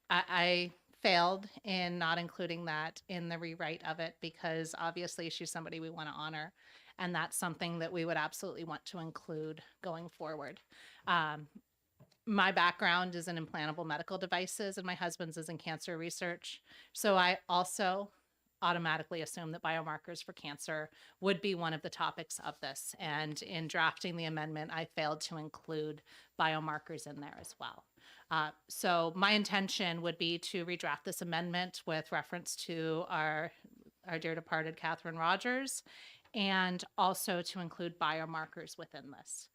I failed in not including that in the rewrite of it because obviously she's somebody we want to honor, and that's something that we would absolutely want to include going forward. My background is in implantable medical devices and my husband's is in cancer research. So I also automatically assume that biomarkers for cancer would be one of the topics of this. And in drafting the amendment, I failed to include biomarkers in there as well. So my intention would be to redraft this amendment with reference to our dear departed Catherine Rogers, and also to include biomarkers within this.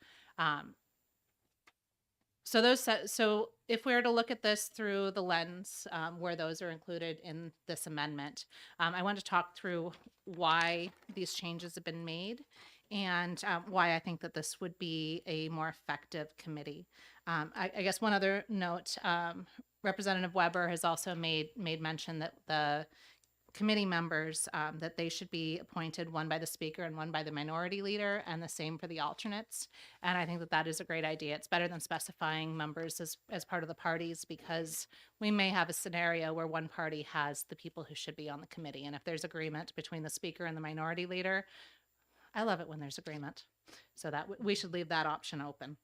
So if we were to look at this through the lens where those are included in this amendment, I want to talk through why these changes have been made and why I think that this would be a more effective committee. I guess one other note, Representative Weber has also made mention that the committee members, that they should be appointed, one by the speaker and one by the minority leader, and the same for the alternates. And I think that that is a great idea. It's better than specifying members as part of the parties, because we may have a scenario where one party has the people who should be on the committee. And if there's agreement between the speaker and the minority leader, I love it when there's agreement. So that we should leave that option open.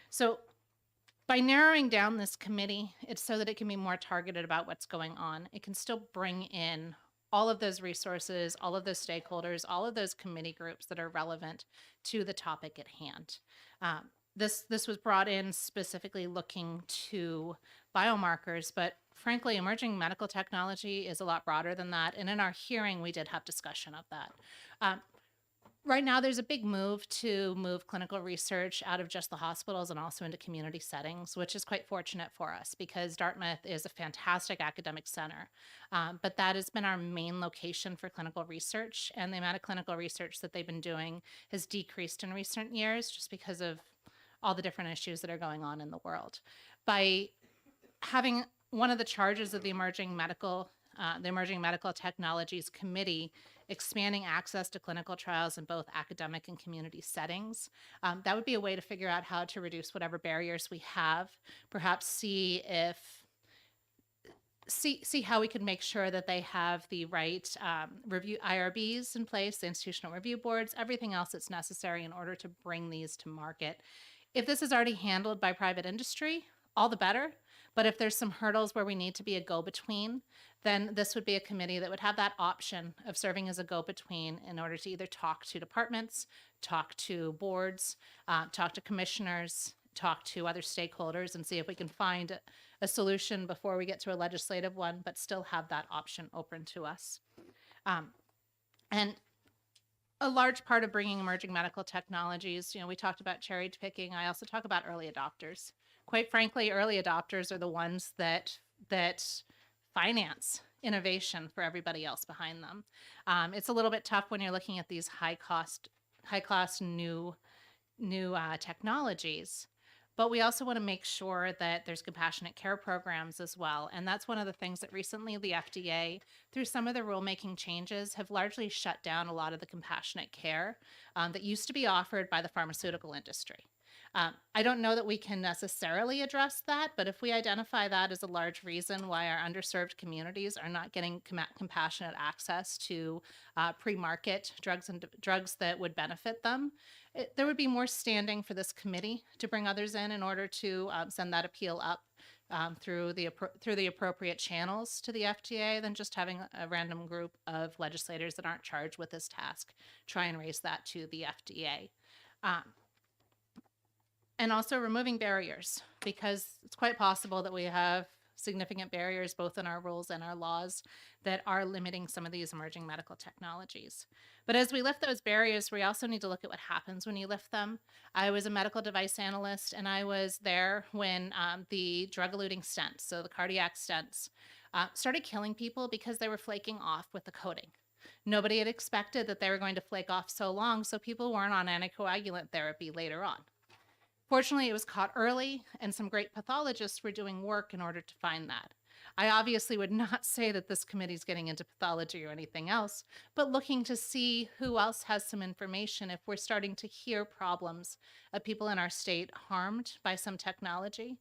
So by narrowing down this committee, it's so that it can be more targeted about what's going on. It can still bring in all of those resources, all of those stakeholders, all of those committee groups that are relevant to the topic at hand. This was brought in specifically looking to biomarkers, but frankly, emerging medical technology is a lot broader than that. And in our hearing, we did have discussion of that. Right now, there's a big move to move clinical research out of just the hospitals and also into community settings, which is quite fortunate for us because Dartmouth is a fantastic academic center. But that has been our main location for clinical research, and the amount of clinical research that they've been doing has decreased in recent years just because of all the different issues that are going on in the world. By having one of the charges of the Emerging Medical Technologies Committee expanding access to clinical trials in both academic and community settings. That would be a way to figure out how to reduce whatever barriers we have, perhaps see how we can make sure that they have the right review IRBs in place, the institutional review boards, everything else that's necessary in order to bring these to market. If this is already handled by private industry, all the better. But if there's some hurdles where we need to be a go-between, then this would be a committee that would have that option of serving as a go-between in order to either talk to departments, talk to boards, talk to commissioners, talk to other stakeholders, and see if we can find a solution before we get to a legislative one, but still have that option open to us. And a large part of bringing emerging medical technologies, we talked about cherry picking. I also talk about early adopters. Quite frankly, early adopters are the ones that finance innovation for everybody else behind them. It's a little bit tough when you're looking at these high cost new technologies, but we also want to make sure that there's compassionate care programs as well. And that's one of the things that recently the FDA, through some of the rulemaking changes, have largely shut down a lot of the compassionate care that used to be offered by the pharmaceutical industry. I don't know that we can necessarily address that, but if we identify that as a large reason why our underserved communities are not getting compassionate access to pre-market drugs that would benefit them, there would be more standing for this committee to bring others in order to send that appeal up through the appropriate channels to the FDA than just having a random group of legislators that aren't charged with this task try and raise that to the FDA. And also removing barriers, because it's quite possible that we have significant barriers both in our rules and our laws that are limiting some of these emerging medical technologies. But as we lift those barriers, we also need to look at what happens when you lift them. I was a medical device analyst, and I was there when the drug-eluting stents, so the cardiac stents, started killing people because they were flaking off with the coating. Nobody had expected that they were going to flake off so long, so people weren't on anticoagulant therapy later on. Fortunately, it was caught early, and some great pathologists were doing work in order to find that. I obviously would not say that this committee is getting into pathology or anything else, but looking to see who else has some information if we're starting to hear problems of people in our state harmed by some technology,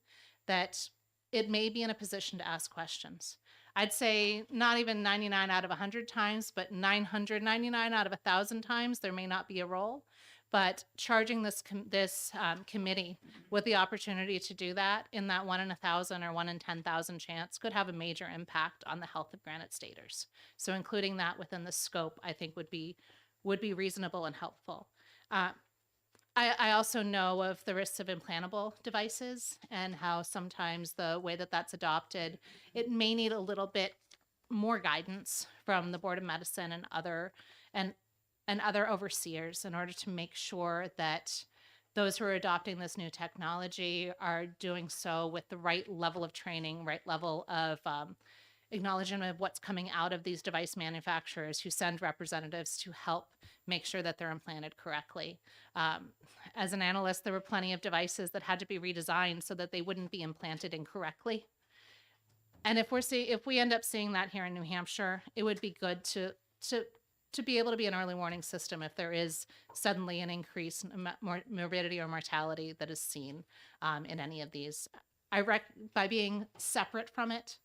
that it may be in a position to ask questions. I'd say not even 99 out of 100 times, but 999 out of 1,000 times, there may not be a role. But charging this committee with the opportunity to do that in that 1 in 1,000 or 1 in 10,000 chance could have a major impact on the health of Granite Staters. So including that within the scope, I think would be reasonable and helpful. I also know of the risks of implantable devices and how sometimes the way that that's adopted, it may need a little bit more guidance from the Board of Medicine and other overseers in order to make sure that those who are adopting this new technology are doing so with the right level of training, right level of acknowledgement of what's coming out of these device manufacturers who send representatives to help make sure that they're implanted correctly. As an analyst, there were plenty of devices that had to be redesigned so that they wouldn't be implanted incorrectly. And if we end up seeing that here in New Hampshire, it would be good to be able to be an early warning system if there is suddenly an increase in morbidity or mortality that is seen in any of these. By being separate from it,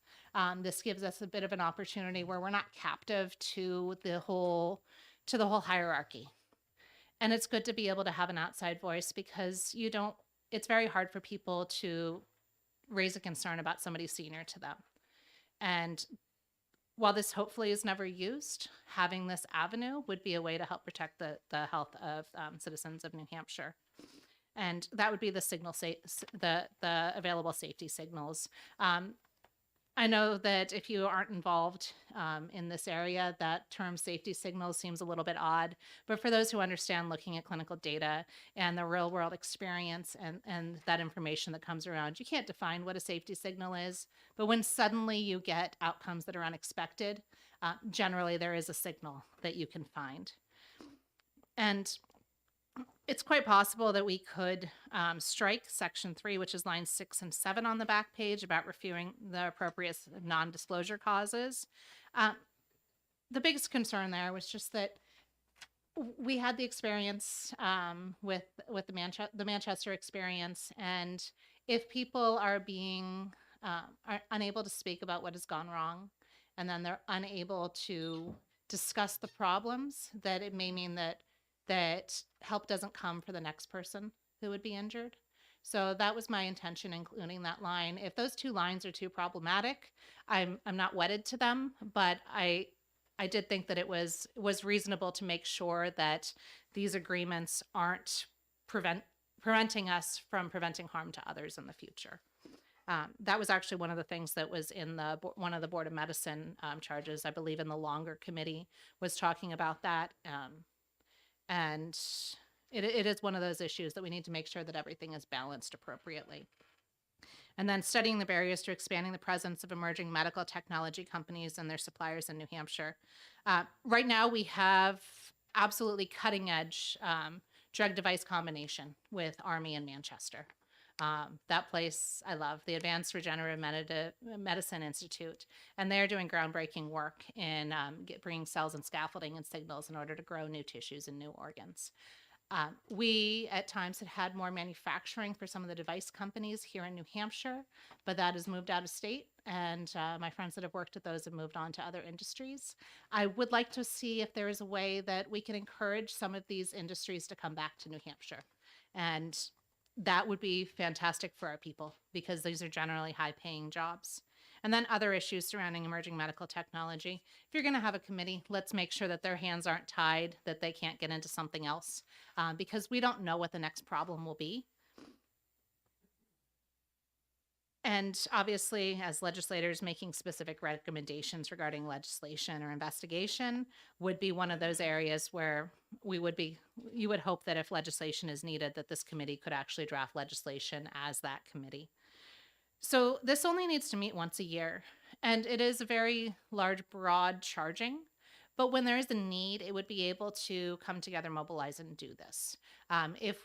this gives us a bit of an opportunity where we're not captive to the whole hierarchy. And it's good to be able to have an outside voice because it's very hard for people to raise a concern about somebody senior to them. And while this hopefully is never used, having this avenue would be a way to help protect the health of citizens of New Hampshire. And that would be the available safety signals. I know that if you aren't involved in this area, that term safety signals seems a little bit odd. But for those who understand looking at clinical data and the real world experience and that information that comes around, you can't define what a safety signal is. But when suddenly you get outcomes that are unexpected, generally there is a signal that you can find. And it's quite possible that we could strike Section 3, which is lines 6 and 7 on the back page about reviewing the appropriate non-disclosure causes. The biggest concern there was just that we had the experience with the Manchester experience, and if people are unable to speak about what has gone wrong, and then they're unable to discuss the problems, that it may mean that help doesn't come for the next person who would be injured. So that was my intention, including that line. If those two lines are too problematic, I'm not wedded to them, but I did think that it was reasonable to make sure that these agreements aren't preventing us from preventing harm to others in the future. That was actually one of the things that was in one of the Board of Medicine charges, I believe in the longer committee, was talking about that. And it is one of those issues that we need to make sure that everything is balanced appropriately. And then studying the barriers to expanding the presence of emerging medical technology companies and their suppliers in New Hampshire. Right now, we have absolutely cutting edge drug device combination with Army in Manchester. That place I love, the Advanced Regenerative Medicine Institute, and they're doing groundbreaking work in bringing cells and scaffolding and signals in order to grow new tissues and new organs. We at times had more manufacturing for some of the device companies here in New Hampshire, but that has moved out of state, and my friends that have worked at those have moved on to other industries. I would like to see if there is a way that we can encourage some of these industries to come back to New Hampshire. And that would be fantastic for our people because these are generally high paying jobs. And then other issues surrounding emerging medical technology. If you're going to have a committee, let's make sure that their hands aren't tied, that they can't get into something else, because we don't know what the next problem will be. And obviously, as legislators, making specific recommendations regarding legislation or investigation would be one of those areas where you would hope that if legislation is needed, that this committee could actually draft legislation as that committee. So this only needs to meet once a year, and it is a very large, broad charging. But when there is a need, it would be able to come together, mobilize, and do this. If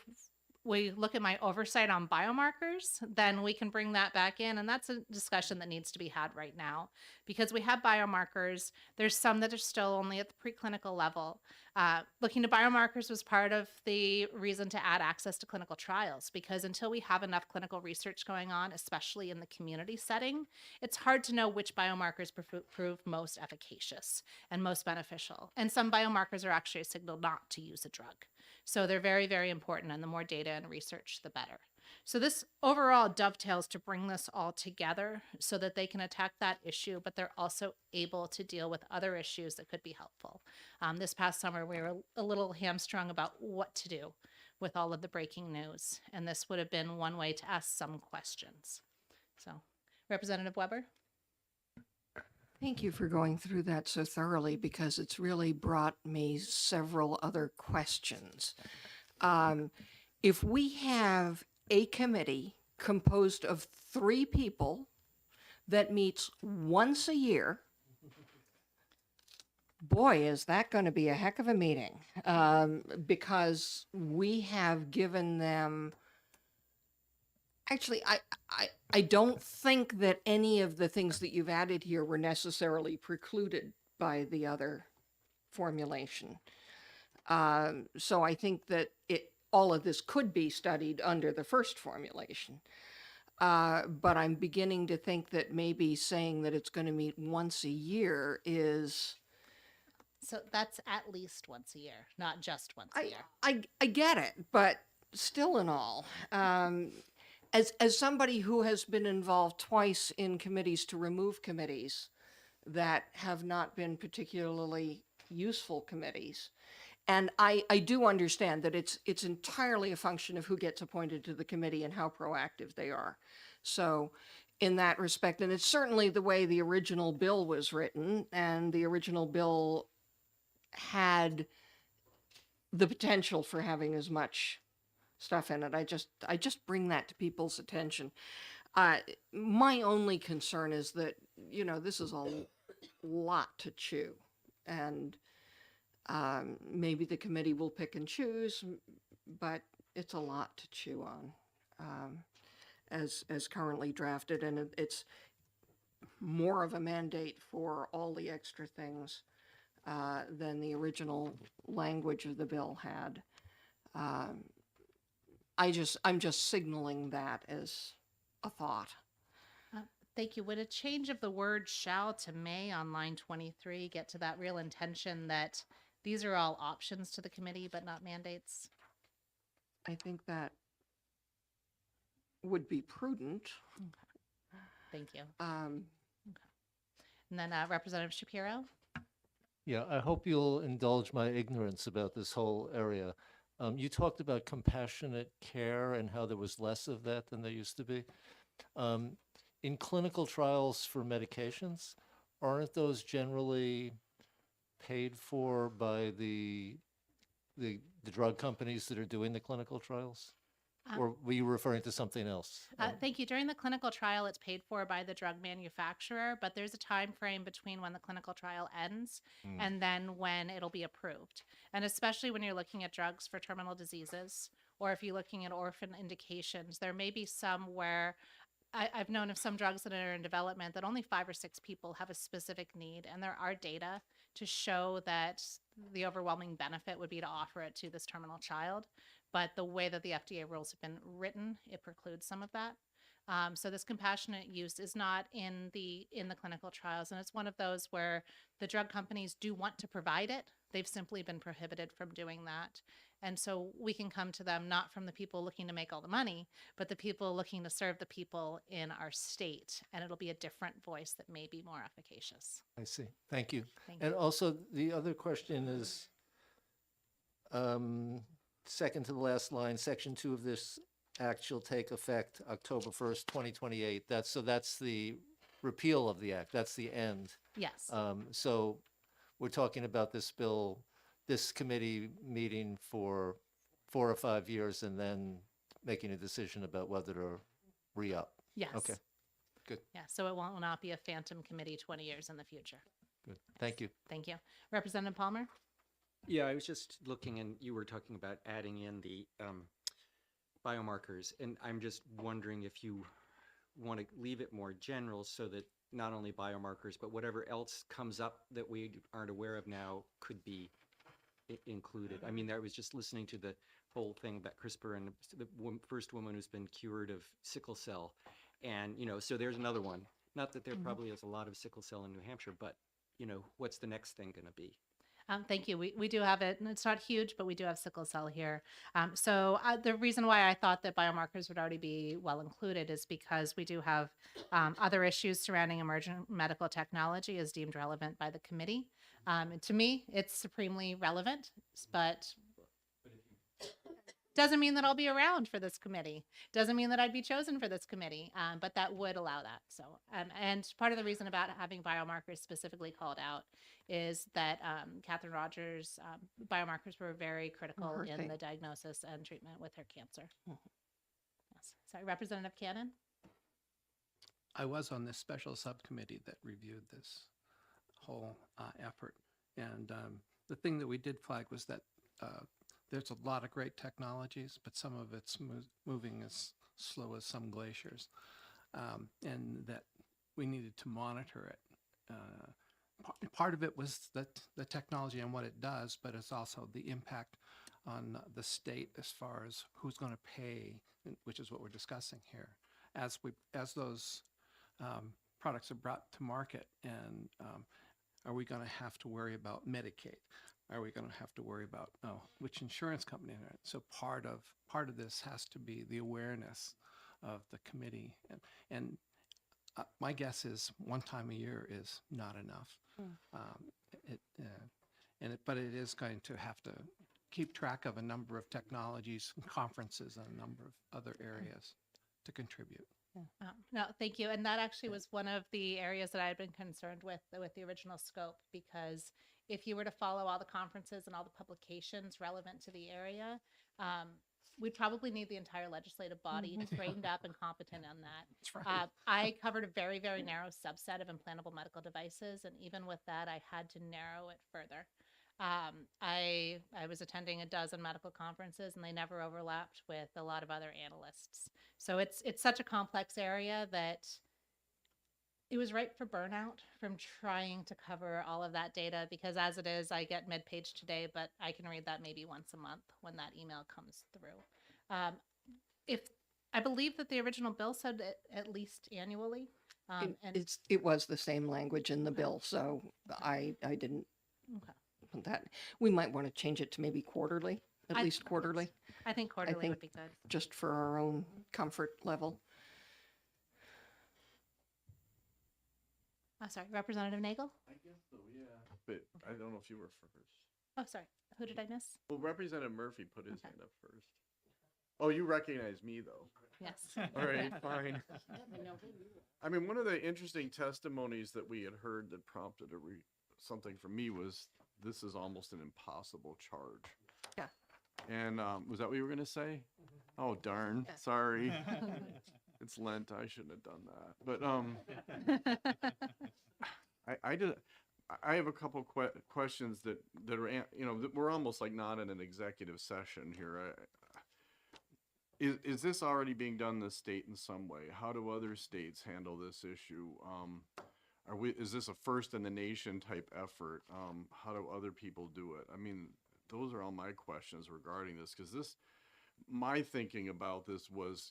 we look at my oversight on biomarkers, then we can bring that back in. And that's a discussion that needs to be had right now because we have biomarkers. There's some that are still only at the preclinical level. Looking to biomarkers was part of the reason to add access to clinical trials because until we have enough clinical research going on, especially in the community setting, it's hard to know which biomarkers prove most efficacious and most beneficial. And some biomarkers are actually a signal not to use a drug. So they're very, very important, and the more data and research, the better. So this overall dovetails to bring this all together so that they can attack that issue, but they're also able to deal with other issues that could be helpful. This past summer, we were a little hamstrung about what to do with all of the breaking news, and this would have been one way to ask some questions. So, Representative Weber? Thank you for going through that so thoroughly because it's really brought me several other questions. If we have a committee composed of 3 people that meets once a year, boy, is that going to be a heck of a meeting because we have given them. Actually, I don't think that any of the things that you've added here were necessarily precluded by the other formulation. So I think that all of this could be studied under the first formulation. But I'm beginning to think that maybe saying that it's going to meet once a year is... So that's at least once a year, not just once a year. I get it, but still in all... As somebody who has been involved twice in committees to remove committees that have not been particularly useful committees, and I do understand that it's entirely a function of who gets appointed to the committee and how proactive they are. So in that respect, and it's certainly the way the original bill was written, and the original bill had the potential for having as much stuff in it. I just bring that to people's attention. My only concern is that, this is a lot to chew, and maybe the committee will pick and choose, but it's a lot to chew on as currently drafted, and it's more of a mandate for all the extra things than the original language of the bill had. I'm just signaling that as a thought. Thank you. Would a change of the word shall to may on line 23 get to that real intention that these are all options to the committee, but not mandates? I think that would be prudent. Okay. Thank you. Okay. And then Representative Shapiro? Yeah, I hope you'll indulge my ignorance about this whole area. You talked about compassionate care and how there was less of that than there used to be. In clinical trials for medications, aren't those generally paid for by the drug companies that are doing the clinical trials? Or were you referring to something else? Thank you. During the clinical trial, it's paid for by the drug manufacturer, but there's a time frame between when the clinical trial ends and then when it'll be approved. And especially when you're looking at drugs for terminal diseases, or if you're looking at orphan indications, there may be some where I've known of some drugs that are in development that only 5 or 6 people have a specific need, and there are data to show that the overwhelming benefit would be to offer it to this terminal child. But the way that the FDA rules have been written, it precludes some of that. So this compassionate use is not in the clinical trials, and it's one of those where the drug companies do want to provide it. They've simply been prohibited from doing that. And so we can come to them not from the people looking to make all the money, but the people looking to serve the people in our state. And it'll be a different voice that may be more efficacious. I see. Thank you. Thank And you. also, the other question is, second to the last line, section 2 of this act shall take effect October 1st, 2028. That's the repeal of the act. That's the end. Yes. So we're talking about this bill, this committee meeting for 4 or 5 years and then making a decision about whether to re-up. Yes. Okay, good, Yeah. So it will not be a phantom committee 20 years in the future. good. Thank you. Thank you. Representative Palmer? Yeah, I was just looking and you were talking about adding in the biomarkers. And I'm just wondering if you want to leave it more general so that not only biomarkers, but whatever else comes up that we aren't aware of now could be included. I mean, I was just listening to the whole thing about CRISPR and the first woman who's been cured of sickle cell. And, you know, so there's another one. Not that there probably is a lot of sickle cell in New Hampshire, but, you know, what's the next thing going to be? Thank you. We do have it, and it's not huge, but we do have sickle cell here. So the reason why I thought that biomarkers would already be well included is because we do have other issues surrounding emerging medical technology as deemed relevant by the committee. And to me, it's supremely relevant, but doesn't mean that I'll be around for this committee. Doesn't mean that I'd be chosen for this committee, but that would allow that. So, and part of the reason about having biomarkers specifically called out is that Catherine Rogers' biomarkers were very critical Her in thing. the diagnosis and treatment with her cancer. Yes. Sorry, Representative Cannon? I was on this special subcommittee that reviewed this whole effort. And the thing that we did flag was that there's a lot of great technologies, but some of it's moving as slow as some glaciers, and that we needed to monitor it. Part of it was the technology and what it does, but it's also the impact on the state as far as who's going to pay, which is what we're discussing here. As those products are brought to market, and are we going to have to worry about Medicaid? Are we going to have to worry about which insurance company? So part of this has to be the awareness of the committee, and my guess is one time a year is not enough. But it is going to have to keep track of a number of technologies and conferences and a number of other areas to contribute. No, thank you. And that actually was one of the areas that I had been concerned with the original scope, because if you were to follow all the conferences and all the publications relevant to the area, we'd probably need the entire legislative body trained up and competent on that. That's right. I covered a very, very narrow subset of implantable medical devices, and even with that, I had to narrow it further. I was attending a dozen medical conferences, and they never overlapped with a lot of other analysts. So it's such a complex area that it was ripe for burnout from trying to cover all of that data, because as it is, I get mid-page today, but I can read that maybe once a month when that email comes through. If I believe that the original bill said at least annually. And It was the same language in the bill, so I didn't okay. put that. We might want to change it to maybe quarterly, at least quarterly. I think quarterly would be good. Just for our own comfort level. Oh, sorry, Representative Nagel? I guess so, yeah. But I don't know if you were first. Oh, sorry. Who did I miss? Well, Representative Murphy put his hand up first. Oh, you recognize me, though. Yes. All right, fine. I mean, one of the interesting testimonies that we had heard that prompted something for me was, this is almost an impossible charge. Yeah. And was that what you were going to say? Oh, darn. Sorry. It's Lent. I shouldn't have done that. But I have a couple questions that are, you know, that we're almost like not in an executive session here. Is this already being done in the state in some way? How do other states handle this issue? Is this a first in the nation type effort? How do other people do it? I mean, those are all my questions regarding this, because this, my thinking about this was,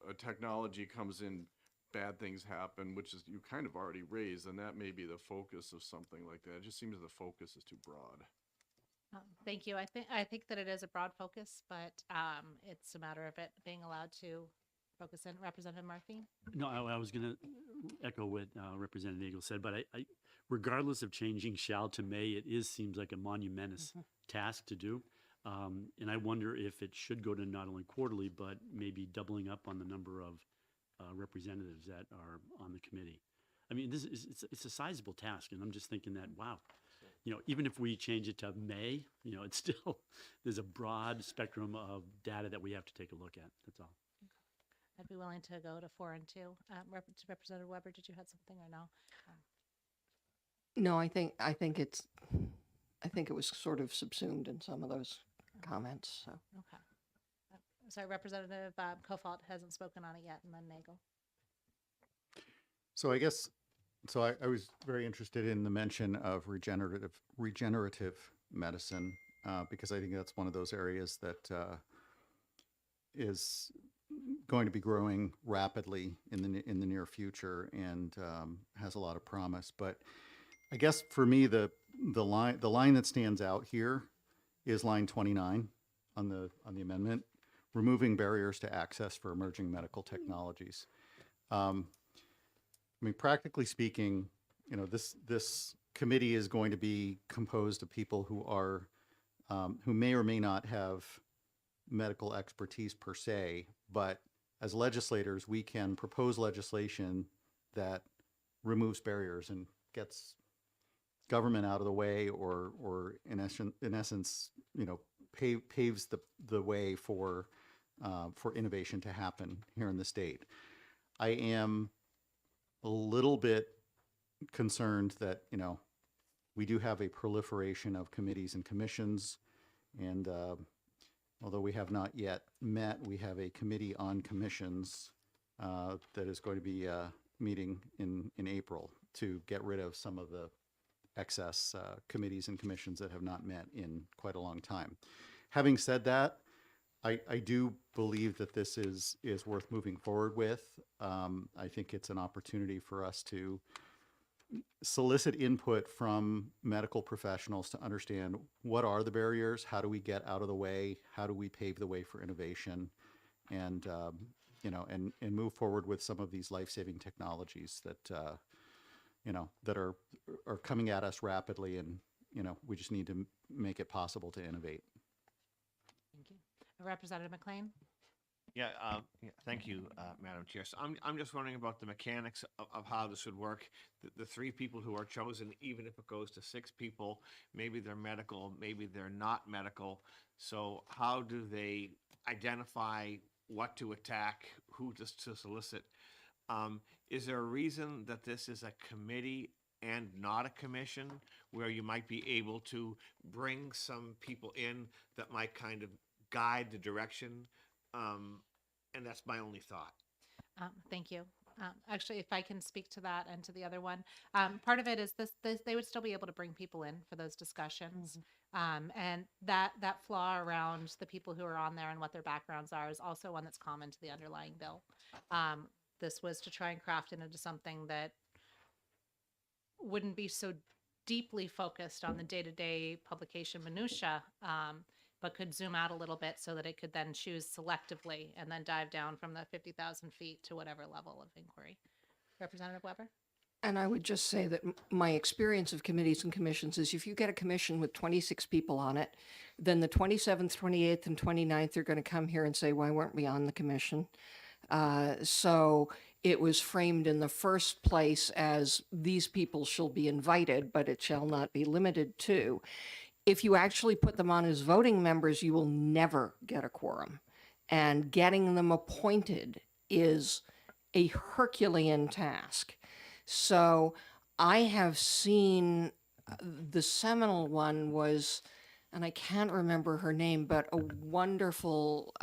a technology comes in, bad things happen, which is you kind of already raised, and that may be the focus of something like that. It just seems the focus is too broad. Thank you. I think that it is a broad focus, but it's a matter of it being allowed to focus in. Representative Murphy? No, I was going to echo what Representative Eagle said, but I, regardless of changing shall to may, it seems like a monumentous task to do. And I wonder if it should go to not only quarterly, but maybe doubling up on the number of representatives that are on the committee. I mean, it's a sizable task, and I'm just thinking that, wow, even if we change it to May, it's still, there's a broad spectrum of data that we have to take a look at. That's all. I'd be willing to go to 4 and 2. Representative Weber, did you have something or no? No, I think it was sort of subsumed in some of those comments. So. Okay. Sorry, Representative Kofalt hasn't spoken on it yet, and then Nagel. So I was very interested in the mention of regenerative medicine because I think that's one of those areas that is going to be growing rapidly in the near future and has a lot of promise. But I guess for me, the line that stands out here is line 29 on the amendment, removing barriers to access for emerging medical technologies. I mean, practically speaking, this committee is going to be composed of people who may or may not have medical expertise per se, but as legislators, we can propose legislation that removes barriers and gets government out of the way, or in essence, paves the way for innovation to happen here in the state. I am a little bit concerned that, we do have a proliferation of committees and commissions, and although we have not yet met, we have a committee on commissions that is going to be meeting in April to get rid of some of the excess committees and commissions that have not met in quite a long time. Having said that, I do believe that this is worth moving forward with. I think it's an opportunity for us to solicit input from medical professionals to understand what are the barriers, how do we get out of the way, how do we pave the way for innovation, and and move forward with some of these life-saving technologies that that are coming at us rapidly, and we just need to make it possible to innovate. Thank you. Representative McLean? Yeah, thank you, Madam Chair. So I'm just wondering about the mechanics of how this would work. The 3 people who are chosen, even if it goes to 6 people, maybe they're medical, maybe they're not medical. So how do they identify what to attack, who to solicit? Is there a reason that this is a committee and not a commission, where you might be able to bring some people in that might kind of guide the direction? And that's my only thought. Thank you. Actually, if I can speak to that and to the other one, part of it is this they would still be able to bring people in for those discussions. And that flaw around the people who are on there and what their backgrounds are is also one that's common to the underlying bill. This was to try and craft it into something that wouldn't be so deeply focused on the day-to-day publication minutia, but could zoom out a little bit so that it could then choose selectively and then dive down from the 50,000 feet to whatever level of inquiry. Representative Weber? And I would just say that my experience of committees and commissions is if you get a commission with 26 people on it, then the 27th, 28th, and 29th are going to come here and say, why weren't we on the commission? So it was framed in the first place as these people shall be invited, but it shall not be limited to. If you actually put them on as voting members, you will never get a quorum. And getting them appointed is a Herculean task. So I have seen the seminal one was, and I can't remember her name, but a wonderful,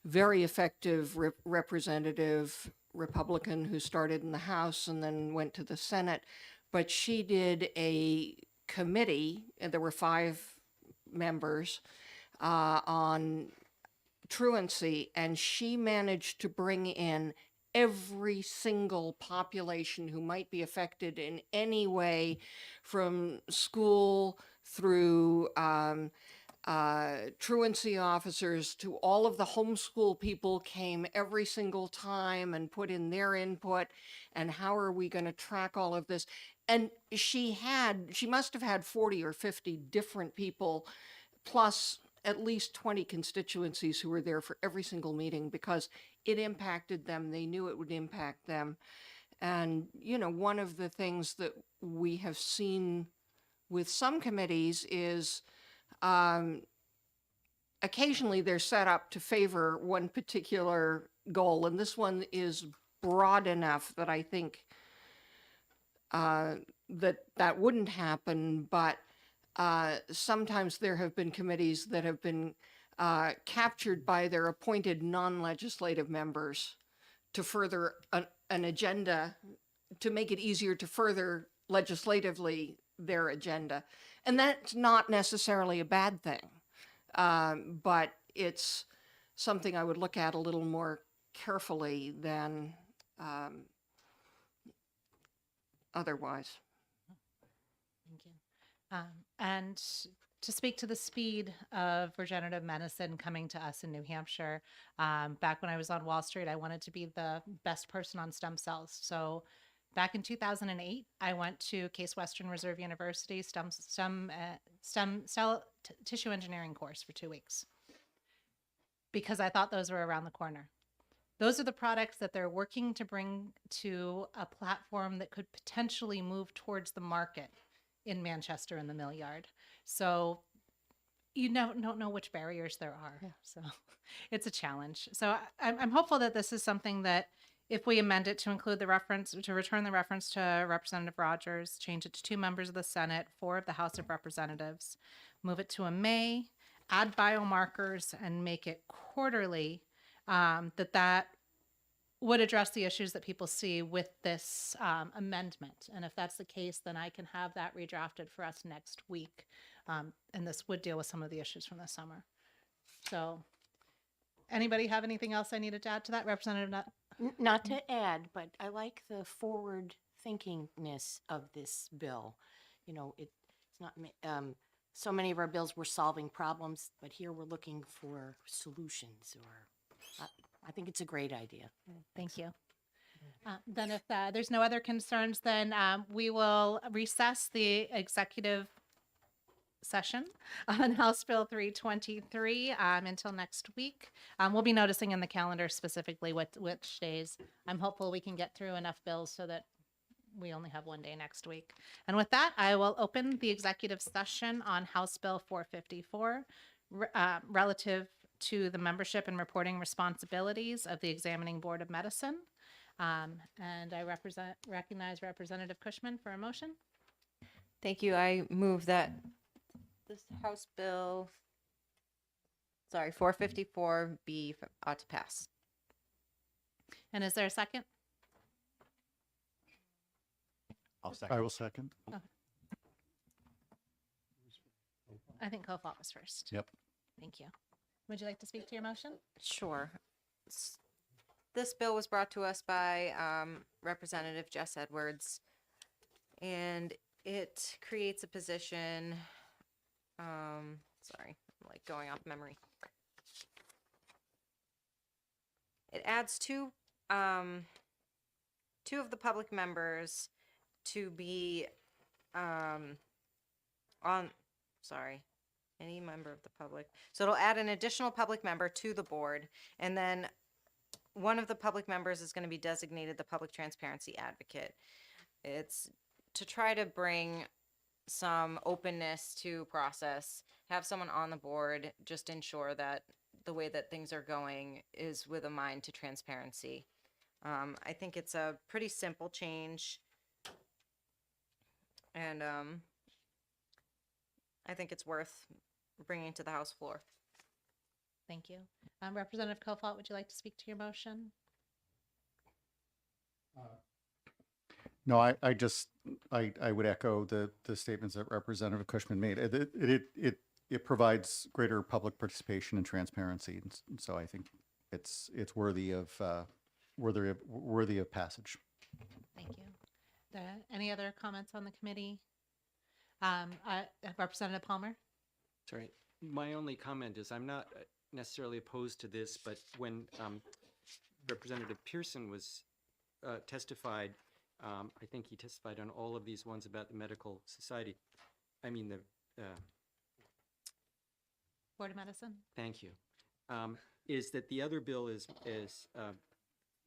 very effective representative Republican who started in the House and then went to the Senate. But she did a committee, and there were 5 members, on truancy, and she managed to bring in every single population who might be affected in any way, from school through truancy officers to all of the homeschool people came every single time and put in their input. And how are we going to track all of this? And she must have had 40 or 50 different people, plus at least 20 constituencies who were there for every single meeting, because it impacted them. They knew it would impact them. And, you know, one of the things that we have seen with some committees is occasionally they're set up to favor one particular goal. And this one is broad enough that I think that wouldn't happen. But sometimes there have been committees that have been captured by their appointed non-legislative members to further an agenda, to make it easier to further legislatively their agenda. And that's not necessarily a bad thing, but it's something I would look at a little more carefully than otherwise. Thank you. And to speak to the speed of regenerative medicine coming to us in New Hampshire, back when I was on Wall Street, I wanted to be the best person on stem cells. So back in 2008, I went to Case Western Reserve University stem cell tissue engineering course for 2 weeks, because I thought those were around the corner. Those are the products that they're working to bring to a platform that could potentially move towards the market in Manchester in the mill yard. So you don't know which barriers there are. Yeah. So it's a challenge. So I'm hopeful that this is something that, if we amend it to include the reference, to return the reference to Representative Rogers, change it to 2 members of the Senate, 4 of the House of Representatives, move it to a May, add biomarkers, and make it quarterly, that would address the issues that people see with this amendment. And if that's the case, then I can have that redrafted for us next week. And this would deal with some of the issues from the summer. So anybody have anything else I needed to add to that? Representative Nutt? Not to add, but I like the forward thinkingness of this bill. You know, it's not, so many of our bills were solving problems, but here we're looking for solutions, or I think it's a great idea. Thank you. Then if there's no other concerns, then we will recess the executive session on House Bill 323 until next week. We'll be noticing in the calendar specifically which days. I'm hopeful we can get through enough bills so that we only have 1 day next week. And with that, I will open the executive session on House Bill 454 relative to the membership and reporting responsibilities of the Examining Board of Medicine. And I recognize Representative Cushman for a motion. Thank you. I move that this House Bill, 454B ought to pass. And is there a second? I'll second. I will second. Okay. I think Kofalt was first. Yep. Thank you. Would you like to speak to your motion? Sure. This bill was brought to us by Representative Jess Edwards, and it creates a position. Sorry, I'm like going off memory. It adds two of the public members to be any member of the public. So it'll add an additional public member to the board, and then one of the public members is going to be designated the public transparency advocate. It's to try to bring some openness to process, have someone on the board, just ensure that the way that things are going is with a mind to transparency. I think it's a pretty simple change, and I think it's worth bringing to the House floor. Thank you. Representative Kofalt, would you like to speak to your motion? No, I would echo the statements that Representative Cushman made. It it provides greater public participation and transparency. And so I think it's worthy of passage. Thank you. Any other comments on the committee? Representative Palmer? Sorry, my only comment is I'm not necessarily opposed to this, but when Representative Pearson was testified, I think he testified on all of these ones about the medical society. I mean, the Board of Medicine? thank you. Is that the other bill is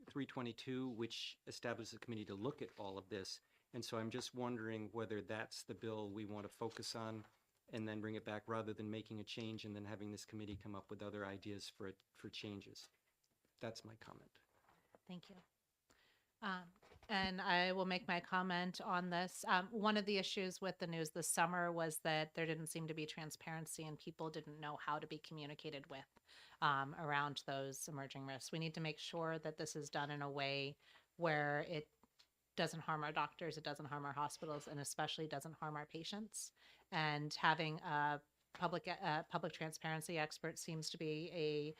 322, which establishes a committee to look at all of this. And so I'm just wondering whether that's the bill we want to focus on and then bring it back rather than making a change and then having this committee come up with other ideas for changes. That's my comment. Thank you. And I will make my comment on this. One of the issues with the news this summer was that there didn't seem to be transparency and people didn't know how to be communicated with around those emerging risks. We need to make sure that this is done in a way where it doesn't harm our doctors, it doesn't harm our hospitals, and especially doesn't harm our patients. And having a public transparency expert seems to be a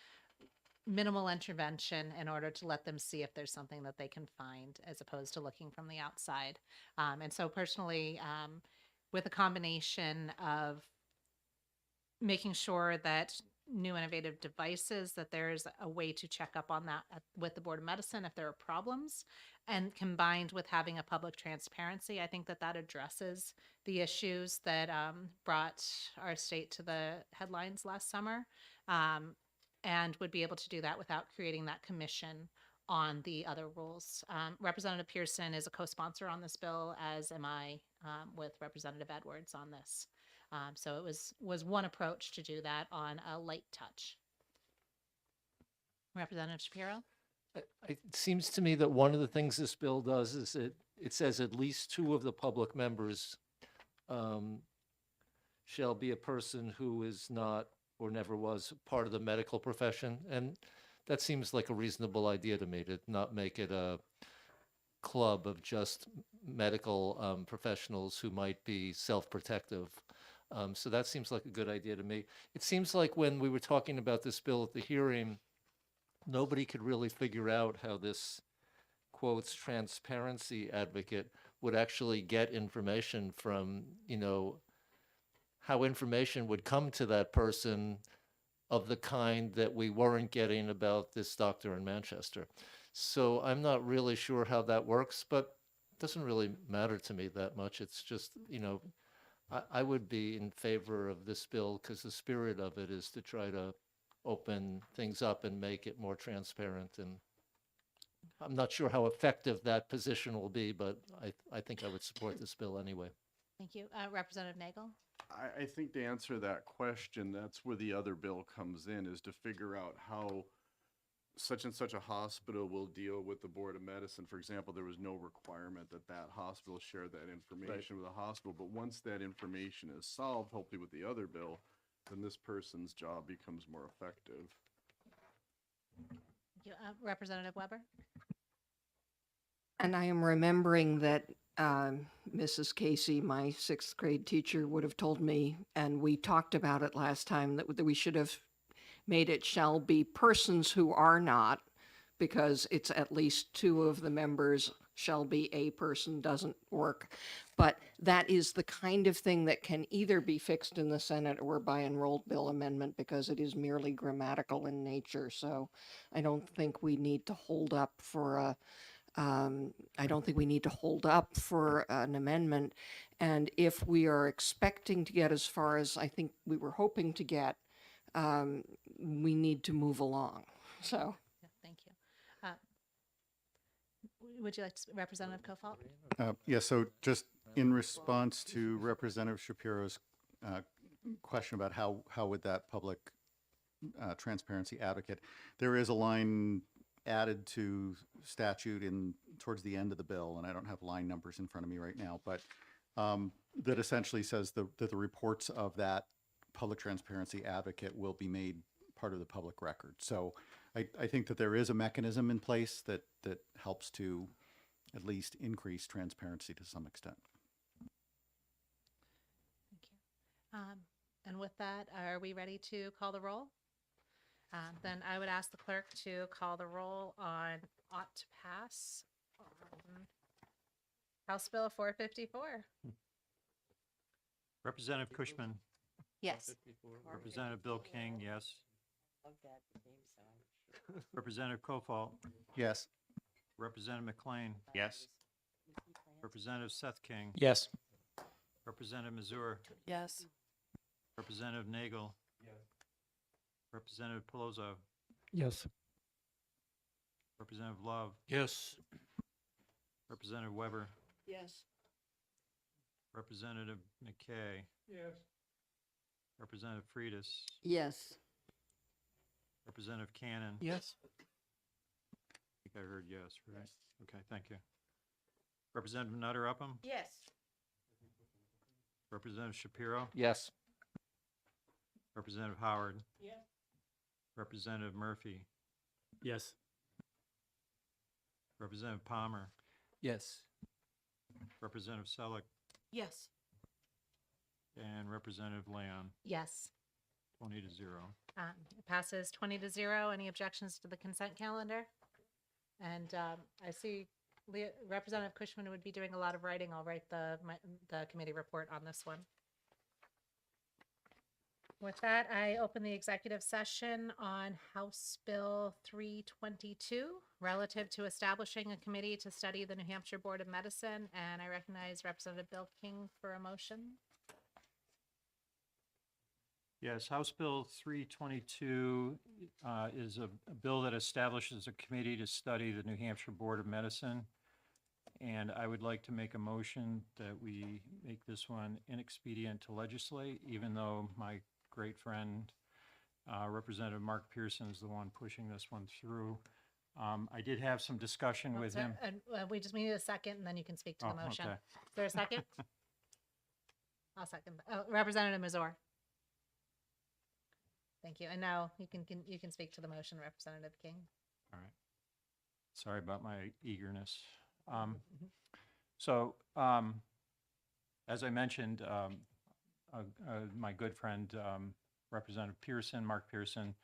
minimal intervention in order to let them see if there's something that they can find as opposed to looking from the outside. And so personally, with a combination of making sure that new innovative devices, that there's a way to check up on that with the Board of Medicine if there are problems, and combined with having a public transparency, I think that that addresses the issues that brought our state to the headlines last summer. And would be able to do that without creating that commission on the other rules. Representative Pearson is a co-sponsor on this bill, as am I with Representative Edwards on this. So it was one approach to do that on a light touch. Representative Shapiro? It seems to me that one of the things this bill does is it says at least 2 of the public members shall be a person who is not or never was part of the medical profession. And that seems like a reasonable idea to me, to not make it a club of just medical professionals who might be self-protective. So that seems like a good idea to me. It seems like when we were talking about this bill at the hearing, nobody could really figure out how this, quotes, transparency advocate would actually get information from, how information would come to that person of the kind that we weren't getting about this doctor in Manchester. So I'm not really sure how that works, but it doesn't really matter to me that much. It's just, I would be in favor of this bill because the spirit of it is to try to open things up and make it more transparent. And I'm not sure how effective that position will be, but I think I would support this bill anyway. Thank you. Representative Nagel? I think to answer that question, that's where the other bill comes in, is to figure out how such and such a hospital will deal with the Board of Medicine. For example, there was no requirement that that hospital share that information with the hospital, but once that information is solved, hopefully with the other bill, then this person's job becomes more effective. Thank you. Representative Weber? And I am remembering that Mrs. Casey, my 6th grade teacher, would have told me, and we talked about it last time, that we should have made it shall be persons who are not, because it's at least 2 of the members shall be a person, doesn't work. But that is the kind of thing that can either be fixed in the Senate or by enrolled bill amendment, because it is merely grammatical in nature. So I don't think we need to hold up for an amendment. And if we are expecting to get as far as I think we were hoping to get, we need to move along. So. Yeah, thank you. Would you like to, Representative Kofalt? Yeah, so just in response to Representative Shapiro's question about how would that public transparency advocate, there is a line added to statute towards the end of the bill, and I don't have line numbers in front of me right now, but that essentially says that the reports of that public transparency advocate will be made part of the public record. So I think that there is a mechanism in place that helps to at least increase transparency to some extent. Thank you. And with that, are we ready to call the roll? Then I would ask the clerk to call the roll on ought to pass on House Bill 454. Representative Cushman, Yes. Representative Bill King, yes. Love that theme song. Representative Kofalt, Yes. Representative McLean, Yes. Representative Seth King, Yes. Representative Mazur, Yes. Representative Nagel, Representative Pelosi, Yes. Representative Love, Yes. Representative Weber, Yes. Representative McKay, Yes. Representative Freitas, Yes. Representative Cannon. Yes. I think I heard yes, right? Okay, thank you. Representative Nutter Upham, Yes. Representative Shapiro, Yes. Representative Howard, Yes. Representative Murphy, Yes. Representative Palmer, Yes. Representative Selleck, Yes. and Representative Leon, Yes. 20-0. It passes 20-0. Any objections to the consent calendar? And I see Representative Cushman would be doing a lot of writing. I'll write the committee report on this one. With that, I open the executive session on House Bill 322 relative to establishing a committee to study the New Hampshire Board of Medicine. And I recognize Representative Bill King for a motion. Yes, House Bill 322 is a bill that establishes a committee to study the New Hampshire Board of Medicine. And I would like to make a motion that we make this one inexpedient to legislate, even though my great friend, Representative Mark Pearson, is the one pushing this one through. I did have some discussion with him. And we need a second, and then you can speak to the Oh, motion. okay. Is there a second? I'll second. Representative Mazur. Thank you. And now you can speak to the motion, Representative King. All right. Sorry about my eagerness. As I mentioned, my good friend, Representative Pearson, Mark Pearson,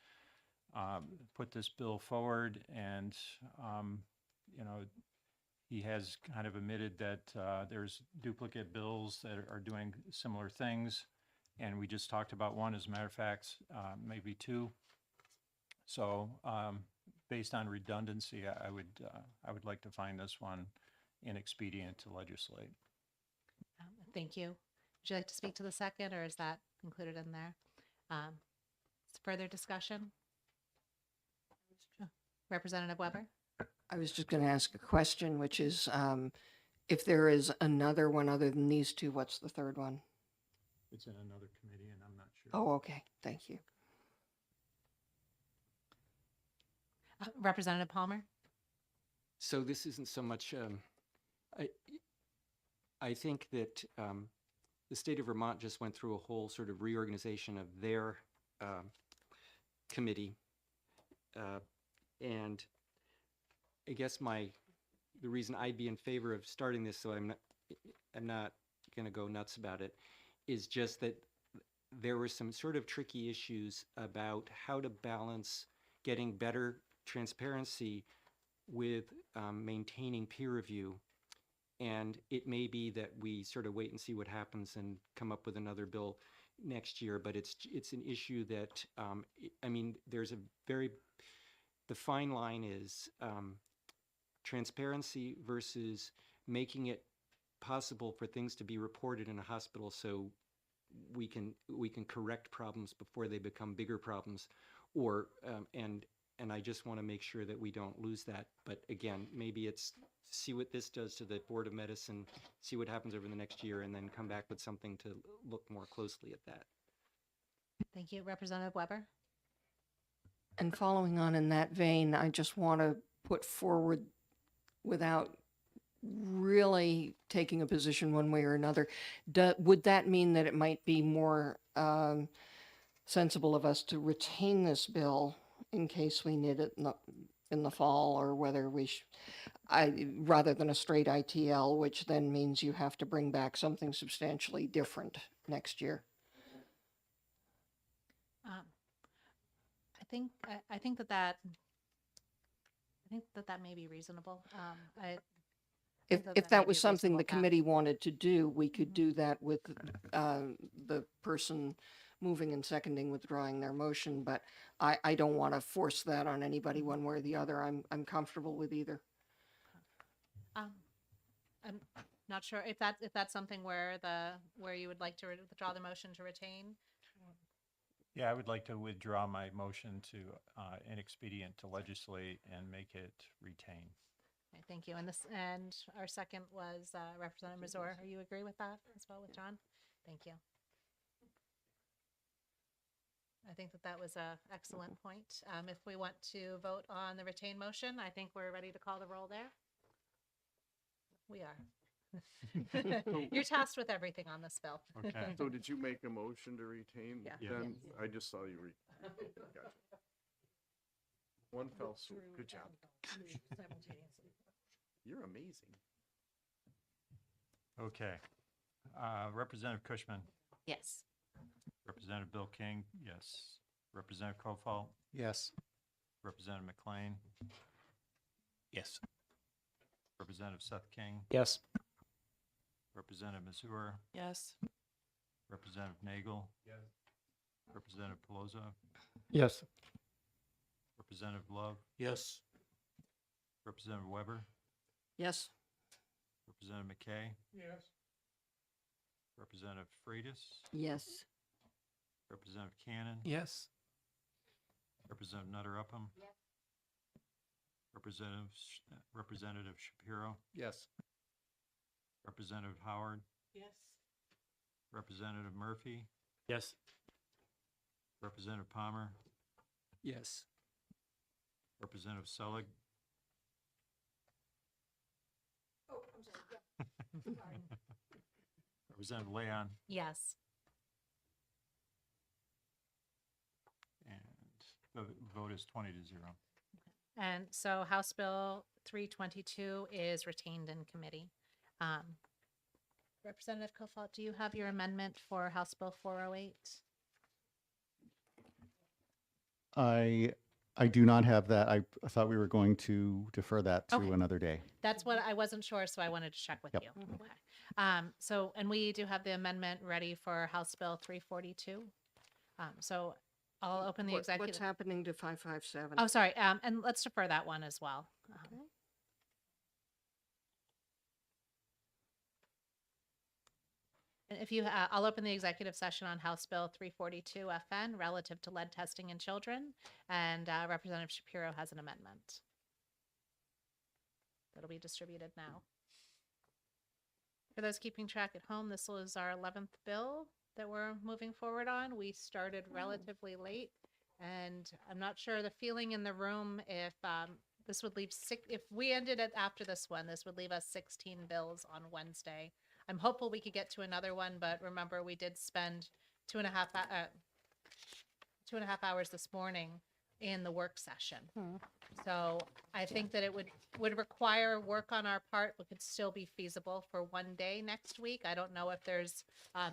put this bill forward, and he has kind of admitted that there's duplicate bills that are doing similar things, and we just talked about one, as a matter of fact, maybe two. So based on redundancy, I would like to find this one inexpedient to legislate. Thank you. Would you like to speak to the second, or is that included in there? Further discussion? Representative Weber? I was just going to ask a question, which is, if there is another one other than these two, what's the third one? It's in another committee, and I'm not sure. Oh, okay. Thank you. Representative Palmer? So this isn't so much, I think that the state of Vermont just went through a whole sort of reorganization of their committee. And I guess the reason I'd be in favor of starting this, so I'm not going to go nuts about it, is just that there were some sort of tricky issues about how to balance getting better transparency with maintaining peer review. And it may be that we sort of wait and see what happens and come up with another bill next year, but it's an issue that, I mean, the fine line is transparency versus making it possible for things to be reported in a hospital so we can correct problems before they become bigger problems, or and I just want to make sure that we don't lose that. But again, maybe it's see what this does to the Board of Medicine, see what happens over the next year, and then come back with something to look more closely at that. Thank you. Representative Weber? And following on in that vein, I just want to put forward, without really taking a position one way or another, would that mean that it might be more sensible of us to retain this bill in case we need it in the fall, or whether we rather than a straight ITL, which then means you have to bring back something substantially different next year? think that may be reasonable. If that was something the committee wanted to do, we could do that with the person moving and seconding withdrawing their motion, but I don't want to force that on anybody one way or the other. I'm comfortable with either. I'm not sure if that's something where you would like to withdraw the motion to retain. Yeah, I would like to withdraw my motion to inexpedient to legislate and make it retain. Okay, thank you. And our second was Representative Mazur. Are you agree with that as well with John? Thank you. I think that was a excellent point. If we want to vote on the retain motion, I think we're ready to call the roll there. We are. You're tasked with everything on this bill. Okay. So did you make a motion to retain? Yeah. Yeah. Then I just saw you gotcha. One fell swoop. Good job. You're amazing. Okay. Representative Cushman, Yes. Representative Bill King, yes. Representative Kofalt, Yes. Representative McLean, Yes. Representative Seth King, Yes. Representative Mazur, Yes. Representative Nagel. Yes. Representative Pelosi, Yes. Representative Love, Yes. Representative Weber, Yes. Representative McKay, Yes. Representative Freitas, Yes. Representative Cannon, Yes. Representative Nutter Upham, Representative Shapiro, Yes. Representative Howard, Yes. Representative Murphy, Yes. Representative Palmer, Yes. Representative Selig. Representative Leon, Yes. and the vote is 20-0. And so House Bill 322 is retained in committee. Representative Kofalt, do you have your amendment for House Bill 408? I do not have that. I thought we were going to defer that to Okay. another day. That's what I wasn't sure, so I wanted to check with Yep. you. Okay. So, and we do have the amendment ready for House Bill 342. So I'll open the What's executive. happening to 557? Oh, sorry. And let's defer that one as well. And if you, I'll open the executive session on House Bill 342 FN relative to lead testing in children, and Representative Shapiro has an amendment that'll be distributed now. For those keeping track at home, this was our 11th bill that we're moving forward on. We started relatively late, and I'm not sure the feeling in the room if this would leave if we ended it after this one, this would leave us 16 bills on Wednesday. I'm hopeful we could get to another one, but remember we did spend 2.5 hours this morning in the work session. So I think that it would require work on our part, but could still be feasible for one day next week. I don't know if there's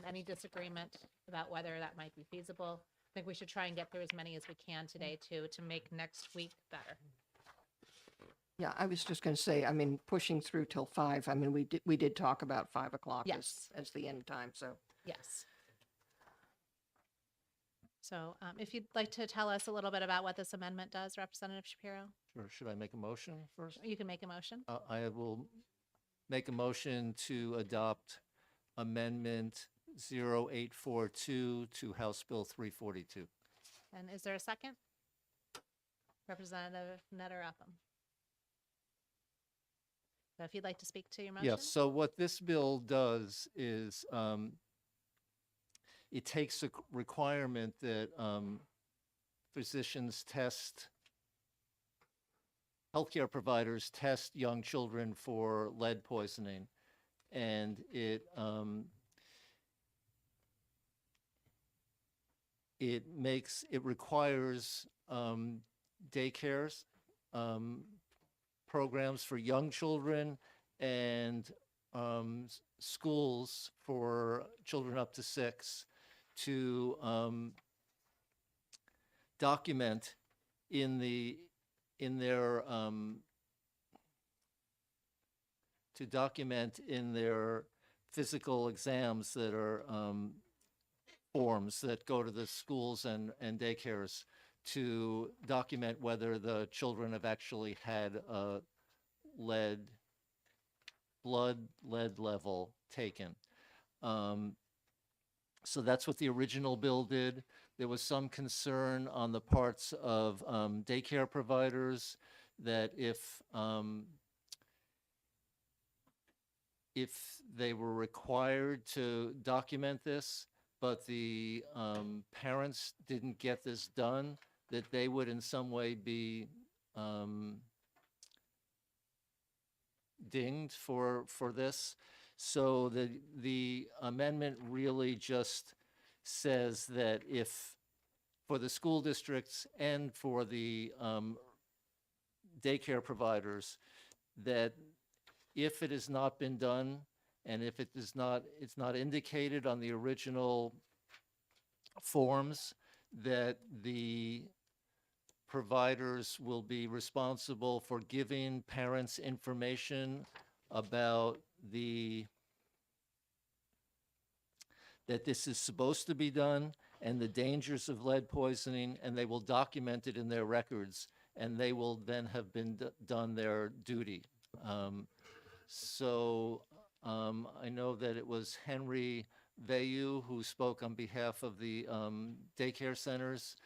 any disagreement about whether that might be feasible. I think we should try and get through as many as we can today to make next week better. Yeah, I was just going to say, I mean, pushing through till 5, I mean, we did talk about 5 o'clock Yes. as the end time, so. Yes. So if you'd like to tell us a little bit about what this amendment does, Representative Shapiro, Sure. Should I make a motion first? you can make a motion. I will make a motion to adopt Amendment 0842 to House Bill 342. And is there a second? Representative Nutter Upham. So if you'd like to speak to your motion. Yes, so what this bill does is it takes a requirement that physicians test, healthcare providers test young children for lead poisoning, and it requires daycares, programs for young children, and schools for children up to 6 to document in their, to document in their physical exams that are, forms that go to the schools and daycares to document whether the children have actually had a blood lead level taken. So that's what the original bill did. There was some concern on the parts of daycare providers that if they were required to document this, but the parents didn't get this done, that they would in some way be dinged for this. So the amendment really just says that if, for the school districts and for the daycare providers, that if it has not been done, and if it's not indicated on the original forms, that the providers will be responsible for giving parents information about that this is supposed to be done and the dangers of lead poisoning, and they will document it in their records, and they will then have been done their duty. I know that it was Henry Vayu who spoke on behalf of the daycare centers,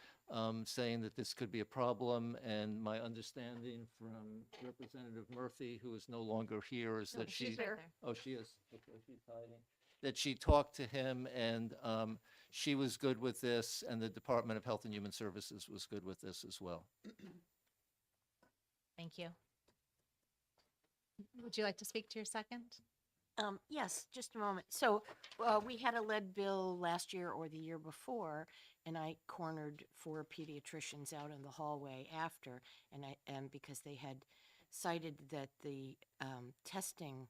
saying that this could be a problem. And my understanding from Representative Murphy, who is no longer here, is that she's right there. Oh, she is. Okay, she's hiding. That she talked to him, and she was good with this, and the Department of Health and Human Services was good with this as well. Thank you. Would you like to speak to your second? Yes, just a moment. So we had a lead bill last year or the year before, and I cornered 4 pediatricians out in the hallway after, and because they had cited that the testing,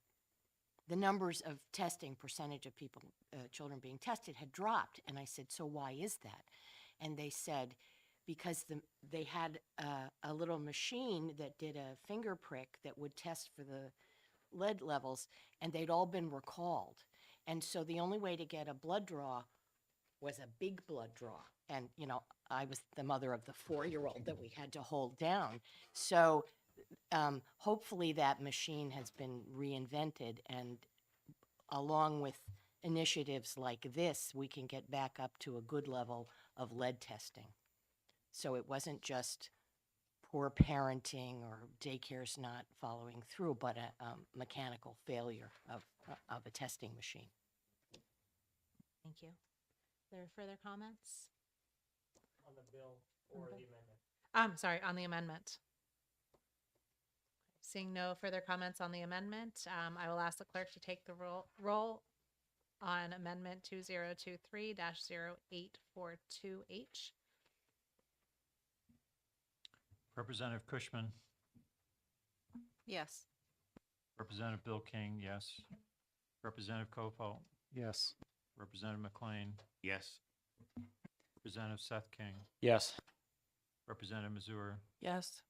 the numbers of testing, percentage of people, children being tested had dropped. And I said, so why is that? And they said, because they had a little machine that did a finger prick that would test for the lead levels, and they'd all been recalled. And so the only way to get a blood draw was a big blood draw. And, you know, I was the mother of the 4-year-old that we had to hold down. So hopefully that machine has been reinvented, and along with initiatives like this, we can get back up to a good level of lead testing. So it wasn't just poor parenting or daycares not following through, but a mechanical failure of a testing machine. Thank you. Are there further comments? On the bill or the amendment? I'm sorry, on the amendment. Seeing no further comments on the amendment, I will ask the clerk to take the roll on Amendment 2023-0842H. Representative Cushman, Yes. Representative Bill King, yes. Representative Kofalt, Yes. Representative McLean, Yes. Representative Seth King, Yes. Representative Mazur, Yes.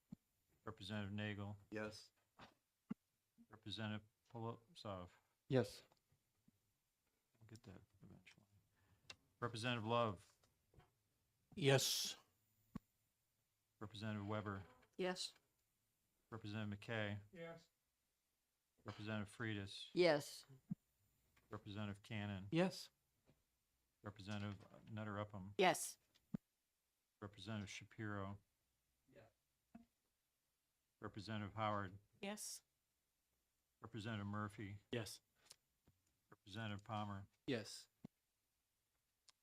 Representative Nagel, Yes. Representative Polosov. Yes. I'll get that eventually. Representative Love, Yes. Representative Weber, Yes. Representative McKay, Yes. Representative Freitas, Yes. Representative Cannon, Yes. Representative Nutter Upham, Yes. Representative Shapiro, Representative Howard, Yes. Representative Murphy, Yes. Representative Palmer, Yes.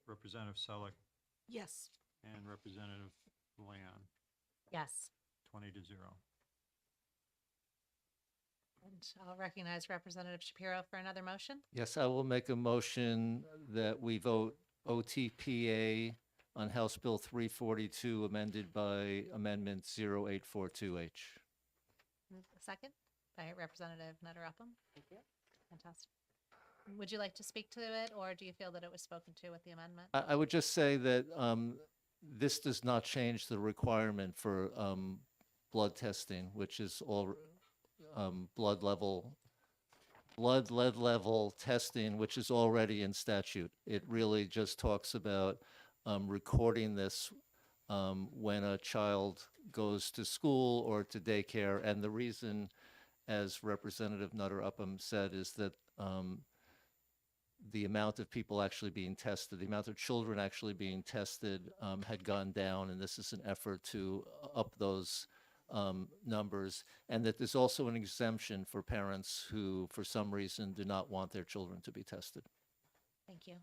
Representative Selleck, Yes. and Representative Leon, Yes. 20-0. And I'll recognize Representative Shapiro for another motion. Yes, I will make a motion that we vote OTPA on House Bill 342, amended by Amendment 0842H. A second by Representative Nutter Upham. Thank you. Fantastic. Would you like to speak to it, or do you feel that it was spoken to with the amendment? I would just say that this does not change the requirement for blood testing, which is all blood lead level testing, which is already in statute. It really just talks about recording this when a child goes to school or to daycare. And the reason, as Representative Nutter Upham said, is that the amount of people actually being tested, the amount of children actually being tested had gone down, and this is an effort to up those numbers, and that there's also an exemption for parents who, for some reason, do not want their children to be tested. Thank you.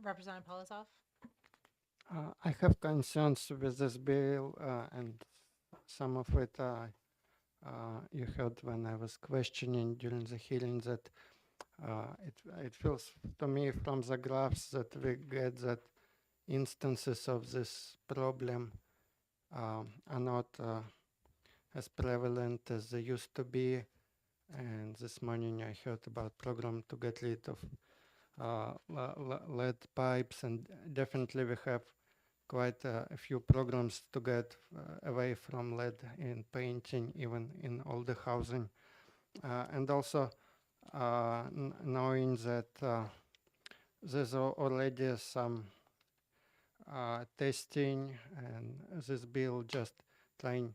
Representative Polizov? I have concerns with this bill, and some of it you heard when I was questioning during the hearing that it feels to me from the graphs that we get that instances of this problem are not as prevalent as they used to be. And this morning I heard about program to get rid of lead pipes, and definitely we have quite a few programs to get away from lead in painting, even in older housing. And also knowing that there's already some testing, and this bill just trying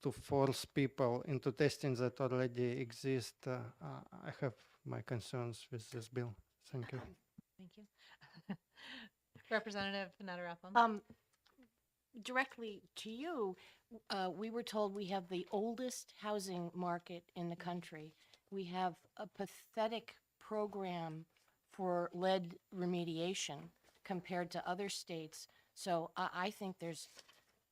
to force people into testing that already exist. I have my concerns with this bill. Thank you. Thank you. Representative Nutter Upham? Directly to you, we were told we have the oldest housing market in the country. We have a pathetic program for lead remediation compared to other states. So I think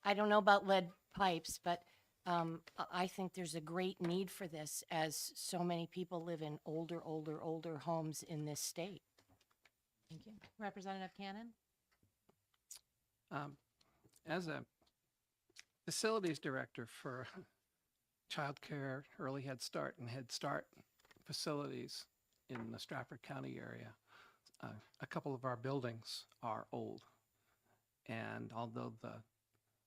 I don't know about lead pipes, but I think there's a great need for this, as so many people live in older homes in this state. Thank you. Representative Cannon? As a facilities director for childcare, early Head Start, and Head Start facilities in the Stratford County area, a couple of our buildings are old. And although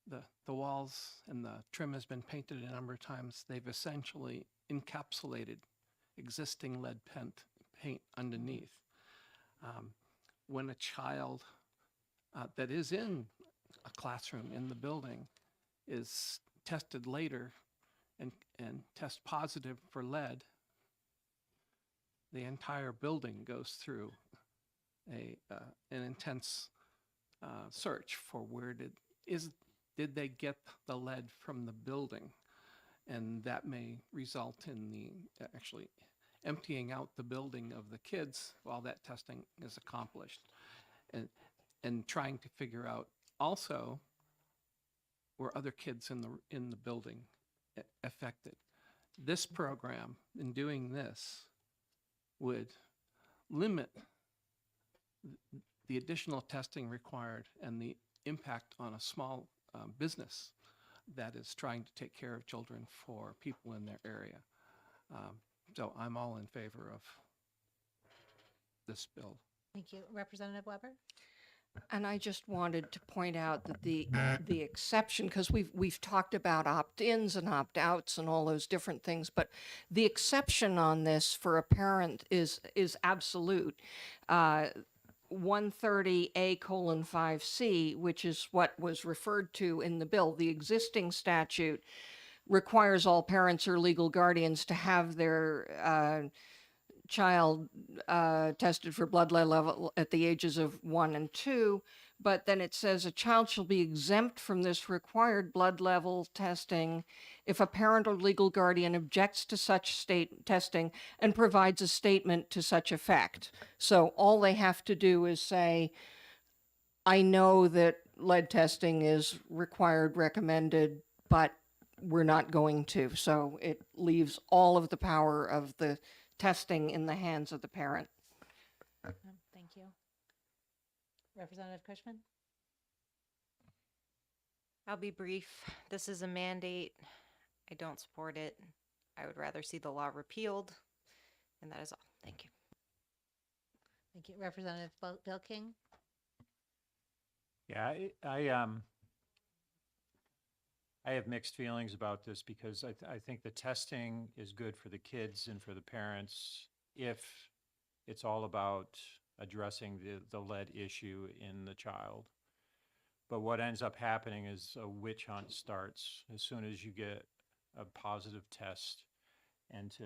the walls and the trim has been painted a number of times, they've essentially encapsulated existing lead paint underneath. When a child that is in a classroom in the building is tested later and test positive for lead, the entire building goes through an intense search for where did they get the lead from the building, and that may result in the actually emptying out the building of the kids while that testing is accomplished, and trying to figure out also were other kids in the building affected. This program, in doing this, would limit the additional testing required and the impact on a small business that is trying to take care of children for people in their area. So I'm all in favor of this bill. Thank you. Representative Weber? And I just wanted to point out that the exception, because we've talked about opt-ins and opt-outs and all those different things, but the exception on this for a parent is absolute. 130A:5C, which is what was referred to in the bill. The existing statute requires all parents or legal guardians to have their child tested for blood lead level at the ages of 1 and 2, but then it says a child shall be exempt from this required blood level testing if a parent or legal guardian objects to such state testing and provides a statement to such effect. So all they have to do is say, I know that lead testing is required, recommended, but we're not going to. So it leaves all of the power of the testing in the hands of the parent. Thank you. Representative Cushman? I'll be brief. This is a mandate. I don't support it. I would rather see the law repealed, and that is all. Thank you. Thank you. Representative Bill King? Yeah, I have mixed feelings about this because I think the testing is good for the kids and for the parents if it's all about addressing the lead issue in the child. But what ends up happening is a witch hunt starts as soon as you get a positive test. And to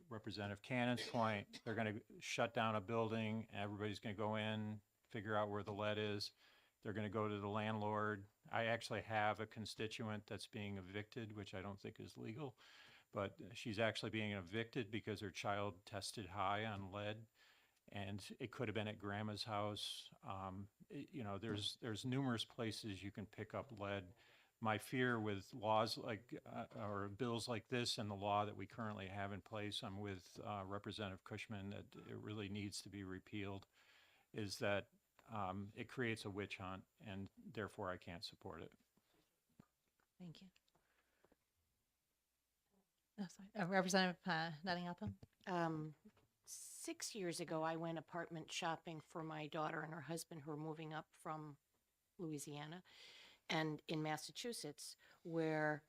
Representative Cannon's point, they're going to shut down a building. Everybody's going to go in, figure out where the lead is. They're going to go to the landlord. I actually have a constituent that's being evicted, which I don't think is legal, but she's actually being evicted because her child tested high on lead, and it could have been at grandma's house. You know, there's numerous places you can pick up lead. My fear with laws like or bills like this and the law that we currently have in place, I'm with Representative Cushman that it really needs to be repealed, is that it creates a witch hunt, and therefore I can't support it. Thank you. Oh, sorry. Representative Nutting-Upham? 6 years ago, I went apartment shopping for my daughter and her husband who are moving up from Louisiana and in Massachusetts, where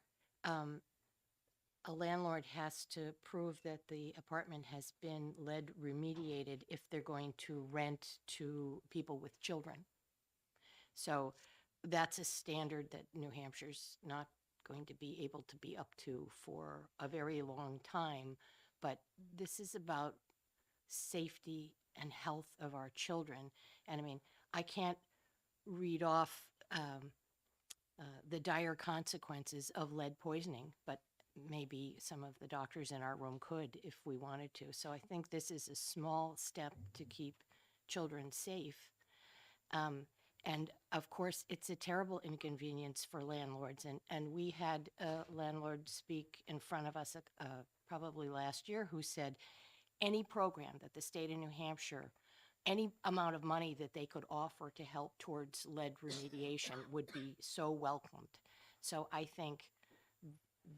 a landlord has to prove that the apartment has been lead remediated if they're going to rent to people with children. So that's a standard that New Hampshire's not going to be able to be up to for a very long time. But this is about safety and health of our children. And I mean, I can't read off the dire consequences of lead poisoning, but maybe some of the doctors in our room could if we wanted to. So I think this is a small step to keep children safe. And of course, it's a terrible inconvenience for landlords. And we had a landlord speak in front of us probably last year who said any program that the state of New Hampshire, any amount of money that they could offer to help towards lead remediation would be so welcomed. So I think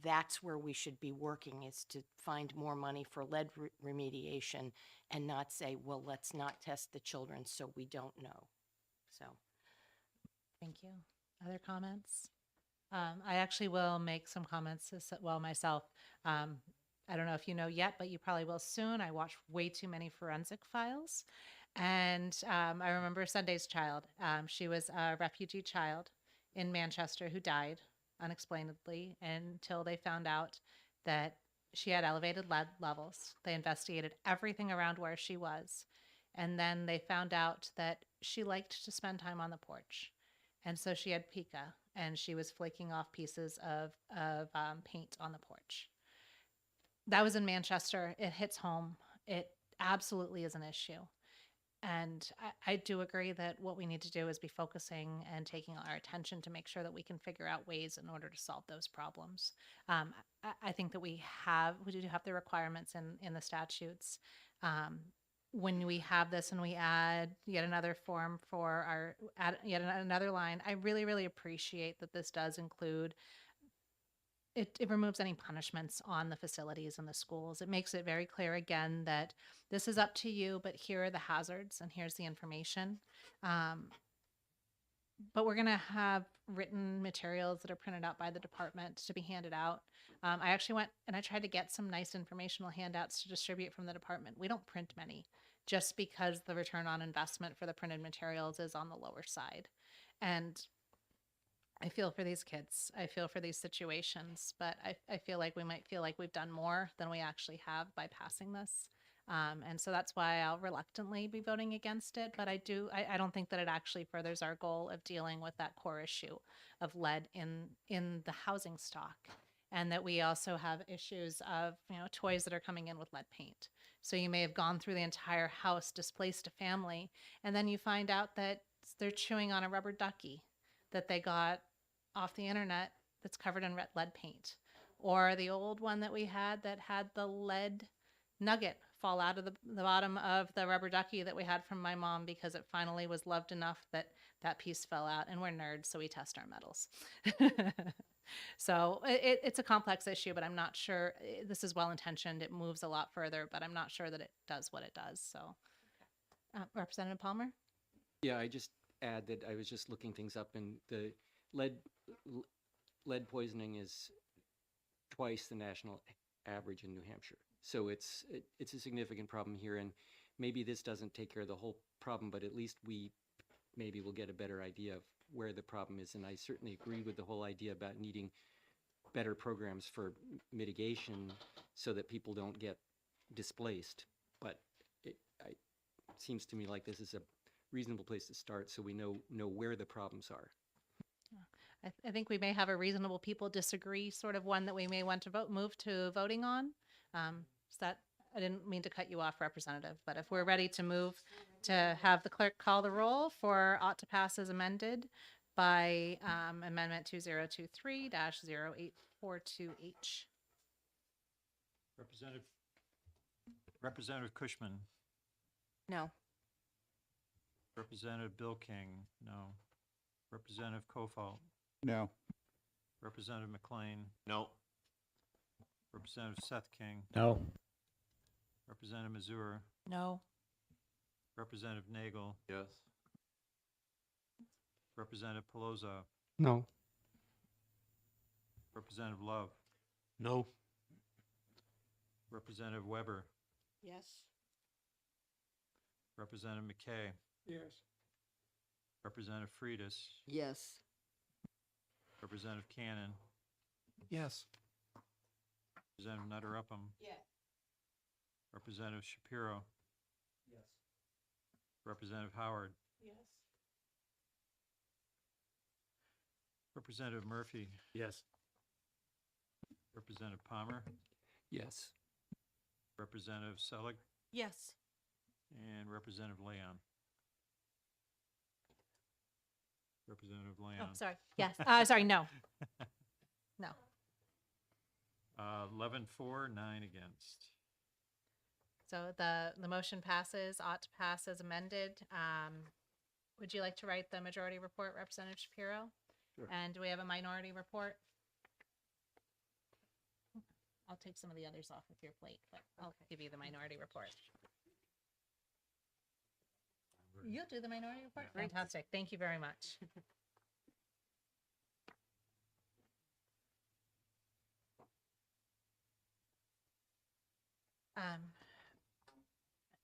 that's where we should be working, is to find more money for lead remediation and not say, well, let's not test the children so we don't know. So. Thank you. Other comments? I actually will make some comments myself. I don't know if you know yet, but you probably will soon. I watch way too many forensic files. And I remember Sunday's child. She was a refugee child in Manchester who died unexplainedly until they found out that she had elevated lead levels. They investigated everything around where she was. And then they found out that she liked to spend time on the porch. And so she had pica, and she was flaking off pieces of paint on the porch. That was in Manchester. It hits home. It absolutely is an issue. And I do agree that what we need to do is be focusing and taking our attention to make sure that we can figure out ways in order to solve those problems. I think that we do have the requirements in the statutes. When we have this and we add yet another form for yet another line, I really, really appreciate that this does include it removes any punishments on the facilities and the schools. It makes it very clear again that this is up to you, but here are the hazards and here's the information. But we're going to have written materials that are printed out by the department to be handed out. I actually went and I tried to get some nice informational handouts to distribute from the department. We don't print many just because the return on investment for the printed materials is on the lower side. And I feel for these kids. I feel for these situations, but I feel like we might feel like we've done more than we actually have by passing this. And so that's why I'll reluctantly be voting against it. But I don't think that it actually furthers our goal of dealing with that core issue of lead in the housing stock. And that we also have issues of, toys that are coming in with lead paint. So you may have gone through the entire house, displaced a family, and then you find out that they're chewing on a rubber ducky that they got off the internet that's covered in lead paint. Or the old one that we had that had the lead nugget fall out of the bottom of the rubber ducky that we had from my mom because it finally was loved enough that that piece fell out. And we're nerds, so we test our metals. So it's a complex issue, but I'm not sure. This is well-intentioned. It moves a lot further, but I'm not sure that it does what it does. So Representative Palmer? Yeah, I just add that I was just looking things up, and the lead lead poisoning is twice the national average in New Hampshire. So it's a significant problem here, and maybe this doesn't take care of the whole problem, but at least we maybe will get a better idea of where the problem is. And I certainly agree with the whole idea about needing better programs for mitigation so that people don't get displaced. But it seems to me like this is a reasonable place to start, so we know where the problems are. I think we may have a reasonable people disagree sort of one that we may want to move to voting on. Is that, I didn't mean to cut you off, Representative, but if we're ready to move to have the clerk call the roll for ought to pass as amended by Amendment 2023-0842H. Representative Cushman, No. Representative Bill King, no. Representative Kofalt, No. Representative McLean, No. Representative Seth King, No. Representative Mazur, No. Representative Nagel, Yes. Representative Pelosi, No. Representative Love, No. Representative Weber, Yes. Representative McKay, Yes. Representative Freitas, Yes. Representative Cannon, Yes. Representative Nutter Upham, Yes. Representative Shapiro, Yes. Representative Howard, Yes. Representative Murphy, Yes. Representative Palmer, Yes. Representative Selig, Yes. and Representative Leon. Representative Oh, Leon. sorry. Yes. Sorry. No. No. 11-4, 9 against. So the motion passes, ought to pass as amended. Would you like to write the majority report, Representative Shapiro? Sure. And do we have a minority report? I'll take some of the others off of your plate, but I'll give you the minority report. You'll do the minority report? Great. Fantastic. Thank you very much.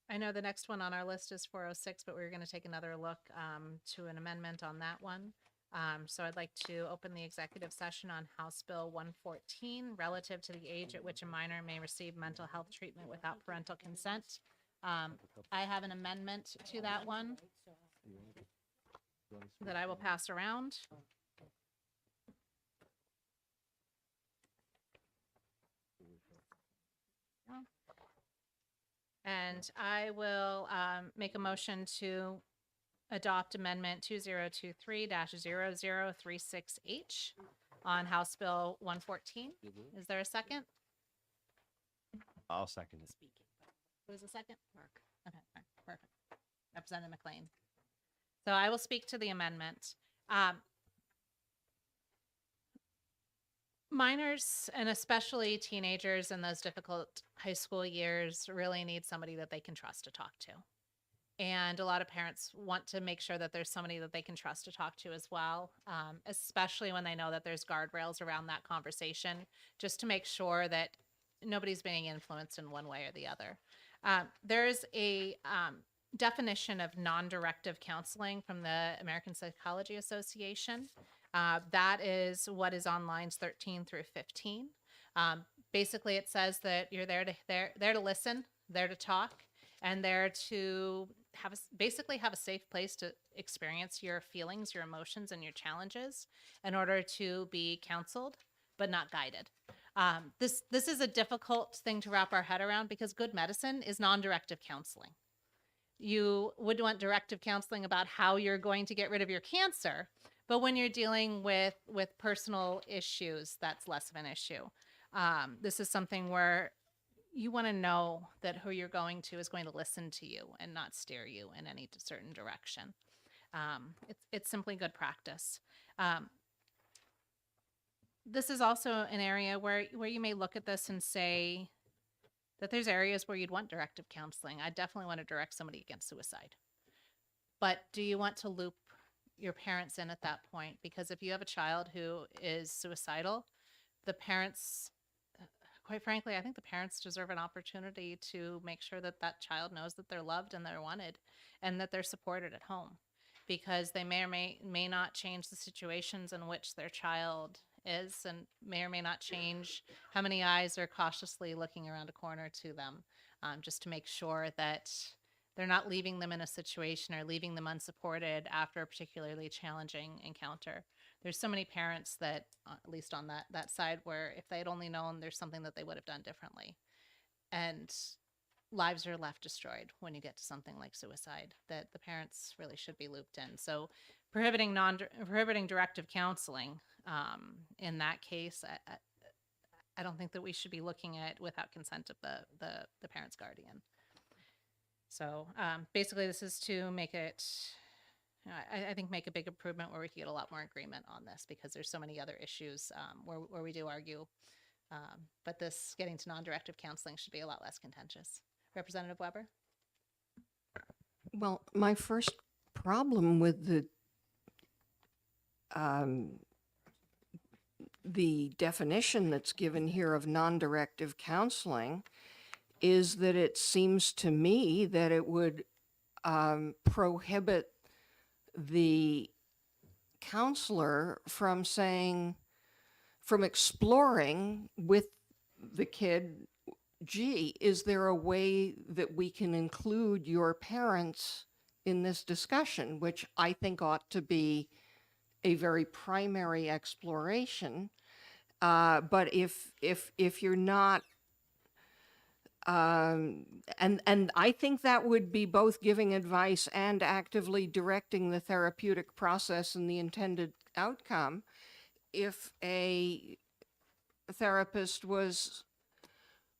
I know the next one on our list is 406, but we're going to take another look to an amendment on that one. So I'd like to open the executive session on House Bill 114 relative to the age at which a minor may receive mental health treatment without parental consent. I have an amendment to that one that I will pass around. And I will make a motion to adopt Amendment 2023-0036H on House Bill 114. Is there a second? I'll second it. Who was the second? Mark. Okay, all right, perfect. Representative McLean. So I will speak to the amendment. Minors, and especially teenagers in those difficult high school years, really need somebody that they can trust to talk to. And a lot of parents want to make sure that there's somebody that they can trust to talk to as well, especially when they know that there's guardrails around that conversation, just to make sure that nobody's being influenced in one way or the other. There's a definition of non-directive counseling from the American Psychology Association. That is what is on lines 13 through 15. Basically, it says that you're there to listen, there to talk, and there to basically have a safe place to experience your feelings, your emotions, and your challenges in order to be counseled, but not guided. This is a difficult thing to wrap our head around because good medicine is non-directive counseling. You would want directive counseling about how you're going to get rid of your cancer, but when you're dealing with personal issues, that's less of an issue. This is something where you want to know that who you're going to is going to listen to you and not steer you in any certain direction. It's simply good practice. This is also an area where you may look at this and say that there's areas where you'd want directive counseling. I definitely want to direct somebody against suicide. But do you want to loop your parents in at that point, because if you have a child who is suicidal, the parents, quite frankly, I think the parents deserve an opportunity to make sure that that child knows that they're loved and they're wanted and that they're supported at home, because they may or may not change the situations in which their child is, and may or may not change how many eyes are cautiously looking around a corner to them, just to make sure that they're not leaving them in a situation or leaving them unsupported after a particularly challenging encounter. There's so many parents that, at least on that side, where if they had only known, there's something that they would have done differently. And lives are left destroyed when you get to something like suicide, that the parents really should be looped in. So prohibiting directive counseling, in that case, I don't think that we should be looking at without consent of the parent's guardian. So basically, this is to make it, I think, make a big improvement where we can get a lot more agreement on this, because there's so many other issues where we do argue. But this getting to non-directive counseling should be a lot less contentious. Representative Weber? Well, my first problem with the definition that's given here of non-directive counseling is that it seems to me that it would prohibit the counselor from exploring with the kid, gee, is there a way that we can include your parents in this discussion, which I think ought to be a very primary exploration. But if you're not, and I think that would be both giving advice and actively directing the therapeutic process and the intended outcome. If a therapist was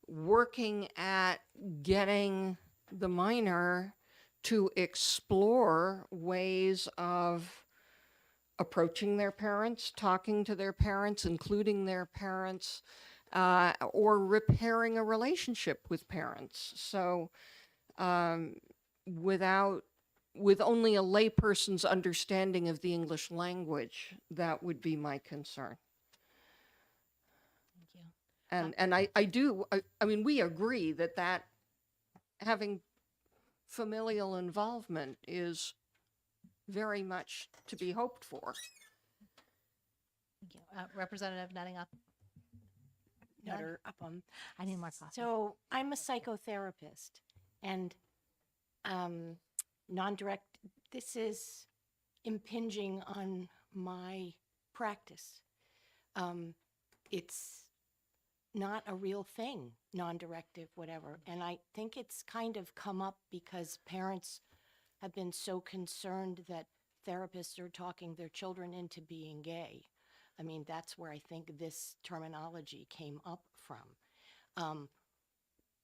working at getting the minor to explore ways of approaching their parents, talking to their parents, including their parents, or repairing a relationship with parents. So with only a layperson's understanding of the English language, that would be my concern. Thank you. And I mean, we agree that having familial involvement is very much to be hoped for. Thank you. Representative Nuttingup? Nutter Upham. I need more coffee. So I'm a psychotherapist, and non-direct, this is impinging on my practice. It's not a real thing, non-directive, whatever. And I think it's kind of come up because parents have been so concerned that therapists are talking their children into being gay. I mean, that's where I think this terminology came up from.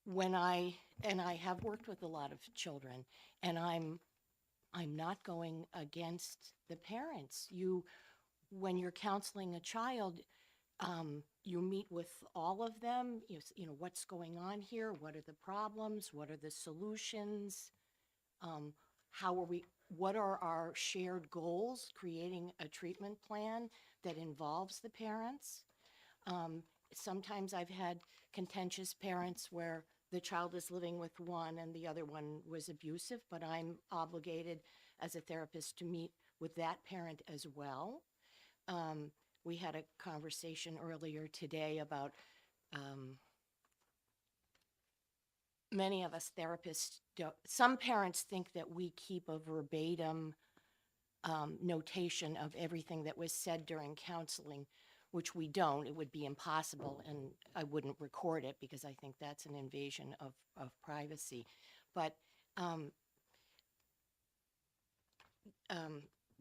When I have worked with a lot of children, and I'm not going against the parents. When you're counseling a child, you meet with all of them, you know, what's going on here? What are the problems? What are the solutions? What are our shared goals? Creating a treatment plan that involves the parents. Sometimes I've had contentious parents where the child is living with one and the other one was abusive, but I'm obligated as a therapist to meet with that parent as well. We had a conversation earlier today about many of us therapists some parents think that we keep a verbatim notation of everything that was said during counseling, which we don't. It would be impossible, and I wouldn't record it because I think that's an invasion of privacy. But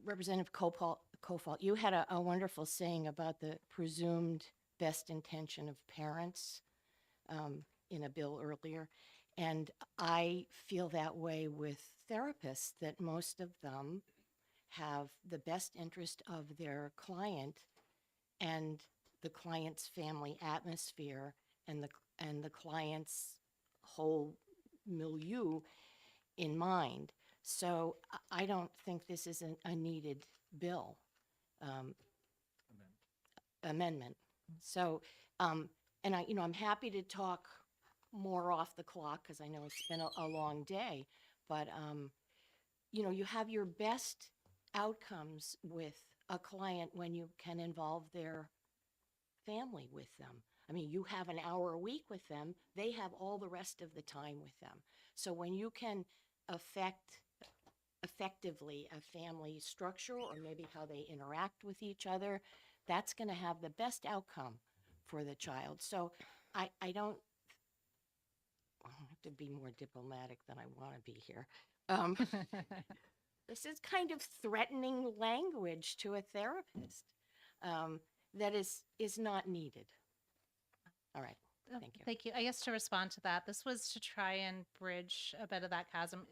Representative Kofalt, you had a wonderful saying about the presumed best intention of parents in a bill earlier. And I feel that way with therapists, that most of them have the best interest of their client and the client's family atmosphere and the client's whole milieu in mind. So I don't think this is a needed bill, amendment. So, and I'm happy to talk more off the clock because I know it's been a long day, but, you have your best outcomes with a client when you can involve their family with them. I mean, you have an hour a week with them, they have all the rest of the time with them. So when you can effectively a family structure or maybe how they interact with each other, that's going to have the best outcome for the child. So I don't have to be more diplomatic than I want to be here. This is kind of threatening language to a therapist that is not needed. All right. Thank you. Thank you. I guess to respond to that, this was to try and bridge a bit of that chasm.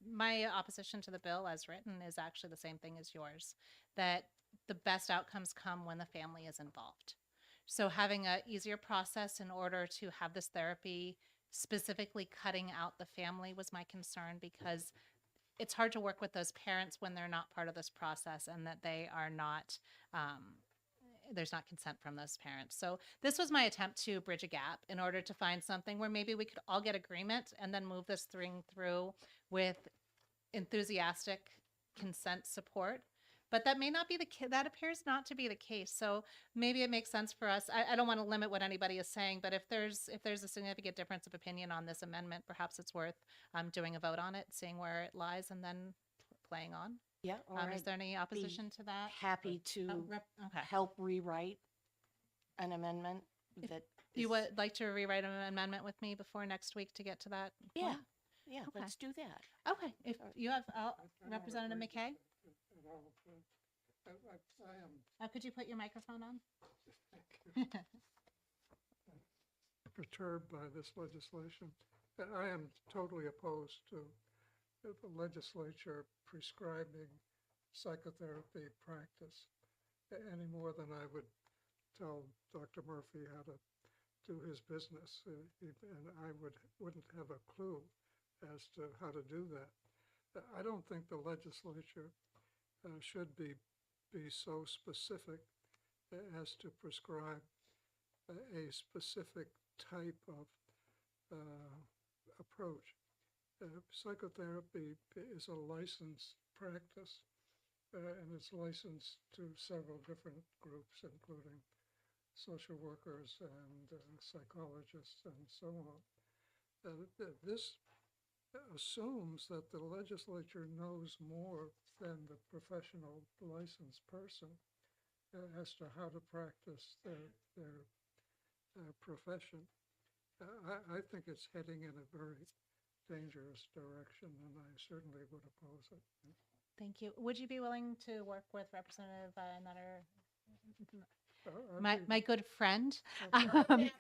My opposition to the bill as written is actually the same thing as yours, that the best outcomes come when the family is involved. So having a easier process in order to have this therapy specifically cutting out the family was my concern, because it's hard to work with those parents when they're not part of this process and that they are not, there's not consent from those parents. So this was my attempt to bridge a gap in order to find something where maybe we could all get agreement and then move this thing through with enthusiastic consent support. But that may not be that appears not to be the case. So maybe it makes sense for us. I don't want to limit what anybody is saying, but if there's a significant difference of opinion on this amendment, perhaps it's worth doing a vote on it, seeing where it lies, and then playing on. Yeah. Is there any opposition to that? Happy to Okay. help rewrite an amendment that. You would like to rewrite an amendment with me before next week to get to that? Yeah. point? Yeah. Okay. Let's do that. Okay. If you have Representative McKay, I am could you put your microphone on? perturbed by this legislation. I am totally opposed to the legislature prescribing psychotherapy practice any more than I would tell Dr. Murphy how to do his business. And I wouldn't have a clue as to how to do that. I don't think the legislature should be so specific as to prescribe a specific type of approach. Psychotherapy is a licensed practice, and it's licensed to several different groups, including social workers and psychologists and so on. This assumes that the legislature knows more than the professional licensed person as to how to practice their profession. I think it's heading in a very dangerous direction, and I certainly would oppose it. Thank you. Would you be willing to work with Representative Nutter? I'd My be- good friend, Okay.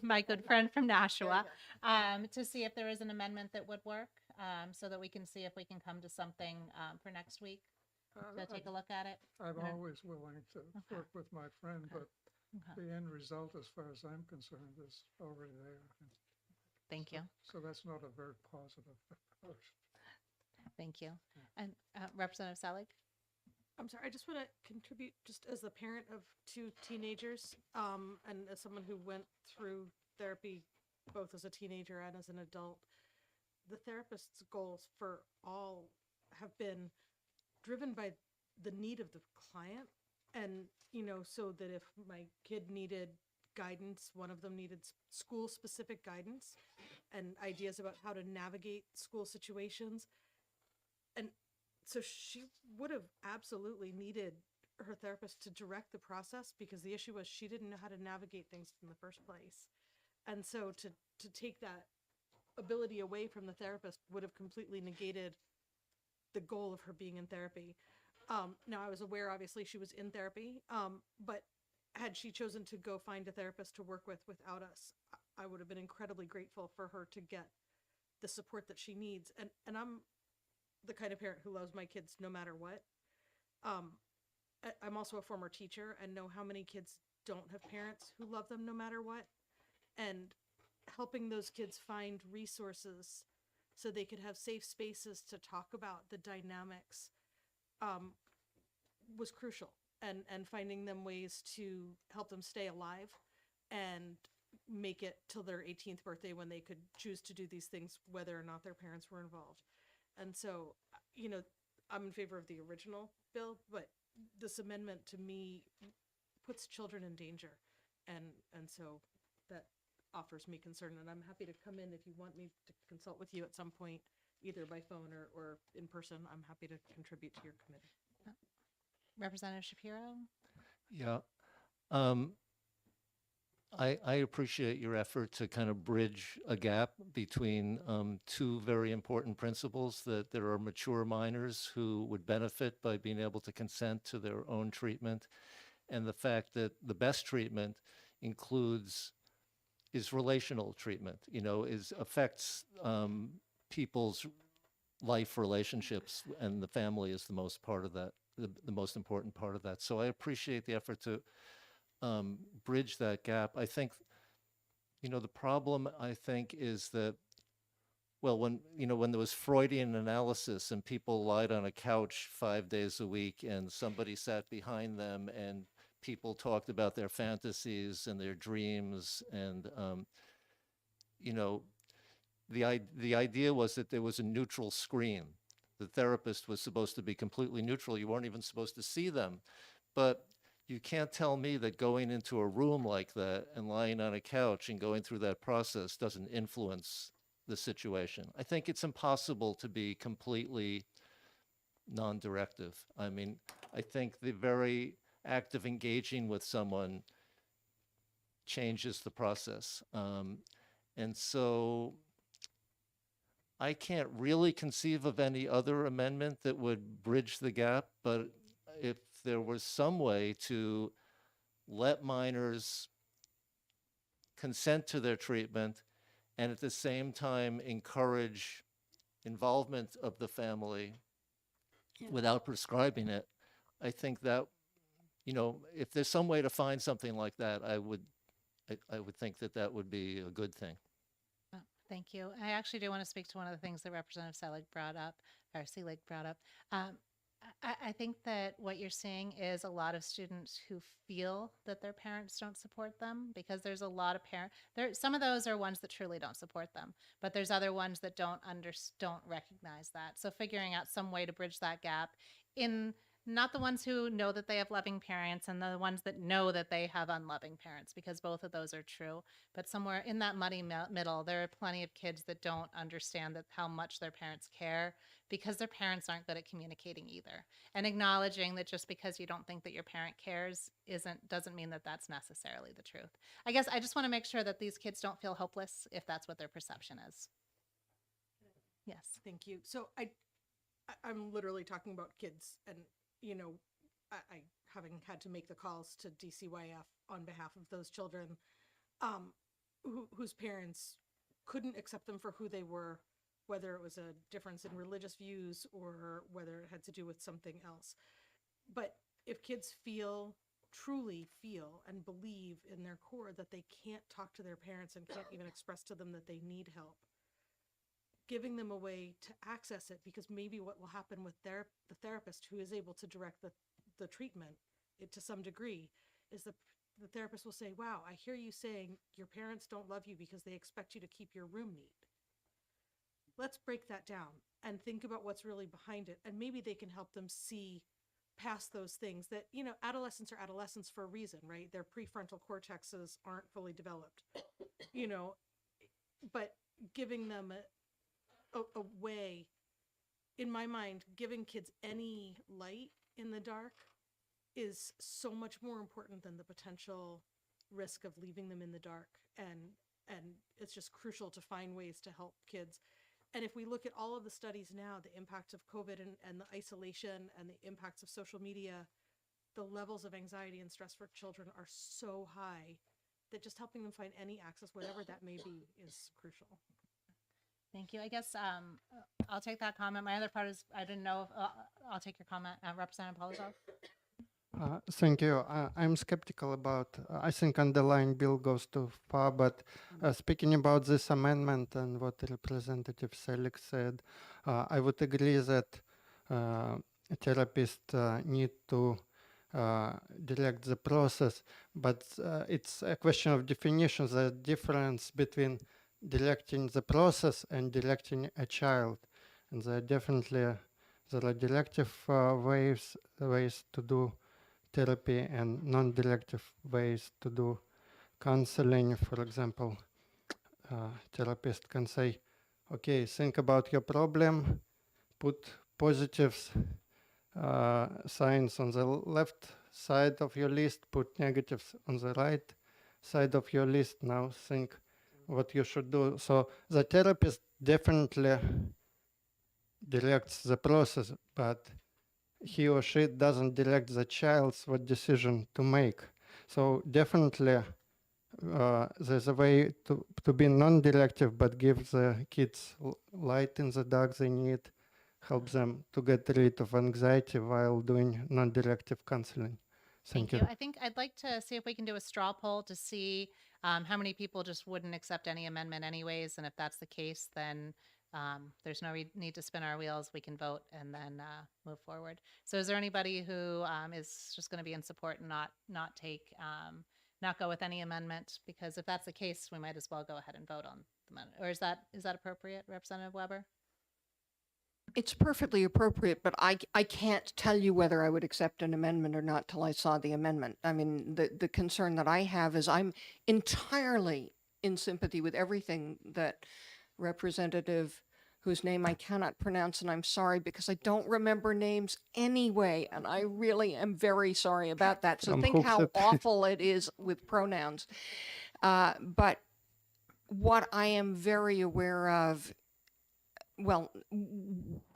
my good friend from Nashua, to see if there is an amendment that would work, so that we can see if we can come to something for next week to take a look at it. I'm I don't- always willing to Okay. work with my friend, but Okay. the end result, as far as I'm concerned, is already there. Thank you. So that's not a very positive approach. Thank you. And Representative Selig? I'm sorry, I just want to contribute just as the parent of two teenagers, and as someone who went through therapy both as a teenager and as an adult. The therapist's goals for all have been driven by the need of the client. And, so that if my kid needed guidance, one of them needed school-specific guidance and ideas about how to navigate school situations. And so she would have absolutely needed her therapist to direct the process, because the issue was she didn't know how to navigate things in the first place. And so to take that ability away from the therapist would have completely negated the goal of her being in therapy. Now, I was aware, obviously, she was in therapy, but had she chosen to go find a therapist to work with without us, I would have been incredibly grateful for her to get the support that she needs. And I'm the kind of parent who loves my kids no matter what. I'm also a former teacher and know how many kids don't have parents who love them no matter what. And helping those kids find resources so they could have safe spaces to talk about the dynamics was crucial, and finding them ways to help them stay alive and make it till their 18th birthday when they could choose to do these things, whether or not their parents were involved. And so, I'm in favor of the original bill, but this amendment to me puts children in danger. And so that offers me concern, and I'm happy to come in if you want me to consult with you at some point, either by phone or in person. I'm happy to contribute to your committee. Representative Shapiro? Yeah. I appreciate your effort to kind of bridge a gap between two very important principles, that there are mature minors who would benefit by being able to consent to their own treatment, and the fact that the best treatment is relational treatment, affects people's life relationships, and the family is the most part of that, the most important part of that. So I appreciate the effort to bridge that gap. I think, the problem, I think, is that, well, when there was Freudian analysis and people lied on a couch 5 days a week and somebody sat behind them and people talked about their fantasies and their dreams, and, the idea was that there was a neutral screen. The therapist was supposed to be completely neutral. You weren't even supposed to see them. But you can't tell me that going into a room like that and lying on a couch and going through that process doesn't influence the situation. I think it's impossible to be completely non-directive. I mean, I think the very act of engaging with someone changes the process. And so I can't really conceive of any other amendment that would bridge the gap, but if there was some way to let minors consent to their treatment and at the same time encourage involvement of the family without prescribing it, I think that, if there's some way to find something like that, I would think that would be a good thing. Oh, thank you. I actually do want to speak to one of the things that Representative Seelig brought up. I think that what you're seeing is a lot of students who feel that their parents don't support them, because there's a lot of some of those are ones that truly don't support them, but there's other ones that don't recognize that. So figuring out some way to bridge that gap in not the ones who know that they have loving parents and the ones that know that they have unloving parents, because both of those are true. But somewhere in that muddy middle, there are plenty of kids that don't understand how much their parents care, because their parents aren't good at communicating either. And acknowledging that just because you don't think that your parent cares doesn't mean that that's necessarily the truth. I guess I just want to make sure that these kids don't feel hopeless if that's what their perception is. Yes. Thank you. So I'm literally talking about kids, and I having had to make the calls to DCYF on behalf of those children whose parents couldn't accept them for who they were, whether it was a difference in religious views or whether it had to do with something else. But if kids truly feel and believe in their core that they can't talk to their parents and can't even express to them that they need help, giving them a way to access it, because maybe what will happen with the therapist who is able to direct the treatment to some degree is the therapist will say, wow, I hear you saying your parents don't love you because they expect you to keep your room neat. Let's break that down and think about what's really behind it. And maybe they can help them see past those things that, adolescents are adolescents for a reason, right? Their prefrontal cortexes aren't fully developed, but giving them a way, in my mind, giving kids any light in the dark is so much more important than the potential risk of leaving them in the dark. And it's just crucial to find ways to help kids. And if we look at all of the studies now, the impact of COVID and the isolation and the impacts of social media, the levels of anxiety and stress for children are so high that just helping them find any access, whatever that may be, is crucial. Thank you. I guess I'll take that comment. My other part is I didn't know if I'll take your comment, Representative Polizov. Thank you. I'm skeptical about, I think underlying bill goes too far, but speaking about this amendment and what Representative Seelig said, I would agree that therapist need to direct the process, but it's a question of definition. The difference between directing the process and directing a child, and there are directive ways to do therapy and non-directive ways to do counseling. For example, therapist can say, okay, think about your problem, put positives signs on the left side of your list, put negatives on the right side of your list. Now think what you should do. So the therapist definitely directs the process, but he or she doesn't direct the child's what decision to make. So definitely there's a way to be non-directive, but give the kids light in the dark they need, help them to get rid of anxiety while doing non-directive counseling. Thank you. I think I'd like to see if we can do a straw poll to see how many people just wouldn't accept any amendment anyways. And if that's the case, then there's no need to spin our wheels. We can vote and then move forward. So is there anybody who is just going to be in support and not go with any amendment? Because if that's the case, we might as well go ahead and vote on the amendment. Or is that appropriate, Representative Weber? It's perfectly appropriate, but I can't tell you whether I would accept an amendment or not till I saw the amendment. I mean, the concern that I have is I'm entirely in sympathy with everything that Representative, whose name I cannot pronounce, and I'm sorry because I don't remember names anyway, and I really am very sorry about that. So think how awful it is with pronouns. But what I am very aware of, well,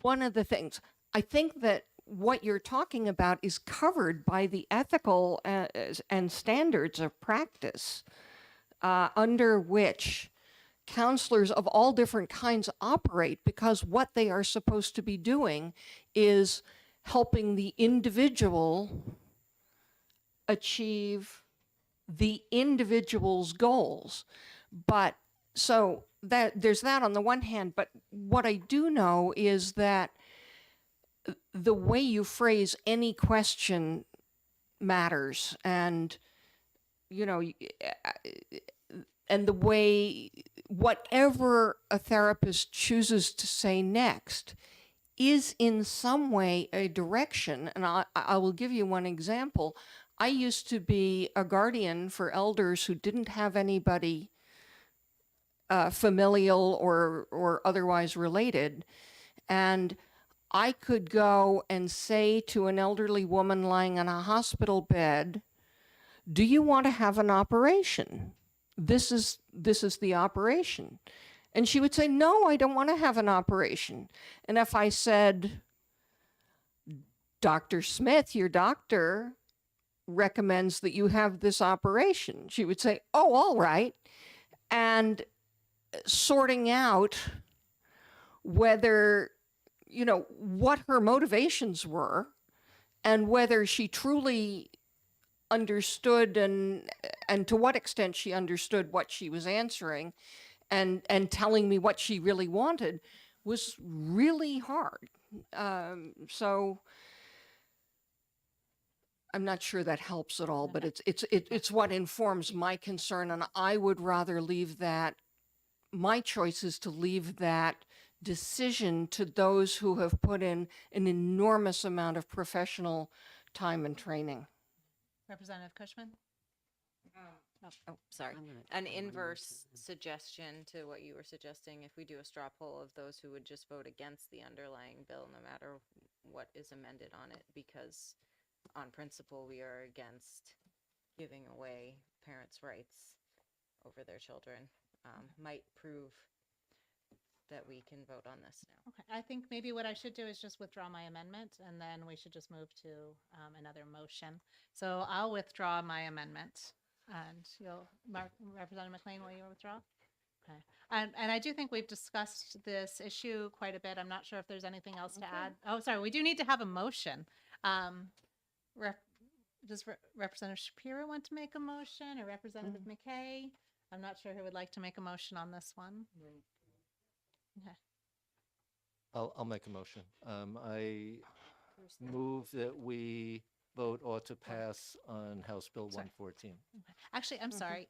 one of the things, I think that what you're talking about is covered by the ethical and standards of practice under which counselors of all different kinds operate, because what they are supposed to be doing is helping the individual achieve the individual's goals. But so that there's that on the one hand, but what I do know is that the way you phrase any question matters, and you know, and the way whatever a therapist chooses to say next is in some way a direction. And I will give you one example. I used to be a guardian for elders who didn't have anybody familial or otherwise related, and I could go and say to an elderly woman lying on a hospital bed, do you want to have an operation? This is the operation. And she would say, no, I don't want to have an operation. And if I said, Dr. Smith, your doctor recommends that you have this operation, she would say, oh, all right. And sorting out whether, you know, what her motivations were and whether she truly understood and to what extent she understood what she was answering and telling me what she really wanted was really hard. So I'm not sure that helps at all, but it's what informs my concern, and I would rather leave that. My choice is to leave that decision to those who have put in an enormous amount of professional time and training. Representative Cushman? Oh, sorry. An inverse suggestion to what you were suggesting, if we do a straw poll of those who would just vote against the underlying bill, no matter what is amended on it, because on principle, we are against giving away parents' rights over their children, might prove that we can vote on this now. Okay, I think maybe what I should do is just withdraw my amendment, and then we should just move to another motion. So I'll withdraw my amendment, and Representative McLean, will you withdraw? Okay, and I do think we've discussed this issue quite a bit. I'm not sure if there's anything else to add. Oh, sorry, we do need to have a motion. Does Representative Shapiro want to make a motion, or Representative McKay? I'm not sure who would like to make a motion on this one. Okay. I'll make a motion. I move that we vote ought to pass on House Bill 114. Actually, I'm Mm-hmm. sorry.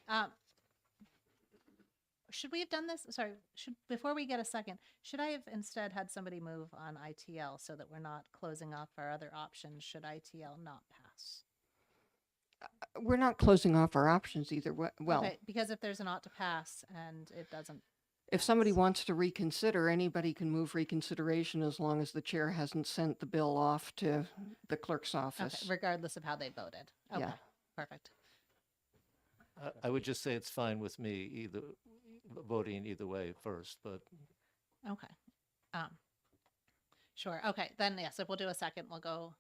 Should we have done this? Sorry, before we get a second, should I have instead had somebody move on ITL so that we're not closing off our other options should ITL not pass? We're not closing off our options either. Well, Okay, because if there's an ought to pass and it doesn't, if somebody wants to reconsider, anybody can move reconsideration as long as the chair hasn't sent the bill off to the clerk's okay, office. regardless of how they voted. Okay, Yeah. perfect. I would just say it's fine with me either voting either way first, but Okay. Sure. Okay, then yes, if we'll do a second, we'll go.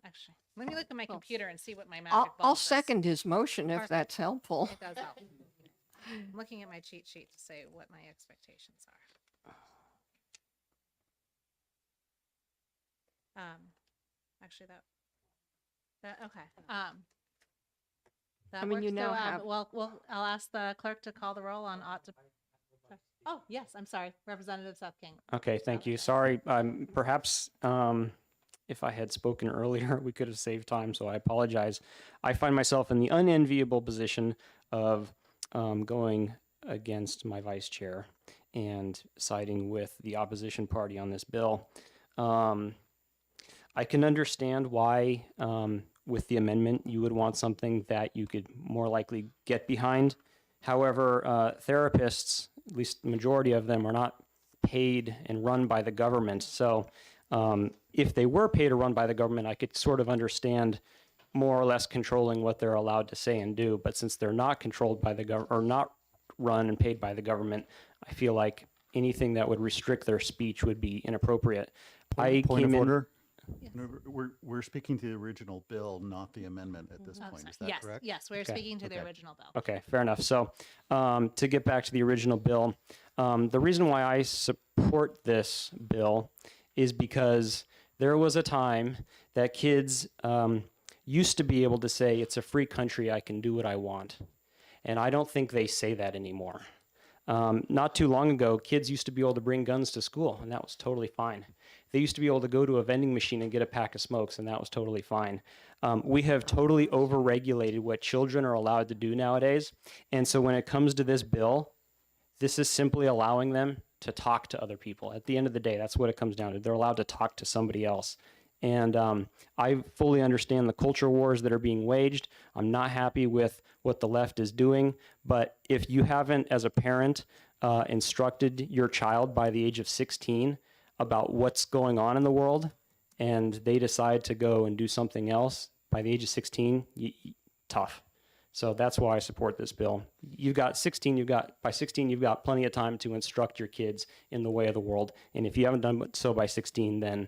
Actually, let me look at my computer and see what my magic I'll bulb says. second his motion if Perfect. that's helpful. It does help. I'm looking at my cheat sheet to say what my expectations are. Actually, that okay. That I mean, you works. now So, have- well, I'll ask the clerk to call the roll on ought to. Oh yes, I'm sorry, Representative Seth King. Okay, thank you. Sorry, perhaps if I had spoken earlier, we could have saved time, so I apologize. I find myself in the unenviable position of going against my vice chair and siding with the opposition party on this bill. I can understand why, with the amendment, you would want something that you could more likely get behind. However, therapists, at least the majority of them, are not paid and run by the government. So if they were paid or run by the government, I could sort of understand more or less controlling what they're allowed to say and do. But since they're not controlled by the government or not run and paid by the government, I feel like anything that would restrict their speech would be inappropriate. Point came of in- order. No, we're speaking to the original bill, not the amendment at this Oh, point. sorry. Is that yes, correct? yes, we're Okay. speaking to the Okay. original bill. Okay, fair enough. So to get back to the original bill, the reason why I support this bill is because there was a time that kids used to be able to say, it's a free country, I can do what I want. And I don't think they say that anymore. Not too long ago, kids used to be able to bring guns to school, and that was totally fine. They used to be able to go to a vending machine and get a pack of smokes, and that was totally fine. We have totally overregulated what children are allowed to do nowadays. And so when it comes to this bill, this is simply allowing them to talk to other people. At the end of the day, that's what it comes down to. They're allowed to talk to somebody else. And I fully understand the culture wars that are being waged. I'm not happy with what the left is doing. But if you haven't, as a parent, instructed your child by the age of 16 about what's going on in the world, and they decide to go and do something else by the age of 16, tough. So that's why I support this bill. By 16, you've got plenty of time to instruct your kids in the way of the world. And if you haven't done so by 16, then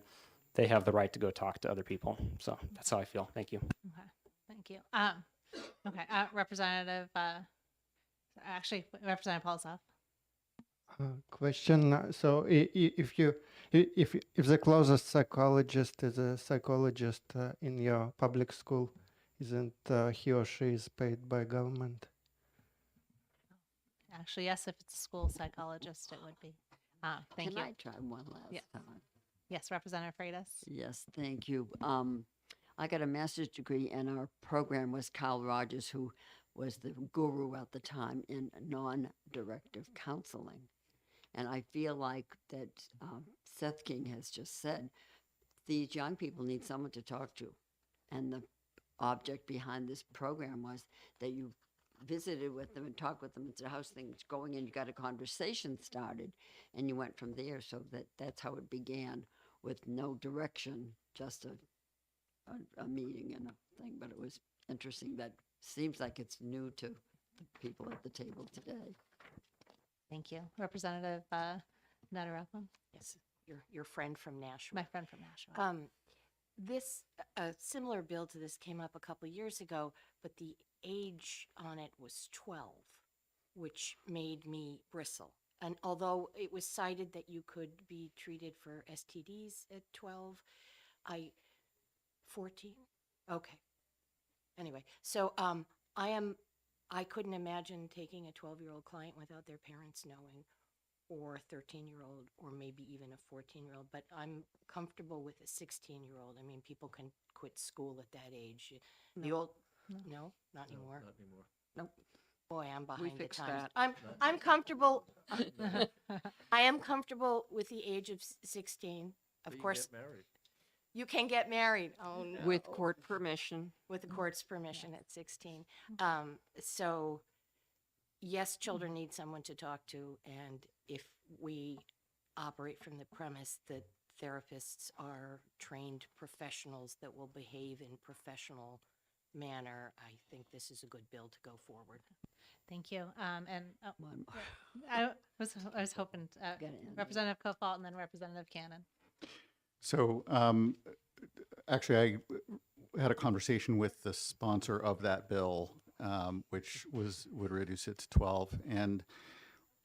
they have the right to go talk to other people. So that's how I feel. Thank you. Okay, thank you. Okay, Representative, Representative Polsov. Question. So if the closest psychologist is a psychologist in your public school, isn't he or she is paid by government? Actually, yes, if it's a school psychologist, it would be. Thank Can you. I try one last Yeah. time? Yes, Representative Freitas. Yes, thank you. I got a master's degree, and our program was Kyle Rogers, who was the guru at the time in non-directive counseling. And I feel like that Seth King has just said, these young people need someone to talk to. And the object behind this program was that you visited with them and talked with them and said, how's things going? And you got a conversation started, and you went from there. So that's how it began, with no direction, just a meeting and a thing. But it was interesting. That seems like it's new to the people at the table today. Thank you. Representative Nadarapa. Yes, your friend from Nashua. My friend from Nashua. A similar bill to this came up a couple years ago, but the age on it was 12, which made me bristle. And although it was cited that you could be treated for STDs at 12, 14? Okay. Anyway, so I couldn't imagine taking a 12-year-old client without their parents knowing or 13-year-old, or maybe even a 14-year-old, but I'm comfortable with a 16-year-old. I mean, people can quit school at that age. The old, no, not anymore. Not anymore. Nope. Boy, I'm behind the fixed times. that. I'm comfortable. I am comfortable with the age of 16. But Of you course, get married. you can get married. Oh no. With court permission. With the court's permission at 16. So yes, children need someone to talk to, and if we operate from the premise that therapists are trained professionals that will behave in professional manner, I think this is a good bill to go forward. Thank you. And One more. I was hoping Gotta end it. Representative Kofalt and then Representative Cannon. So actually, I had a conversation with the sponsor of that bill, which would reduce it to 12. And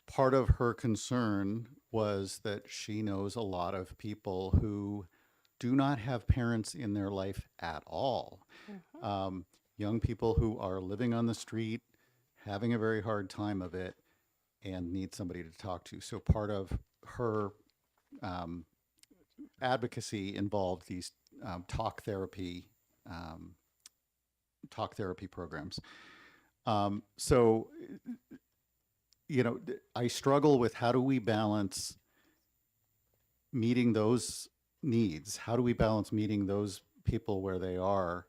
part of her concern was that she knows a lot of people who do not have parents in their life at all. Young people who are living on the street, having a very hard time of it, and need somebody to talk to. So part of her advocacy involved these talk therapy programs. So, you know, I struggle with how do we balance meeting those needs? How do we balance meeting those people where they are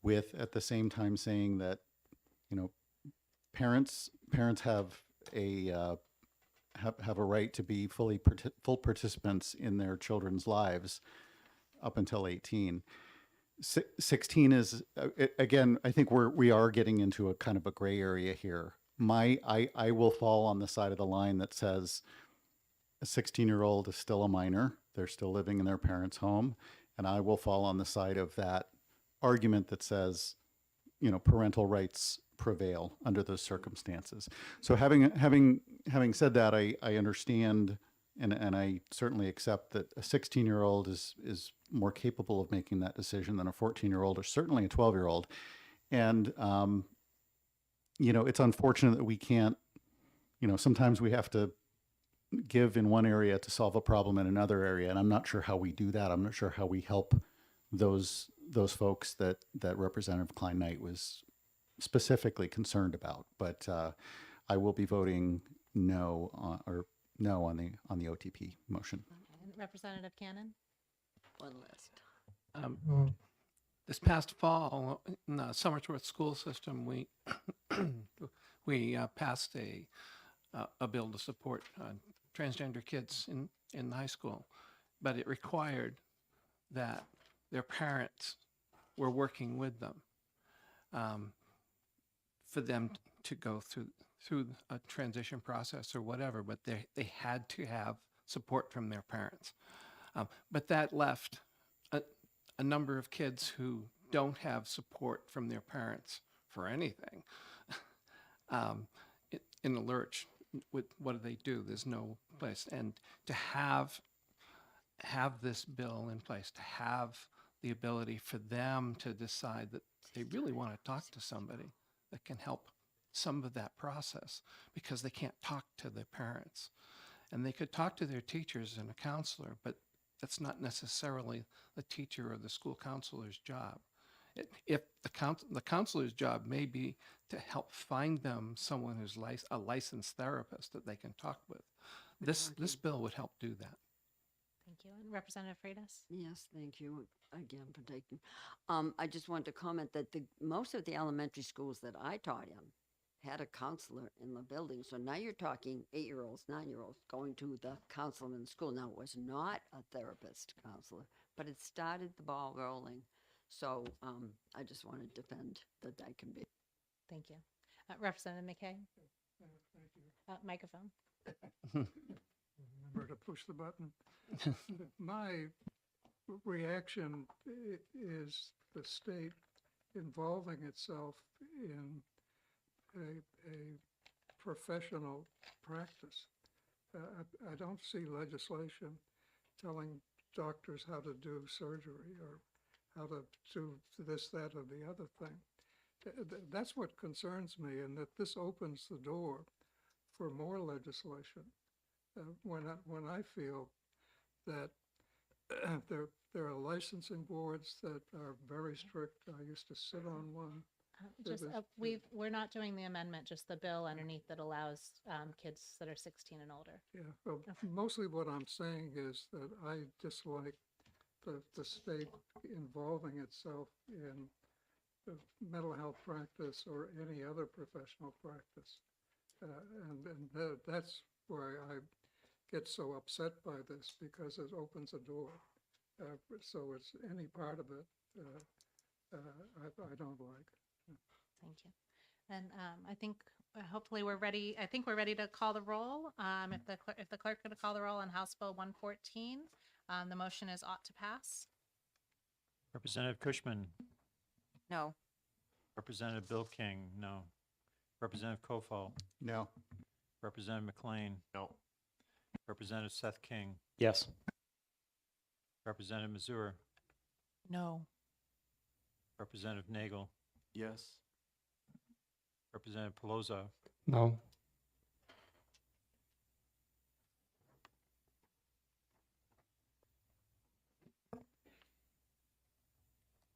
with at the same time saying that, you know, parents have a have a right to be full participants in their children's lives up until 18. 16 is again, I think we are getting into a kind of a gray area here. I will fall on the side of the line that says a 16-year-old is still a minor. They're still living in their parents' home. And I will fall on the side of that argument that says, you know, parental rights prevail under those circumstances. So having said that, I understand and I certainly accept that a 16-year-old is more capable of making that decision than a 14-year-old or certainly a 12-year-old. And, you know, it's unfortunate that we can't, you know, sometimes we have to give in one area to solve a problem in another area. And I'm not sure how we do that. I'm not sure how we help those folks that Representative Klein-Knight was specifically concerned about. But I will be voting no on the OTP motion. And Representative Cannon. One last. This past fall, in the Somersworth school system, we passed a bill to support transgender kids in high school, but it required that their parents were working with them for them to go through a transition process or whatever, but they had to have support from their parents. But that left a number of kids who don't have support from their parents for anything in the lurch. With what do? There's no place. And to have this bill in place, to have the ability for them to decide that they really want to talk to somebody that can help some of that process because they can't talk to their parents. And they could talk to their teachers and a counselor, but that's not necessarily the teacher or the school counselor's job. If the counselor's job may be to help find them someone who's a licensed therapist that they can talk with. This bill would help do that. Thank you. And Representative Freitas. Yes, thank you again for taking. I just want to comment that most of the elementary schools that I taught in had a counselor in the building. So now you're talking 8-year-olds, 9-year-olds going to the counselor in the school. Now, it was not a therapist counselor, but it started the ball rolling. So I just want to defend that can be. Thank you. Representative McKay. Thank you. Microphone. Remember to push the button. My reaction is the state involving itself in a professional practice. I don't see legislation telling doctors how to do surgery or how to do this, that, or the other thing. That's what concerns me, and that this opens the door for more legislation when I feel that there are licensing boards that are very strict. I used to sit on one. Just, we're not doing the amendment, just the bill underneath that allows kids that are 16 and older. Yeah, well, mostly what I'm saying is that I dislike the state involving itself in the mental health practice or any other professional practice. And that's why I get so upset by this, because it opens a door. So it's any part of it I don't like. Thank you. And I think hopefully we're ready. I think we're ready to call the roll. If the clerk could call the roll on House Bill 114, the motion is ought to pass. Representative Cushman, No. Representative Bill King, no. Representative Kofal, No. Representative McLean, No. Representative Seth King, Yes. Representative Mazur, No. Representative Nagel, Yes. Representative Pelosi, No.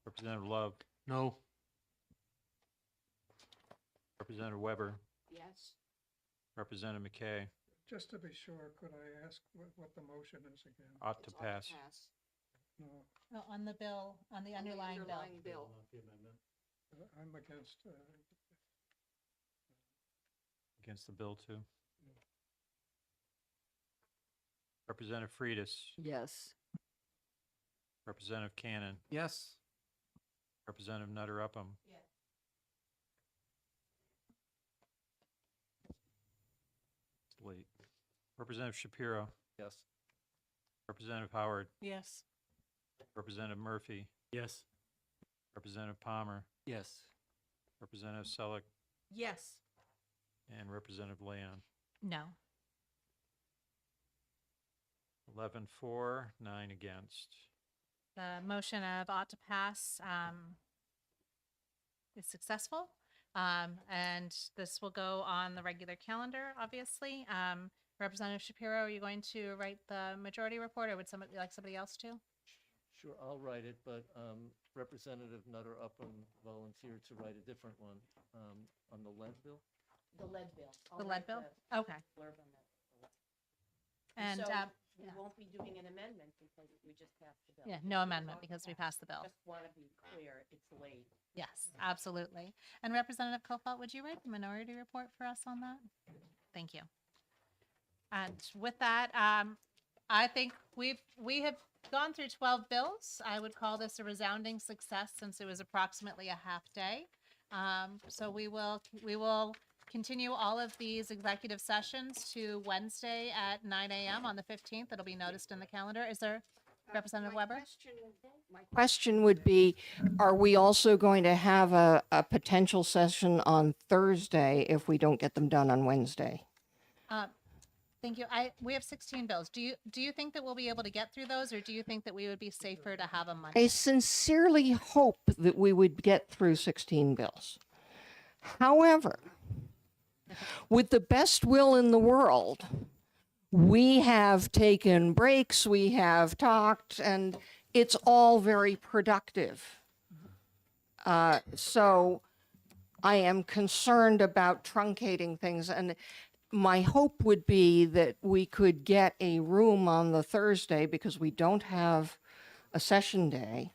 Representative Love, No. Representative Weber, Yes. Representative McKay, Just to be sure, could I ask what the motion is again? ought to pass. No, Oh, on the bill, on the underlying bill. bill. I'm against, Against the bill, too. Representative Freitas, Yes. Representative Cannon, Yes. Representative Nutter Upham. Yes. It's late. Representative Shapiro, Yes. Representative Howard, Yes. Representative Murphy, Yes. Representative Palmer, Yes. Representative Selleck, Yes. and Representative Leon. No. 11 for, 9 against. The motion of ought to pass is successful. And this will go on the regular calendar, obviously. Representative Shapiro, are you going to write the majority report, or would somebody like somebody else to? Sure, I'll write it, but Representative Nutter Upham volunteered to write a different one on the lead bill. The lead bill. The lead bill? Okay. Blurb on that. And, So we yeah. won't be doing an amendment because we just passed the bill. Yeah, no amendment because we passed the bill. Just want to be clear, it's late. Yes, absolutely. And Representative Kofalt, would you write the minority report for us on that? Thank you. And with that, I think we have gone through 12 bills. I would call this a resounding success since it was approximately a half day. So we will continue all of these executive sessions to Wednesday at 9 a.m. on the 15th. It'll be noticed in the calendar. Is there Representative Weber? My question would be, are we also going to have a potential session on Thursday if we don't get them done on Wednesday? Thank you. We have 16 bills. Do you think that we'll be able to get through those, or do you think that we would be safer to have them I Monday? sincerely hope that we would get through 16 bills. However, with the best will in the world, we have taken breaks, we have talked, and it's all very productive. So I am concerned about truncating things, and my hope would be that we could get a room on the Thursday because we don't have a session day.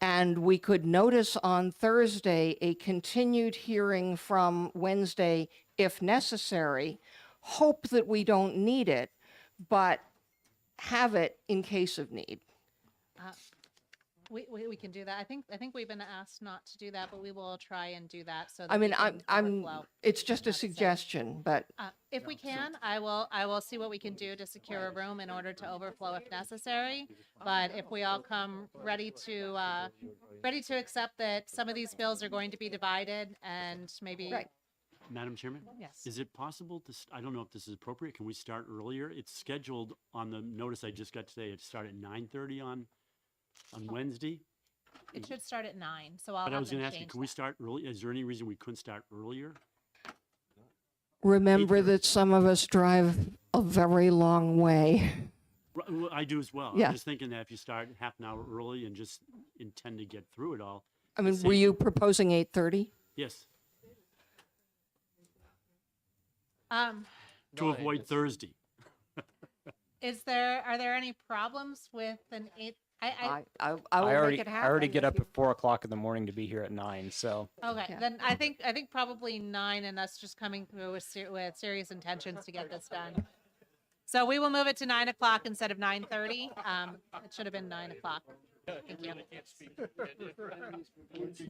And we could notice on Thursday a continued hearing from Wednesday if necessary. Hope that we don't need it, but have it in case of need. We can do that. I think we've been asked not to do that, but we will try and do that so that I mean, we can I'm, overflow. it's just a suggestion, but If we can, I will see what we can do to secure a room in order to overflow if necessary. But if we all come ready to accept that some of these bills are going to be divided and maybe. Right. Madam Chairman? Yes. Is it possible to, I don't know if this is appropriate, can we start earlier? It's scheduled on the notice I just got today, it started at 9:30 on Wednesday. It should start at 9, so I'll But I have was them gonna ask you, change can we that. start early? Is there any reason we couldn't start earlier? remember that some of us drive a very long way. Well, I do as well. Yeah. I'm just thinking that if you start half an hour early and just intend to get through it all. I mean, the were same- you proposing 8:30? Yes, Um, to avoid Thursday. are there any problems with an 8? I will I make already, it I happen. already get if up you- at 4 o'clock in the morning to be here at 9. So Okay, Yeah. then I think probably 9, and us just coming through with, with serious intentions to get this done. So we will move it to 9 o'clock instead of 9:30. It should have been 9 o'clock. Thank you.